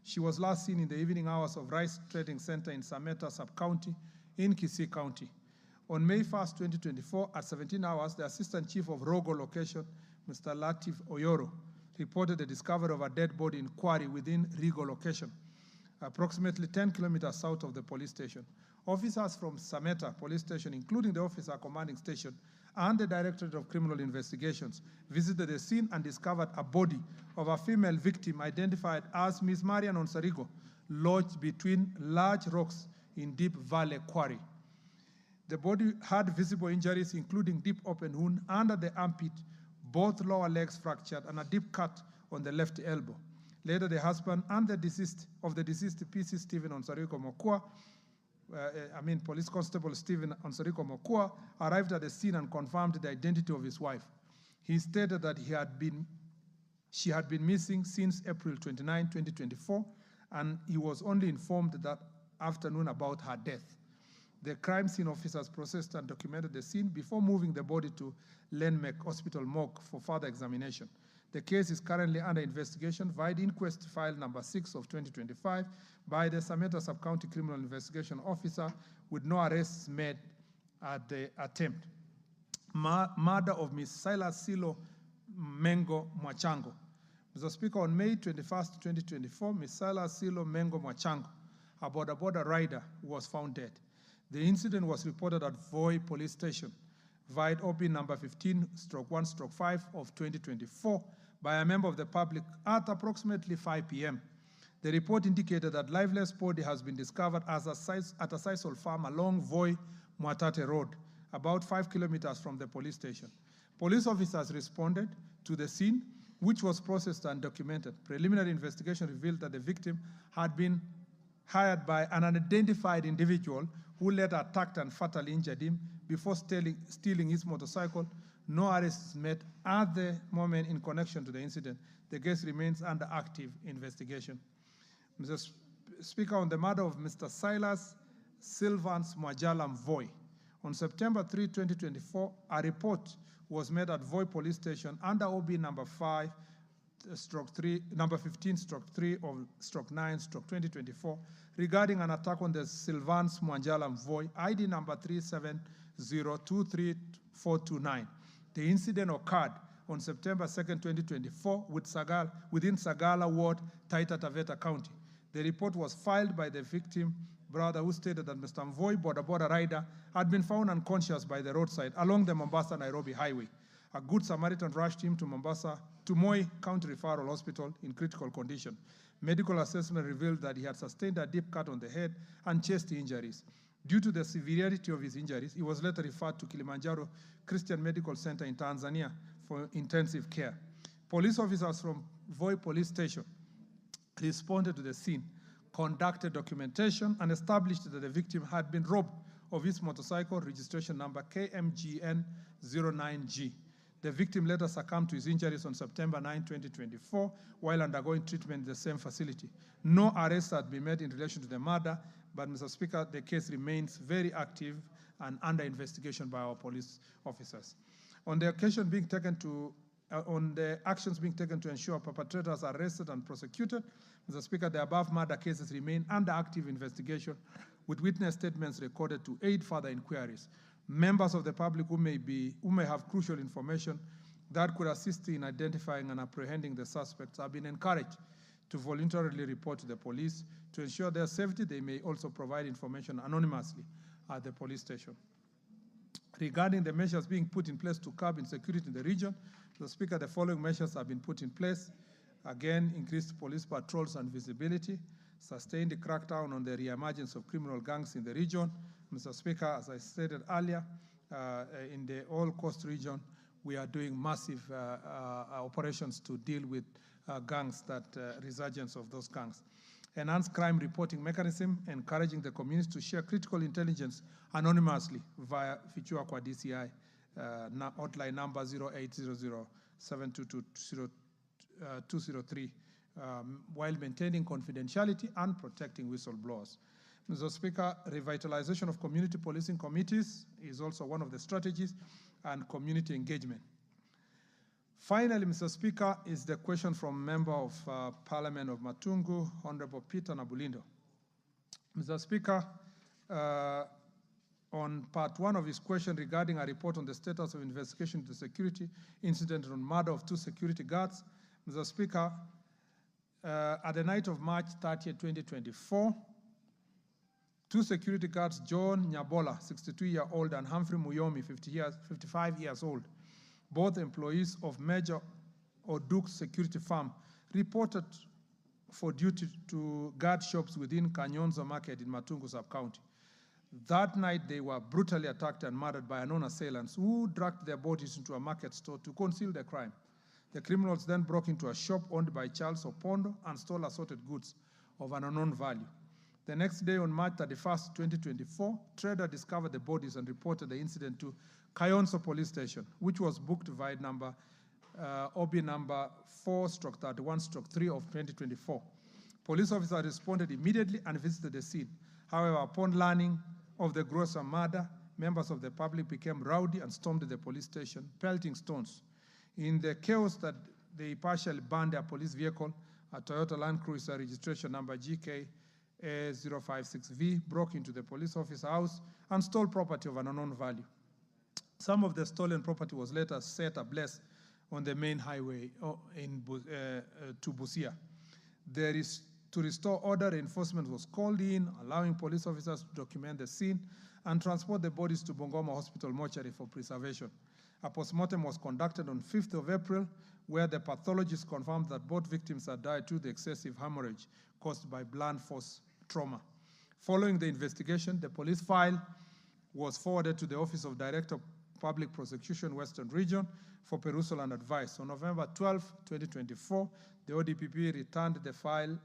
She was last seen in the evening hours of Rice Trading Center in Sameta Sub-County in Kisii County. On May 1st, 2024, at 17 hours, the Assistant Chief of Rogo Location, Mr. Latif Oyoro, reported the discovery of a dead body in Quarry within Rigo Location, approximately 10 kilometers south of the police station. Officers from Sameta Police Station, including the officer commanding station and the Directorate of Criminal Investigations, visited the scene and discovered a body of a female victim identified as Ms. Marian Onsarigo, lodged between large rocks in Deep Valley Quarry. The body had visible injuries, including deep open wound under the armpit, both lower legs fractured, and a deep cut on the left elbow. Later, the husband and the deceased PC Stephen Onsarigo Mokua, Police Constable Stephen Onsarigo Mokua, arrived at the scene and confirmed the identity of his wife. He stated that she had been missing since April 29, 2024, and he was only informed that afternoon about her death. The crime scene officers processed and documented the scene before moving the body to Lenmek Hospital morgue for further examination. The case is currently under investigation via the inquest file number 6 of 2025 by the Sameta Sub-County Criminal Investigation Officer, with no arrests made at the attempt. Murder of Ms. Silas Silo Mengo Mwachango. Mr. Speaker, on May 21st, 2024, Ms. Silas Silo Mengo Mwachango, a border rider, was found dead. The incident was reported at Voi Police Station via OB number 15/1/5 of 2024 by a member of the public at approximately 5 p.m. The report indicated that lifeless body has been discovered at a sisal farm along Voi Mwatate Road, about 5 kilometers from the police station. Police officers responded to the scene, which was processed and documented. Preliminary investigation revealed that the victim had been hired by an unidentified individual who later attacked and fatally injured him before stealing his motorcycle. No arrests made at the moment in connection to the incident. The case remains under active investigation. Mr. Speaker, on the murder of Mr. Silas Sylvans Mwajalam Voi, on September 3, 2024, a report was made at Voi Police Station under OB number 15/3/9/2024 regarding an attack on the Sylvans Mwajalam Voi, ID number 370234429. The incident occurred on September 2, 2024 within Sagala Ward, Taita Taveta County. The report was filed by the victim brother, who stated that Mr. Mvoi, border rider, had been found unconscious by the roadside along the Mombasa-Nairobi highway. A Good Samaritan rushed him to Moi County Referral Hospital in critical condition. Medical assessment revealed that he had sustained a deep cut on the head and chest injuries. Due to the severity of his injuries, he was later referred to Kilimanjaro Christian Medical Center in Tanzania for intensive care. Police officers from Voi Police Station responded to the scene, conducted documentation, and established that the victim had been robbed of his motorcycle registration number KMGN09G. The victim later succumbed to his injuries on September 9, 2024, while undergoing treatment in the same facility. No arrests had been made in relation to the murder, but, Mr. Speaker, the case remains very active and under investigation by our police officers. On the occasion being taken to, on the actions being taken to ensure perpetrators are arrested and prosecuted, Mr. Speaker, the above murder cases remain under active investigation, with witness statements recorded to aid further inquiries. Members of the public who may have crucial information that could assist in identifying and apprehending the suspects have been encouraged to voluntarily report to the police. To ensure their safety, they may also provide information anonymously at the police station. Regarding the measures being put in place to curb insecurity in the region, Mr. Speaker, the following measures have been put in place. Again, increased police patrols and visibility, sustained crackdown on the reemergence of criminal gangs in the region. Mr. Speaker, as I stated earlier, in the All Coast region, we are doing massive operations to deal with gangs, resurgence of those gangs. Enhanced crime reporting mechanism, encouraging the community to share critical intelligence anonymously via Fichua kwa DCI, hotline number 0800-722-203, while maintaining confidentiality and protecting whistleblowers. Mr. Speaker, revitalization of community policing committees is also one of the strategies, and community engagement. Finally, Mr. Speaker, is the question from Member of Parliament of Matungu, Honorable Peter Nabulindo. Mr. Speaker, on part one of his question regarding a report on the status of investigation into security incident on murder of 2 security guards, Mr. Speaker, at the night of March 30, 2024, 2 security guards, John Nyabola, 62-year-old, and Humphrey Muyomi, 55 years old, both employees of Major O'Duke's security firm, reported for duty to guard shops within Kanyonzo Market in Matungu sub-county. That night, they were brutally attacked and murdered by unknown assailants who dragged their bodies into a market store to conceal the crime. The criminals then broke into a shop owned by Charles Opondo and stole assorted goods of an unknown value. The next day, on March 31st, 2024, Trader discovered the bodies and reported the incident to Kayonso Police Station, which was booked via OB number 4/31/3 of 2024. Police officers responded immediately and visited the scene. However, upon learning of the gruesome murder, members of the public became rowdy and stormed the police station, pelting stones. In the chaos that they partially burned a police vehicle, a Toyota Land Cruiser registration number GK056V, broke into the police office house and stole property of an unknown value. Some of the stolen property was later set ablaze on the main highway to Busia. To restore order, reinforcement was called in, allowing police officers to document the scene and transport the bodies to Bungoma Hospital mortuary for preservation. A postmortem was conducted on 5th of April, where the pathologist confirmed that both victims had died due to the excessive hemorrhage caused by blunt force trauma. Following the investigation, the police file was forwarded to the Office of Director of Public Prosecution, Western Region, for perusal and advice. On November 12, 2024, the ODPP returned the file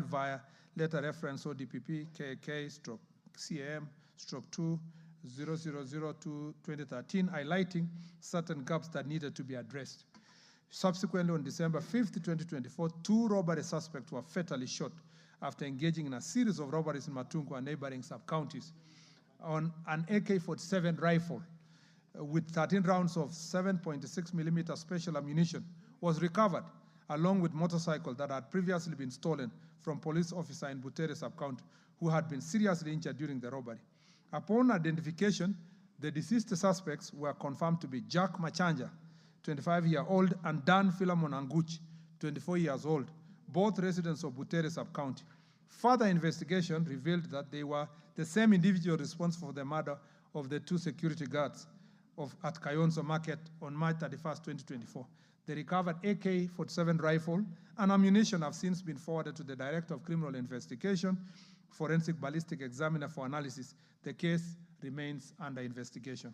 via letter reference ODPP KK/CAM/2/0002/2013, highlighting certain gaps that needed to be addressed. Subsequently, on December 5, 2024, 2 robbery suspects were fatally shot after engaging in a series of robberies in Matungu and neighboring sub-counties. On an AK-47 rifle with 13 rounds of 7.6mm special ammunition was recovered, along with motorcycles that had previously been stolen from police officer in Butere sub-county who had been seriously injured during the robbery. Upon identification, the deceased suspects were confirmed to be Jack Machanja, 25-year-old, and Dan Philemon Anguch, 24 years old, both residents of Butere sub-county. Further investigation revealed that they were the same individual responsible for the murder of the 2 security guards at Kayonso Market on March 31st, 2024. The recovered AK-47 rifle and ammunition have since been forwarded to the Director of Criminal Investigation, Forensic Ballistic Examiner for analysis. The case remains under investigation.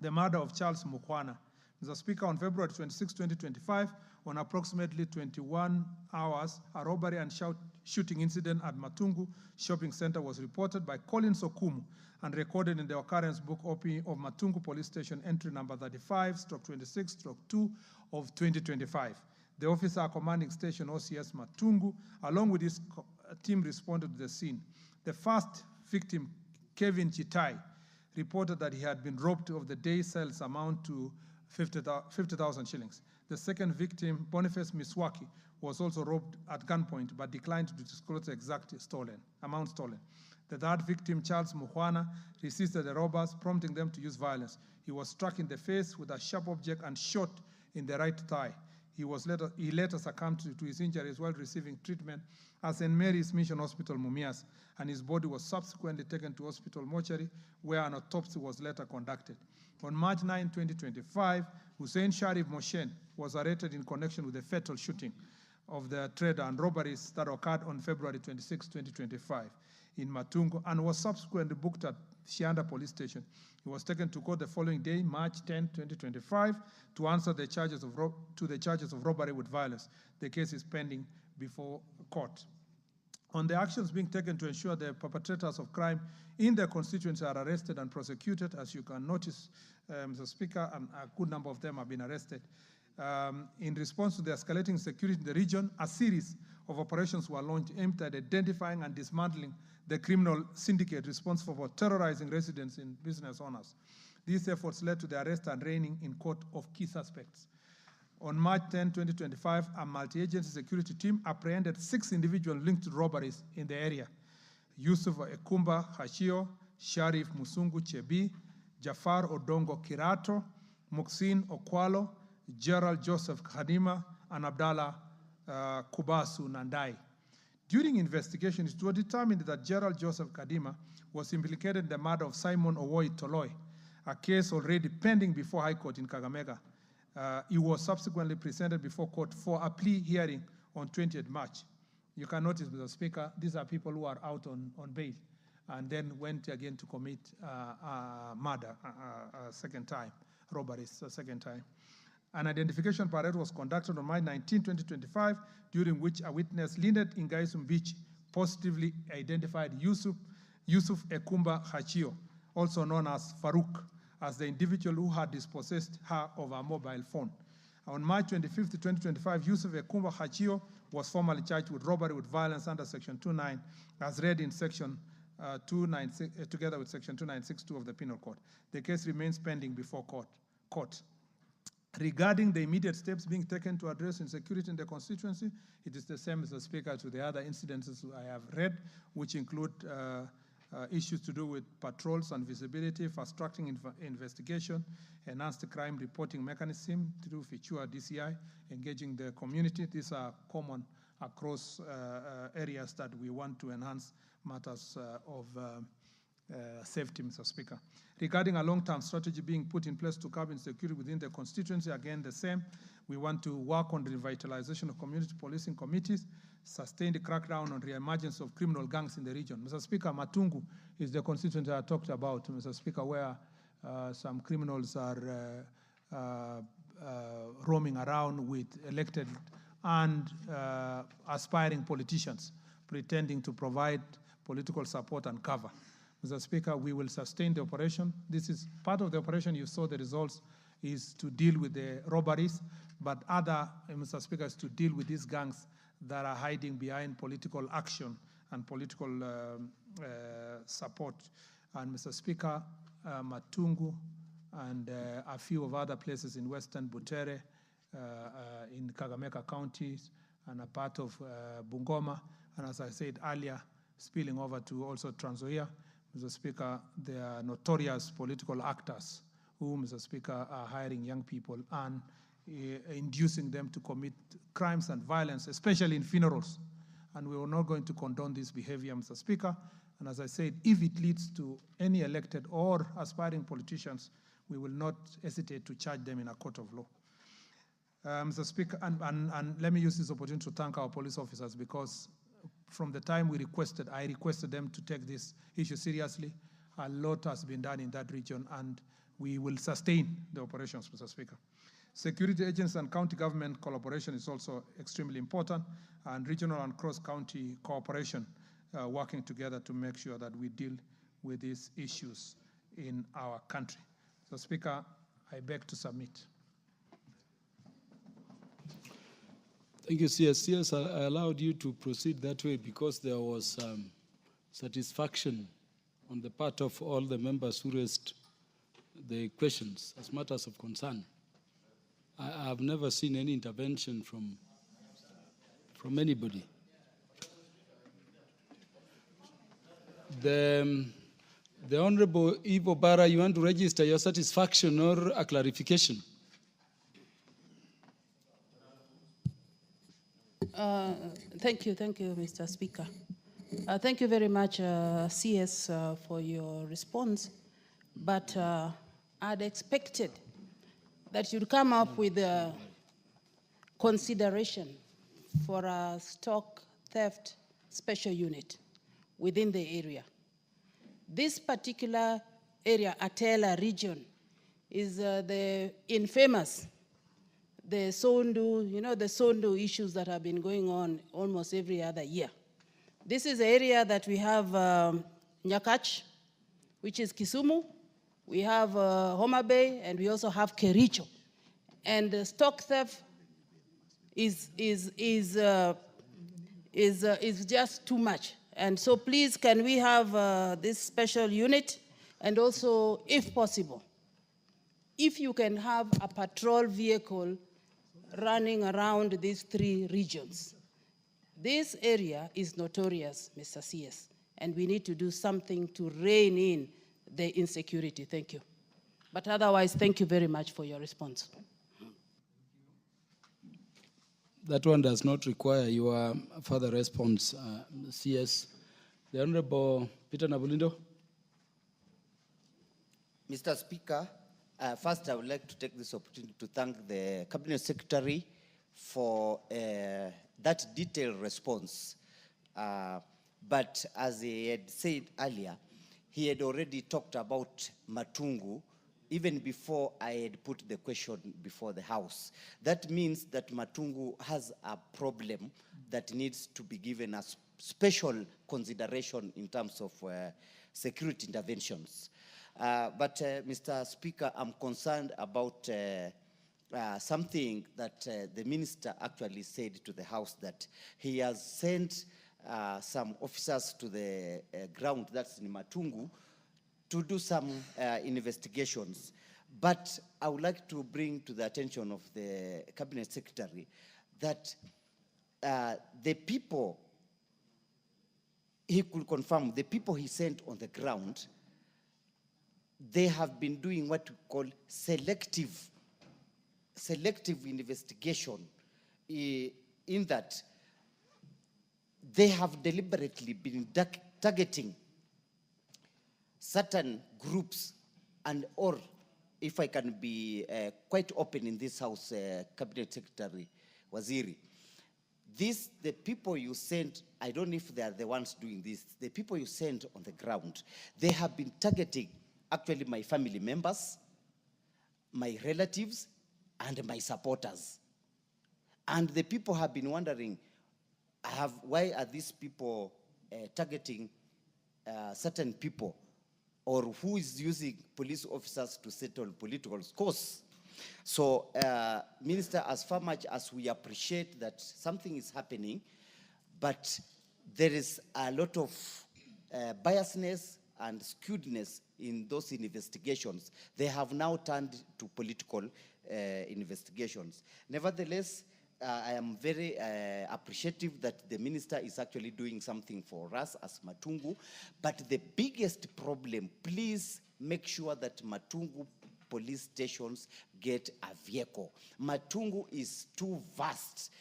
The murder of Charles Mukwana. Mr. Speaker, on February 26, 2025, on approximately 21 hours, a robbery and shooting incident at Matungu Shopping Center was reported by Collins Okumu and recorded in the occurrence book OP of Matungu Police Station entry number 35/26/2 of 2025. The officer commanding station OCS Matungu, along with his team, responded to the scene. The first victim, Kevin Chitai, reported that he had been robbed of the day sales amount to 50,000 shillings. The second victim, Boniface Miswaki, was also robbed at gunpoint but declined to disclose the exact amount stolen. The third victim, Charles Muhwana, resisted the robbers, prompting them to use violence. He was struck in the face with a sharp object and shot in the right thigh. He later succumbed to his injuries while receiving treatment at St. Mary's Mission Hospital, Mumias, and his body was subsequently taken to hospital mortuary, where an autopsy was later conducted. On March 9, 2025, Hussein Sharif Moshen was arrested in connection with the fatal shooting of the trader and robberies that occurred on February 26, 2025 in Matungo, and was subsequently booked at Shianda Police Station. He was taken to court the following day, March 10, 2025, to answer the charges of robbery with violence. The case is pending before court. On the actions being taken to ensure the perpetrators of crime in their constituency are arrested and prosecuted, as you can notice, Mr. Speaker, and a good number of them have been arrested. In response to the escalating security in the region, a series of operations were launched aimed at identifying and dismantling the criminal syndicate responsible for terrorizing residents and business owners. These efforts led to the arrest and arraigning in court of key suspects. On March 10, 2025, a multi-agency security team apprehended 6 individuals linked to robberies in the area. Yusuf Ekumba Hashio, Sharif Musungu Chebi, Jafar Odongo Kirato, Muxin Okwalo, Gerald Joseph Khadima, and Abdallah Kubasu Nandai. During investigation, it was determined that Gerald Joseph Kadima was implicated in the murder of Simon Owoi Toloi, a case already pending before High Court in Kakamega. He was subsequently presented before court for a plea hearing on 20th March. You can notice, Mr. Speaker, these are people who are out on bail and then went again to commit murder a second time, robberies a second time. An identification parade was conducted on March 19, 2025, during which a witness, Linet Ingaisum Beach, positively identified Yusuf Ekumba Hachio, also known as Farouk, as the individual who had dispossessed her of her mobile phone. On March 25, 2025, Yusuf Ekumba Hachio was formally charged with robbery with violence under Section 29, as read in Section 296, together with Section 2962 of the Penal Code. The case remains pending before court. Regarding the immediate steps being taken to address insecurity in the constituency, it is the same, Mr. Speaker, to the other incidences I have read, which include issues to do with patrols and visibility, fast-tracking investigation, enhanced crime reporting mechanism through Fichua DCI, engaging the community. These are common across areas that we want to enhance matters of safety, Mr. Speaker. Regarding a long-term strategy being put in place to curb insecurity within the constituency, again the same. We want to work on the revitalization of community policing committees, sustain the crackdown on re-emergence of criminal gangs in the region. Mr. Speaker, Matungu is the constituency I talked about, Mr. Speaker, where some criminals are roaming around with elected and aspiring politicians, pretending to provide political support and cover. Mr. Speaker, we will sustain the operation. This is part of the operation. You saw the results is to deal with the robberies, but other, Mr. Speaker, is to deal with these gangs that are hiding behind political action and political support. And Mr. Speaker, Matungu and a few of other places in Western Butere, in Kakamega counties, and a part of Bungoma, and as I said earlier, spilling over to also Trans Nzoia. Mr. Speaker, they are notorious political actors who, Mr. Speaker, are hiring young people and inducing them to commit crimes and violence, especially in funerals. And we are not going to condone this behavior, Mr. Speaker. And as I said, if it leads to any elected or aspiring politicians, we will not hesitate to charge them in a court of law. Mr. Speaker, and let me use this opportunity to thank our police officers, because from the time I requested them to take this issue seriously. A lot has been done in that region, and we will sustain the operations, Mr. Speaker. Security agents and county government collaboration is also extremely important, and regional and cross-county cooperation working together to make sure that we deal with these issues in our country. Mr. Speaker, I beg to submit. Thank you, CS. Yes, I allowed you to proceed that way because there was satisfaction on the part of all the members who raised the questions as matters of concern. I have never seen any intervention from anybody. The Honorable Ivo Barra, you want to register your satisfaction or a clarification? Thank you, Mr. Speaker. Thank you very much, CS, for your response. But I'd expected that you'd come up with a consideration for a stock theft special unit within the area. This particular area, Atela region, is the infamous, the Sondu, you know, the Sondu issues that have been going on almost every other year. This is the area that we have Nyakach, which is Kisumu. We have Homa Bay, and we also have Kericho. And the stock theft is just too much. And so please, can we have this special unit? And also, if possible, if you can have a patrol vehicle running around these three regions. This area is notorious, Mr. CS, and we need to do something to rein in the insecurity. Thank you. But otherwise, thank you very much for your response. That one does not require your further response, CS. The Honorable Peter Nabulindo. Mr. Speaker, first I would like to take this opportunity to thank the Cabinet Secretary for that detailed response. But as he had said earlier, he had already talked about Matungu even before I had put the question before the House. That means that Matungu has a problem that needs to be given a special consideration in terms of security interventions. But Mr. Speaker, I'm concerned about something that the minister actually said to the House, that he has sent some officers to the ground, that's in Matungu, to do some investigations. But I would like to bring to the attention of the Cabinet Secretary that the people, he could confirm, the people he sent on the ground, they have been doing what we call selective investigation, in that they have deliberately been targeting certain groups, and or, if I can be quite open in this House, Cabinet Secretary Waziri, the people you sent, I don't know if they are the ones doing this, the people you sent on the ground, they have been targeting actually my family members, my relatives, and my supporters. And the people have been wondering, why are these people targeting certain people, or who is using police officers to settle political scores? So, Minister, as far much as we appreciate that something is happening, but there is a lot of biasness and skewedness in those investigations. They have now turned to political investigations. Nevertheless, I am very appreciative that the minister is actually doing something for us as Matungu. But the biggest problem, please make sure that Matungu police stations get a vehicle. Matungu is too vast.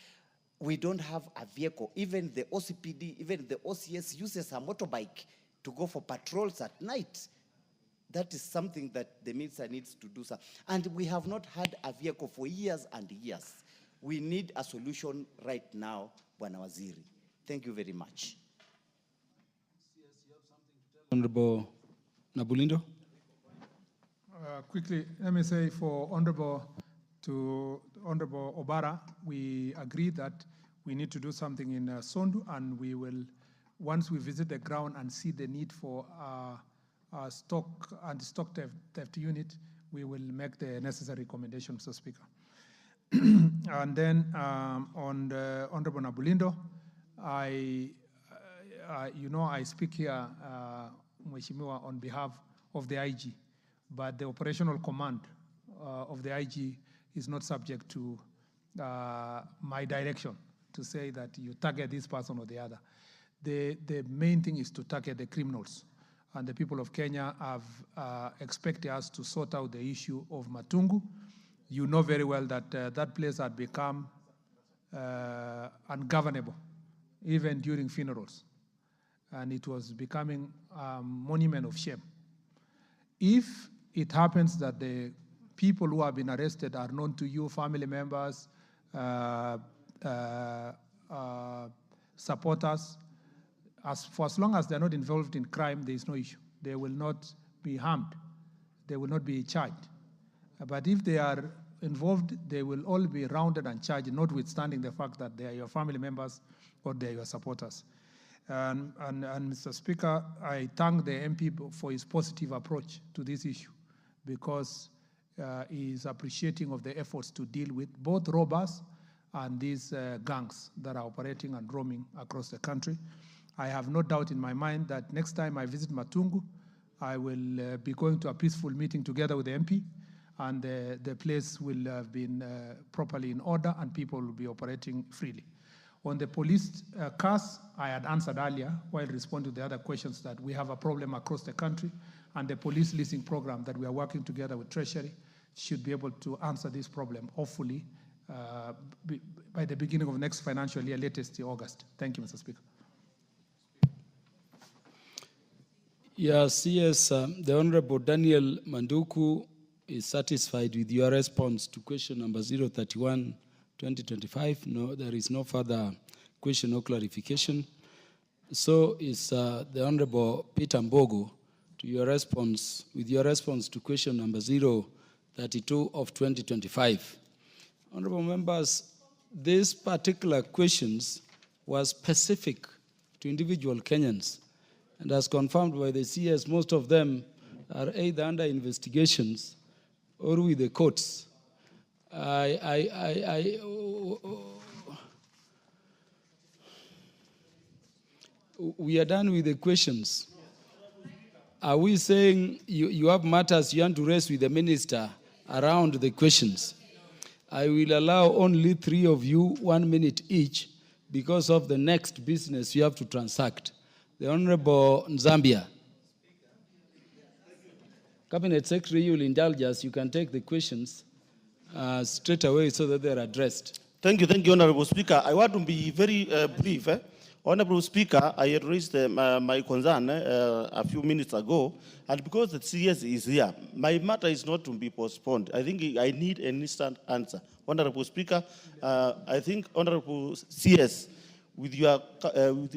We don't have a vehicle. Even the OCPD, even the OCS uses a motorbike to go for patrols at night. That is something that the minister needs to do. And we have not had a vehicle for years and years. We need a solution right now, Bwana Waziri. Thank you very much. Honorable Nabulindo. Quickly, let me say for Honorable Obara, we agree that we need to do something in Sondu, and we will, once we visit the ground and see the need for anti-stock theft unit, we will make the necessary recommendations, Mr. Speaker. And then on the Honorable Nabulindo, I speak here Mheshimiwa on behalf of the IG, but the operational command of the IG is not subject to my direction to say that you target this person or the other. The main thing is to target the criminals. And the people of Kenya have expected us to sort out the issue of Matungu. You know very well that that place had become ungovernable, even during funerals. And it was becoming a monument of shame. If it happens that the people who have been arrested are known to you, family members, supporters, for as long as they're not involved in crime, there is no issue. They will not be harmed. They will not be charged. But if they are involved, they will all be rounded and charged, notwithstanding the fact that they are your family members or they are your supporters. And Mr. Speaker, I thank the MP for his positive approach to this issue, because he is appreciating of the efforts to deal with both robbers and these gangs that are operating and roaming across the country. I have no doubt in my mind that next time I visit Matungu, I will be going to a peaceful meeting together with the MP, and the place will have been properly in order and people will be operating freely. On the police cars, I had answered earlier while responding to the other questions that we have a problem across the country, and the police leasing program that we are working together with Treasury should be able to answer this problem, hopefully, by the beginning of next financial year, latest in August. Thank you, Mr. Speaker. Yes, the Honorable Daniel Manduku is satisfied with your response to question number 031, 2025. No, there is no further question or clarification. So is the Honorable Peter Mbogo to your response, with your response to question number 032 of 2025. Honorable members, these particular questions were specific to individual Kenyans. And as confirmed by the CS, most of them are either under investigations or with the courts. We are done with the questions. Are we saying you have matters you want to raise with the minister around the questions? I will allow only 3 of you 1 minute each because of the next business you have to transact. The Honorable Nzambia. Cabinet Secretary, you will indulge us. You can take the questions straight away so that they're addressed. Thank you, Honorable Speaker. I want to be very brief. Honorable Speaker, I had raised my concern a few minutes ago, and because the CS is here, my matter is not to be postponed. I think I need an instant answer. Honorable Speaker, I think Honorable CS, with your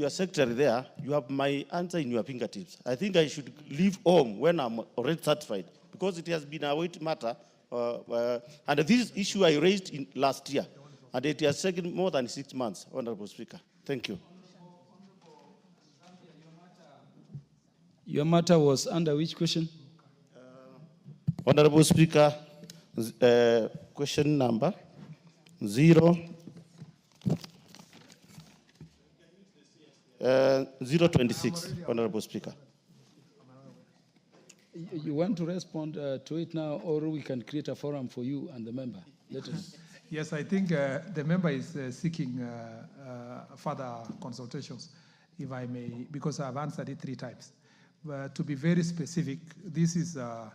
secretary there, you have my answer in your fingertips. I think I should leave home when I'm already certified, because it has been a wait matter. And this issue I raised in last year, and it has taken more than 6 months, Honorable Speaker. Thank you. Your matter was under which question? Honorable Speaker, question number 026, Honorable Speaker. You want to respond to it now, or we can create a forum for you and the member? Let us. Yes, I think the member is seeking further consultations, if I may, because I've answered it 3 times. To be very specific, this is a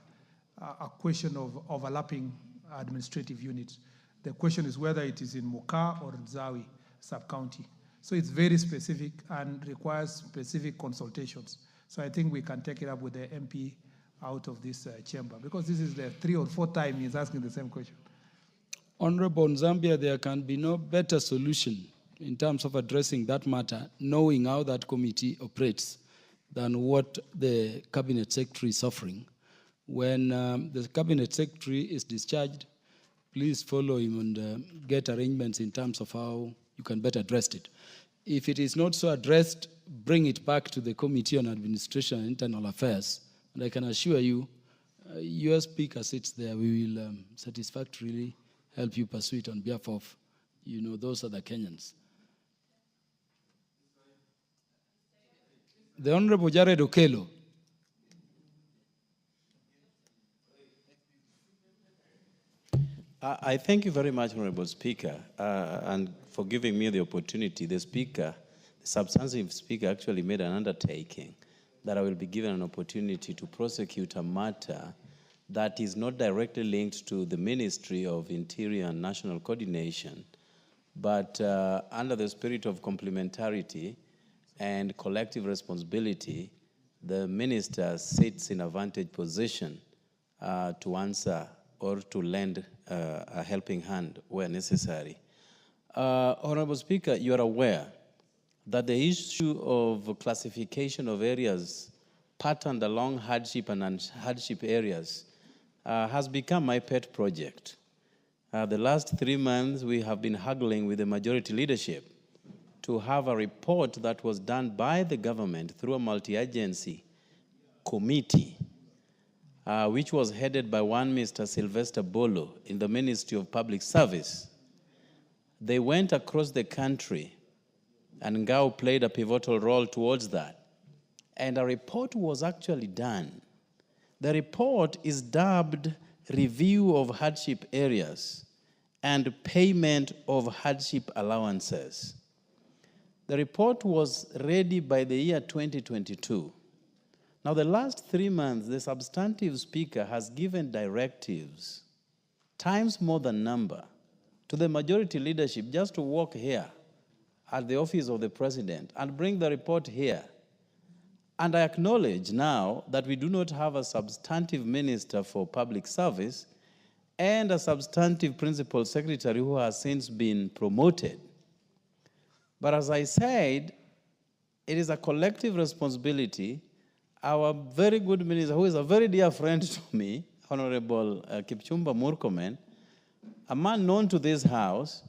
question of overlapping administrative units. The question is whether it is in Muka or Nzawi sub-county. So it's very specific and requires specific consultations. So I think we can take it up with the MP out of this chamber, because this is the 3rd or 4th time he's asking the same question. Honorable Zambia, there can be no better solution in terms of addressing that matter, knowing how that committee operates, than what the Cabinet Secretary is offering. When the Cabinet Secretary is discharged, please follow him and get arrangements in terms of how you can better address it. If it is not so addressed, bring it back to the Committee on Administration and Internal Affairs. And I can assure you, your speaker sits there, we will satisfactorily help you pursue it on behalf of, those other Kenyans. The Honorable Jared Okello. I thank you very much, Honorable Speaker, and for giving me the opportunity. The substantive speaker actually made an undertaking that I will be given an opportunity to prosecute a matter that is not directly linked to the Ministry of Interior and National Coordination, but under the spirit of complementarity and collective responsibility, the minister sits in a vantage position to answer or to lend a helping hand where necessary. Honorable Speaker, you are aware that the issue of classification of areas patterned along hardship and non-hardship areas has become my pet project. The last 3 months, we have been haggling with the majority leadership to have a report that was done by the government through a multi-agency committee, which was headed by one Mr. Sylvester Bolo in the Ministry of Public Service. They went across the country, and Ngao played a pivotal role towards that. And a report was actually done. The report is dubbed Review of Hardship Areas and Payment of Hardship Allowances. The report was ready by the year 2022. Now, the last 3 months, the substantive speaker has given directives, times more than number, to the majority leadership just to walk here at the office of the president and bring the report here. And I acknowledge now that we do not have a substantive minister for public service and a substantive principal secretary who has since been promoted. But as I said, it is a collective responsibility. Our very good minister, who is a very dear friend to me, Honorable Kipchumba Murkomen, a man known to this House,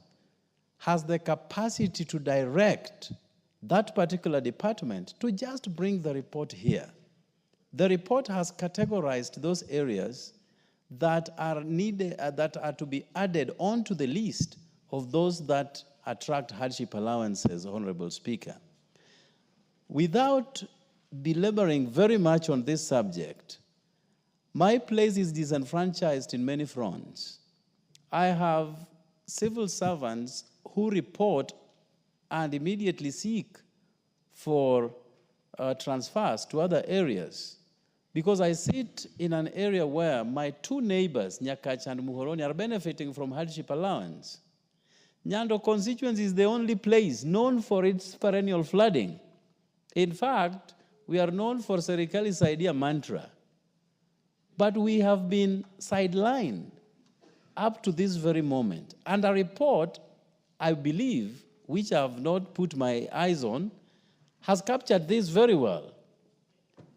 has the capacity to direct that particular department to just bring the report here. The report has categorized those areas that are needed, that are to be added onto the list of those that attract hardship allowances, Honorable Speaker. Without belaboring very much on this subject, my place is disenfranchised in many fronts. I have civil servants who report and immediately seek for transfers to other areas, because I sit in an area where my two neighbors, Nyakach and Muhoroni, are benefiting from hardship allowance. Nyando constituency is the only place known for its perennial flooding. In fact, we are known for Serikali's idea mantra, but we have been sidelined up to this very moment. And a report, I believe, which I have not put my eyes on, has captured this very well.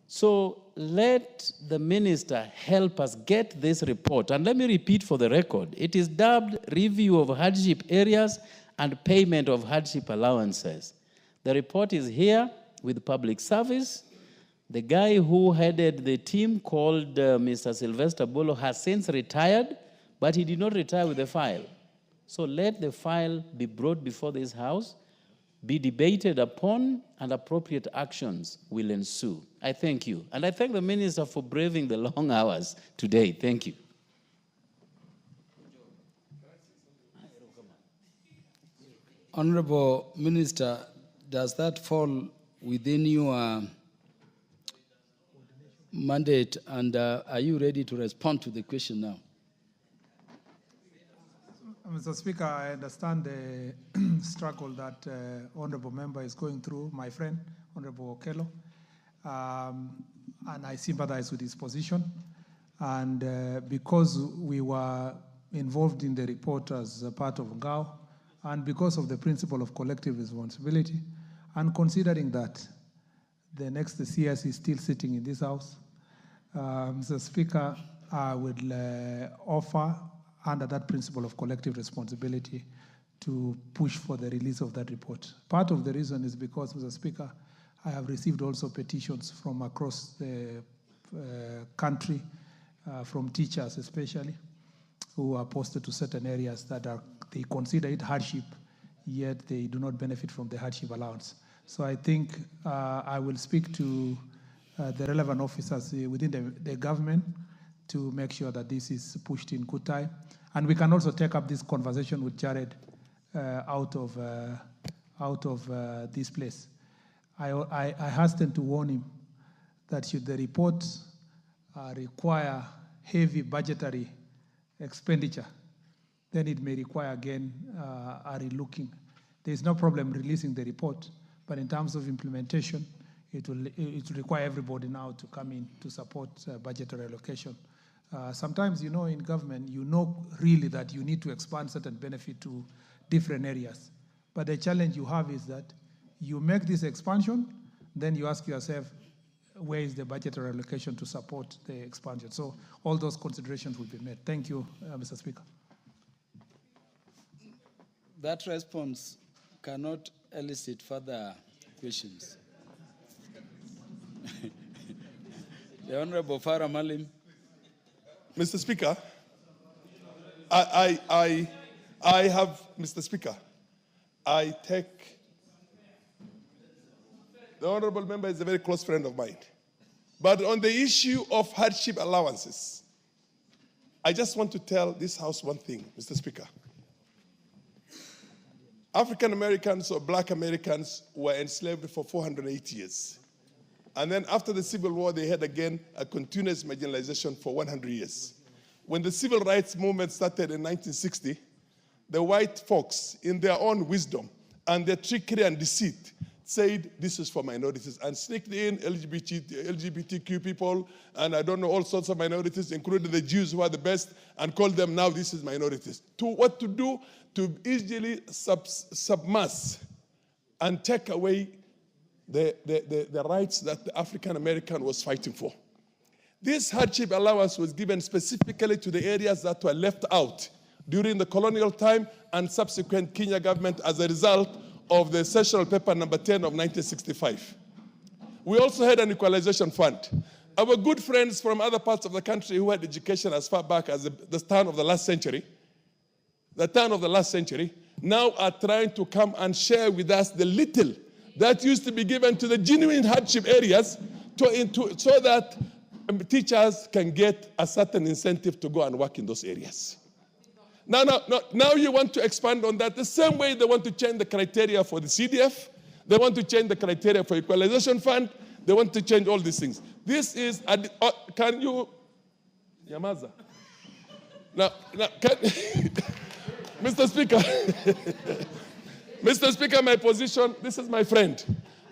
So let the minister help us get this report. And let me repeat for the record, it is dubbed Review of Hardship Areas and Payment of Hardship Allowances. The report is here with public service. The guy who headed the team called Mr. Sylvester Bolo has since retired, but he did not retire with the file. So let the file be brought before this House, be debated upon, and appropriate actions will ensue. I thank you. And I thank the Minister for braving the long hours today. Thank you. Honorable Minister, does that fall within your mandate, and are you ready to respond to the question now? Mr. Speaker, I understand the struggle that Honorable Member is going through, my friend, Honorable Okello, and I sympathize with his position. And because we were involved in the report as a part of Ngao, and because of the principle of collective responsibility, and considering that the next CS is still sitting in this House, Mr. Speaker, I would offer under that principle of collective responsibility to push for the release of that report. Part of the reason is because, Mr. Speaker, I have received also petitions from across the country, from teachers especially, who are posted to certain areas that they consider it hardship, yet they do not benefit from the hardship allowance. So I think I will speak to the relevant officers within the government to make sure that this is pushed in good time. And we can also take up this conversation with Jared out of this place. I hasten to warn him that should the report require heavy budgetary expenditure, then it may require again a relooking. There's no problem releasing the report, but in terms of implementation, it will require everybody now to come in to support budgetary allocation. Sometimes, you know, in government, you know really that you need to expand certain benefit to different areas. But the challenge you have is that you make this expansion, then you ask yourself, where is the budgetary allocation to support the expansion? So all those considerations will be made. Thank you, Mr. Speaker. That response cannot elicit further questions. The Honorable Farah Malim. Mr. Speaker, I have, Mr. Speaker, I take, the honorable member is a very close friend of mine. But on the issue of hardship allowances, I just want to tell this House one thing, Mr. Speaker. African Americans or black Americans were enslaved for 408 years. And then after the Civil War, they had again a continuous marginalization for 100 years. When the civil rights movement started in 1960, the white folks, in their own wisdom and their trickery and deceit, said this is for minorities and sneaked in LGBTQ people and I don't know, all sorts of minorities, including the Jews who are the best, and called them now this is minorities. To what to do? To easily submerge and take away the rights that the African American was fighting for. This hardship allowance was given specifically to the areas that were left out during the colonial time and subsequent Kenya government as a result of the sessional paper number 10 of 1965. We also had an equalization fund. Our good friends from other parts of the country who had education as far back as the turn of the last century, now are trying to come and share with us the little that used to be given to the genuine hardship areas so that teachers can get a certain incentive to go and work in those areas. Now you want to expand on that. The same way they want to change the criteria for the CDF, they want to change the criteria for equalization fund, they want to change all these things. This is, can you, Yamaza? Mr. Speaker, Mr. Speaker, my position, this is my friend,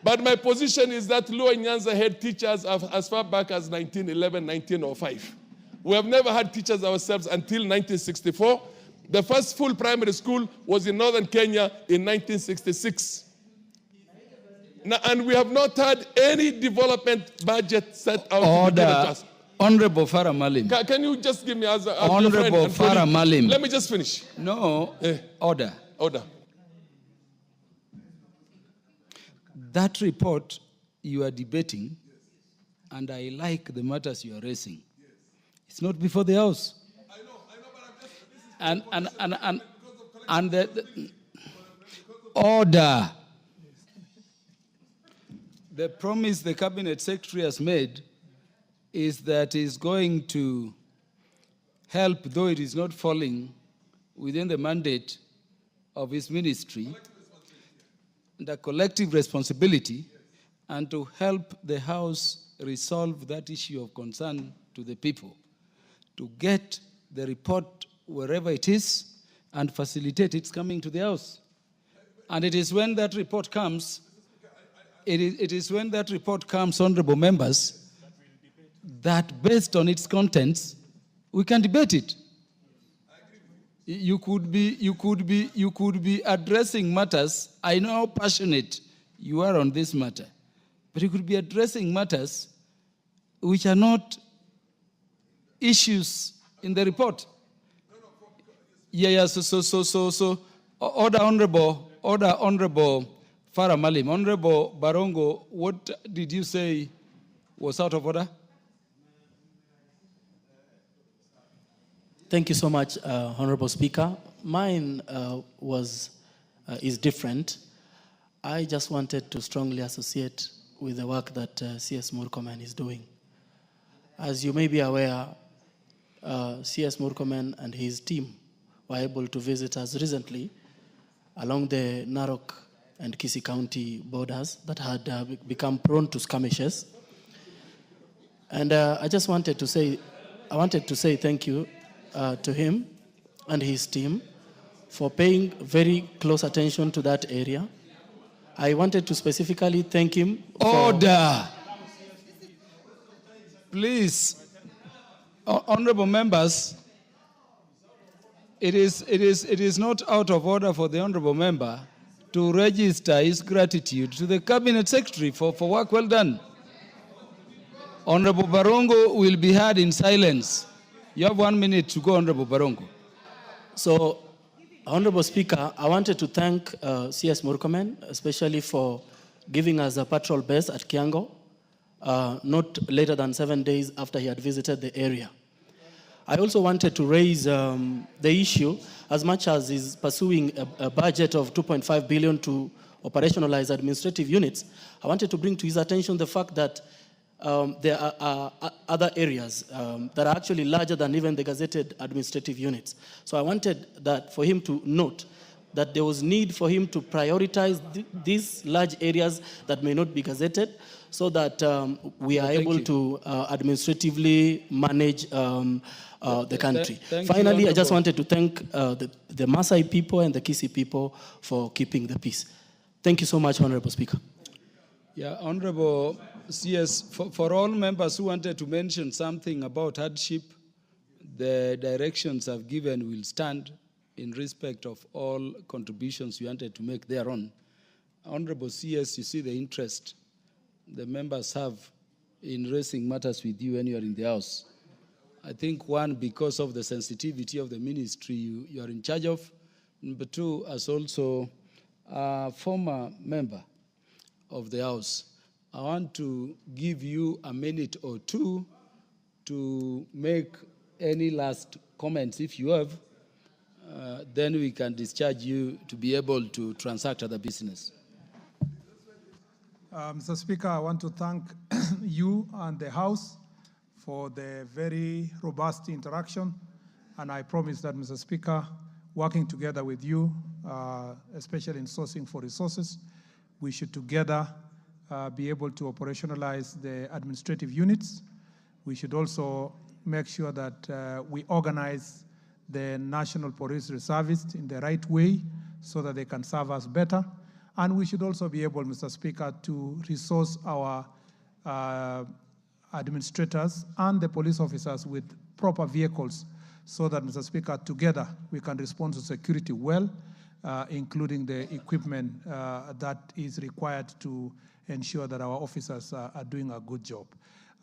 but my position is that Luo Nyanza had teachers as far back as 1911, 1905. We have never had teachers ourselves until 1964. The first full primary school was in northern Kenya in 1966. And we have not had any development budget set out to be given to us. Honorable Farah Malim. Can you just give me as a Honorable Farah Malim. Let me just finish. No, order. Order. That report you are debating, and I like the matters you are raising. It's not before the House. And the order. The promise the Cabinet Secretary has made is that he's going to help, though it is not falling within the mandate of his ministry, the collective responsibility, and to help the House resolve that issue of concern to the people, to get the report wherever it is and facilitate its coming to the House. And it is when that report comes, it is when that report comes, honorable members, that based on its contents, we can debate it. You could be addressing matters. I know how passionate you are on this matter, but you could be addressing matters which are not issues in the report. So, order, honorable Farah Malim. Honorable Barongo, what did you say was out of order? Thank you so much, Honorable Speaker. Mine is different. I just wanted to strongly associate with the work that CS Murkomen is doing. As you may be aware, CS Murkomen and his team were able to visit us recently along the Narok and Kisii County borders that had become prone to skirmishes. And I wanted to say thank you to him and his team for paying very close attention to that area. I wanted to specifically thank him for... Order! Please, honorable members, it is not out of order for the honorable member to register his gratitude to the Cabinet Secretary for work well done. Honorable Barongo will be heard in silence. You have 1 minute to go, Honorable Barongo. So, Honorable Speaker, I wanted to thank CS Murkomen, especially for giving us a patrol base at Kiango, not later than 7 days after he had visited the area. I also wanted to raise the issue, as much as he's pursuing a budget of 2.5 billion to operationalize administrative units, I wanted to bring to his attention the fact that there are other areas that are actually larger than even the gazetted administrative units. So I wanted that for him to note that there was need for him to prioritize these large areas that may not be gazetted, so that we are able to administratively manage the country. Finally, I just wanted to thank the Maasai people and the Kisii people for keeping the peace. Thank you so much, Honorable Speaker. Yeah, Honorable CS, for all members who wanted to mention something about hardship, the directions I've given will stand in respect of all contributions you wanted to make thereon. Honorable CS, you see the interest the members have in raising matters with you when you are in the House. I think, one, because of the sensitivity of the ministry you are in charge of. Number two, as also a former member of the House, I want to give you a minute or two to make any last comments if you have. Then we can discharge you to be able to transact other business. Mr. Speaker, I want to thank you and the House for the very robust interaction. And I promise that, Mr. Speaker, working together with you, especially in sourcing for resources, we should together be able to operationalize the administrative units. We should also make sure that we organize the National Police Reservists in the right way so that they can serve us better. And we should also be able, Mr. Speaker, to resource our administrators and the police officers with proper vehicles so that, Mr. Speaker, together we can respond to security well, including the equipment that is required to ensure that our officers are doing a good job.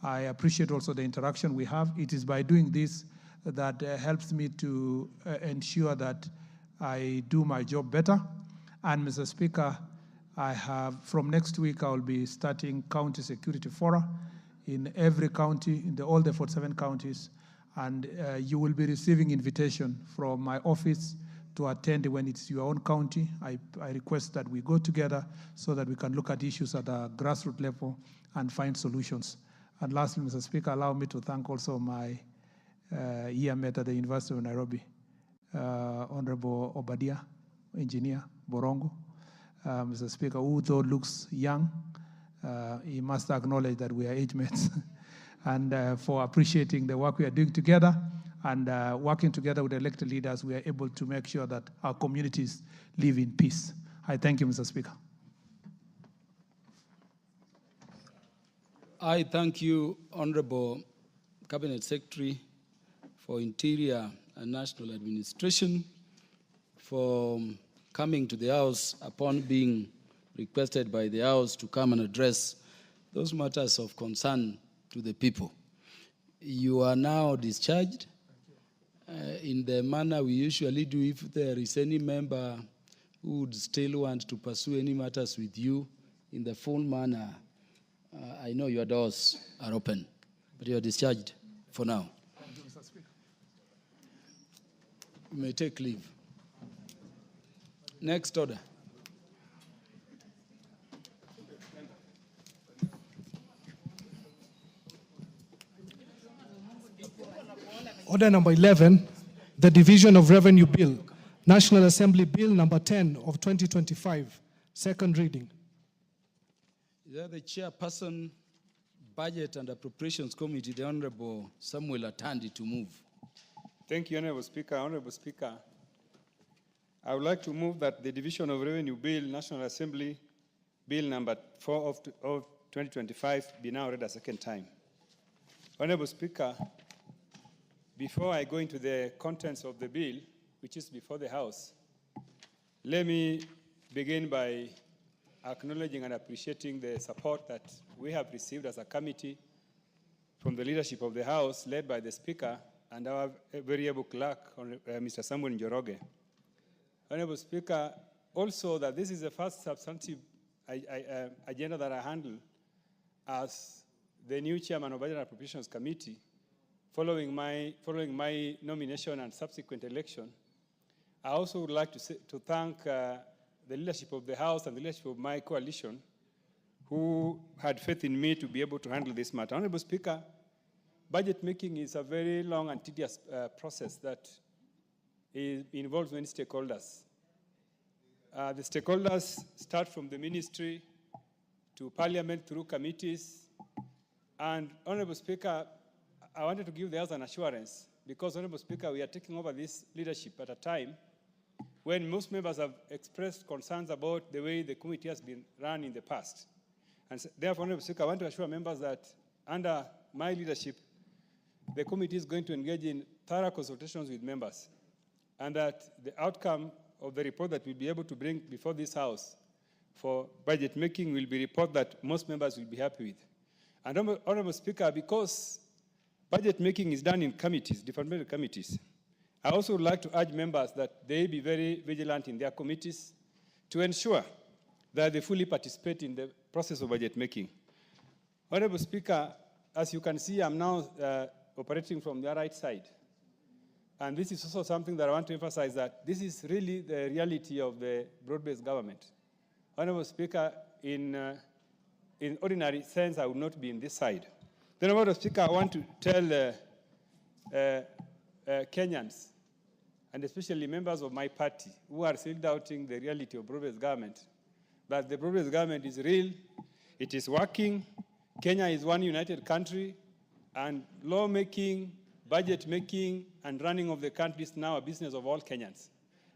I appreciate also the interaction we have. It is by doing this that helps me to ensure that I do my job better. And Mr. Speaker, from next week, I will be starting county security fora in every county, in all the 47 counties. And you will be receiving invitation from my office to attend when it's your own county. I request that we go together so that we can look at issues at a grassroots level and find solutions. And lastly, Mr. Speaker, allow me to thank also my year mate at the University of Nairobi, Honorable Obadia, Engineer Borongo. Mr. Speaker, who though looks young, he must acknowledge that we are age mates. And for appreciating the work we are doing together and working together with elected leaders, we are able to make sure that our communities live in peace. I thank you, Mr. Speaker. I thank you, Honorable Cabinet Secretary for Interior and National Administration, for coming to the House upon being requested by the House to come and address those matters of concern to the people. You are now discharged in the manner we usually do. If there is any member who would still want to pursue any matters with you in the full manner, I know your doors are open, but you are discharged for now. Thank you, Mr. Speaker. You may take leave. Next order. Order number 11, the Division of Revenue Bill, National Assembly Bill number 10 of 2025, second reading. Is there the chairperson, Budget and Appropriations Committee, the Honorable Samuel Atandi, to move? Thank you, Honorable Speaker. Honorable Speaker, I would like to move that the Division of Revenue Bill, National Assembly Bill number 4 of 2025 be now read a second time. Honorable Speaker, before I go into the contents of the bill, which is before the House, let me begin by acknowledging and appreciating the support that we have received as a committee from the leadership of the House, led by the Speaker and our very able clerk, Mr. Samuel Njoroge. Honorable Speaker, also that this is the first substantive agenda that I handle as the new chairman of Budget and Appropriations Committee, following my nomination and subsequent election. I also would like to thank the leadership of the House and the leadership of my coalition who had faith in me to be able to handle this matter. Honorable Speaker, budget making is a very long and tedious process that involves many stakeholders. The stakeholders start from the ministry to Parliament through committees. And Honorable Speaker, I wanted to give the House an assurance because, Honorable Speaker, we are taking over this leadership at a time when most members have expressed concerns about the way the committee has been run in the past. And therefore, Honorable Speaker, I want to assure members that under my leadership, the committee is going to engage in thorough consultations with members, and that the outcome of the report that we'll be able to bring before this House for budget making will be a report that most members will be happy with. And Honorable Speaker, because budget making is done in committees, different committees, I also would like to urge members that they be very vigilant in their committees to ensure that they fully participate in the process of budget making. Honorable Speaker, as you can see, I'm now operating from the right side. And this is also something that I want to emphasize, that this is really the reality of the broad-based government. Honorable Speaker, in ordinary sense, I would not be in this side. Then, Honorable Speaker, I want to tell Kenyans, and especially members of my party, who are still doubting the reality of broad-based government, that the broad-based government is real, it is working, Kenya is one united country, and lawmaking, budget making, and running of the country is now a business of all Kenyans.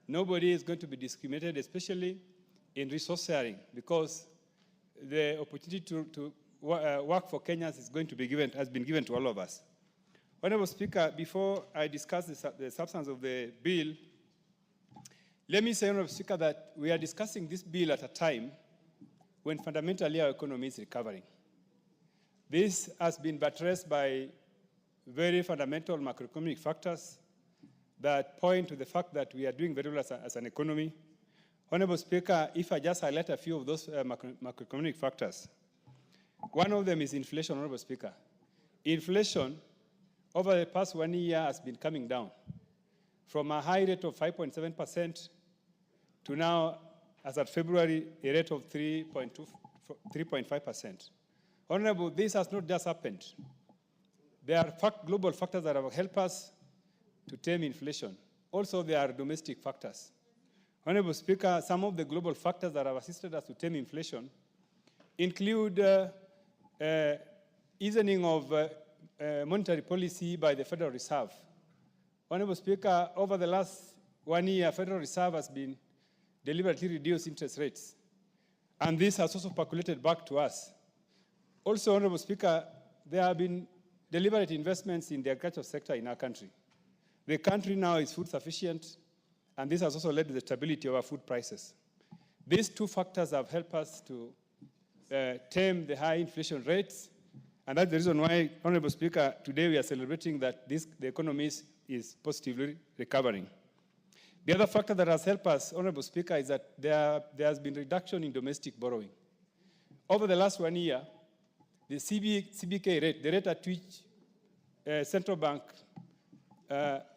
Nobody is going to be discriminated, especially in resource sharing, because the opportunity to work for Kenyans is going to be given, has been given to all of us. Honorable Speaker, before I discuss the substance of the bill, let me say, Honorable Speaker, that we are discussing this bill at a time when fundamentally our economy is recovering. This has been buttressed by very fundamental macroeconomic factors that point to the fact that we are doing very well as an economy. Honorable Speaker, if I just highlight a few of those macroeconomic factors, one of them is inflation, Honorable Speaker. Inflation over the past 1 year has been coming down from a high rate of 5.7% to now, as at February, a rate of 3.5%. Honorable, this has not just happened. There are global factors that have helped us to tame inflation. Also, there are domestic factors. Honorable Speaker, some of the global factors that have assisted us to tame inflation include easing of monetary policy by the Federal Reserve. Honorable Speaker, over the last 1 year, Federal Reserve has been deliberately reduced interest rates. And this has also percolated back to us. Also, Honorable Speaker, there have been deliberate investments in the agricultural sector in our country. The country now is food sufficient, and this has also led to the stability of our food prices. These two factors have helped us to tame the high inflation rates, and that's the reason why, Honorable Speaker, today we are celebrating that the economy is positively recovering. The other factor that has helped us, Honorable Speaker, is that there has been reduction in domestic borrowing. Over the last 1 year, the CBK rate, the rate at which central bank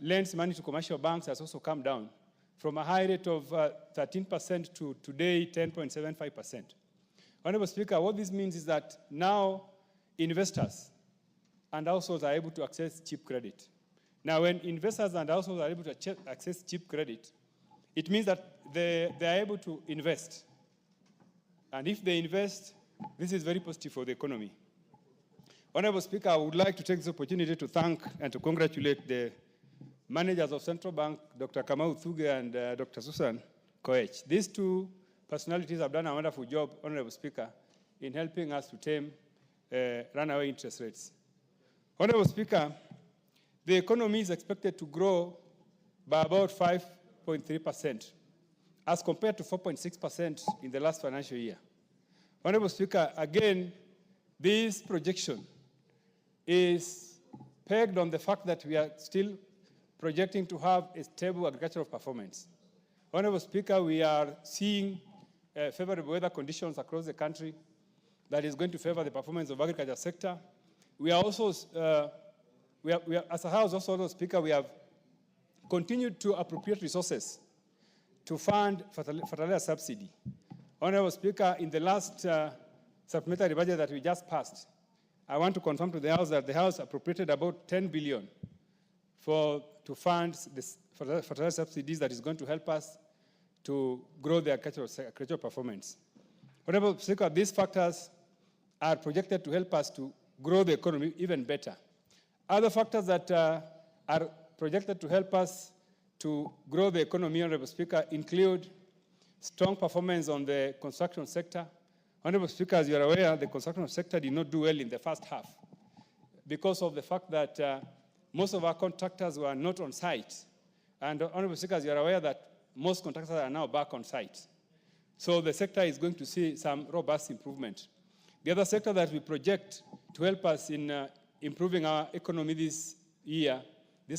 lends money to commercial banks, has also come down from a high rate of 13% to today 10.75%. Honorable Speaker, what this means is that now investors and households are able to access cheap credit. Now, when investors and households are able to access cheap credit, it means that they are able to invest. And if they invest, this is very positive for the economy. Honorable Speaker, I would like to take this opportunity to thank and to congratulate the managers of Central Bank, Dr. Kamau Thuge and Dr. Susan Koech. These two personalities have done a wonderful job, Honorable Speaker, in helping us to tame runaway interest rates. Honorable Speaker, the economy is expected to grow by about 5.3%, as compared to 4.6% in the last financial year. Honorable Speaker, again, this projection is pegged on the fact that we are still projecting to have a stable agricultural performance. Honorable Speaker, we are seeing favorable weather conditions across the country that is going to favor the performance of the agriculture sector. We are also, as a House, also, Honorable Speaker, we have continued to appropriate resources to fund fertilizer subsidy. Honorable Speaker, in the last supplementary budget that we just passed, I want to confirm to the House that the House appropriated about 10 billion to fund this fertilizer subsidies that is going to help us to grow the agricultural performance. Honorable Speaker, these factors are projected to help us to grow the economy even better. Other factors that are projected to help us to grow the economy, Honorable Speaker, include strong performance on the construction sector. Honorable Speaker, as you are aware, the construction sector did not do well in the first half because of the fact that most of our contractors were not on site. And Honorable Speaker, as you are aware that most contractors are now back on site. So the sector is going to see some robust improvement. The other sector that we project to help us in improving our economy this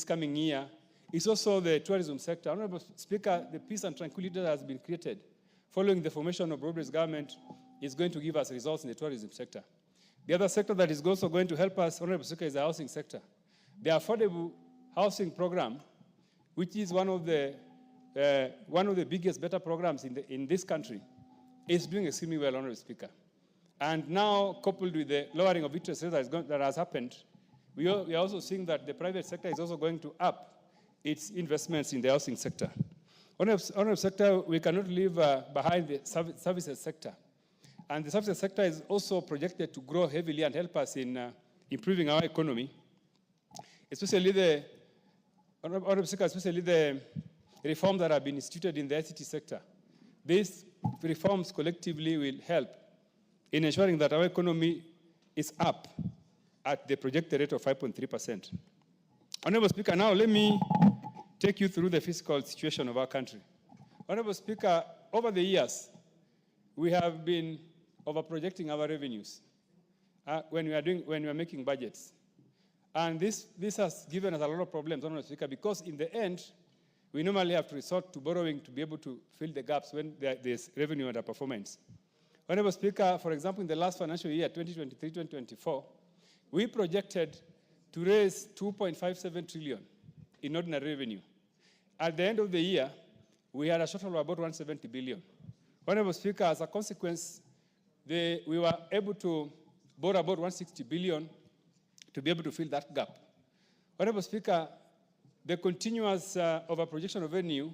coming year, is also the tourism sector. Honorable Speaker, the peace and tranquility that has been created following the formation of Robert's government is going to give us results in the tourism sector. The other sector that is also going to help us, Honorable Speaker, is the housing sector. The affordable housing program, which is one of the biggest, better programs in this country, is doing extremely well, Honorable Speaker. And now, coupled with the lowering of interest rates that has happened, we are also seeing that the private sector is also going to up its investments in the housing sector. Honorable Sector, we cannot leave behind the services sector. And the services sector is also projected to grow heavily and help us in improving our economy, especially the reforms that have been instituted in the ICT sector. These reforms collectively will help in ensuring that our economy is up at the projected rate of 5.3%. Honorable Speaker, now let me take you through the fiscal situation of our country. Honorable Speaker, over the years, we have been over-projecting our revenues when we are making budgets. And this has given us a lot of problems, Honorable Speaker, because in the end, we normally have to resort to borrowing to be able to fill the gaps when there's revenue underperformance. Honorable Speaker, for example, in the last financial year, 2023-2024, we projected to raise 2.57 trillion in ordinary revenue. At the end of the year, we had a shortfall of about 170 billion. Honorable Speaker, as a consequence, we were able to borrow about 160 billion to be able to fill that gap. Honorable Speaker, the continuous overprojection of revenue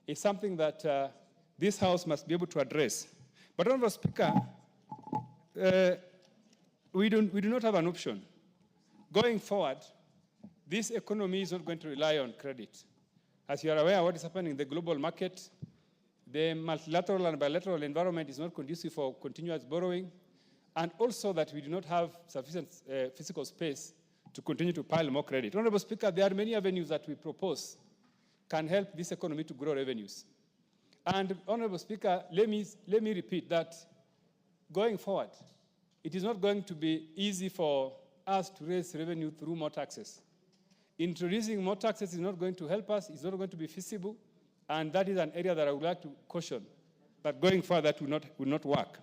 is something that this House must be able to address. But Honorable Speaker, we do not have an option. Going forward, this economy is not going to rely on credit. As you are aware, what is happening in the global market, the multilateral and bilateral environment is not conducive for continuous borrowing, and also that we do not have sufficient physical space to continue to pile more credit. Honorable Speaker, there are many avenues that we propose can help this economy to grow revenues. And Honorable Speaker, let me repeat that going forward, it is not going to be easy for us to raise revenue through more taxes. Introducing more taxes is not going to help us, it's not going to be feasible, and that is an area that I would like to caution, that going further that will not work.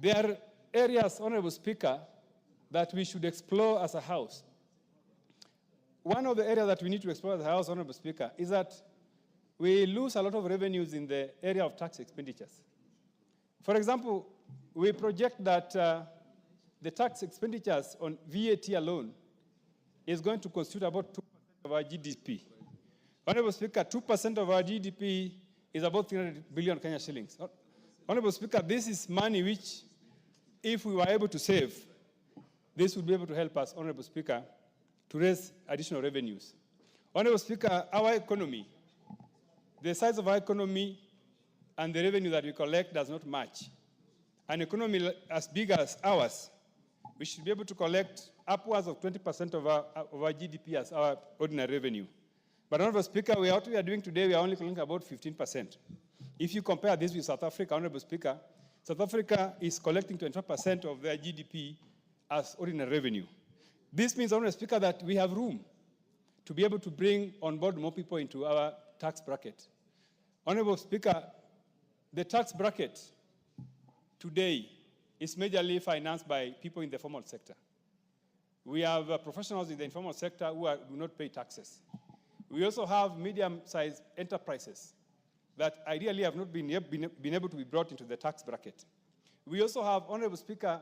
There are areas, Honorable Speaker, that we should explore as a House. One of the areas that we need to explore as a House, Honorable Speaker, is that we lose a lot of revenues in the area of tax expenditures. For example, we project that the tax expenditures on VAT alone is going to constitute about 2% of our GDP. Honorable Speaker, 2% of our GDP is about 300 billion Kenya shillings. Honorable Speaker, this is money which, if we were able to save, this would be able to help us, Honorable Speaker, to raise additional revenues. Honorable Speaker, our economy, the size of our economy and the revenue that we collect does not match. An economy as big as ours, we should be able to collect upwards of 20% of our GDP as our ordinary revenue. But Honorable Speaker, what we are doing today, we are only collecting about 15%. If you compare this with South Africa, Honorable Speaker, South Africa is collecting 25% of their GDP as ordinary revenue. This means, Honorable Speaker, that we have room to be able to bring on board more people into our tax bracket. Honorable Speaker, the tax bracket today is majorly financed by people in the formal sector. We have professionals in the informal sector who do not pay taxes. We also have medium-sized enterprises that ideally have not been able to be brought into the tax bracket. We also have, Honorable Speaker,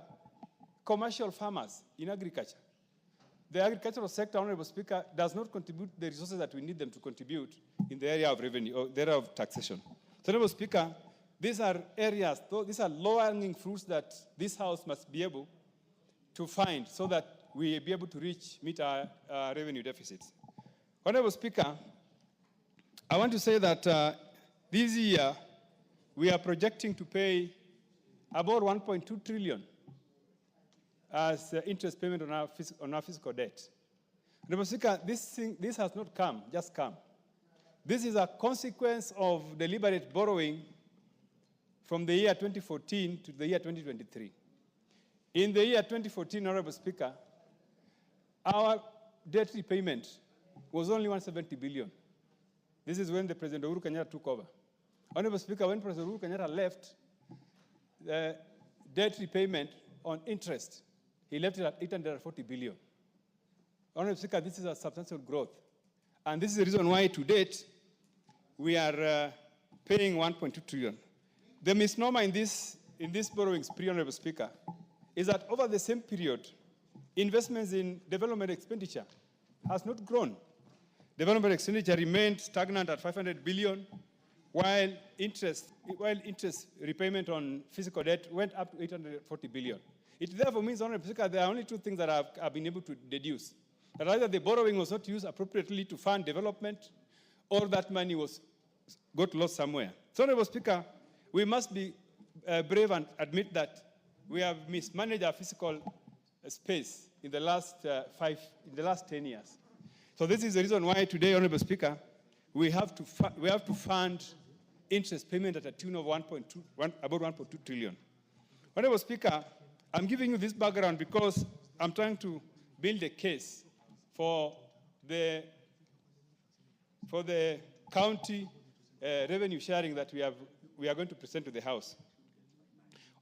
commercial farmers in agriculture. The agricultural sector, Honorable Speaker, does not contribute the resources that we need them to contribute in the area of revenue, or the area of taxation. So, Honorable Speaker, these are areas, these are low-hanging fruits that this House must be able to find so that we be able to meet our revenue deficits. Honorable Speaker, I want to say that this year we are projecting to pay about 1.2 trillion as interest payment on our fiscal debt. Honorable Speaker, this has not just come. This is a consequence of deliberate borrowing from the year 2014 to the year 2023. In the year 2014, Honorable Speaker, our debt repayment was only 170 billion. This is when the President Uhuru Kenyatta took over. Honorable Speaker, when President Uhuru Kenyatta left, the debt repayment on interest, he left it at 840 billion. Honorable Speaker, this is a substantial growth. And this is the reason why to date, we are paying 1.2 trillion. The misnomer in this borrowing spree, Honorable Speaker, is that over the same period, investments in development expenditure has not grown. Development expenditure remained stagnant at 500 billion, while interest repayment on physical debt went up to 840 billion. It therefore means, Honorable Speaker, there are only two things that I've been able to deduce. That either the borrowing was not used appropriately to fund development, or that money got lost somewhere. So, Honorable Speaker, we must be brave and admit that we have mismanaged our fiscal space in the last 10 years. So this is the reason why today, Honorable Speaker, we have to fund interest payment at a tune of about 1.2 trillion. Honorable Speaker, I'm giving you this background because I'm trying to build a case for the county revenue sharing that we are going to present to the House.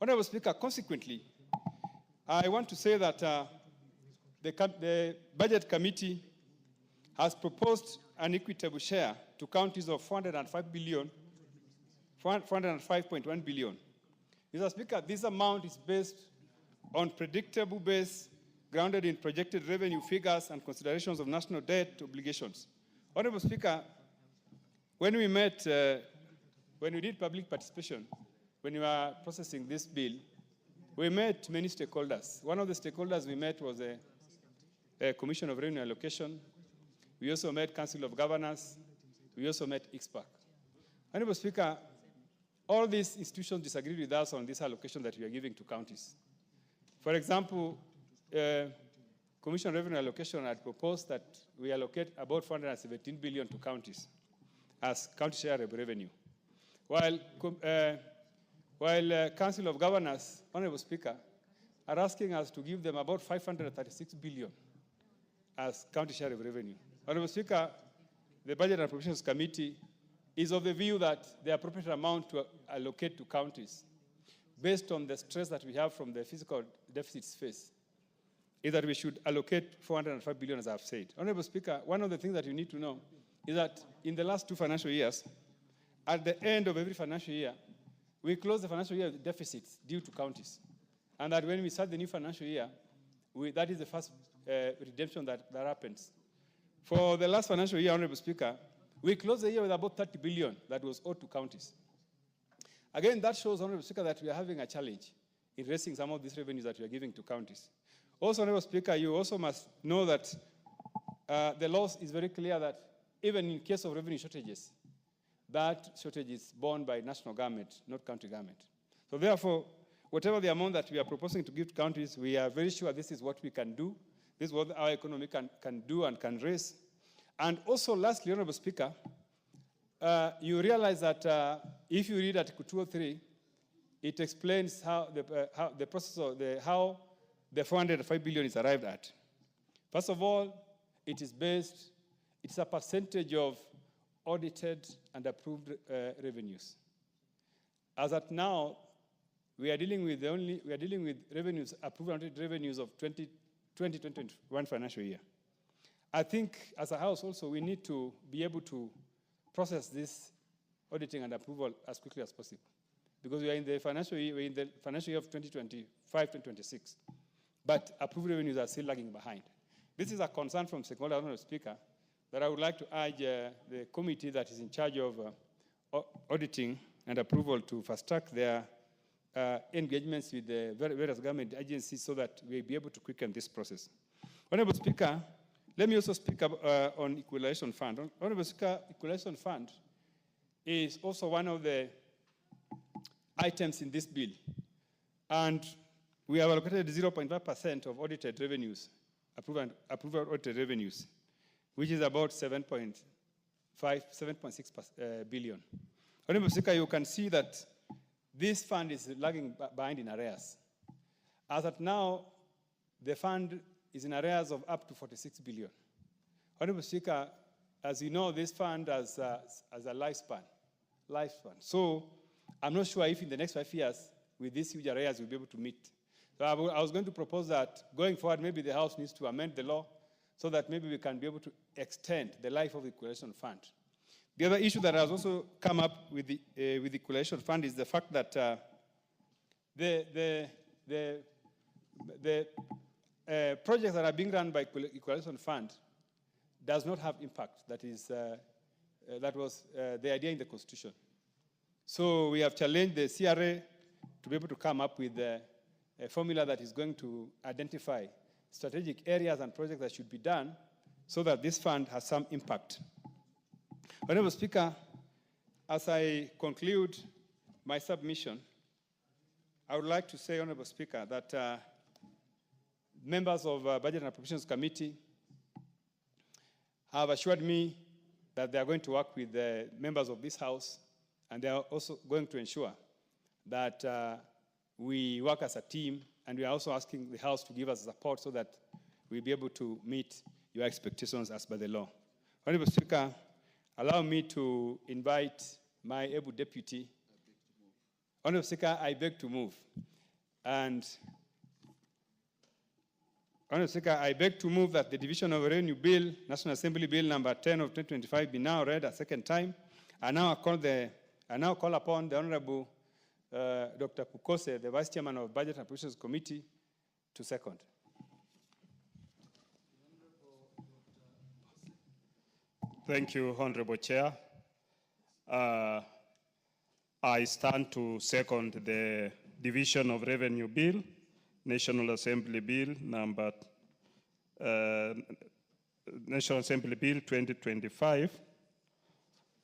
Honorable Speaker, consequently, I want to say that the Budget Committee has proposed an equitable share to counties of 405.1 billion. Mr. Speaker, this amount is based on predictable base grounded in projected revenue figures and considerations of national debt obligations. Honorable Speaker, when we did public participation, when we were processing this bill, we met many stakeholders. One of the stakeholders we met was a Commission of Revenue Allocation. We also met Council of Governors. We also met IXPAC. Honorable Speaker, all these institutions disagreed with us on this allocation that we are giving to counties. For example, Commission of Revenue Allocation had proposed that we allocate about 417 billion to counties as county share of revenue. While Council of Governors, Honorable Speaker, are asking us to give them about 536 billion as county share of revenue. Honorable Speaker, the Budget and Appropriations Committee is of the view that the appropriate amount to allocate to counties, based on the stress that we have from the fiscal deficit space, is that we should allocate 405 billion, as I've said. Honorable Speaker, one of the things that you need to know is that in the last 2 financial years, at the end of every financial year, we close the financial year with deficits due to counties. And that when we start the new financial year, that is the first redemption that happens. For the last financial year, Honorable Speaker, we closed the year with about 30 billion that was owed to counties. Again, that shows, Honorable Speaker, that we are having a challenge in raising some of these revenues that we are giving to counties. Also, Honorable Speaker, you also must know that the law is very clear that even in case of revenue shortages, that shortage is borne by national government, not county government. So therefore, whatever the amount that we are proposing to give to counties, we are very sure this is what we can do. This is what our economy can do and can raise. And also, lastly, Honorable Speaker, you realize that if you read Article 203, it explains how the process of how the 405 billion is arrived at. First of all, it's a percentage of audited and approved revenues. As at now, we are dealing with revenues, approved and audited revenues of 2021 financial year. I think as a House also, we need to be able to process this auditing and approval as quickly as possible, because we are in the financial year, of 2025-2026, but approved revenues are still lagging behind. This is a concern from stakeholders, Honorable Speaker, that I would like to urge the committee that is in charge of auditing and approval to fast-track their engagements with the various government agencies so that we'll be able to quicken this process. Honorable Speaker, let me also speak on Equalization Fund. Honorable Speaker, Equalization Fund is also one of the items in this bill. And we have allocated 0.5% of audited revenues, approved audited revenues, which is about 7.6 billion. Honorable Speaker, you can see that this fund is lagging behind in arrears. As at now, the fund is in arrears of up to 46 billion. Honorable Speaker, as you know, this fund has a lifespan. So I'm not sure if in the next 5 years, with these huge arrears, we'll be able to meet. So I was going to propose that going forward, maybe the House needs to amend the law so that maybe we can be able to extend the life of the Equalization Fund. The other issue that has also come up with the Equalization Fund is the fact that the projects that are being run by Equalization Fund does not have impact. That was the idea in the Constitution. So we have challenged the CRA to be able to come up with a formula that is going to identify strategic areas and projects that should be done so that this fund has some impact. Honorable Speaker, as I conclude my submission, I would like to say, Honorable Speaker, that members of Budget and Appropriations Committee have assured me that they are going to work with the members of this House, and they are also going to ensure that we work as a team, and we are also asking the House to give us support so that we'll be able to meet your expectations as by the law. Honorable Speaker, allow me to invite my able deputy. Honorable Speaker, I beg to move. And Honorable Speaker, I beg to move that the Division of Revenue Bill, National Assembly Bill number 10 of 2025 be now read a second time. I now call upon the Honorable Dr. Pukose, the Vice Chairman of Budget and Appropriations Committee, to second. Thank you, Honorable Chair. I stand to second the Division of Revenue Bill, National Assembly Bill number National Assembly Bill 2025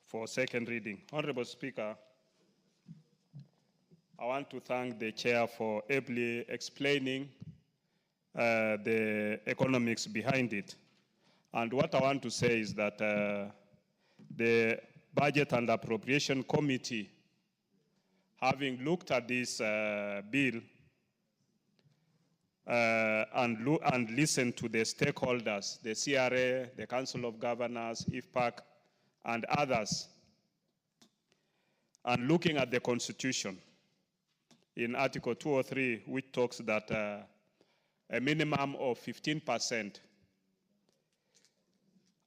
for second reading. Honorable Speaker, I want to thank the chair for ably explaining the economics behind it. And what I want to say is that the Budget and Appropriation Committee, having looked at this bill and listened to the stakeholders, the CRA, the Council of Governors, IFPAC, and others, and looking at the Constitution in Article 203, which talks that a minimum of 15%,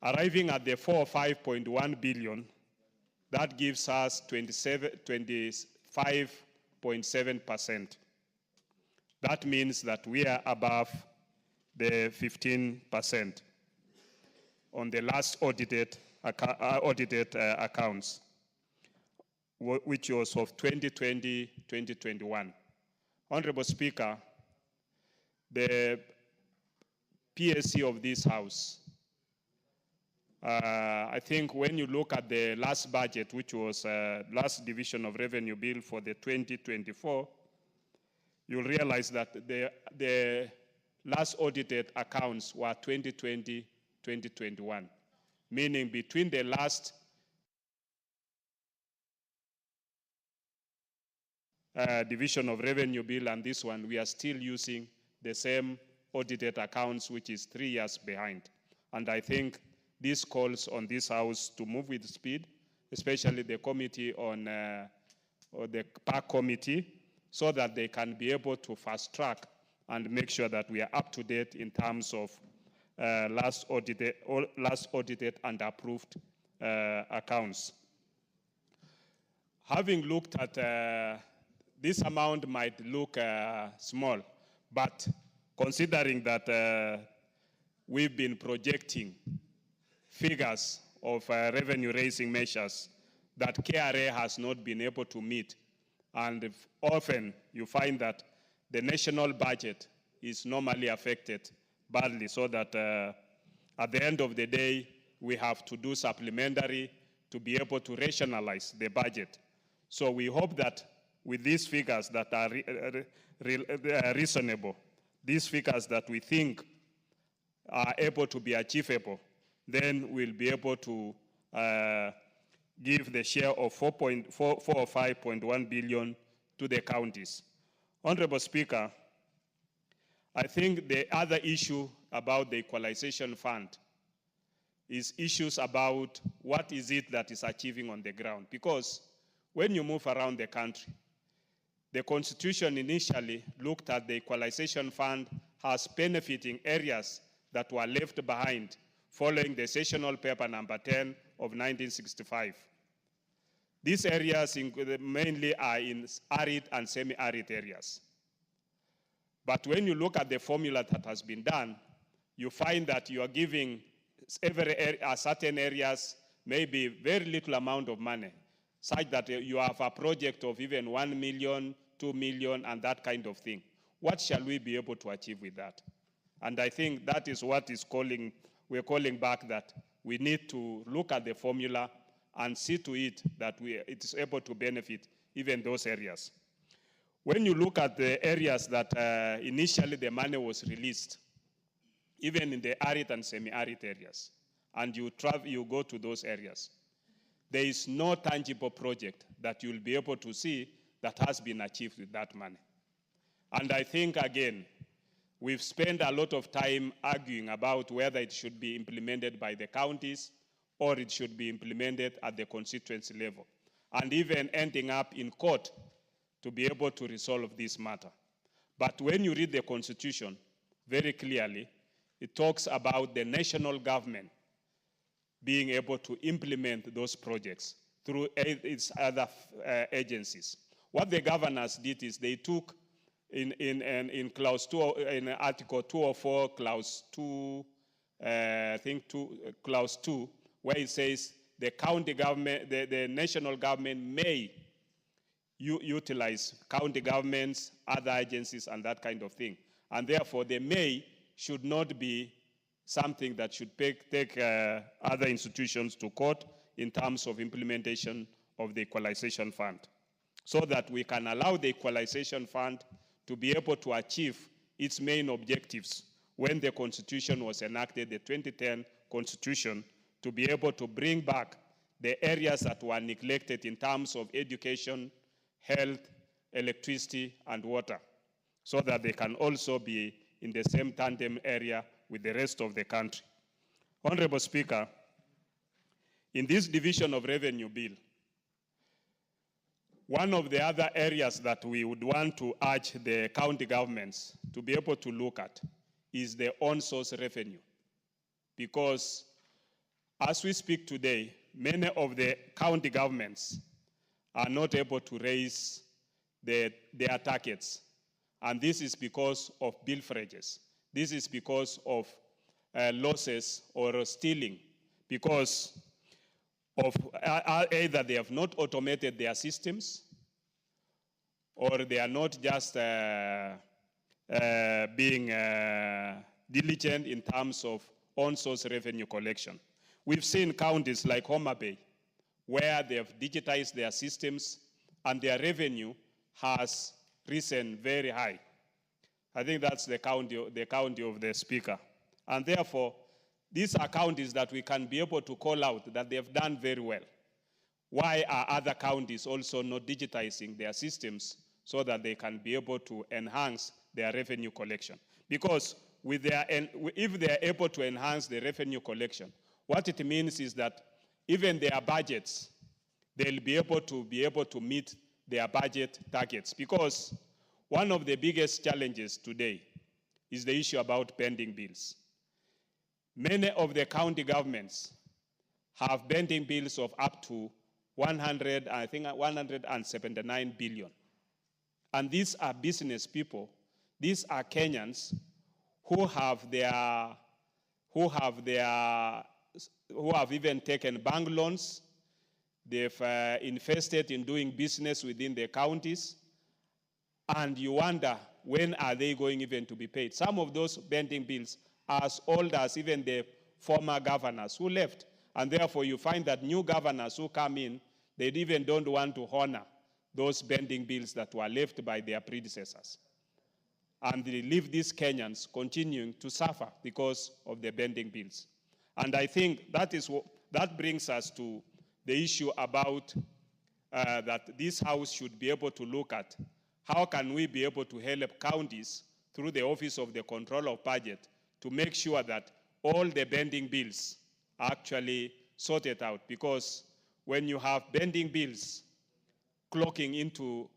arriving at the 405.1 billion, that gives us 25.7%. That means that we are above the 15%. on the last audited accounts, which was of 2020-2021. Honorable Speaker, the PSC of this House, I think when you look at the last budget, which was last division of revenue bill for the 2024, you'll realize that the last audited accounts were 2020-2021, meaning between the last division of revenue bill and this one, we are still using the same audited accounts, which is 3 years behind. And I think this calls on this House to move with speed, especially the committee on, or the PAC committee, so that they can be able to fast track and make sure that we are up to date in terms of last audited and approved accounts. Having looked at this amount might look small, but considering that we've been projecting figures of revenue-raising measures that KRA has not been able to meet, and often you find that the national budget is normally affected badly, so that at the end of the day, we have to do supplementary to be able to rationalize the budget. So we hope that with these figures that are reasonable, these figures that we think are able to be achievable, then we'll be able to give the share of 405.1 billion to the counties. Honorable Speaker, I think the other issue about the equalization fund is issues about what is it that is achieving on the ground. Because when you move around the country, the Constitution initially looked at the equalization fund as benefiting areas that were left behind following the sessional paper number 10 of 1965. These areas mainly are in arid and semi-arid areas. But when you look at the formula that has been done, you find that you are giving certain areas maybe very little amount of money, such that you have a project of even 1 million, 2 million, and that kind of thing. What shall we be able to achieve with that? And I think that is what we're calling back, that we need to look at the formula and see to it that it is able to benefit even those areas. When you look at the areas that initially the money was released, even in the arid and semi-arid areas, and you go to those areas, there is no tangible project that you'll be able to see that has been achieved with that money. And I think, again, we've spent a lot of time arguing about whether it should be implemented by the counties or it should be implemented at the constituency level, and even ending up in court to be able to resolve this matter. But when you read the Constitution very clearly, it talks about the national government being able to implement those projects through its other agencies. What the governors did is they took in clause 2, in Article 204, clause 2, clause 2, where it says the county government, the national government may utilize county governments, other agencies, and that kind of thing. And therefore, the may should not be something that should take other institutions to court in terms of implementation of the equalization fund, so that we can allow the equalization fund to be able to achieve its main objectives when the Constitution was enacted, the 2010 Constitution, to be able to bring back the areas that were neglected in terms of education, health, electricity, and water, so that they can also be in the same tandem area with the rest of the country. Honorable Speaker, in this division of revenue bill, one of the other areas that we would want to urge the county governments to be able to look at is the on-source revenue. Because as we speak today, many of the county governments are not able to raise their targets. And this is because of bilferages. This is because of losses or stealing because of either they have not automated their systems or they are not just being diligent in terms of on-source revenue collection. We've seen counties like Homa Bay where they have digitized their systems and their revenue has risen very high. I think that's the county of the speaker. And therefore, these are counties that we can be able to call out that they have done very well. Why are other counties also not digitizing their systems so that they can be able to enhance their revenue collection? Because if they are able to enhance the revenue collection, what it means is that even their budgets, they'll be able to meet their budget targets. Because one of the biggest challenges today is the issue about pending bills. Many of the county governments have pending bills of up to 179 billion. And these are business people. These are Kenyans who have even taken bank loans. They've invested in doing business within the counties. And you wonder, when are they going even to be paid? Some of those pending bills are as old as even the former governors who left. And therefore, you find that new governors who come in, they even don't want to honor those pending bills that were left by their predecessors. And they leave these Kenyans continuing to suffer because of the pending bills. And I think that brings us to the issue about that this House should be able to look at how can we be able to help counties through the Office of the Controller of Budget to make sure that all the pending bills are actually sorted out. Because when you have pending bills clocking into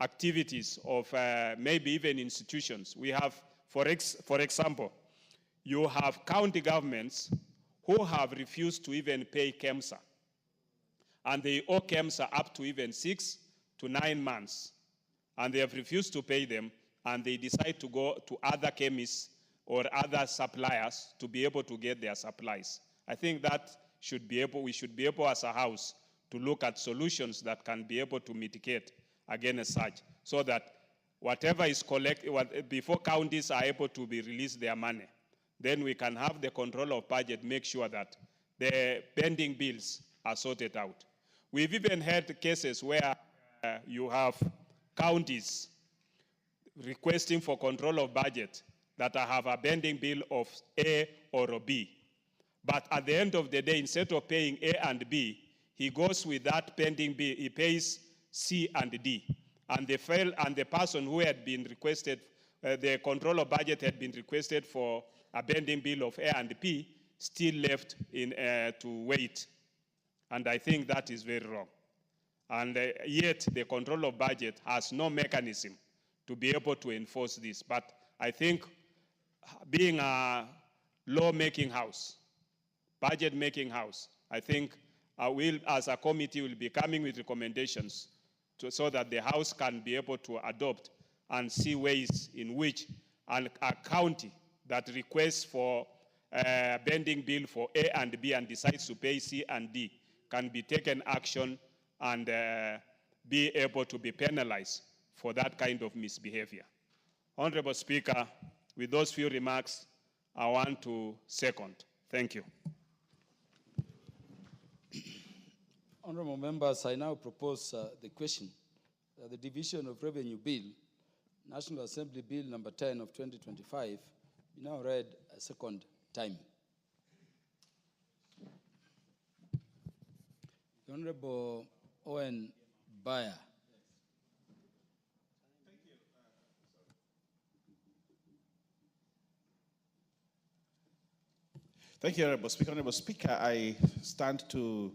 activities of maybe even institutions, we have, for example, you have county governments who have refused to even pay KEMSA. And they owe KEMSA up to even 6 to 9 months. And they have refused to pay them, and they decide to go to other chemists or other suppliers to be able to get their supplies. I think that we should be able as a House to look at solutions that can be able to mitigate against such, so that whatever is collected, before counties are able to be released their money, then we can have the control of budget, make sure that the pending bills are sorted out. We've even had cases where you have counties requesting for control of budget that have a pending bill of A or a B. But at the end of the day, instead of paying A and B, he goes with that pending bill, he pays C and D. And the person who had been requested, the control of budget had been requested for a pending bill of A and P, still left to wait. And I think that is very wrong. And yet the control of budget has no mechanism to be able to enforce this. But I think being a law-making house, budget-making house, I think we'll, as a committee, will be coming with recommendations so that the House can be able to adopt and see ways in which a county that requests for a pending bill for A and B and decides to pay C and D can be taken action and be able to be penalized for that kind of misbehavior. Honorable Speaker, with those few remarks, I want to second. Thank you. Honorable members, I now propose the question that the Division of Revenue Bill, National Assembly Bill number 10 of 2025, be now read a second time. The Honorable Owen Bayer. Thank you, Honorable Speaker. Honorable Speaker, I stand to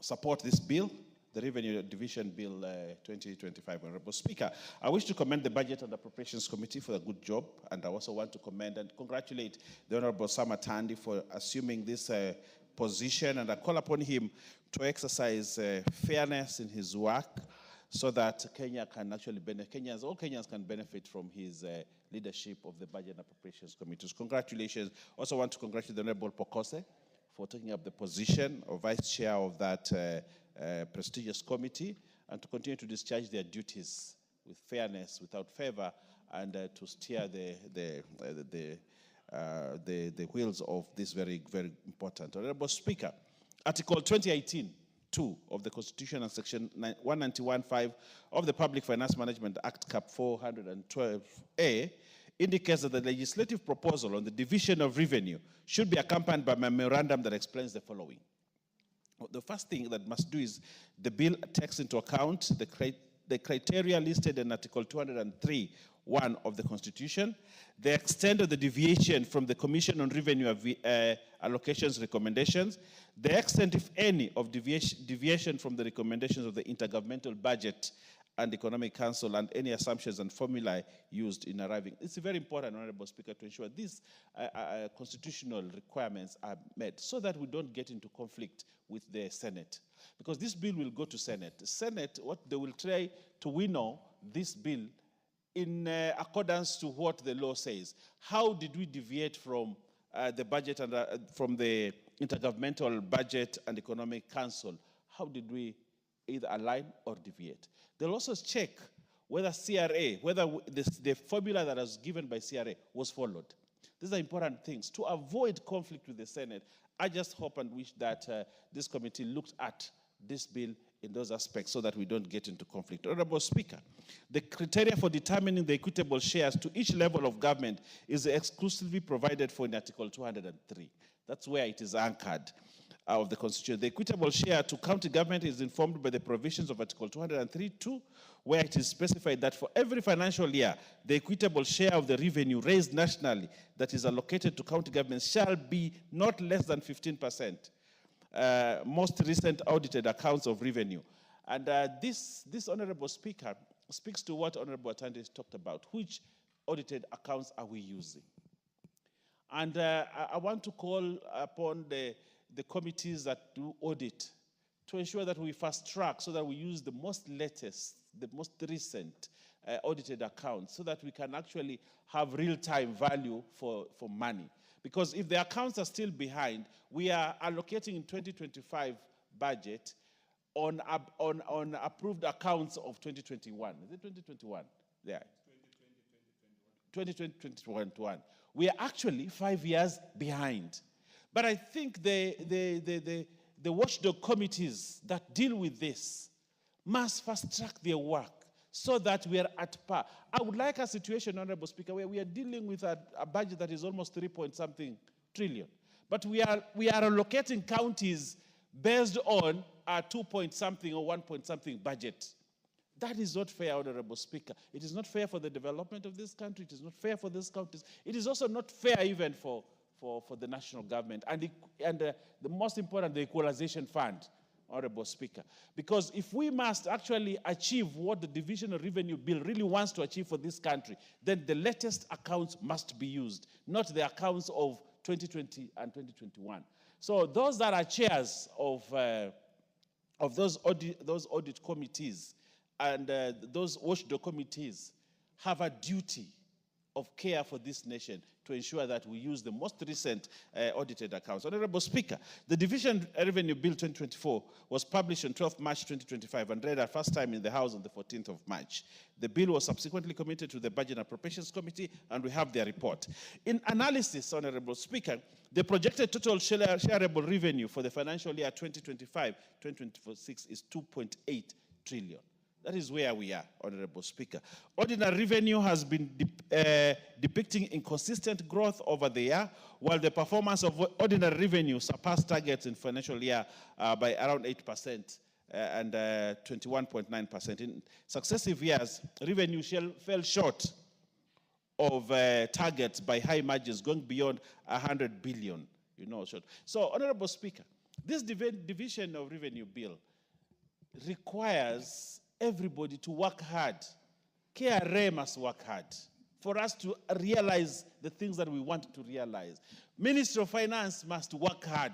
support this bill, the Revenue Division Bill 2025. Honorable Speaker, I wish to commend the Budget and Appropriations Committee for a good job, and I also want to commend and congratulate the Honorable Samatandi for assuming this position, and I call upon him to exercise fairness in his work so that Kenya can actually benefit, all Kenyans can benefit from his leadership of the Budget and Appropriations Committee. So congratulations. Also want to congratulate the Honorable Pokose for taking up the position of Vice Chair of that prestigious committee, and to continue to discharge their duties with fairness, without favor, and to steer the wheels of this very, very important. Honorable Speaker, Article 2018(2) of the Constitution and Section 191(5) of the Public Finance Management Act, Cap 412A, indicates that the legislative proposal on the division of revenue should be accompanied by a memorandum that explains the following. The first thing that must do is the bill takes into account the criteria listed in Article 203(1) of the Constitution, the extent of the deviation from the Commission on Revenue Allocations recommendations, the extent, if any, of deviation from the recommendations of the Intergovernmental Budget and Economic Council, and any assumptions and formulae used in arriving. It's very important, Honorable Speaker, to ensure these constitutional requirements are met so that we don't get into conflict with the Senate. Because this bill will go to Senate. The Senate, what they will try to winnow this bill in accordance to what the law says. How did we deviate from the budget and from the Intergovernmental Budget and Economic Council? How did we either align or deviate? They'll also check whether CRA, whether the formula that was given by CRA was followed. These are important things. To avoid conflict with the Senate, I just hope and wish that this committee looked at this bill in those aspects so that we don't get into conflict. Honorable Speaker, the criteria for determining the equitable shares to each level of government is exclusively provided for in Article 203. That's where it is anchored of the Constitution. The equitable share to county government is informed by the provisions of Article 203(2), where it is specified that for every financial year, the equitable share of the revenue raised nationally that is allocated to county governments shall be not less than 15%. Most recent audited accounts of revenue. And this Honorable Speaker speaks to what Honorable Atandi talked about. Which audited accounts are we using? And I want to call upon the committees that do audit to ensure that we fast track so that we use the most latest, the most recent audited accounts so that we can actually have real-time value for money. Because if the accounts are still behind, we are allocating in 2025 budget on approved accounts of 2021. Is it 2021? Yeah. 2021. We are actually 5 years behind. But I think the watchdog committees that deal with this must fast track their work so that we are at par. I would like a situation, Honorable Speaker, where we are dealing with a budget that is almost 3-point-something trillion. But we are allocating counties based on a 2-point-something or 1-point-something budget. That is not fair, Honorable Speaker. It is not fair for the development of this country. It is not fair for these counties. It is also not fair even for the national government. And the most important, the equalization fund, Honorable Speaker. Because if we must actually achieve what the Division of Revenue Bill really wants to achieve for this country, then the latest accounts must be used, not the accounts of 2020 and 2021. So those that are chairs of those audit committees and those watchdog committees have a duty of care for this nation to ensure that we use the most recent audited accounts. Honorable Speaker, the Division Revenue Bill 2024 was published on 12 March 2025 and read at first time in the House on the 14th of March. The bill was subsequently committed to the Budget and Appropriations Committee, and we have their report. In analysis, Honorable Speaker, the projected total shareable revenue for the financial year 2025-2026 is 2.8 trillion. That is where we are, Honorable Speaker. Ordinary revenue has been depicting inconsistent growth over the year, while the performance of ordinary revenue surpassed targets in financial year by around 8% and 21.9%. In successive years, revenue fell short of targets by high margins, going beyond 100 billion, short. So, Honorable Speaker, this division of revenue bill requires everybody to work hard. KRA must work hard for us to realize the things that we want to realize. Ministry of Finance must work hard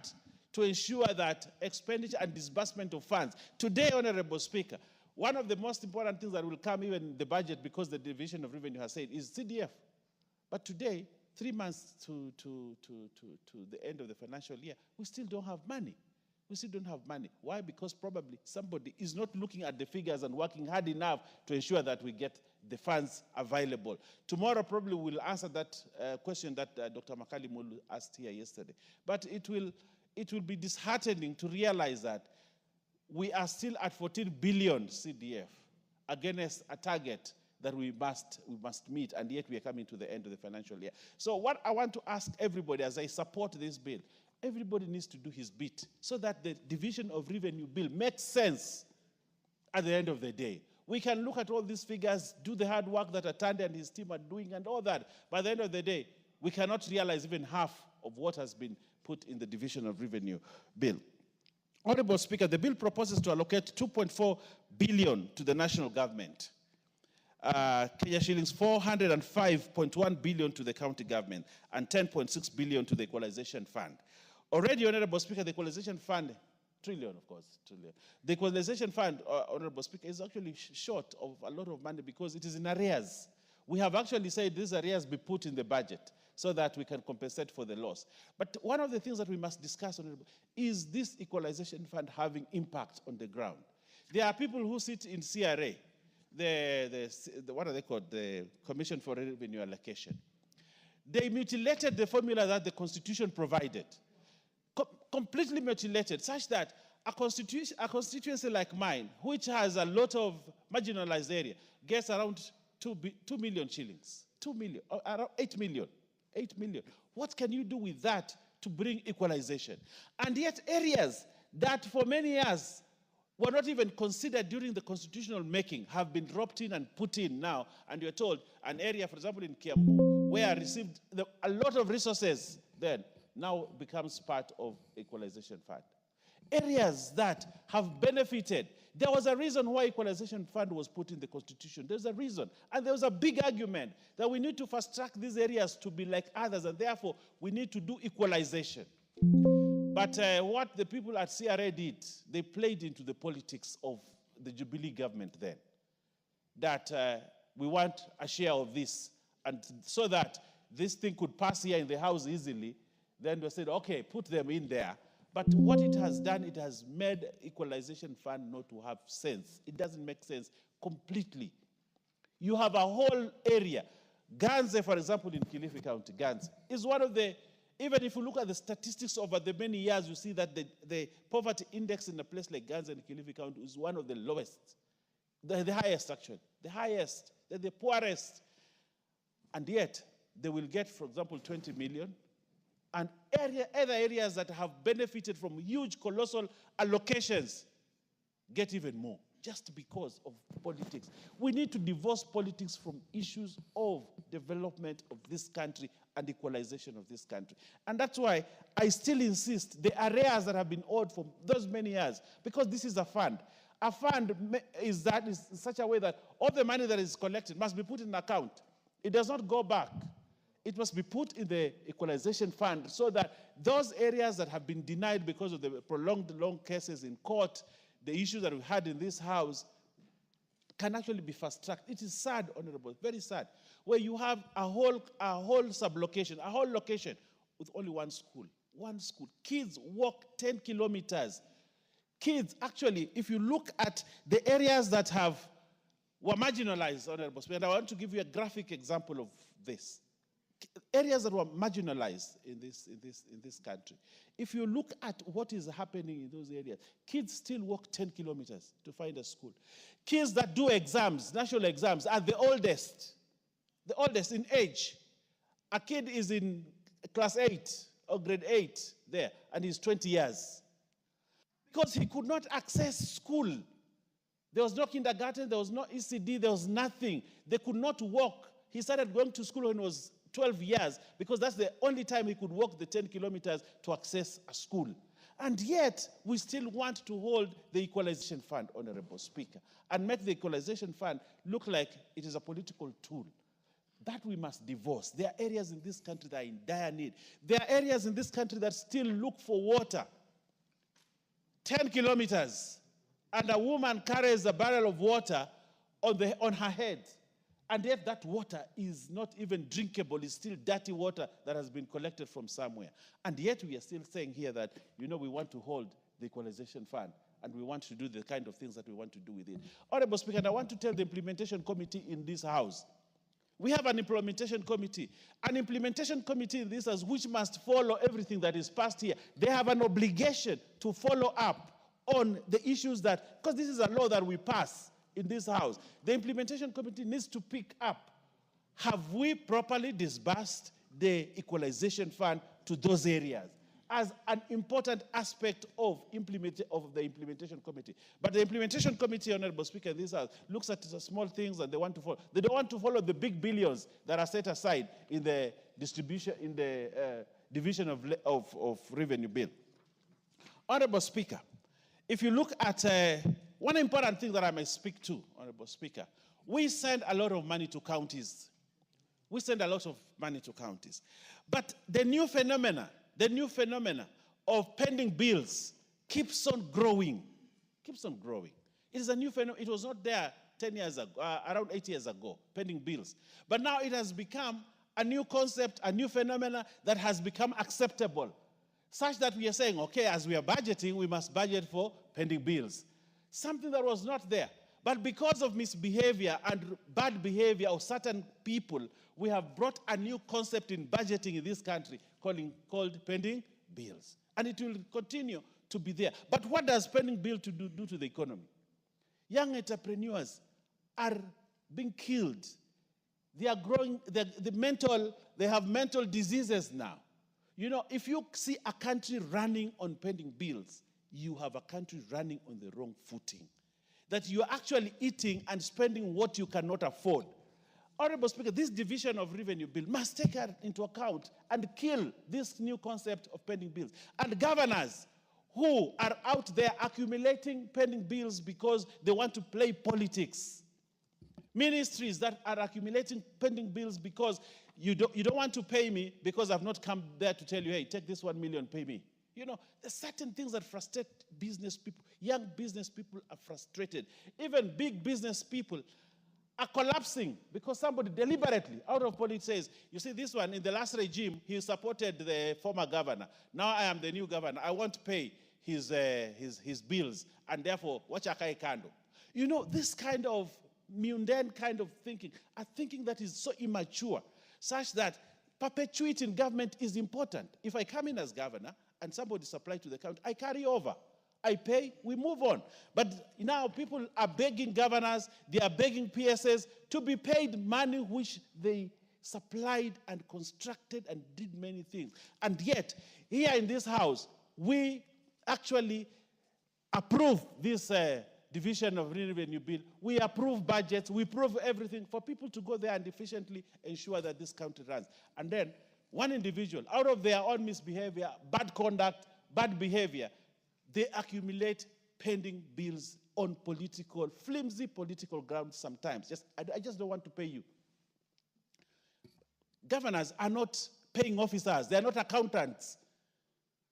to ensure that expenditure and disbursement of funds. Today, Honorable Speaker, One of the most important things that will come even in the budget, because the Division of Revenue has said, is CDF. But today, 3 months to the end of the financial year, we still don't have money. We still don't have money. Why? Because probably somebody is not looking at the figures and working hard enough to ensure that we get the funds available. Tomorrow probably we'll answer that question that Dr. Makalimulu asked here yesterday. But it will be disheartening to realize that we are still at 14 billion CDF against a target that we must meet, and yet we are coming to the end of the financial year. So what I want to ask everybody as I support this bill, everybody needs to do his bit so that the Division of Revenue bill makes sense at the end of the day. We can look at all these figures, do the hard work that Atande and his team are doing and all that. By the end of the day, we cannot realize even half of what has been put in the Division of Revenue bill. Honorable Speaker, the bill proposes to allocate 2.4 billion to the national government. Kenya shillings 405.1 billion to the county government and 10.6 billion to the equalization fund. Already, Honorable Speaker, the equalization fund, trillion, of course, trillion. The equalization fund, Honorable Speaker, is actually short of a lot of money because it is in arrears. We have actually said these arrears be put in the budget so that we can compensate for the loss. But one of the things that we must discuss, Honorable, is this equalization fund having impact on the ground? There are people who sit in CRA, what are they called? The Commission for Revenue Allocation. They mutilated the formula that the Constitution provided. Completely mutilated, such that a constituency like mine, which has a lot of marginalized area, gets around 2 million shillings. 2 million, around 8 million. 8 million. What can you do with that to bring equalization? And yet areas that for many years were not even considered during the constitutional making have been dropped in and put in now. And you're told an area, for example, in Kiambu, where I received a lot of resources then, now becomes part of equalization fund. Areas that have benefited. There was a reason why equalization fund was put in the Constitution. There's a reason. And there was a big argument that we need to fast track these areas to be like others, and therefore we need to do equalization. But what the people at CRA did, they played into the politics of the Jubilee government then. That we want a share of this, and so that this thing could pass here in the House easily, then they said, okay, put them in there. But what it has done, it has made equalization fund not to have sense. It doesn't make sense completely. You have a whole area. Ganze, for example, in Kilifi County, Ganze is one of the, even if you look at the statistics over the many years, you see that the poverty index in a place like Ganze and Kilifi County is one of the lowest. The highest, actually. The highest. They're the poorest. And yet, they will get, for example, 20 million. And other areas that have benefited from huge, colossal allocations get even more, just because of politics. We need to divorce politics from issues of development of this country and equalization of this country. And that's why I still insist the arrears that have been owed for those many years, because this is a fund. A fund is in such a way that all the money that is collected must be put in an account. It does not go back. It must be put in the equalization fund so that those areas that have been denied because of the prolonged long cases in court, the issues that we had in this House, can actually be fast-tracked. It is sad, Honorable, very sad, where you have a whole sublocation, a whole location with only one school. One school. Kids walk 10 kilometers. Kids, actually, if you look at the areas that were marginalized, Honorable Speaker, and I want to give you a graphic example of this. Areas that were marginalized in this country. If you look at what is happening in those areas, kids still walk 10 kilometers to find a school. Kids that do exams, national exams, are the oldest in age. A kid is in class 8 or grade 8 there, and he's 20 years. Because he could not access school. There was no kindergarten, there was no ECD, there was nothing. They could not walk. He started going to school when he was 12 years, because that's the only time he could walk the 10 kilometers to access a school. And yet, we still want to hold the equalization fund, Honorable Speaker, and make the equalization fund look like it is a political tool. That we must divorce. There are areas in this country that are in dire need. There are areas in this country that still look for water. 10 kilometers and a woman carries a barrel of water on her head, and yet that water is not even drinkable. It's still dirty water that has been collected from somewhere. And yet we are still saying here that, we want to hold the equalization fund, and we want to do the kind of things that we want to do with it. Honorable Speaker, and I want to tell the implementation committee in this House, we have an implementation committee. An implementation committee in this House which must follow everything that is passed here. They have an obligation to follow up on the issues that, because this is a law that we pass in this House, the implementation committee needs to pick up. Have we properly disbursed the equalization fund to those areas? As an important aspect of the implementation committee. But the implementation committee, Honorable Speaker, in this House looks at the small things that they want to follow. They don't want to follow the big billions that are set aside in the distribution, in the division of revenue bill. Honorable Speaker, if you look at one important thing that I may speak to, Honorable Speaker, we send a lot of money to counties. We send a lot of money to counties. But the new phenomena of pending bills keeps on growing. Keeps on growing. It is a new phenomenon. It was not there 10 years ago, around 8 years ago, pending bills. But now it has become a new concept, a new phenomenon that has become acceptable, such that we are saying, okay, as we are budgeting, we must budget for pending bills. Something that was not there. But because of misbehavior and bad behavior of certain people, we have brought a new concept in budgeting in this country called pending bills. And it will continue to be there. But what does pending bill do to the economy? Young entrepreneurs are being killed. They are growing, they have mental diseases now. If you see a country running on pending bills, you have a country running on the wrong footing. That you are actually eating and spending what you cannot afford. Honorable Speaker, this division of revenue bill must take into account and kill this new concept of pending bills. And governors who are out there accumulating pending bills because they want to play politics. Ministries that are accumulating pending bills because you don't want to pay me because I've not come there to tell you, hey, take this 1 million, pay me. There's certain things that frustrate business people. Young business people are frustrated. Even big business people are collapsing because somebody deliberately, out of politics, says, you see, this one, in the last regime, he supported the former governor. Now I am the new governor. I want to pay his bills, and therefore, wachakai kando. This kind of mundane kind of thinking, a thinking that is so immature, such that perpetuating government is important. If I come in as governor, and somebody supplied to the county, I carry over. I pay, we move on. But now people are begging governors, they are begging PSS to be paid money which they supplied and constructed and did many things. And yet, here in this House, we actually approve this division of revenue bill. We approve budgets, we approve everything for people to go there and efficiently ensure that this country runs. And then, one individual, out of their own misbehavior, bad conduct, bad behavior, they accumulate pending bills on flimsy political grounds sometimes. I just don't want to pay you. Governors are not paying officers. They are not accountants.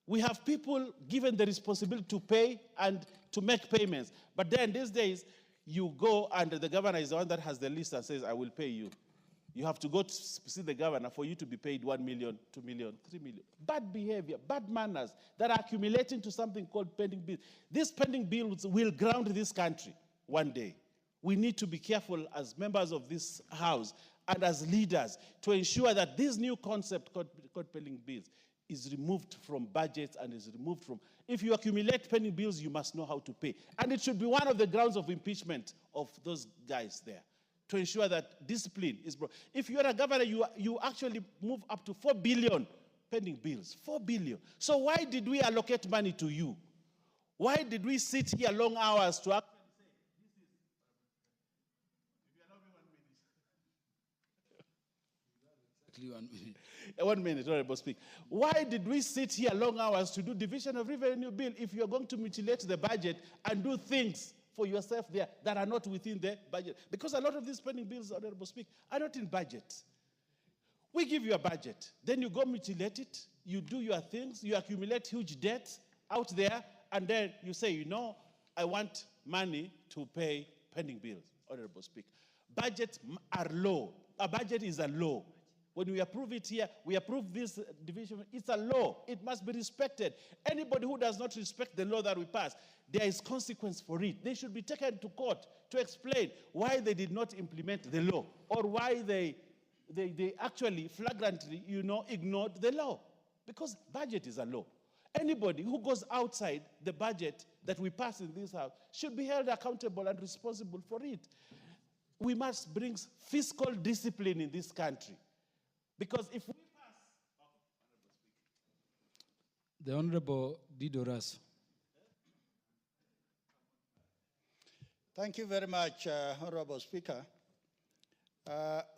We have people given the responsibility to pay and to make payments. But then these days, you go and the governor is the one that has the list and says, I will pay you. You have to go to see the governor for you to be paid 1 million, 2 million, 3 million. Bad behavior, bad manners that are accumulating to something called pending bills. These pending bills will ground this country one day. We need to be careful as members of this House and as leaders to ensure that this new concept called pending bills is removed from budgets and is removed from... If you accumulate pending bills, you must know how to pay. And it should be one of the grounds of impeachment of those guys there, to ensure that discipline is brought. If you're a governor, you actually move up to 4 billion pending bills. 4 billion. So why did we allocate money to you? Why did we sit here long hours to actually say, this is... If you allow me 1 minute. Exactly 1 minute. 1 minute, Honorable Speaker. Why did we sit here long hours to do division of revenue bill if you're going to mutilate the budget and do things for yourself there that are not within the budget? Because a lot of these pending bills, Honorable Speaker, are not in budget. We give you a budget, then you go mutilate it, you do your things, you accumulate huge debt out there, and then you say, I want money to pay pending bills, Honorable Speaker. Budgets are low. A budget is a law. When we approve it here, we approve this division, it's a law. It must be respected. Anybody who does not respect the law that we pass, there is consequence for it. They should be taken to court to explain why they did not implement the law or why they actually flagrantly, ignored the law. Because budget is a law. Anybody who goes outside the budget that we pass in this house should be held accountable and responsible for it. We must bring fiscal discipline in this country. Because if we pass... The Honorable Didoras. Thank you very much, Honorable Speaker.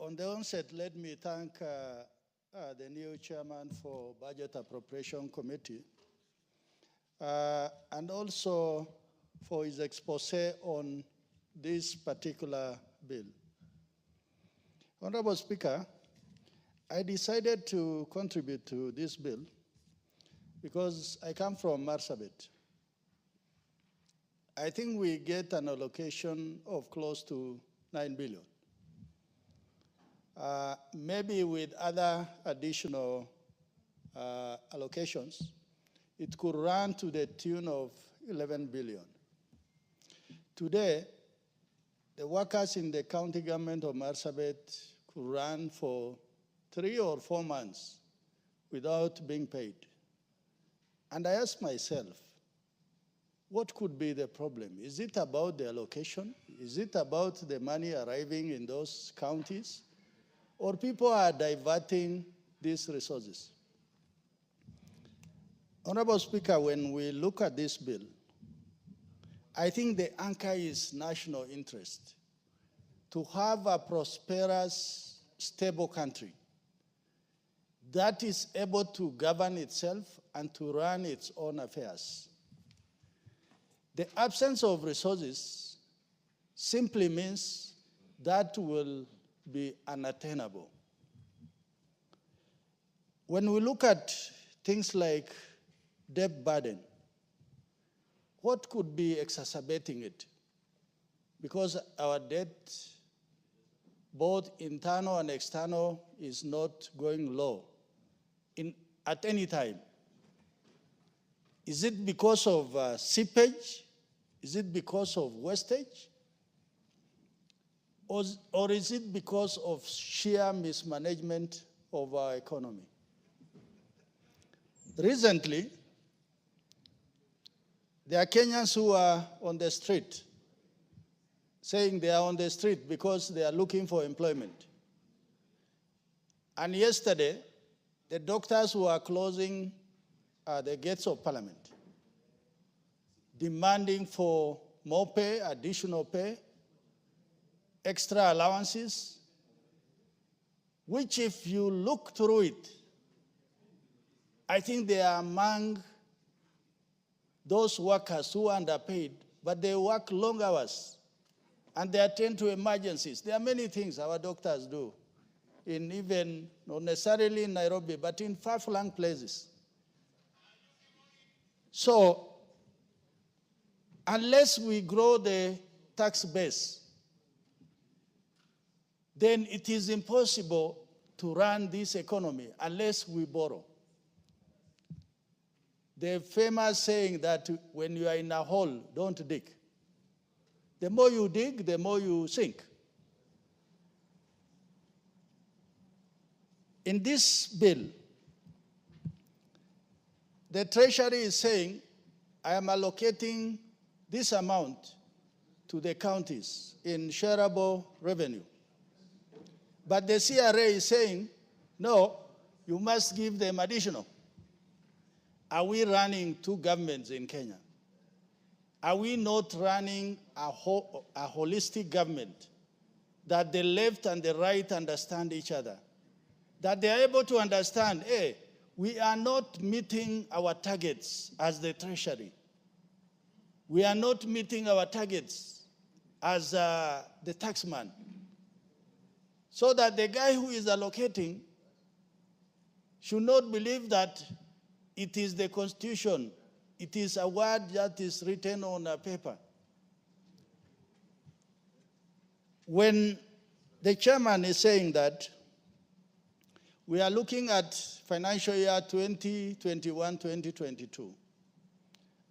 On the onset, let me thank the new chairman for Budget Appropriation Committee and also for his expose on this particular bill. Honorable Speaker, I decided to contribute to this bill because I come from Marsabit. I think we get an allocation of close to 9 billion. Maybe with other additional allocations, it could run to the tune of 11 billion. Today, the workers in the county government of Marsabit could run for 3 or 4 months without being paid. And I asked myself, what could be the problem? Is it about the allocation? Is it about the money arriving in those counties? Or people are diverting these resources? Honorable Speaker, when we look at this bill, I think the anchor is national interest. To have a prosperous, stable country that is able to govern itself and to run its own affairs. The absence of resources simply means that will be unattainable. When we look at things like debt burden, what could be exacerbating it? Because our debt, both internal and external, is not going low at any time. Is it because of seepage? Is it because of wastage? Or is it because of sheer mismanagement of our economy? Recently, there are Kenyans who are on the street, saying they are on the street because they are looking for employment. And yesterday, the doctors who are closing the gates of Parliament, demanding for more pay, additional pay, extra allowances, which if you look through it, I think they are among those workers who are underpaid, but they work long hours and they attend to emergencies. There are many things our doctors do, in even, not necessarily in Nairobi, but in far-flung places. So, unless we grow the tax base, then it is impossible to run this economy unless we borrow. The famous saying that when you are in a hole, don't dig. The more you dig, the more you sink. In this bill, the Treasury is saying, I am allocating this amount to the counties in shareable revenue. But the CRA is saying, no, you must give them additional. Are we running two governments in Kenya? Are we not running a holistic government that the left and the right understand each other? That they are able to understand, hey, we are not meeting our targets as the Treasury. We are not meeting our targets as the taxman. So that the guy who is allocating should not believe that it is the Constitution, it is a word that is written on a paper. when the chairman is saying that we are looking at financial year 2021-2022,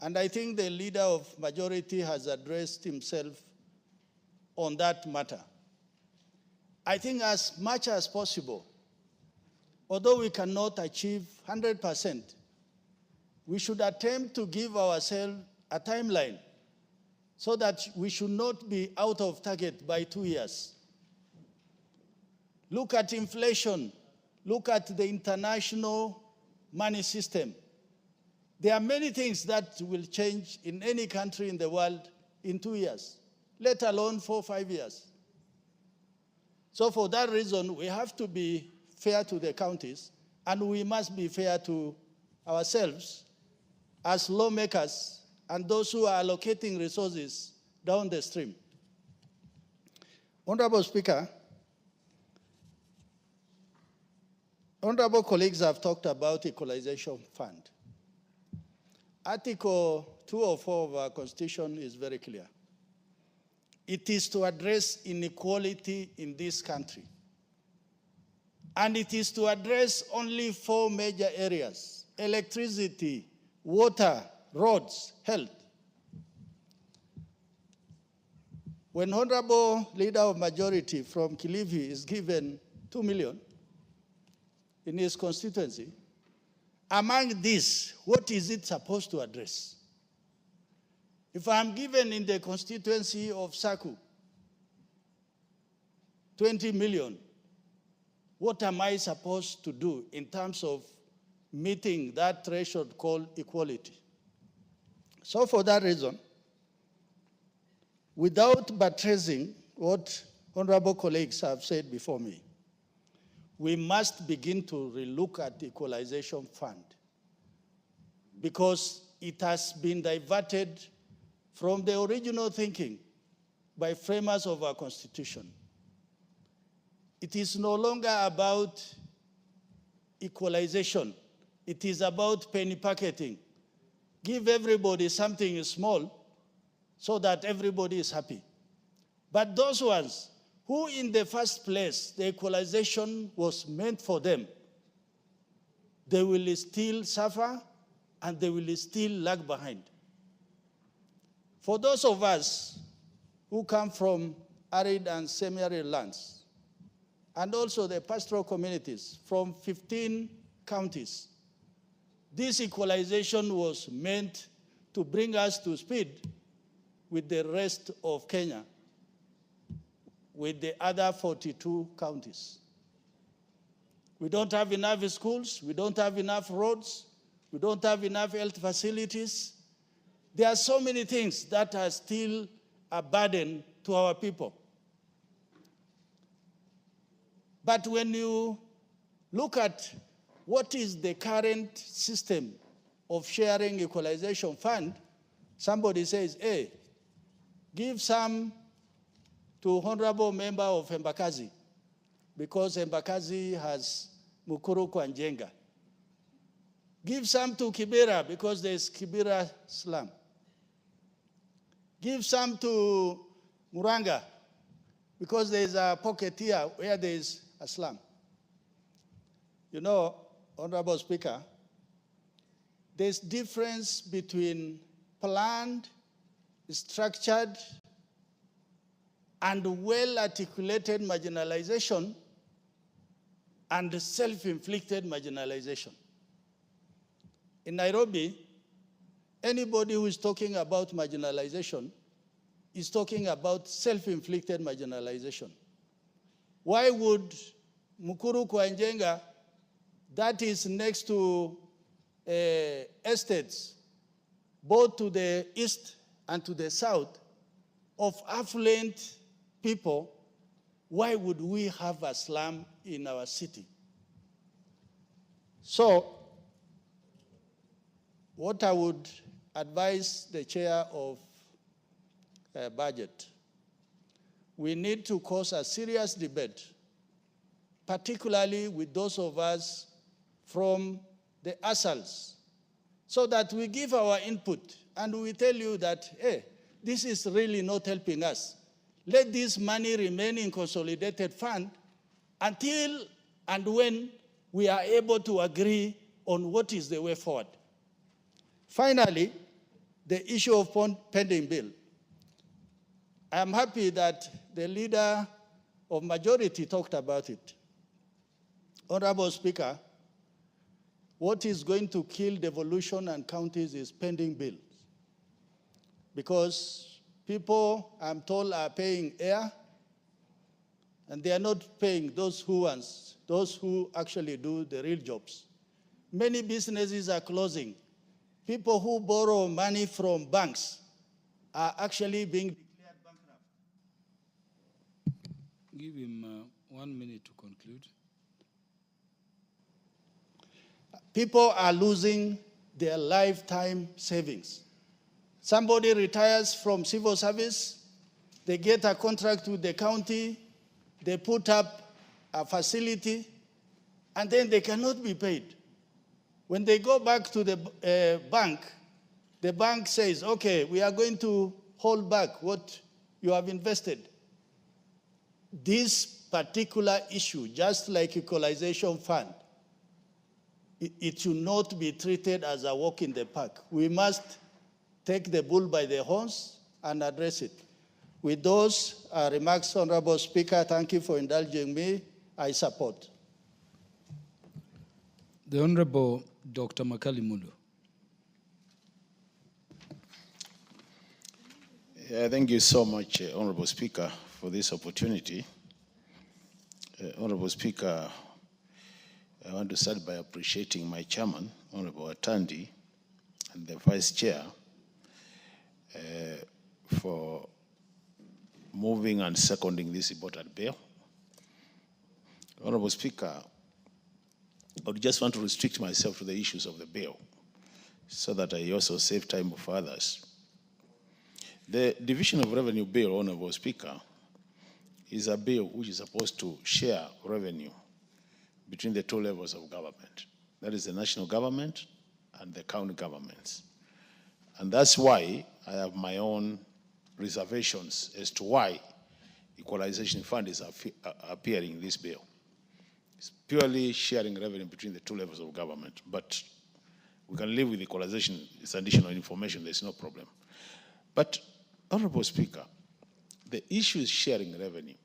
and I think the leader of majority has addressed himself on that matter. I think as much as possible, although we cannot achieve 100%, we should attempt to give ourselves a timeline so that we should not be out of target by 2 years. Look at inflation. Look at the international money system. There are many things that will change in any country in the world in 2 years, let alone 4 or 5 years. So for that reason, we have to be fair to the counties, and we must be fair to ourselves as lawmakers and those who are allocating resources down the stream. Honorable Speaker, honorable colleagues have talked about equalization fund. Article 204 of our Constitution is very clear. It is to address inequality in this country. And it is to address only 4 major areas: electricity, water, roads, health. When honorable leader of majority from Kilifi is given 2 million in his constituency, among these, what is it supposed to address? If I'm given in the constituency of Saku 20 million, what am I supposed to do in terms of meeting that threshold called equality? So for that reason, without buttressing what honorable colleagues have said before me, we must begin to relook at the equalization fund because it has been diverted from the original thinking by framers of our Constitution. It is no longer about equalization. It is about penny pocketing. Give everybody something small so that everybody is happy. But those ones who in the first place the equalization was meant for them, they will still suffer and they will still lag behind. For those of us who come from arid and semi-arid lands, and also the pastoral communities from 15 counties, this equalization was meant to bring us to speed with the rest of Kenya, with the other 42 counties. We don't have enough schools, we don't have enough roads, we don't have enough health facilities. There are so many things that are still a burden to our people. But when you look at what is the current system of sharing equalization fund, somebody says, hey, give some to honorable member of Embakasi because Embakasi has Mukuru kwa Njenga. Give some to Kibera because there's Kibera slum. Give some to Muranga because there's a pocket here where there's a slum. You know, Honorable Speaker, there's difference between planned, structured, and well-articulated marginalization and self-inflicted marginalization. In Nairobi, anybody who is talking about marginalization is talking about self-inflicted marginalization. Why would Mukuru kwa Njenga, that is next to estates, both to the east and to the south, of affluent people, why would we have a slum in our city? So, what I would advise the chair of budget, we need to cause a serious debate, particularly with those of us from the ASALs, so that we give our input and we tell you that, hey, this is really not helping us. let this money remain in consolidated fund until and when we are able to agree on what is the way forward. Finally, the issue of pending bill. I am happy that the leader of majority talked about it. Honorable Speaker, what is going to kill devolution and counties is pending bills. Because people, I'm told, are paying air, and they are not paying those who actually do the real jobs. Many businesses are closing. People who borrow money from banks are actually being declared bankrupt. Give him 1 minute to conclude. People are losing their lifetime savings. Somebody retires from civil service, they get a contract with the county, they put up a facility, and then they cannot be paid. When they go back to the bank says, okay, we are going to hold back what you have invested. This particular issue, just like equalization fund, it should not be treated as a walk in the park. We must take the bull by the horns and address it. With those remarks, Honorable Speaker, thank you for indulging me. I support. The Honorable Dr. Makali Mulu. Thank you so much, Honorable Speaker, for this opportunity. Honorable Speaker, I want to start by appreciating my chairman, Honorable Atandi, and the Vice Chair for moving and seconding this important bill. Honorable Speaker, I would just want to restrict myself to the issues of the bill so that I also save time for others. The Division of Revenue Bill, Honorable Speaker, is a bill which is supposed to share revenue between the two levels of government. That is the national government and the county governments. And that's why I have my own reservations as to why equalization fund is appearing in this bill. It's purely sharing revenue between the two levels of government, but we can live with equalization. It's additional information, there's no problem. But, Honorable Speaker, the issue is sharing revenue.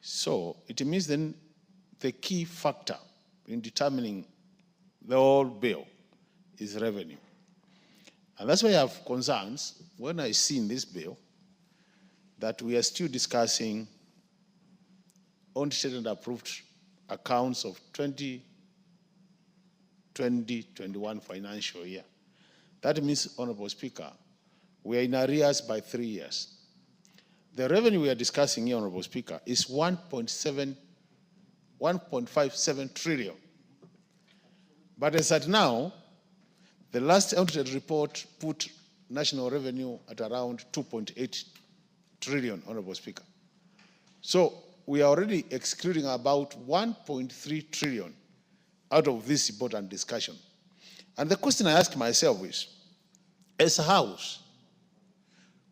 So it means then the key factor in determining the whole bill is revenue. And that's why I have concerns when I see in this bill that we are still discussing audited and approved accounts of 2020-21 financial year. That means, Honorable Speaker, we are in arrears by 3 years. The revenue we are discussing here, Honorable Speaker, is 1.57 trillion. But as at now, the last audited report put national revenue at around 2.8 trillion, Honorable Speaker. So we are already excluding about 1.3 trillion out of this important discussion. And the question I ask myself is, as a House,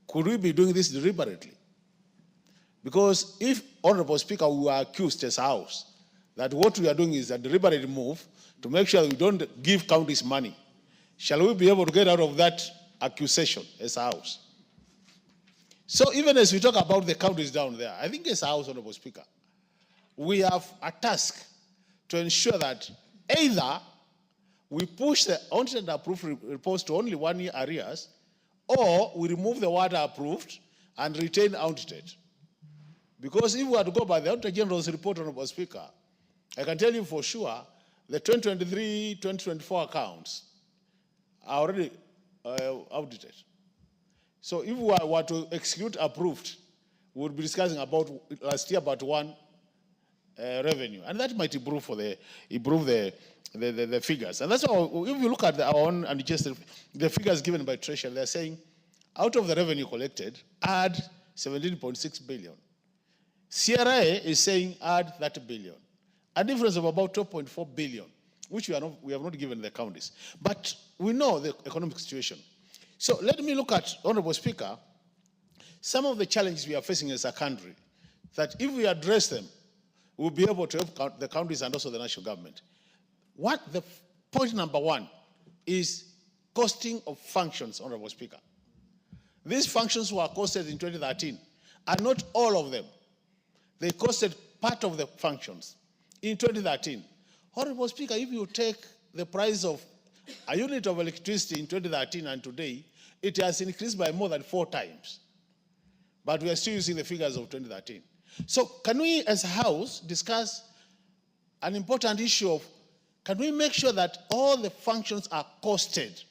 could we be doing this deliberately? Because if, Honorable Speaker, we are accused as a House that what we are doing is a deliberate move to make sure we don't give counties money, shall we be able to get out of that accusation as a House? So even as we talk about the counties down there, I think as a House, Honorable Speaker, we have a task to ensure that either we push the audited and approved reports to only 1 year arrears, or we remove the word approved and retain audited. Because if we were to go by the Auditor General's report, Honorable Speaker, I can tell you for sure the 2023-2024 accounts are already audited. So if we were to exclude approved, we would be discussing about last year about one revenue, and that might improve the figures. And that's why if you look at our own and just the figures given by Treasury, they're saying out of the revenue collected, add 17.6 billion. CRA is saying add 30 billion. A difference of about 2.4 billion, which we have not given the counties. But we know the economic situation. So let me look at, Honorable Speaker, some of the challenges we are facing as a country, that if we address them, we'll be able to help the counties and also the national government. Point number one is costing of functions, Honorable Speaker. These functions were costed in 2013, and not all of them. They costed part of the functions in 2013. Honorable Speaker, if you take the price of a unit of electricity in 2013 and today, it has increased by more than 4 times. But we are still using the figures of 2013. So can we as a House discuss an important issue of, can we make sure that all the functions are costed,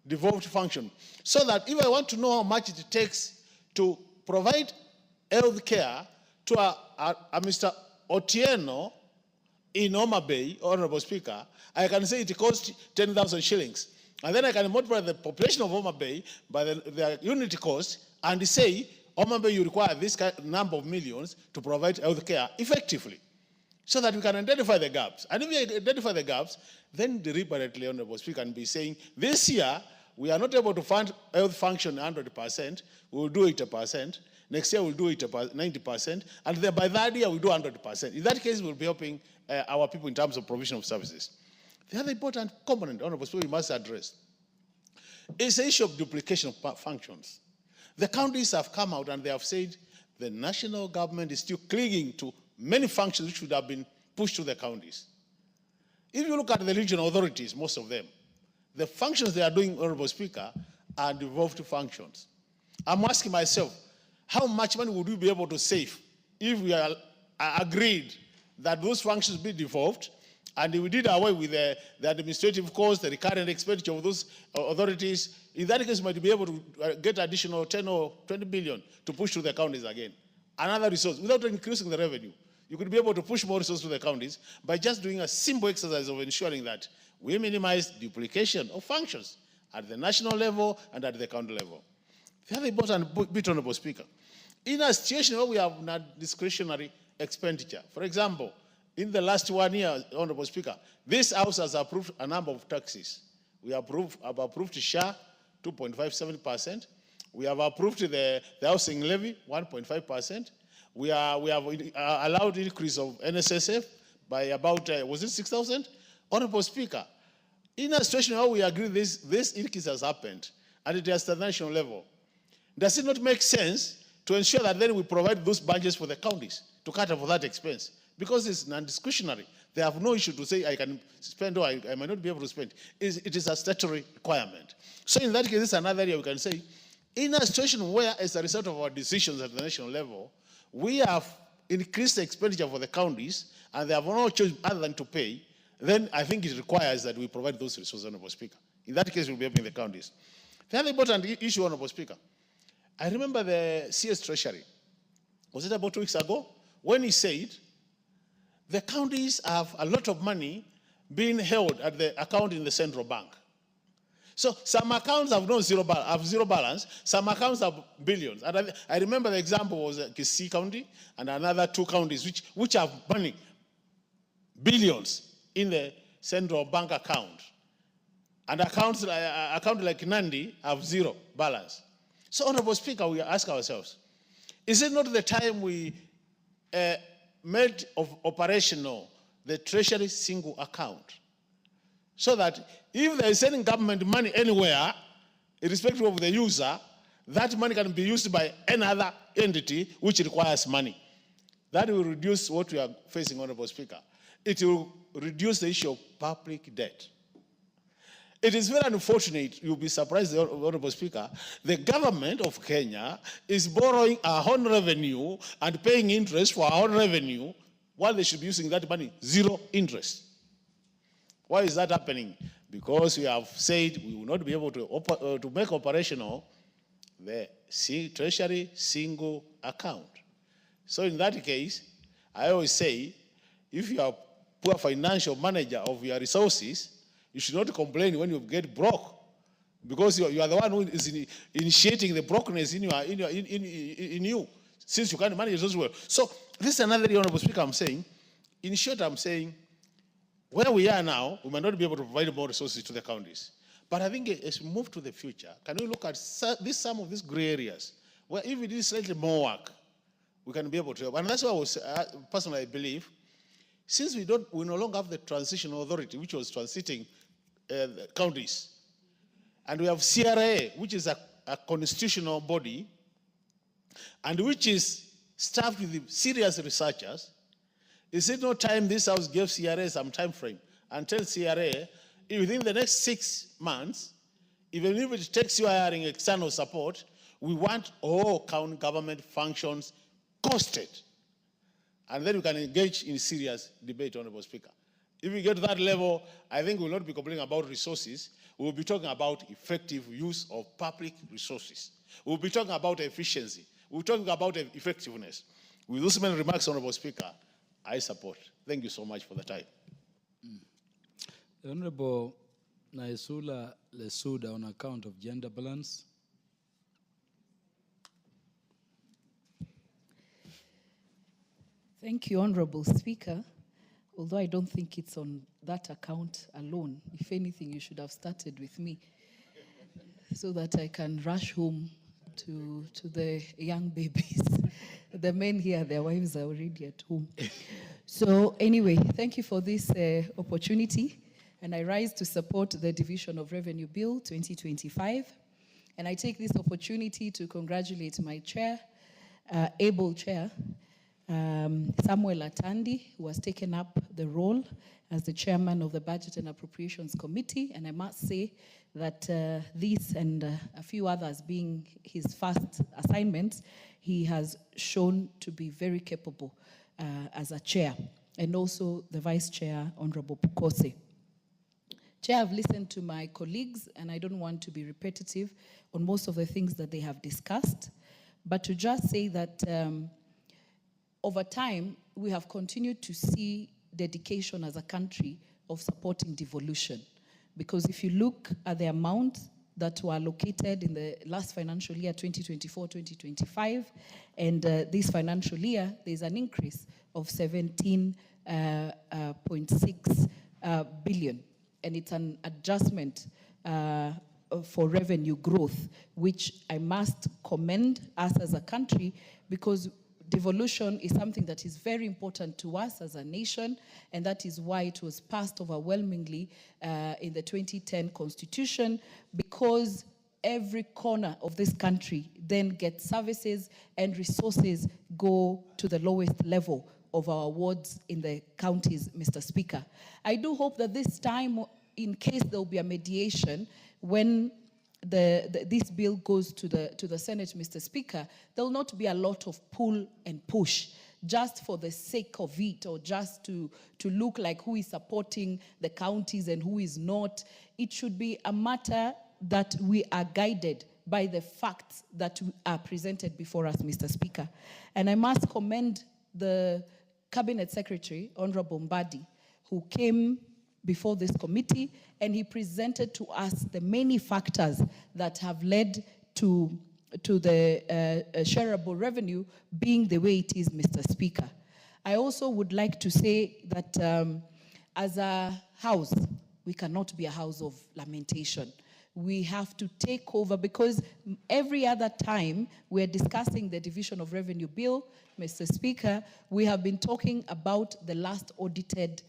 devolved function, so that if I want to know how much it takes to provide health care to a Mr. Otieno in Homa Bay, Honorable Speaker, I can say it costs 10,000 shillings. And then I can multiply the population of Homa Bay by the unit cost and say, Homa Bay, you require this number of millions to provide health care effectively, so that we can identify the gaps. And if we identify the gaps, then deliberately, Honorable Speaker, can be saying, this year, we are not able to fund health function 100%, we will do 80%. Next year, we'll do 90%. And then by that year, we'll do 100%. In that case, we'll be helping our people in terms of provision of services. The other important component, Honorable Speaker, we must address is the issue of duplication of functions. The counties have come out and they have said the national government is still clinging to many functions which should have been pushed to the counties. If you look at the regional authorities, most of them, the functions they are doing, Honorable Speaker, are devolved functions. I'm asking myself, how much money would we be able to save if we are agreed that those functions be devolved, and we did away with the administrative costs, the recurrent expenditure of those authorities? In that case, we might be able to get additional 10 or 20 billion to push to the counties again. Another resource, without increasing the revenue. You could be able to push more resources to the counties by just doing a simple exercise of ensuring that we minimize duplication of functions at the national level and at the county level. The other important bit, Honorable Speaker, in a situation where we have not discretionary expenditure, for example, in the last 1 year, Honorable Speaker, this House has approved a number of taxes. We have approved SHA, 2.57%. We have approved the housing levy, 1.5%. We have allowed increase of NSSF by about, was it 6,000? Honorable Speaker, in a situation where we agree this increase has happened, and it is at the national level, does it not make sense to ensure that then we provide those budgets for the counties to cater for that expense? Because it's non-discretionary. They have no issue to say I can spend or I might not be able to spend. It is a statutory requirement. So in that case, this is another area we can say, in a situation where, as a result of our decisions at the national level, we have increased the expenditure for the counties, and they have no choice other than to pay, then I think it requires that we provide those resources, Honorable Speaker. In that case, we'll be helping the counties. The other important issue, Honorable Speaker, I remember the CS Treasury, was it about 2 weeks ago, when he said the counties have a lot of money being held at the account in the central bank. So some accounts have zero balance, some accounts have billions. And I remember the example was Kisii County and another 2 counties which have money, billions in the central bank account. And accounts like Nandi have 0 balance. So, Honorable Speaker, we ask ourselves, is it not the time we made operational the Treasury single account, so that if there is any government money anywhere, irrespective of the user, that money can be used by any other entity which requires money? That will reduce what we are facing, Honorable Speaker. It will reduce the issue of public debt. It is very unfortunate, you'll be surprised, Honorable Speaker, the government of Kenya is borrowing our own revenue and paying interest for our own revenue, while they should be using that money 0 interest. Why is that happening? Because we have said we will not be able to make operational the Treasury single account. So in that case, I always say, if you are poor financial manager of your resources, you should not complain when you get broke, because you are the one who is initiating the brokenness in you, since you can't manage it as well. So this is another Honorable Speaker I'm saying. In short, I'm saying, where we are now, we might not be able to provide more resources to the counties. But I think as we move to the future, can we look at some of these gray areas Well, if we did slightly more work, we can be able to help. And that's why I was, personally, I believe, since we no longer have the transitional authority, which was transiting the counties, and we have CRA, which is a constitutional body, and which is staffed with serious researchers, is it no time this House gave CRA some time frame and tell CRA, within the next 6 months, even if it takes you hiring external support, we want all county government functions costed. And then we can engage in serious debate, Honorable Speaker. If we get to that level, I think we'll not be complaining about resources. We'll be talking about effective use of public resources. We'll be talking about efficiency. We're talking about effectiveness. With those many remarks, Honorable Speaker, I support. Thank you so much for the time. The Honorable Naisula Lesuda on account of gender balance. Thank you, Honorable Speaker. Although I don't think it's on that account alone. If anything, you should have started with me so that I can rush home to the young babies. The men here, their wives are already at home. So anyway, thank you for this opportunity. And I rise to support the Division of Revenue Bill 2025. And I take this opportunity to congratulate my chair, able chair, Samuel Atandi, who has taken up the role as the chairman of the Budget and Appropriations Committee. And I must say that this and a few others being his first assignments, he has shown to be very capable as a chair. And also the vice chair, Honorable Pukose. Chair, I've listened to my colleagues, and I don't want to be repetitive on most of the things that they have discussed, but to just say that over time, we have continued to see dedication as a country of supporting devolution. Because if you look at the amount that were allocated in the last financial year, 2024-2025, and this financial year, there's an increase of 17.6 billion. And it's an adjustment for revenue growth, which I must commend us as a country, because devolution is something that is very important to us as a nation, and that is why it was passed overwhelmingly in the 2010 Constitution, because every corner of this country then gets services and resources go to the lowest level of our wards in the counties, Mr. Speaker. I do hope that this time, in case there will be a mediation, when this bill goes to the Senate, Mr. Speaker, there will not be a lot of pull and push just for the sake of it, or just to look like who is supporting the counties and who is not. It should be a matter that we are guided by the facts that are presented before us, Mr. Speaker. And I must commend the Cabinet Secretary, Honorable Mbadi, who came before this committee, and he presented to us the many factors that have led to the shareable revenue being the way it is, Mr. Speaker. I also would like to say that as a house, we cannot be a house of lamentation. We have to take over, because every other time we're discussing the Division of Revenue Bill, Mr. Speaker, we have been talking about the last audited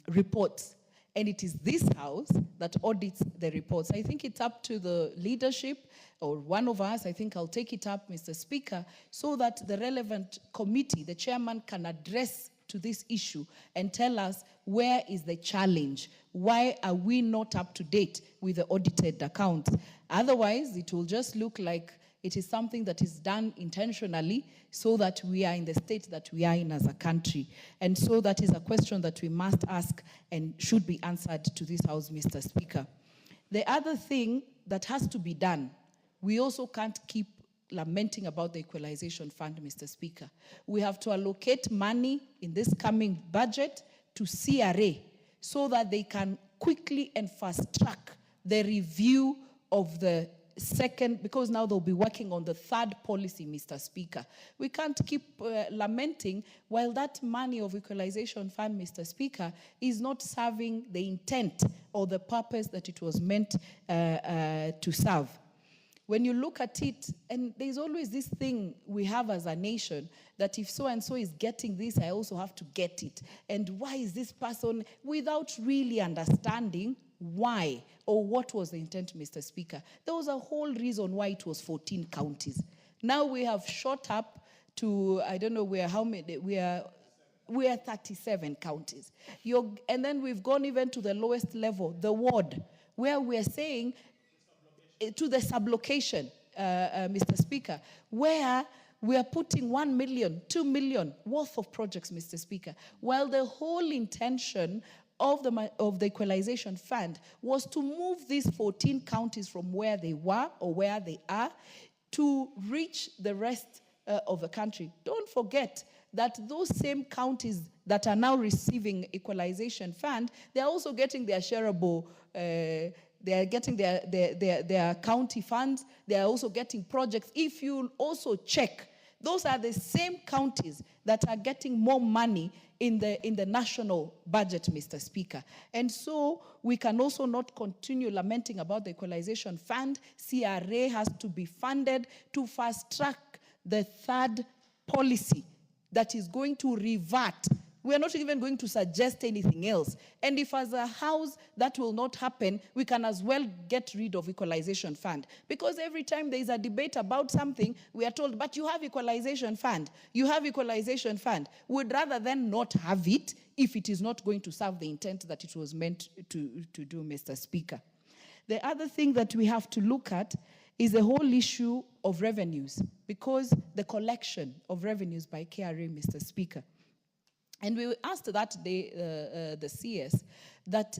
reports. And it is this House that audits the reports. I think it's up to the leadership, or one of us, I think I'll take it up, Mr. Speaker, so that the relevant committee, the chairman, can address to this issue and tell us where is the challenge. Why are we not up to date with the audited accounts? Otherwise, it will just look like it is something that is done intentionally so that we are in the state that we are in as a country. And so that is a question that we must ask and should be answered to this House, Mr. Speaker. The other thing that has to be done, we also can't keep lamenting about the equalization fund, Mr. Speaker. We have to allocate money in this coming budget to CRA so that they can quickly and fast track the review of the second, because now they'll be working on the third policy, Mr. Speaker. We can't keep lamenting while that money of equalization fund, Mr. Speaker, is not serving the intent or the purpose that it was meant to serve. when you look at it, and there's always this thing we have as a nation, that if so-and-so is getting this, I also have to get it. And why is this person, without really understanding why or what was the intent, Mr. Speaker. There was a whole reason why it was 14 counties. Now we have shot up to, I don't know how many, we are 37 counties. And then we've gone even to the lowest level, the ward, where we're saying, to the sublocation, Mr. Speaker, where we are putting 1 million, 2 million worth of projects, Mr. Speaker, while the whole intention of the equalization fund was to move these 14 counties from where they were or where they are to reach the rest of the country. Don't forget that those same counties that are now receiving equalization fund, they're also getting their shareable, they're getting their county funds, they're also getting projects. If you also check, those are the same counties that are getting more money in the national budget, Mr. Speaker. And so we can also not continue lamenting about the equalization fund. CRA has to be funded to fast track the third policy that is going to revert. We are not even going to suggest anything else. And if as a house that will not happen, we can as well get rid of equalization fund. Because every time there is a debate about something, we are told, but you have equalization fund. You have equalization fund. We'd rather than not have it if it is not going to serve the intent that it was meant to do, Mr. Speaker. The other thing that we have to look at is the whole issue of revenues, because the collection of revenues by KRA, Mr. Speaker. And we asked that day, the CS, that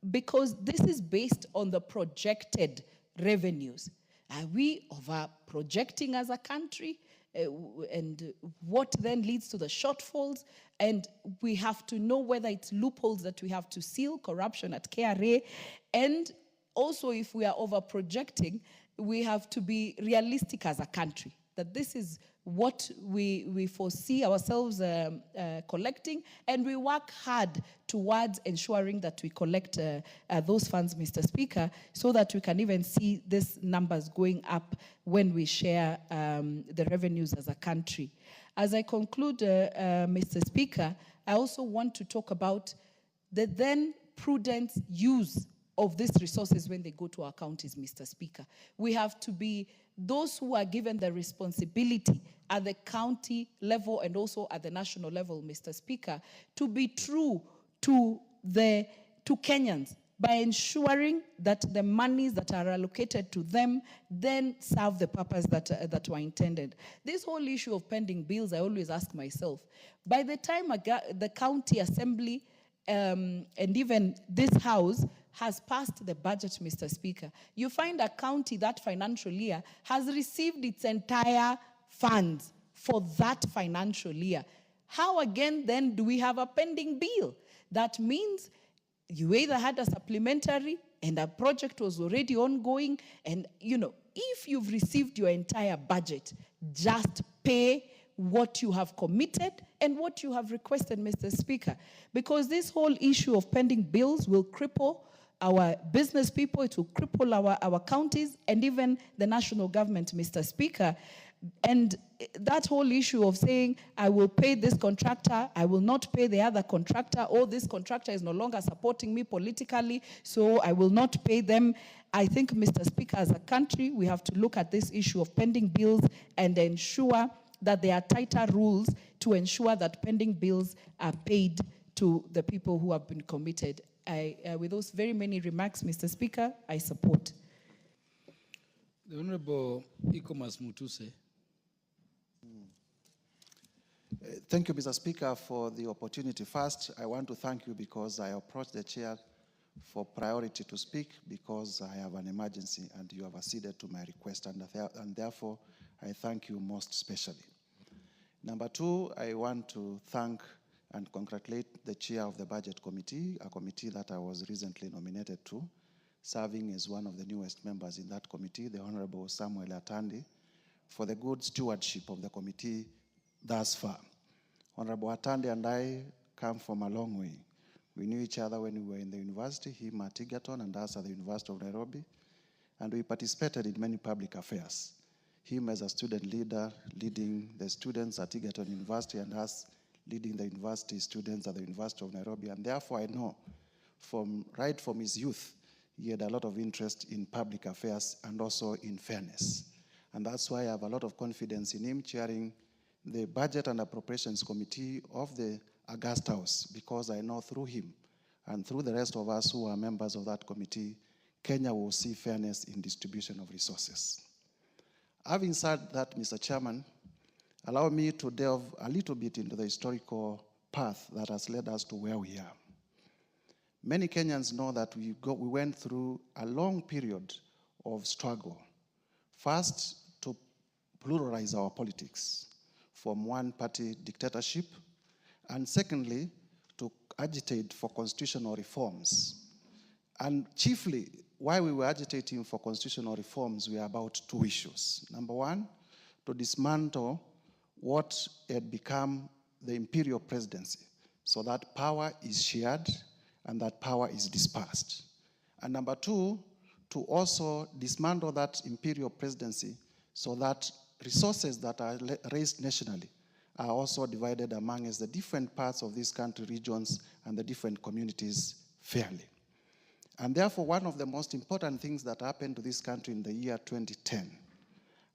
because this is based on the projected revenues, are we over-projecting as a country? And what then leads to the shortfalls? And we have to know whether it's loopholes that we have to seal, corruption at KRA. And also, if we are over-projecting, we have to be realistic as a country, that this is what we foresee ourselves collecting, and we work hard towards ensuring that we collect those funds, Mr. Speaker, so that we can even see these numbers going up when we share the revenues as a country. As I conclude, Mr. Speaker, I also want to talk about the then prudent use of these resources when they go to our counties, Mr. Speaker. We have to be those who are given the responsibility at the county level and also at the national level, Mr. Speaker, to be true to Kenyans by ensuring that the monies that are allocated to them then serve the purpose that were intended. This whole issue of pending bills, I always ask myself, by the time the county assembly and even this house has passed the budget, Mr. Speaker, you find a county that financial year has received its entire funds for that financial year. How again then do we have a pending bill? That means you either had a supplementary and a project was already ongoing, and if you've received your entire budget, just pay what you have committed and what you have requested, Mr. Speaker. Because this whole issue of pending bills will cripple our business people, it will cripple our counties and even the national government, Mr. Speaker. And that whole issue of saying, I will pay this contractor, I will not pay the other contractor, or this contractor is no longer supporting me politically, so I will not pay them. I think, Mr. Speaker, as a country, we have to look at this issue of pending bills and ensure that there are tighter rules to ensure that pending bills are paid to the people who have been committed. With those very many remarks, Mr. Speaker, I support. The Honorable Ikomas Mutuse. Thank you, Mr. Speaker, for the opportunity. First, I want to thank you because I approached the chair for priority to speak because I have an emergency and you have acceded to my request, and therefore I thank you most specially. Number two, I want to thank and congratulate the chair of the Budget Committee, a committee that I was recently nominated to, serving as one of the newest members in that committee, the Honorable Samuel Atandi, for the good stewardship of the committee thus far. Honorable Atandi and I come from a long way. We knew each other when we were in the university, him at Egerton and us at the University of Nairobi. and we participated in many public affairs. Him as a student leader, leading the students at Egerton University, and us leading the university students at the University of Nairobi. And therefore, I know right from his youth, he had a lot of interest in public affairs and also in fairness. And that's why I have a lot of confidence in him chairing the Budget and Appropriations Committee of the August House, because I know through him and through the rest of us who are members of that committee, Kenya will see fairness in distribution of resources. Having said that, Mr. Chairman, allow me to delve a little bit into the historical path that has led us to where we are. Many Kenyans know that we went through a long period of struggle. First, to pluralize our politics from one-party dictatorship, and secondly, to agitate for constitutional reforms. And chiefly, why we were agitating for constitutional reforms were about two issues. Number one, to dismantle what had become the imperial presidency, so that power is shared and that power is dispersed. And number two, to also dismantle that imperial presidency so that resources that are raised nationally are also divided among the different parts of this country, regions, and the different communities fairly. And therefore, one of the most important things that happened to this country in the year 2010,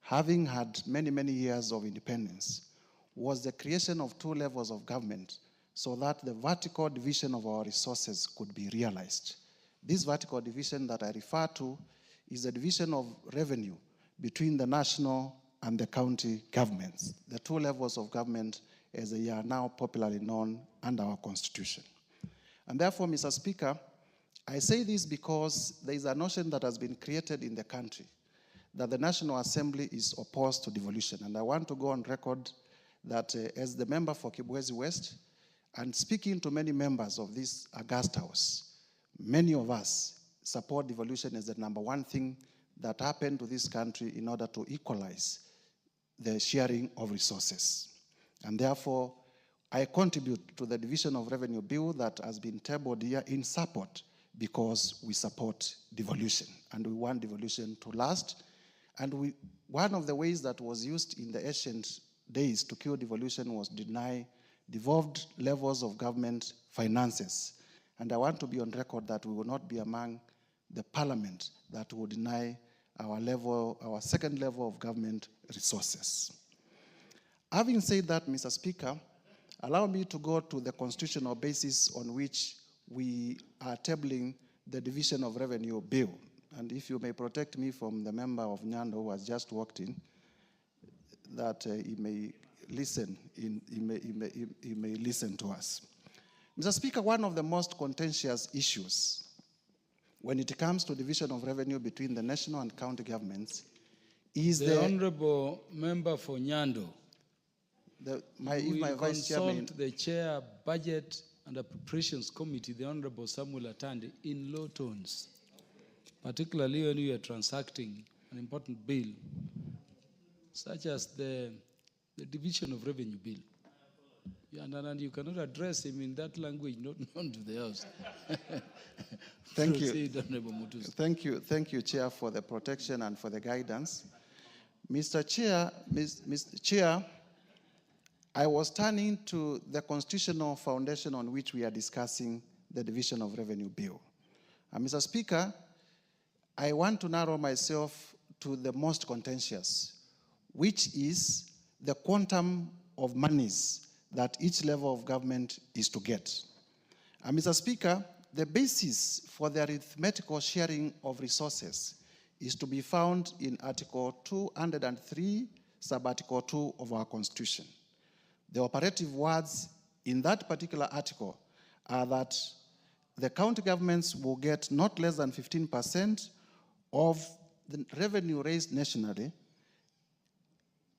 having had many, many years of independence, was the creation of two levels of government so that the vertical division of our resources could be realized. This vertical division that I refer to is the division of revenue between the national and the county governments, the two levels of government as they are now popularly known under our Constitution. And therefore, Mr. Speaker, I say this because there is a notion that has been created in the country that the National Assembly is opposed to devolution. And I want to go on record that as the member for Kibwezi West, and speaking to many members of this August House, many of us support devolution as the number one thing that happened to this country in order to equalize the sharing of resources. And therefore, I contribute to the Division of Revenue Bill that has been tabled here in support, because we support devolution and we want devolution to last. And one of the ways that was used in the ancient days to kill devolution was deny devolved levels of government finances. And I want to be on record that we will not be among the parliament that will deny our second level of government resources. Having said that, Mr. Speaker, allow me to go to the constitutional basis on which we are tabling the Division of Revenue Bill. And if you may protect me from the member of Nyando who has just walked in, that he may listen to us. Mr. Speaker, one of the most contentious issues when it comes to division of revenue between the national and county governments is the Honorable Member for Nyando. My Vice Chairman, the Chair, Budget and Appropriations Committee, the Honorable Samuel Atandi, in low tones, particularly when we are transacting an important bill, such as the Division of Revenue Bill. And you cannot address him in that language not known to the House. Thank Proceed, you. Honorable Mutuzu. Thank you, Chair, for the protection and for the guidance. Mr. Chair, I was turning to the constitutional foundation on which we are discussing the Division of Revenue Bill. And Mr. Speaker, I want to narrow myself to the most contentious, which is the quantum of monies that each level of government is to get. And Mr. Speaker, the basis for the arithmetical sharing of resources is to be found in Article 203, Sub-Article 2 of our Constitution. The operative words in that particular article are that the county governments will get not less than 15% of the revenue raised nationally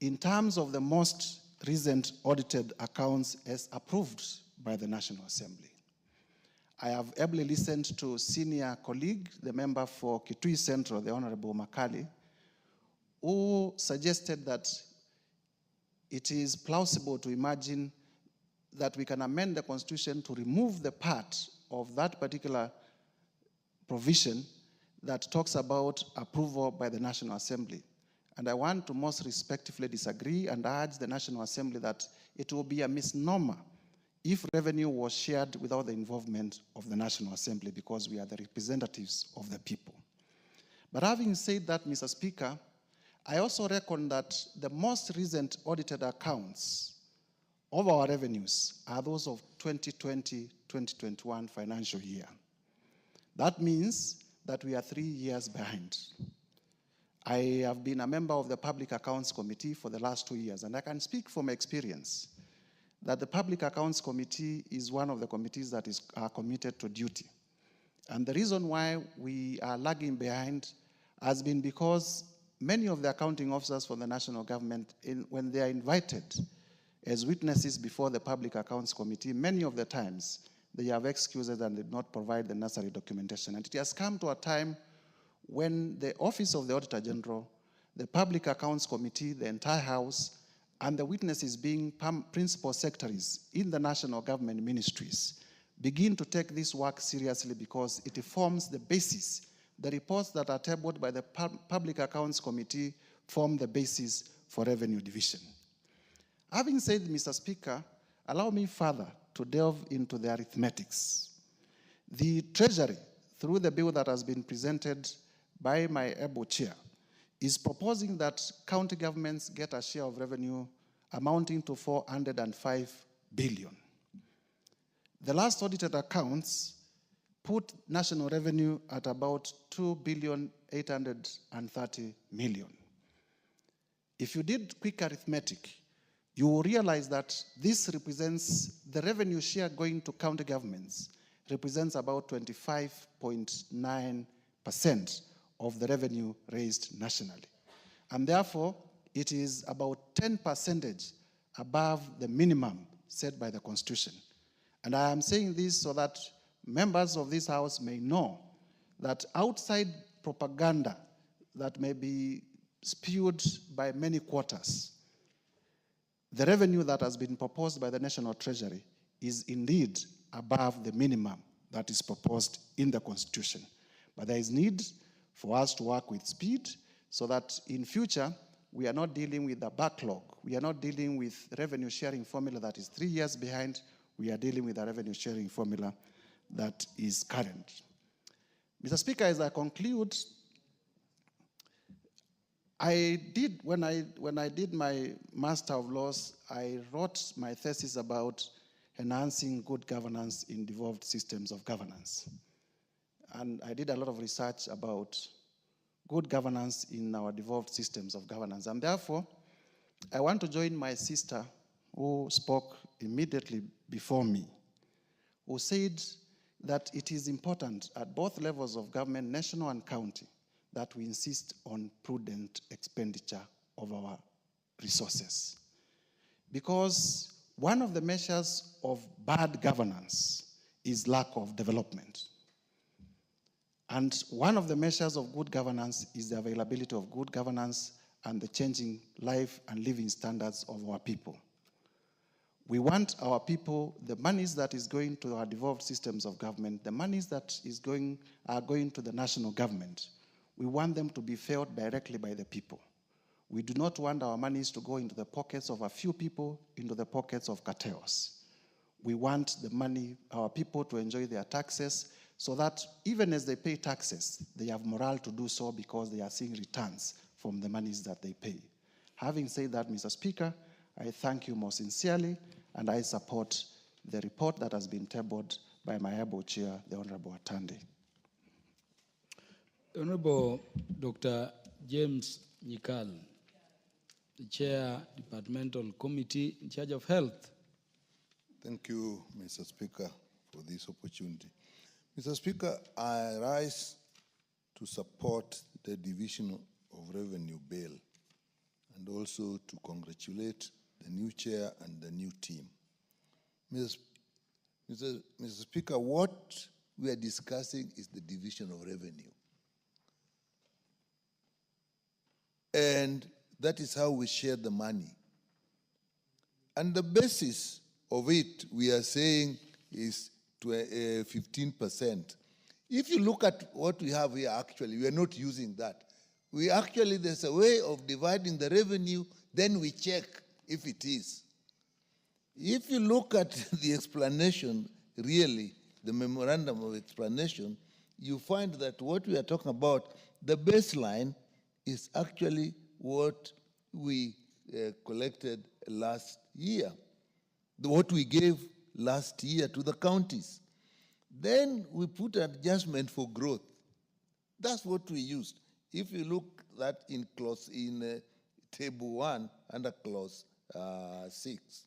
in terms of the most recent audited accounts as approved by the National Assembly. I have ably listened to senior colleague, the member for Kitui Central, the Honorable Makali, who suggested that it is plausible to imagine that we can amend the Constitution to remove the part of that particular provision that talks about approval by the National Assembly. And I want to most respectfully disagree and urge the National Assembly that it will be a misnomer if revenue was shared without the involvement of the National Assembly, because we are the representatives of the people. But having said that, Mr. Speaker, I also reckon that the most recent audited accounts of our revenues are those of 2020-2021 financial year. That means that we are 3 years behind. I have been a member of the Public Accounts Committee for the last 2 years, and I can speak from experience that the Public Accounts Committee is one of the committees that are committed to duty. And the reason why we are lagging behind has been because many of the accounting officers from the national government, when they are invited as witnesses before the Public Accounts Committee, many of the times they have excuses and did not provide the necessary documentation. And it has come to a time when the Office of the Auditor General, the Public Accounts Committee, the entire House, and the witnesses being principal secretaries in the national government ministries begin to take this work seriously, because it forms the basis. The reports that are tabled by the Public Accounts Committee form the basis for revenue division. Having said, Mr. Speaker, allow me further to delve into the arithmetics. The Treasury, through the bill that has been presented by my able chair, is proposing that county governments get a share of revenue amounting to 405 billion. The last audited accounts put national revenue at about 2,830 million. If you did quick arithmetic, you will realize that this represents the revenue share going to county governments represents about 25.9% of the revenue raised nationally. And therefore, it is about 10% above the minimum set by the Constitution. And I am saying this so that members of this House may know that outside propaganda that may be spewed by many quarters, the revenue that has been proposed by the National Treasury is indeed above the minimum that is proposed in the Constitution. But there is need for us to work with speed so that in future we are not dealing with a backlog. We are not dealing with revenue sharing formula that is 3 years behind. We are dealing with a revenue sharing formula that is current. Mr. Speaker, as I conclude, when I did my Master of Laws, I wrote my thesis about enhancing good governance in devolved systems of governance. And I did a lot of research about good governance in our devolved systems of governance. And therefore, I want to join my sister who spoke immediately before me, who said that it is important at both levels of government, national and county, that we insist on prudent expenditure of our resources. Because one of the measures of bad governance is lack of development. And one of the measures of good governance is the availability of good governance and the changing life and living standards of our people. We want our people, the monies that is going to our devolved systems of government, the monies that are going to the national government, we want them to be felt directly by the people. We do not want our monies to go into the pockets of a few people, into the pockets of cartels. We want the money, our people, to enjoy their taxes so that even as they pay taxes, they have morale to do so because they are seeing returns from the monies that they pay. Having said that, Mr. Speaker, I thank you most sincerely, and I support the report that has been tabled by my able chair, the Honorable Atandi. Honorable Dr. James Nyikal, the Chair, Departmental Committee in charge of Health. Thank you, Mr. Speaker, for this opportunity. Mr. Speaker, I rise to support the Division of Revenue Bill and also to congratulate the new chair and the new team. Mr. Speaker, what we are discussing is the division of revenue. And that is how we share the money. And the basis of it, we are saying, is 15%. If you look at what we have here, actually, we are not using that. We actually, there's a way of dividing the revenue, then we check if it is. If you look at the explanation, really, the memorandum of explanation, you find that what we are talking about, the baseline is actually what we collected last year, what we gave last year to the counties. Then we put an adjustment for growth. That's what we used. If you look that in table 1 under clause 6.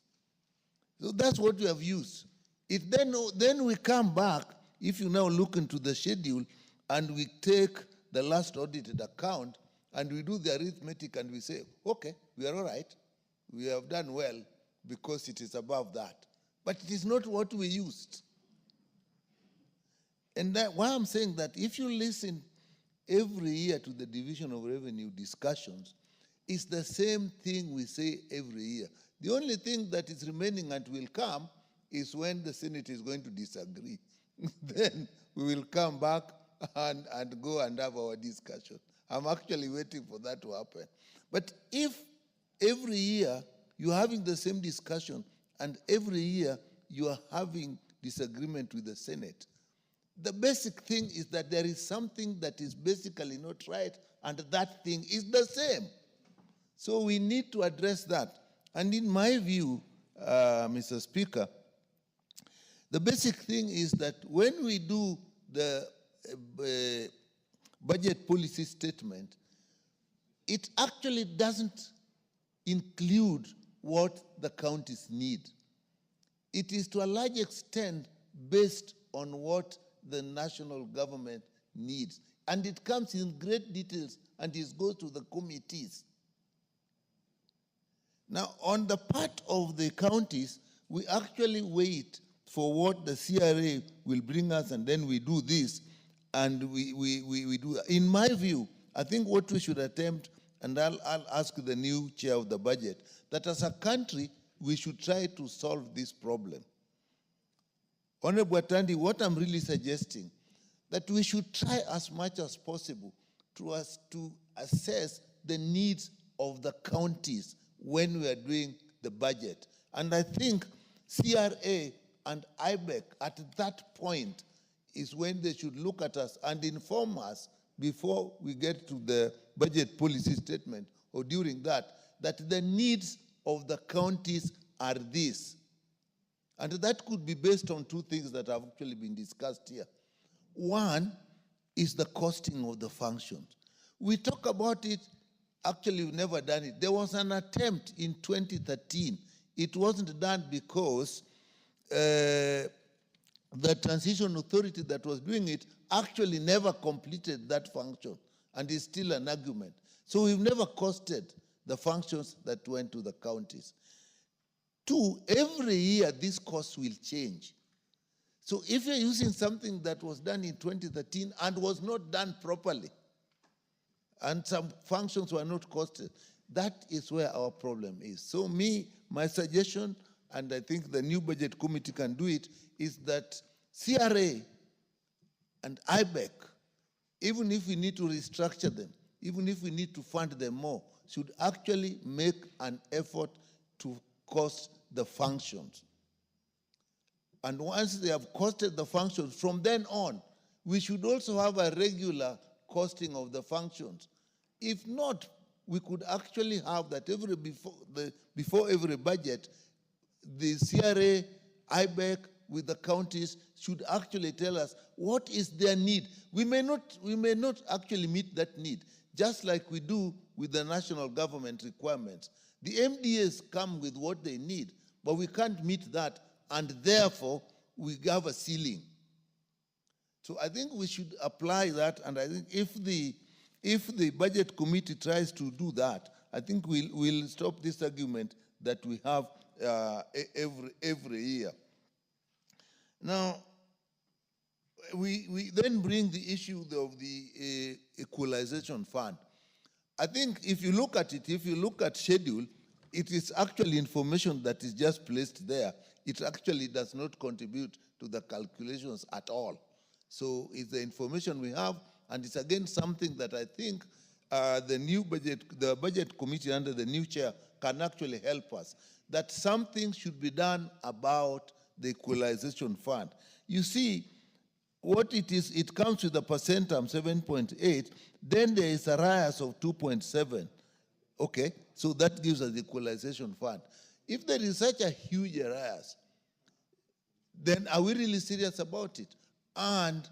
So that's what we have used. Then we come back, if you now look into the schedule, and we take the last audited account, and we do the arithmetic, and we say, okay, we are all right. We have done well because it is above that. But it is not what we used. And that, why I'm saying that if you listen every year to the Division of Revenue discussions, it's the same thing we say every year. The only thing that is remaining and will come is when the Senate is going to disagree. Then we will come back and go and have our discussion. I'm actually waiting for that to happen. But if every year you're having the same discussion and every year you are having disagreement with the Senate, the basic thing is that there is something that is basically not right, and that thing is the same. So we need to address that. And in my view, Mr. Speaker, the basic thing is that when we do the budget policy statement, it actually doesn't include what the counties need. It is to a large extent based on what the national government needs. And it comes in great details and it goes to the committees. Now, on the part of the counties, we actually wait for what the CRA will bring us, and then we do this, and we do. In my view, I think what we should attempt, and I'll ask the new chair of the budget, that as a country, we should try to solve this problem. Honorable Atandi, what I'm really suggesting, that we should try as much as possible to assess the needs of the counties when we are doing the budget. And I think CRA and IBEC at that point is when they should look at us and inform us before we get to the budget policy statement or during that the needs of the counties are this. And that could be based on two things that have actually been discussed here. One is the costing of the functions. We talk about it, actually we've never done it. There was an attempt in 2013. It wasn't done because the transition authority that was doing it actually never completed that function, and is still an argument. So we've never costed the functions that went to the counties. Two, every year these costs will change. So if you're using something that was done in 2013 and was not done properly, and some functions were not costed, that is where our problem is. So my suggestion, and I think the new budget committee can do it, is that CRA and IBEC, even if we need to restructure them, even if we need to fund them more, should actually make an effort to cost the functions. And once they have costed the functions, from then on, we should also have a regular costing of the functions. If not, we could actually have that before every budget, the CRA, IBEC, with the counties should actually tell us what is their need. We may not actually meet that need, just like we do with the national government requirements. The MDAs come with what they need, but we can't meet that, and therefore we have a ceiling. So I think we should apply that, and I think if the budget committee tries to do that, I think we'll stop this argument that we have every year. Now, we then bring the issue of the equalization fund. I think if you look at it, if you look at schedule, it is actually information that is just placed there. It actually does not contribute to the calculations at all. So it's the information we have, and it's again something that I think the budget committee under the new chair can actually help us, that something should be done about the equalization fund. You see, what it is, it comes with a percentum 7.8, then there is a rise of 2.7. Okay, so that gives us the equalization fund. If there is such a huge rise, then are we really serious about it? And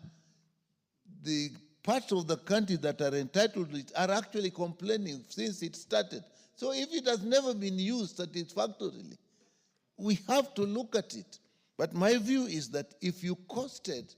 the parts of the country that are entitled to it are actually complaining since it started. So if it has never been used satisfactorily, we have to look at it. But my view is that if you costed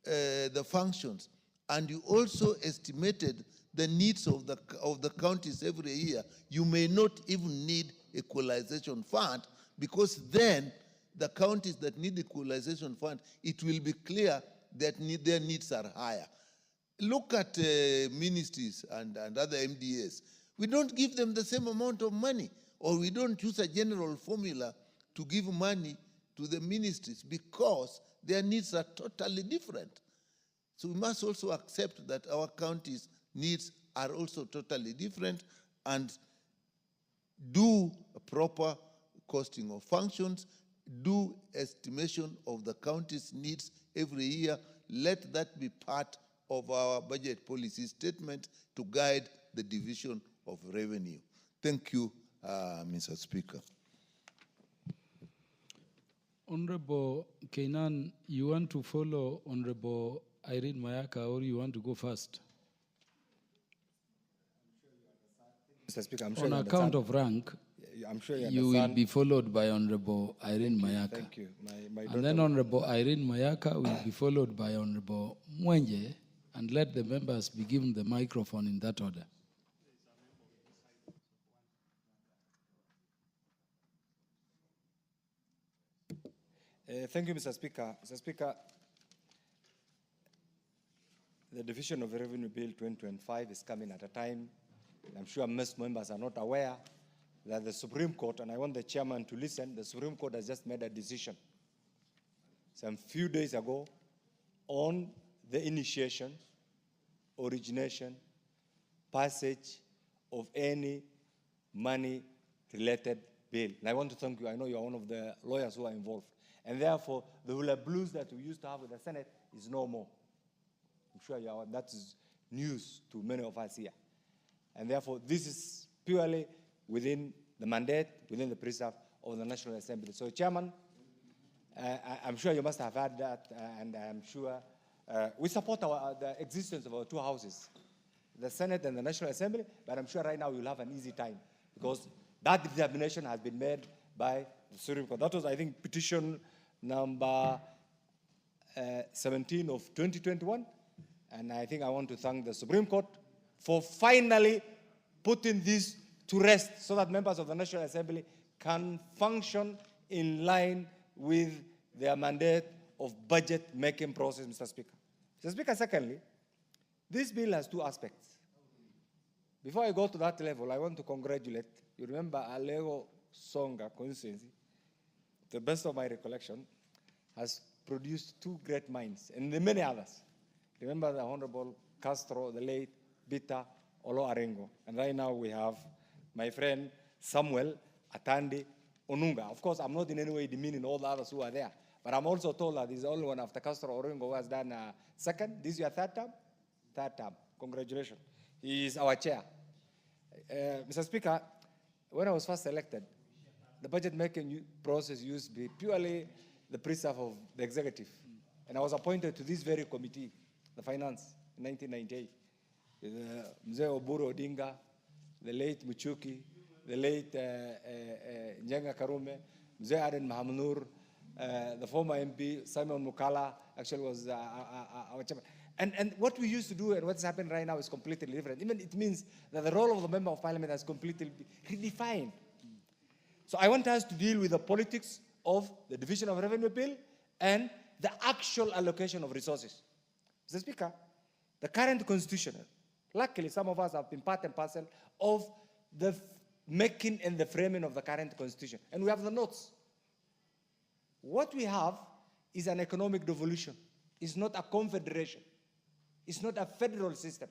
the functions and you also estimated the needs of the counties every year, you may not even need equalization fund, because then the counties that need equalization fund, it will be clear that their needs are higher. Look at ministries and other MDAs. We don't give them the same amount of money, or we don't use a general formula to give money to the ministries because their needs are totally different. So we must also accept that our counties' needs are also totally different, and do a proper costing of functions, do estimation of the county's needs every year. Let that be part of our budget policy statement to guide the division of revenue. Thank you, Mr. Speaker. Honorable Keinan, you want to follow Honorable Irene Mayaka, or you want to go first? Mr. Speaker, I'm sure On account of rank, I'm sure you will be followed by Honorable Irene Mayaka. Thank you. And then Honorable Irene Mayaka will be followed by Honorable Mwenje, and let the members be given the microphone in that order. Thank you, Mr. Speaker. Mr. Speaker, the Division of Revenue Bill 2025 is coming at a time, I'm sure most members are not aware, that the Supreme Court, and I want the chairman to listen, the Supreme Court has just made a decision some few days ago on the initiation, origination, passage of any money-related bill. And I want to thank you. I know you are one of the lawyers who are involved. And therefore, the hula blues that we used to have with the Senate is no more. I'm sure you are, that is news to many of us here. And therefore, this is purely within the mandate, within the preserve of the National Assembly. So, Chairman, I'm sure you must have heard that, and I'm sure we support the existence of our two houses, the Senate and the National Assembly, but I'm sure right now you'll have an easy time because that determination has been made by the Supreme Court. That was, I think, petition number 17 of 2021, and I think I want to thank the Supreme Court for finally putting this to rest so that members of the National Assembly can function in line with their mandate of budget-making process, Mr. Speaker. Mr. Speaker, secondly, this bill has two aspects. Before I go to that level, I want to congratulate, you remember Alego Songa constituency, to the best of my recollection, has produced two great minds, and there are many others. Remember the Honorable Castro, the late Bita Olo Arengo, and right now we have my friend Samuel Atandi Onunga. Of course, I'm not in any way demeaning all the others who are there, but I'm also told that he's the only one after Castro Orengo who has done second. This is your third term? Third term. Congratulations. He is our chair. Mr. Speaker, when I was first elected, the budget-making process used to be purely the preserve of the executive. And I was appointed to this very committee, the finance, in 1998. Mzee Oburu Odinga, the late Muchuki, the late Njenga Karume, Mzee Aden Mahamunur, the former MP, Simon Mukala, actually was our chairman. And what we used to do and what's happening right now is completely different. Even it means that the role of the member of parliament has completely redefined. So I want us to deal with the politics of the division of revenue bill and the actual allocation of resources. Mr. Speaker, the current constitution, luckily some of us have been part and parcel of the making and the framing of the current constitution. And we have the notes. What we have is an economic devolution It's not a confederation. It's not a federal system.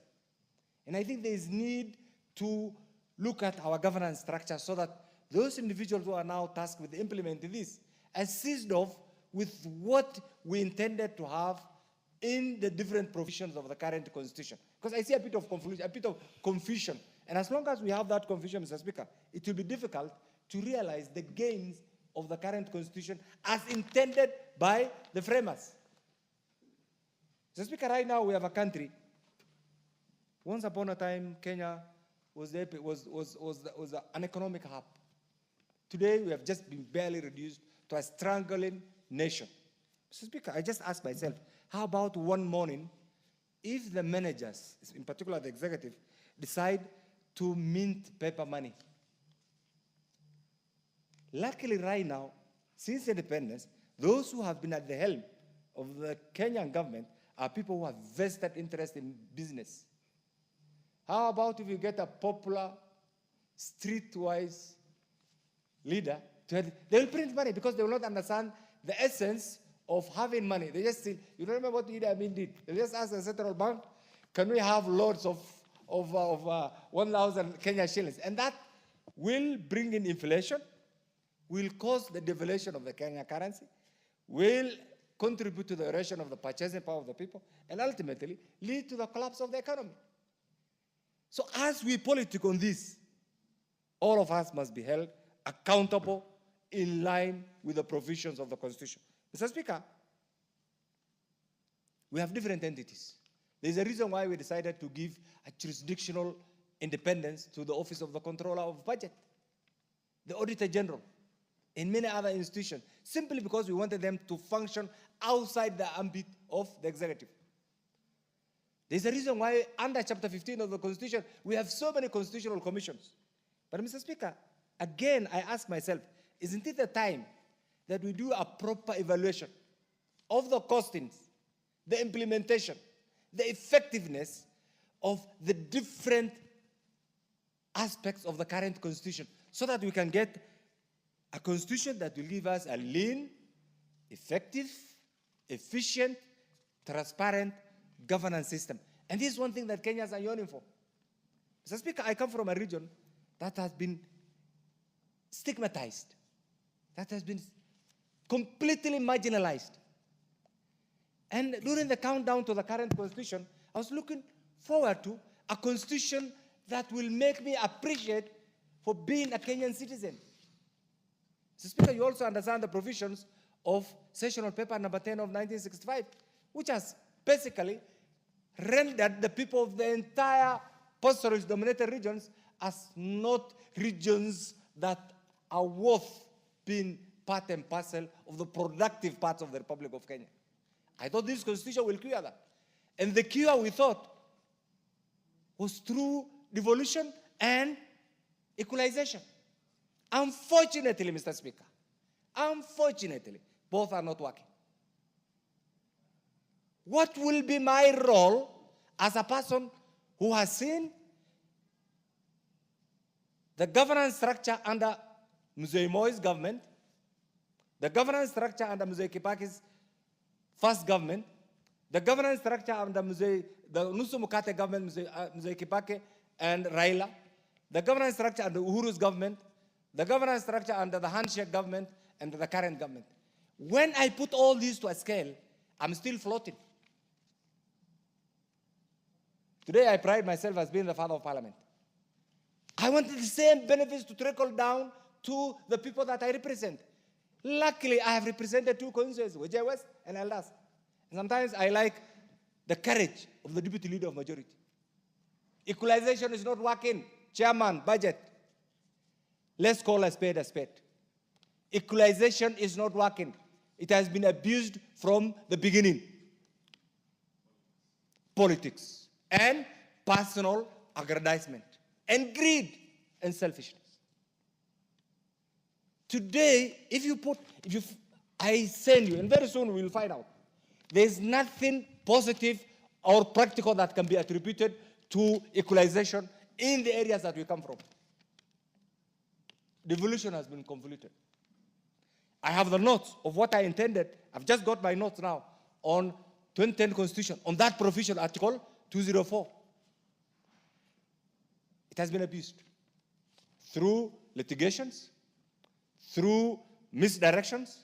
And I think there is need to look at our governance structure so that those individuals who are now tasked with implementing this assist of with what we intended to have in the different provisions of the current constitution. Because I see a bit of confusion. And as long as we have that confusion, Mr. Speaker, it will be difficult to realize the gains of the current constitution as intended by the framers. Mr. Speaker, right now we have a country. Once upon a time, Kenya was an economic hub. Today, we have just been barely reduced to a struggling nation. Mr. Speaker, I just ask myself, how about one morning, if the managers, in particular the executive, decide to mint paper money? Luckily, right now, since independence, those who have been at the helm of the Kenyan government are people who have vested interest in business. How about if you get a popular, streetwise leader? They will print money because they will not understand the essence of having money. They just say, you remember what Idi Amin did? They just asked the central bank, can we have loads of 1,000 Kenya shillings? And that will bring in inflation, will cause the devaluation of the Kenya currency, will contribute to the erosion of the purchasing power of the people, and ultimately lead to the collapse of the economy. So as we politic on this, all of us must be held accountable in line with the provisions of the Constitution. Mr. Speaker, we have different entities. There's a reason why we decided to give a jurisdictional independence to the Office of the Controller of Budget, the Auditor General, and many other institutions, simply because we wanted them to function outside the ambit of the executive. There's a reason why under Chapter 15 of the Constitution, we have so many constitutional commissions. But Mr. Speaker, again, I ask myself, isn't it the time that we do a proper evaluation of the costings, the implementation, the effectiveness of the different aspects of the current Constitution, so that we can get a Constitution that will give us a lean, effective, efficient, transparent governance system. And this is one thing that Kenyans are yearning for. Mr. Speaker, I come from a region that has been stigmatized, that has been completely marginalized. And during the countdown to the current constitution, I was looking forward to a constitution that will make me appreciate for being a Kenyan citizen. Mr. Speaker, you also understand the provisions of Sessional Paper number 10 of 1965, which has basically rendered the people of the entire pastoralist-dominated regions as not regions that are worth being part and parcel of the productive parts of the Republic of Kenya. I thought this constitution will cure that. And the cure, we thought, was through devolution and equalization. Unfortunately, Mr. Speaker, unfortunately, both are not working. What will be my role as a person who has seen the governance structure under Mzee Moi's government, the governance structure under Mzee Kibaki's first government, the governance structure under the Nusu Mukate government, Mzee Kibaki and Raila, the governance structure under Uhuru's government, the governance structure under the handshake government and the current government. When I put all these to a scale, I'm still floating. Today, I pride myself as being the father of parliament. I wanted the same benefits to trickle down to the people that I represent. Luckily, I have represented two constituencies, Wajir West and Eldas. And sometimes I like the courage of the deputy leader of majority. Equalization is not working. Chairman, budget. Let's call a spade a spade. Equalization is not working. It has been abused from the beginning. Politics and personal aggrandizement and greed and selfishness. Today, I send you, and very soon we will find out, there's nothing positive or practical that can be attributed to equalization in the areas that we come from. Devolution has been convoluted. I have the notes of what I intended. I've just got my notes now on 2010 Constitution on that provision, Article 204. It has been abused through litigations, through misdirections,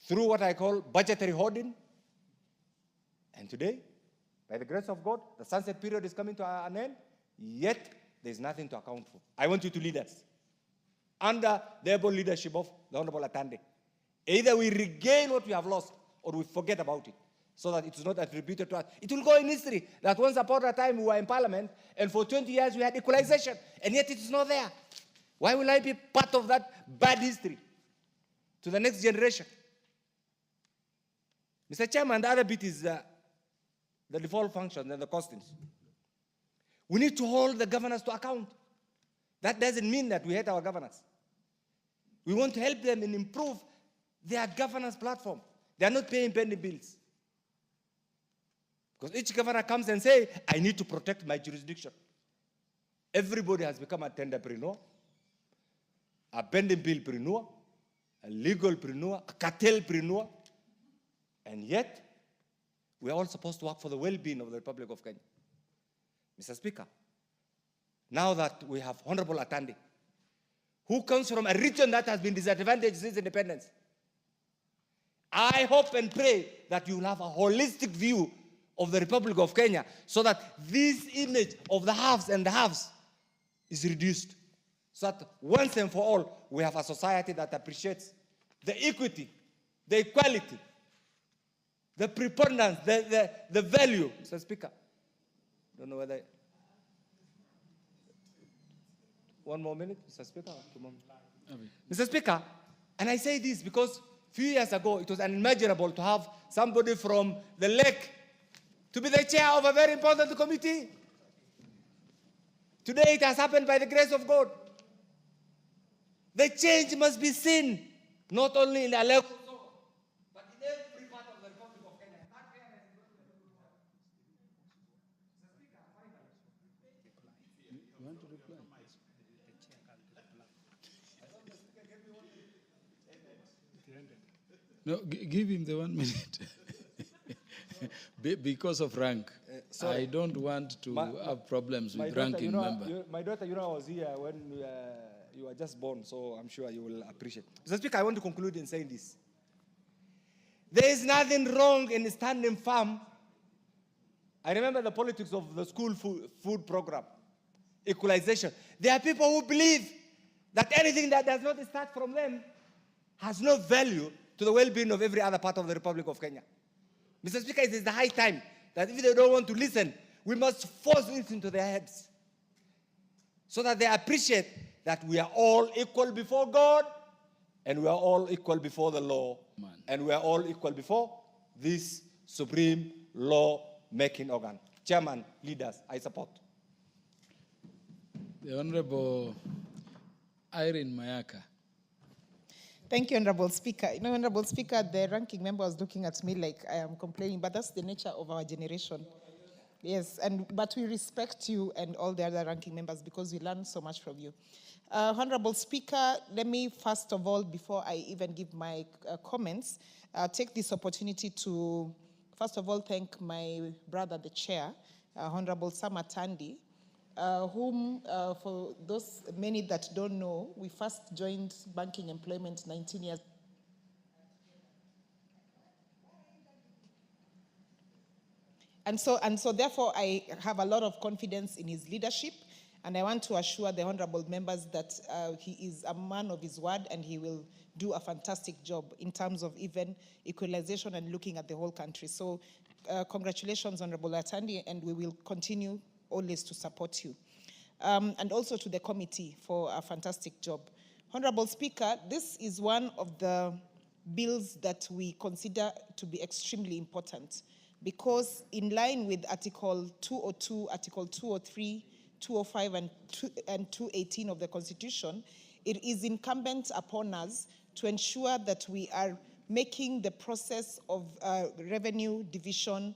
through what I call budgetary hoarding. And today, by the grace of God, the sunset period is coming to an end, yet there's nothing to account for. I want you to lead us under the able leadership of the Honorable Atande. Either we regain what we have lost or we forget about it, so that it is not attributed to us. It will go in history that once upon a time we were in parliament and for 20 years we had equalization, and yet it is not there. Why will I be part of that bad history to the next generation? Mr. Chairman, the other bit is the default function and the costings. We need to hold the governors to account. That doesn't mean that we hate our governors. We want to help them and improve their governance platform. They are not paying pending bills. Because each governor comes and says, I need to protect my jurisdiction. Everybody has become a tenderpreneur, a pending billpreneur, a legalpreneur, a cartelpreneur, and yet we are all supposed to work for the well-being of the Republic of Kenya. Mr. Speaker, now that we have Honorable Atande, who comes from a region that has been disadvantaged since independence, I hope and pray that you will have a holistic view of the Republic of Kenya so that this image of the haves and the haves is reduced. So that once and for all, we have a society that appreciates the equity, the equality, the preponderance, the value. Mr. Speaker, I don't know whether... One more minute, Mr. Speaker. Mr. Speaker, and I say this because a few years ago, it was unimaginable to have somebody from the lake to be the chair of a very important committee. Today, it has happened by the grace of God. The change must be seen, not only in Aleko, but in every part of the Republic of Kenya. You want to reply? No, give him the 1 minute. Because of rank. I don't want to have problems with ranking member. My daughter, I was here when you were just born, so I'm sure you will appreciate. Mr. Speaker, I want to conclude in saying this. There is nothing wrong in standing firm. I remember the politics of the school food program, equalization. There are people who believe that anything that does not start from them has no value to the well-being of every other part of the Republic of Kenya. Mr. Speaker, it is the high time that if they don't want to listen, we must force it into their heads so that they appreciate that we are all equal before God and we are all equal before the law and we are all equal before this supreme law-making organ. Chairman, leaders, I support. The Honorable Irene Mayaka. Thank you, Honorable Speaker. You know, Honorable Speaker, the ranking member was looking at me like I am complaining, but that's the nature of our generation. Yes, but we respect you and all the other ranking members because we learn so much from you. Honorable Speaker, let me first of all, before I even give my comments, take this opportunity to, first of all, thank my brother, the chair, Honorable Sam Atandi, whom, for those many that don't know, we first joined banking employment 19 years. And so therefore, I have a lot of confidence in his leadership, and I want to assure the honorable members that he is a man of his word, and he will do a fantastic job in terms of even equalization and looking at the whole country. So congratulations, Honorable Atandi, and we will continue always to support you. And also to the committee for a fantastic job. Honorable Speaker, this is one of the bills that we consider to be extremely important because in line with Article 202, Article 203, 205, and 218 of the Constitution, it is incumbent upon us to ensure that we are making the process of revenue division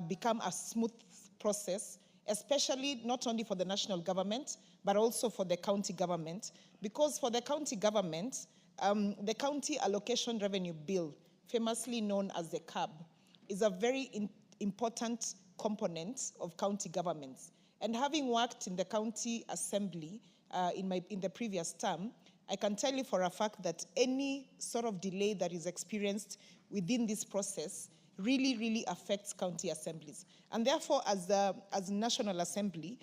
become a smooth process, especially not only for the national government, but also for the county government. Because for the county government, the County Allocation Revenue Bill, famously known as the CAB, is a very important component of county governments. And having worked in the county assembly in the previous term, I can tell you for a fact that any sort of delay that is experienced within this process really, really affects county assemblies. And therefore, as National Assembly,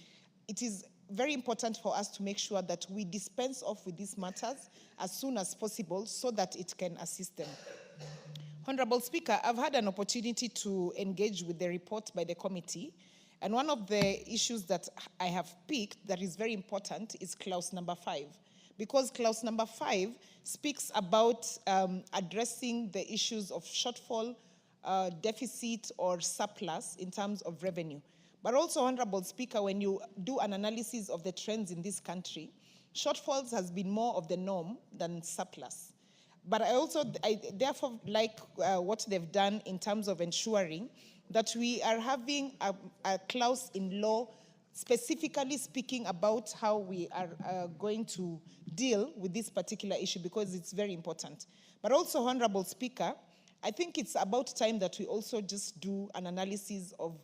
it is very important for us to make sure that we dispense off with these matters as soon as possible so that it can assist them. Honorable Speaker, I've had an opportunity to engage with the report by the committee, and one of the issues that I have picked that is very important is clause number 5, because clause number 5 speaks about addressing the issues of shortfall, deficit, or surplus in terms of revenue. But also, Honorable Speaker, when you do an analysis of the trends in this country, shortfalls has been more of the norm than surplus. But I therefore like what they've done in terms of ensuring that we are having a clause in law specifically speaking about how we are going to deal with this particular issue, because it's very important. But also, Honorable Speaker, I think it's about time that we also just do an analysis of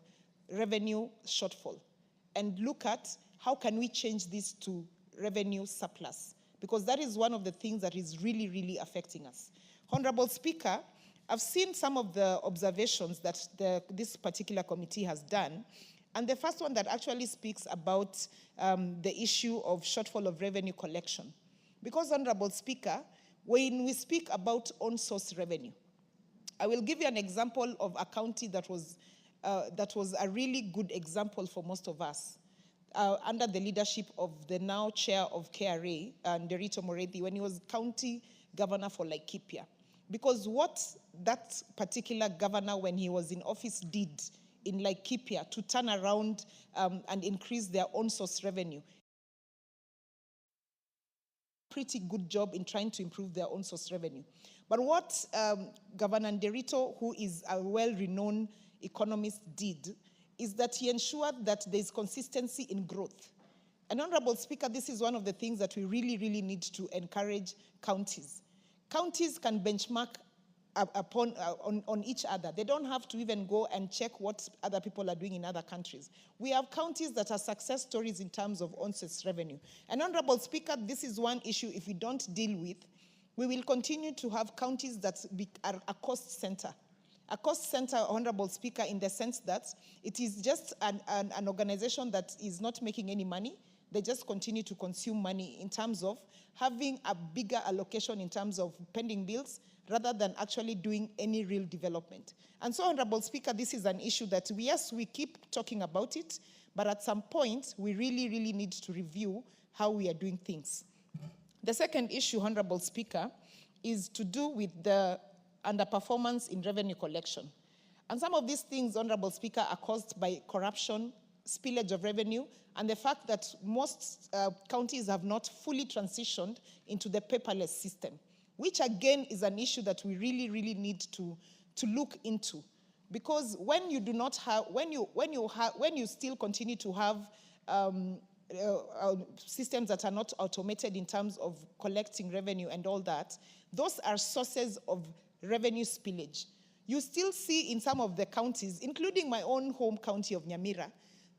revenue shortfall and look at how can we change this to revenue surplus, because that is one of the things that is really, really affecting us. Honorable Speaker, I've seen some of the observations that this particular committee has done, and the first one that actually speaks about the issue of shortfall of revenue collection. Because, Honorable Speaker, when we speak about on-source revenue, I will give you an example of a county that was a really good example for most of us, under the leadership of the now chair of KRA, Nderito Morethi, when he was county governor for Laikipia. Because what that particular governor, when he was in office, did in Laikipia to turn around and increase their own source revenue, pretty good job in trying to improve their own source revenue. But what Governor Nderito, who is a well-renowned economist, did is that he ensured that there's consistency in growth. And Honorable Speaker, this is one of the things that we really, really need to encourage counties. Counties can benchmark on each other. They don't have to even go and check what other people are doing in other countries. We have counties that are success stories in terms of on-source revenue. And Honorable Speaker, this is one issue if we don't deal with, we will continue to have counties that are a cost center. A cost center, Honorable Speaker, in the sense that it is just an organization that is not making any money. They just continue to consume money in terms of having a bigger allocation in terms of pending bills rather than actually doing any real development. And so, Honorable Speaker, this is an issue that, yes, we keep talking about it, but at some point, we really, really need to review how we are doing things. The second issue, Honorable Speaker, is to do with the underperformance in revenue collection. And some of these things, Honorable Speaker, are caused by corruption, spillage of revenue, and the fact that most counties have not fully transitioned into the paperless system, which again is an issue that we really, really need to look into. Because when you do not have, when you still continue to have systems that are not automated in terms of collecting revenue and all that, those are sources of revenue spillage. You still see in some of the counties, including my own home county of Nyamira,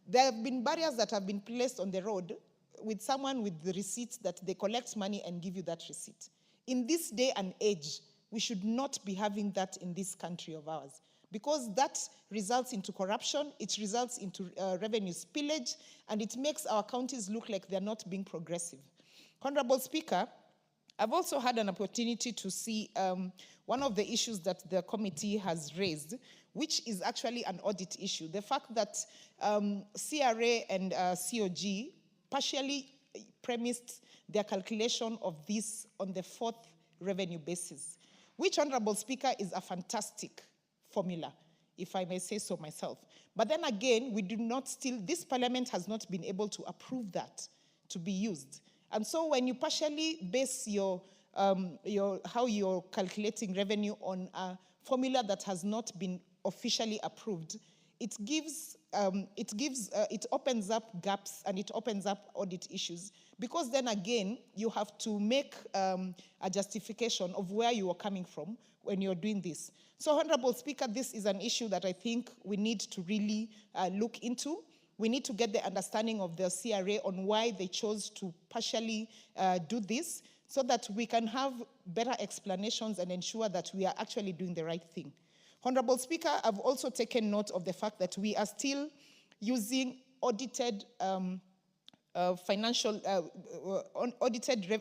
there have been barriers that have been placed on the road with someone with the receipts that they collect money and give you that receipt. In this day and age, we should not be having that in this country of ours, because that results into corruption, it results into revenue spillage, and it makes our counties look like they're not being progressive. Honorable Speaker, I've also had an opportunity to see one of the issues that the committee has raised, which is actually an audit issue. The fact that CRA and COG partially premised their calculation of this on the fourth revenue basis, which, Honorable Speaker, is a fantastic formula, if I may say so myself. But then again, we do not still, this parliament has not been able to approve that to be used. And so when you partially base how you're calculating revenue on a formula that has not been officially approved, it opens up gaps and it opens up audit issues, because then again, you have to make a justification of where you are coming from when you're doing this. So, Honorable Speaker, this is an issue that I think we need to really look into. We need to get the understanding of the CRA on why they chose to partially do this, so that we can have better explanations and ensure that we are actually doing the right thing. Honorable Speaker, I've also taken note of the fact that we are still using audited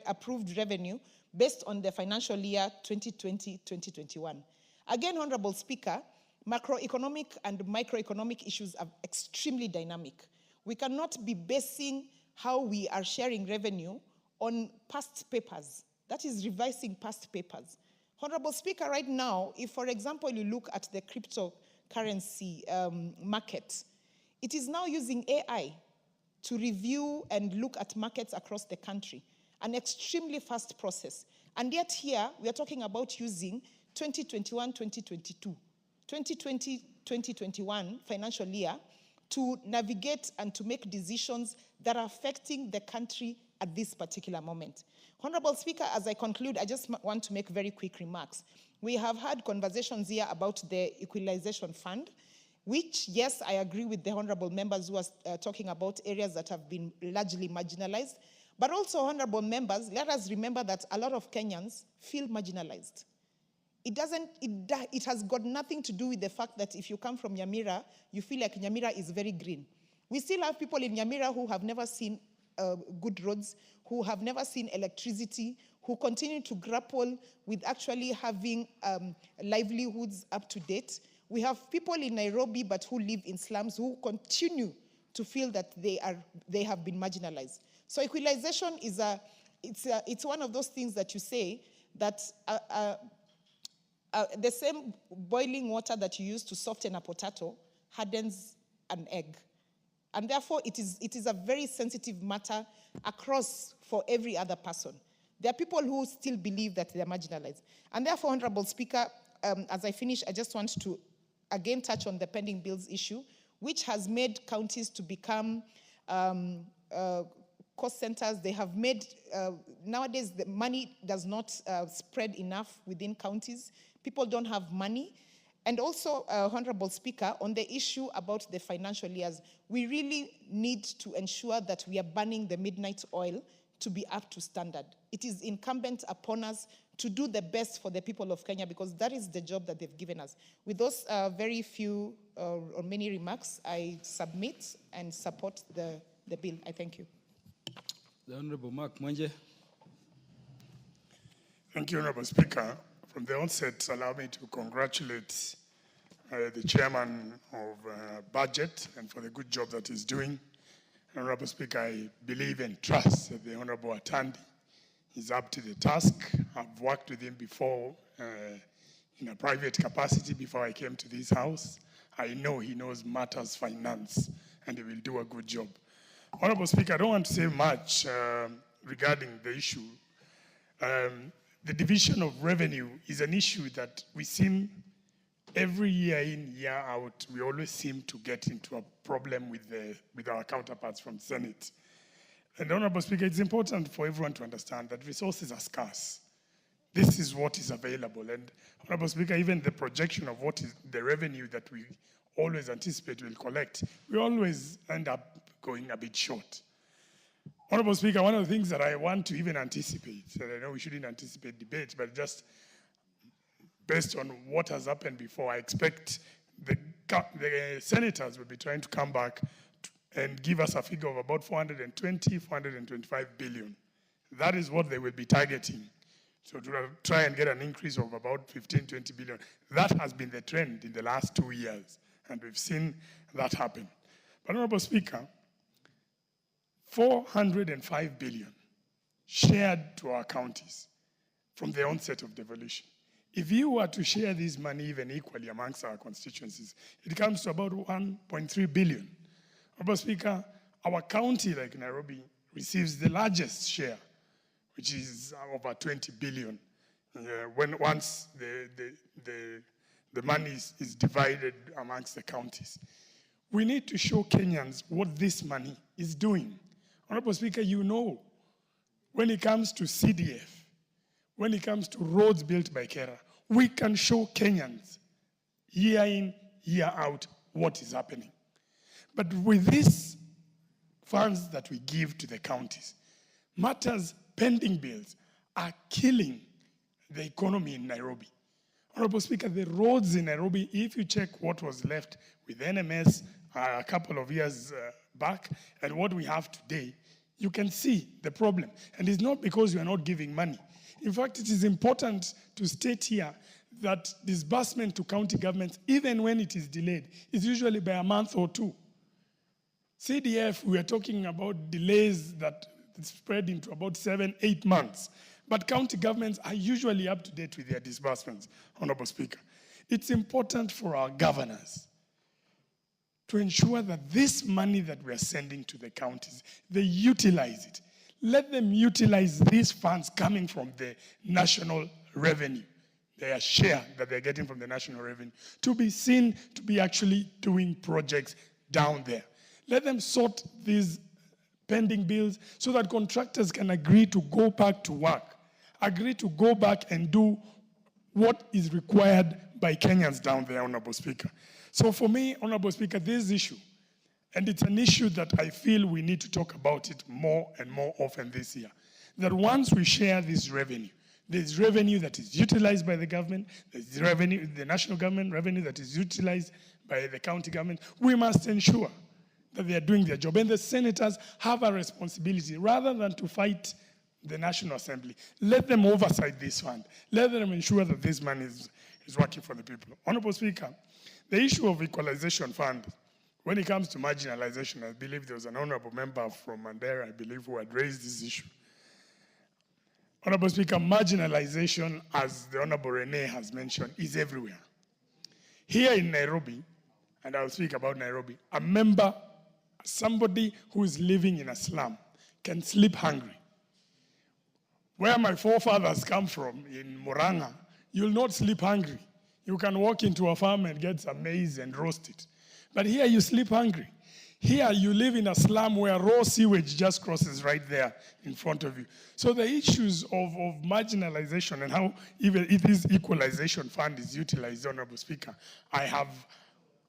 approved revenue based on the financial year 2020-2021. Again, Honorable Speaker, macroeconomic and microeconomic issues are extremely dynamic. We cannot be basing how we are sharing revenue on past papers. That is revising past papers. Honorable Speaker, right now, if, for example, you look at the cryptocurrency market, it is now using AI to review and look at markets across the country, an extremely fast process. And yet here, we are talking about using 2021-2022, 2020-2021 financial year to navigate and to make decisions that are affecting the country at this particular moment. Honorable Speaker, as I conclude, I just want to make very quick remarks. We have had conversations here about the Equalization Fund, which, yes, I agree with the honorable members who are talking about areas that have been largely marginalized. But also, honorable members, let us remember that a lot of Kenyans feel marginalized. It has got nothing to do with the fact that if you come from Nyamira, you feel like Nyamira is very green. We still have people in Nyamira who have never seen good roads, who have never seen electricity, who continue to grapple with actually having livelihoods up to date. We have people in Nairobi but who live in slums who continue to feel that they have been marginalized. So equalization is it's one of those things that you say that the same boiling water that you use to soften a potato hardens an egg. And therefore, it is a very sensitive matter across for every other person. There are people who still believe that they are marginalized. And therefore, Honorable Speaker, as I finish, I just want to again touch on the pending bills issue, which has made counties to become cost centers. They have made, nowadays, the money does not spread enough within counties. People don't have money. And also, Honorable Speaker, on the issue about the financial years, we really need to ensure that we are burning the midnight oil to be up to standard. It is incumbent upon us to do the best for the people of Kenya, because that is the job that they've given us. With those very few or many remarks, I submit and support the bill. I thank you. The Honorable Mark Mwenje. Thank you, Honorable Speaker. From the onset, allow me to congratulate the chairman of budget and for the good job that he's doing. Honorable Speaker, I believe and trust that the Honorable Atandi is up to the task. I've worked with him before in a private capacity before I came to this house. I know he knows matters finance and he will do a good job. Honorable Speaker, I don't want to say much regarding the issue. The division of revenue is an issue that we seem, every year in, year out, we always seem to get into a problem with our counterparts from Senate. And Honorable Speaker, it's important for everyone to understand that resources are scarce. This is what is available. And Honorable Speaker, even the projection of what is the revenue that we always anticipate we'll collect, we always end up going a bit short. Honorable Speaker, one of the things that I want to even anticipate, and I know we shouldn't anticipate debates, but just based on what has happened before, I expect the senators will be trying to come back and give us a figure of about 425 billion. That is what they will be targeting. So to try and get an increase of about 20 billion. That has been the trend in the last 2 years, and we've seen that happen. But Honorable Speaker, 405 billion shared to our counties from the onset of devolution. If you were to share this money even equally amongst our constituencies, it comes to about 1.3 billion. Honorable Speaker, our county, like Nairobi, receives the largest share, which is over 20 billion, once the money is divided amongst the counties. We need to show Kenyans what this money is doing. Honorable Speaker, you know, when it comes to CDF, when it comes to roads built by Kera, we can show Kenyans year in, year out what is happening. But with these funds that we give to the counties, matters, pending bills, are killing the economy in Nairobi. Honorable Speaker, the roads in Nairobi, if you check what was left with NMS a couple of years back and what we have today, you can see the problem. And it's not because we are not giving money. In fact, it is important to state here that disbursement to county governments, even when it is delayed, is usually by a month or two. CDF, we are talking about delays that spread into about 7-8 months. But county governments are usually up to date with their disbursements, Honorable Speaker. It's important for our governors to ensure that this money that we are sending to the counties, they utilize it. Let them utilize these funds coming from the national revenue, their share that they're getting from the national revenue, to be seen to be actually doing projects down there. Let them sort these pending bills so that contractors can agree to go back to work, agree to go back and do what is required by Kenyans down there, Honorable Speaker. So for me, Honorable Speaker, this issue, and it's an issue that I feel we need to talk about it more and more often this year, that once we share this revenue, there's revenue that is utilized by the government, there's revenue, the national government revenue that is utilized by the county government, we must ensure that they are doing their job. And the senators have a responsibility, rather than to fight the National Assembly. Let them oversight this fund. Let them ensure that this money is working for the people. Honorable Speaker, the issue of equalization fund, when it comes to marginalization, I believe there was an honorable member from Mandera, I believe, who had raised this issue. Honorable Speaker, marginalization, as the Honorable Rene has mentioned, is everywhere. Here in Nairobi, and I'll speak about Nairobi, a member, somebody who is living in a slum, can sleep hungry. Where my forefathers come from, in Murang'a, you'll not sleep hungry. You can walk into a farm and get some maize and roast it. But here you sleep hungry. Here you live in a slum where raw sewage just crosses right there in front of you. So the issues of marginalization and how even if this equalization fund is utilized, Honorable Speaker, I have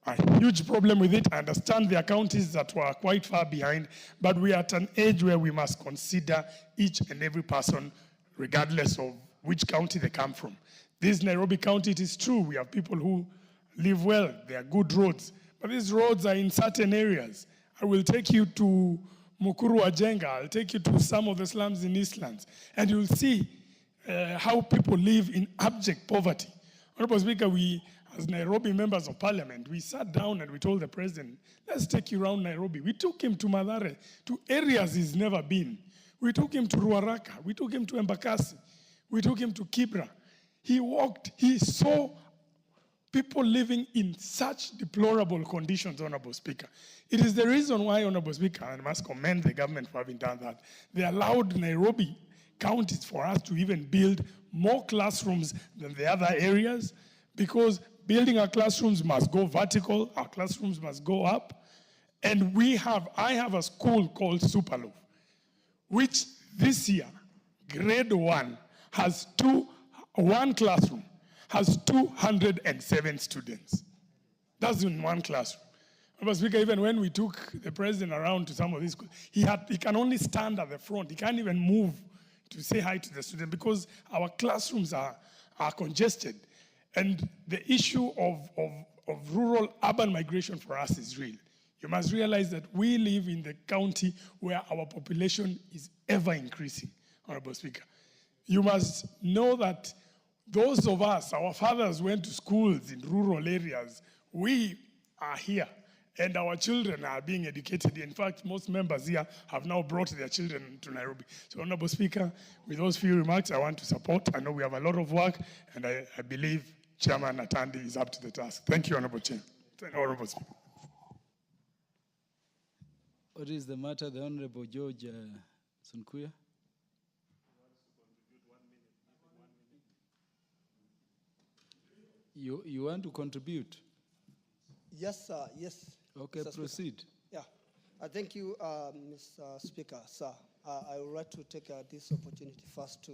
a huge problem with it. I understand there are counties that were quite far behind, but we are at an age where we must consider each and every person, regardless of which county they come from. This Nairobi County, it is true, we have people who live well, there are good roads, but these roads are in certain areas. I will take you to Mukuru Ajenga, I'll take you to some of the slums in Eastlands, and you'll see how people live in abject poverty. Honorable Speaker, we, as Nairobi members of parliament, we sat down and we told the president, let's take you around Nairobi. We took him to Mathare, to areas he's never been. We took him to Ruaraka, we took him to Embakasi, we took him to Kibra. He walked, he saw people living in such deplorable conditions, Honorable Speaker. It is the reason why, Honorable Speaker, and I must commend the government for having done that, they allowed Nairobi counties for us to even build more classrooms than the other areas, because building our classrooms must go vertical, our classrooms must go up, and I have a school called Superloaf, which this year, grade 1, has one classroom has 207 students. That's in one classroom. Mr. Speaker, even when we took the president around to some of these schools, he can only stand at the front. He can't even move to say hi to the students because our classrooms are congested. And the issue of rural-urban migration for us is real. You must realize that we live in the county where our population is ever increasing, Honorable Speaker. You must know that those of us, our fathers went to schools in rural areas. We are here, and our children are being educated. In fact, most members here have now brought their children to Nairobi. So, Honorable Speaker, with those few remarks, I want to support. I know we have a lot of work, and I believe Chairman Atandi is up to the task. Thank you, Honorable Chair. Honorable Speaker. What is the matter, the Honorable George Sunkuya? You want to contribute? Yes, sir. Yes. Okay, Mr. proceed. Speaker. Yeah. Thank you, Mr. Speaker. Sir, I would like to take this opportunity first to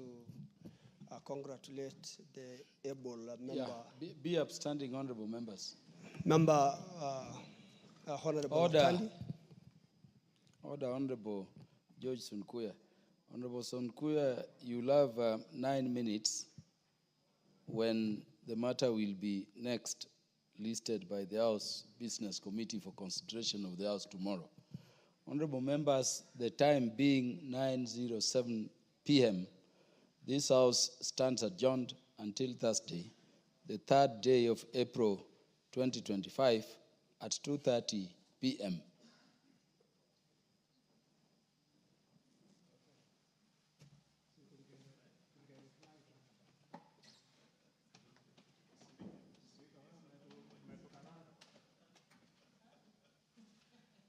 congratulate the able member. Yeah, be upstanding, honorable members. Member Honorable Order. Kandi. Order, Honorable George Sonkuya. Honorable Sonkuya, you'll have 9 minutes when the matter will be next listed by the House Business Committee for consideration of the House tomorrow. Honorable members, the time being 9:07 p.m., this House stands adjourned until Thursday, the 3rd day of April 2025 at 2:30 p.m.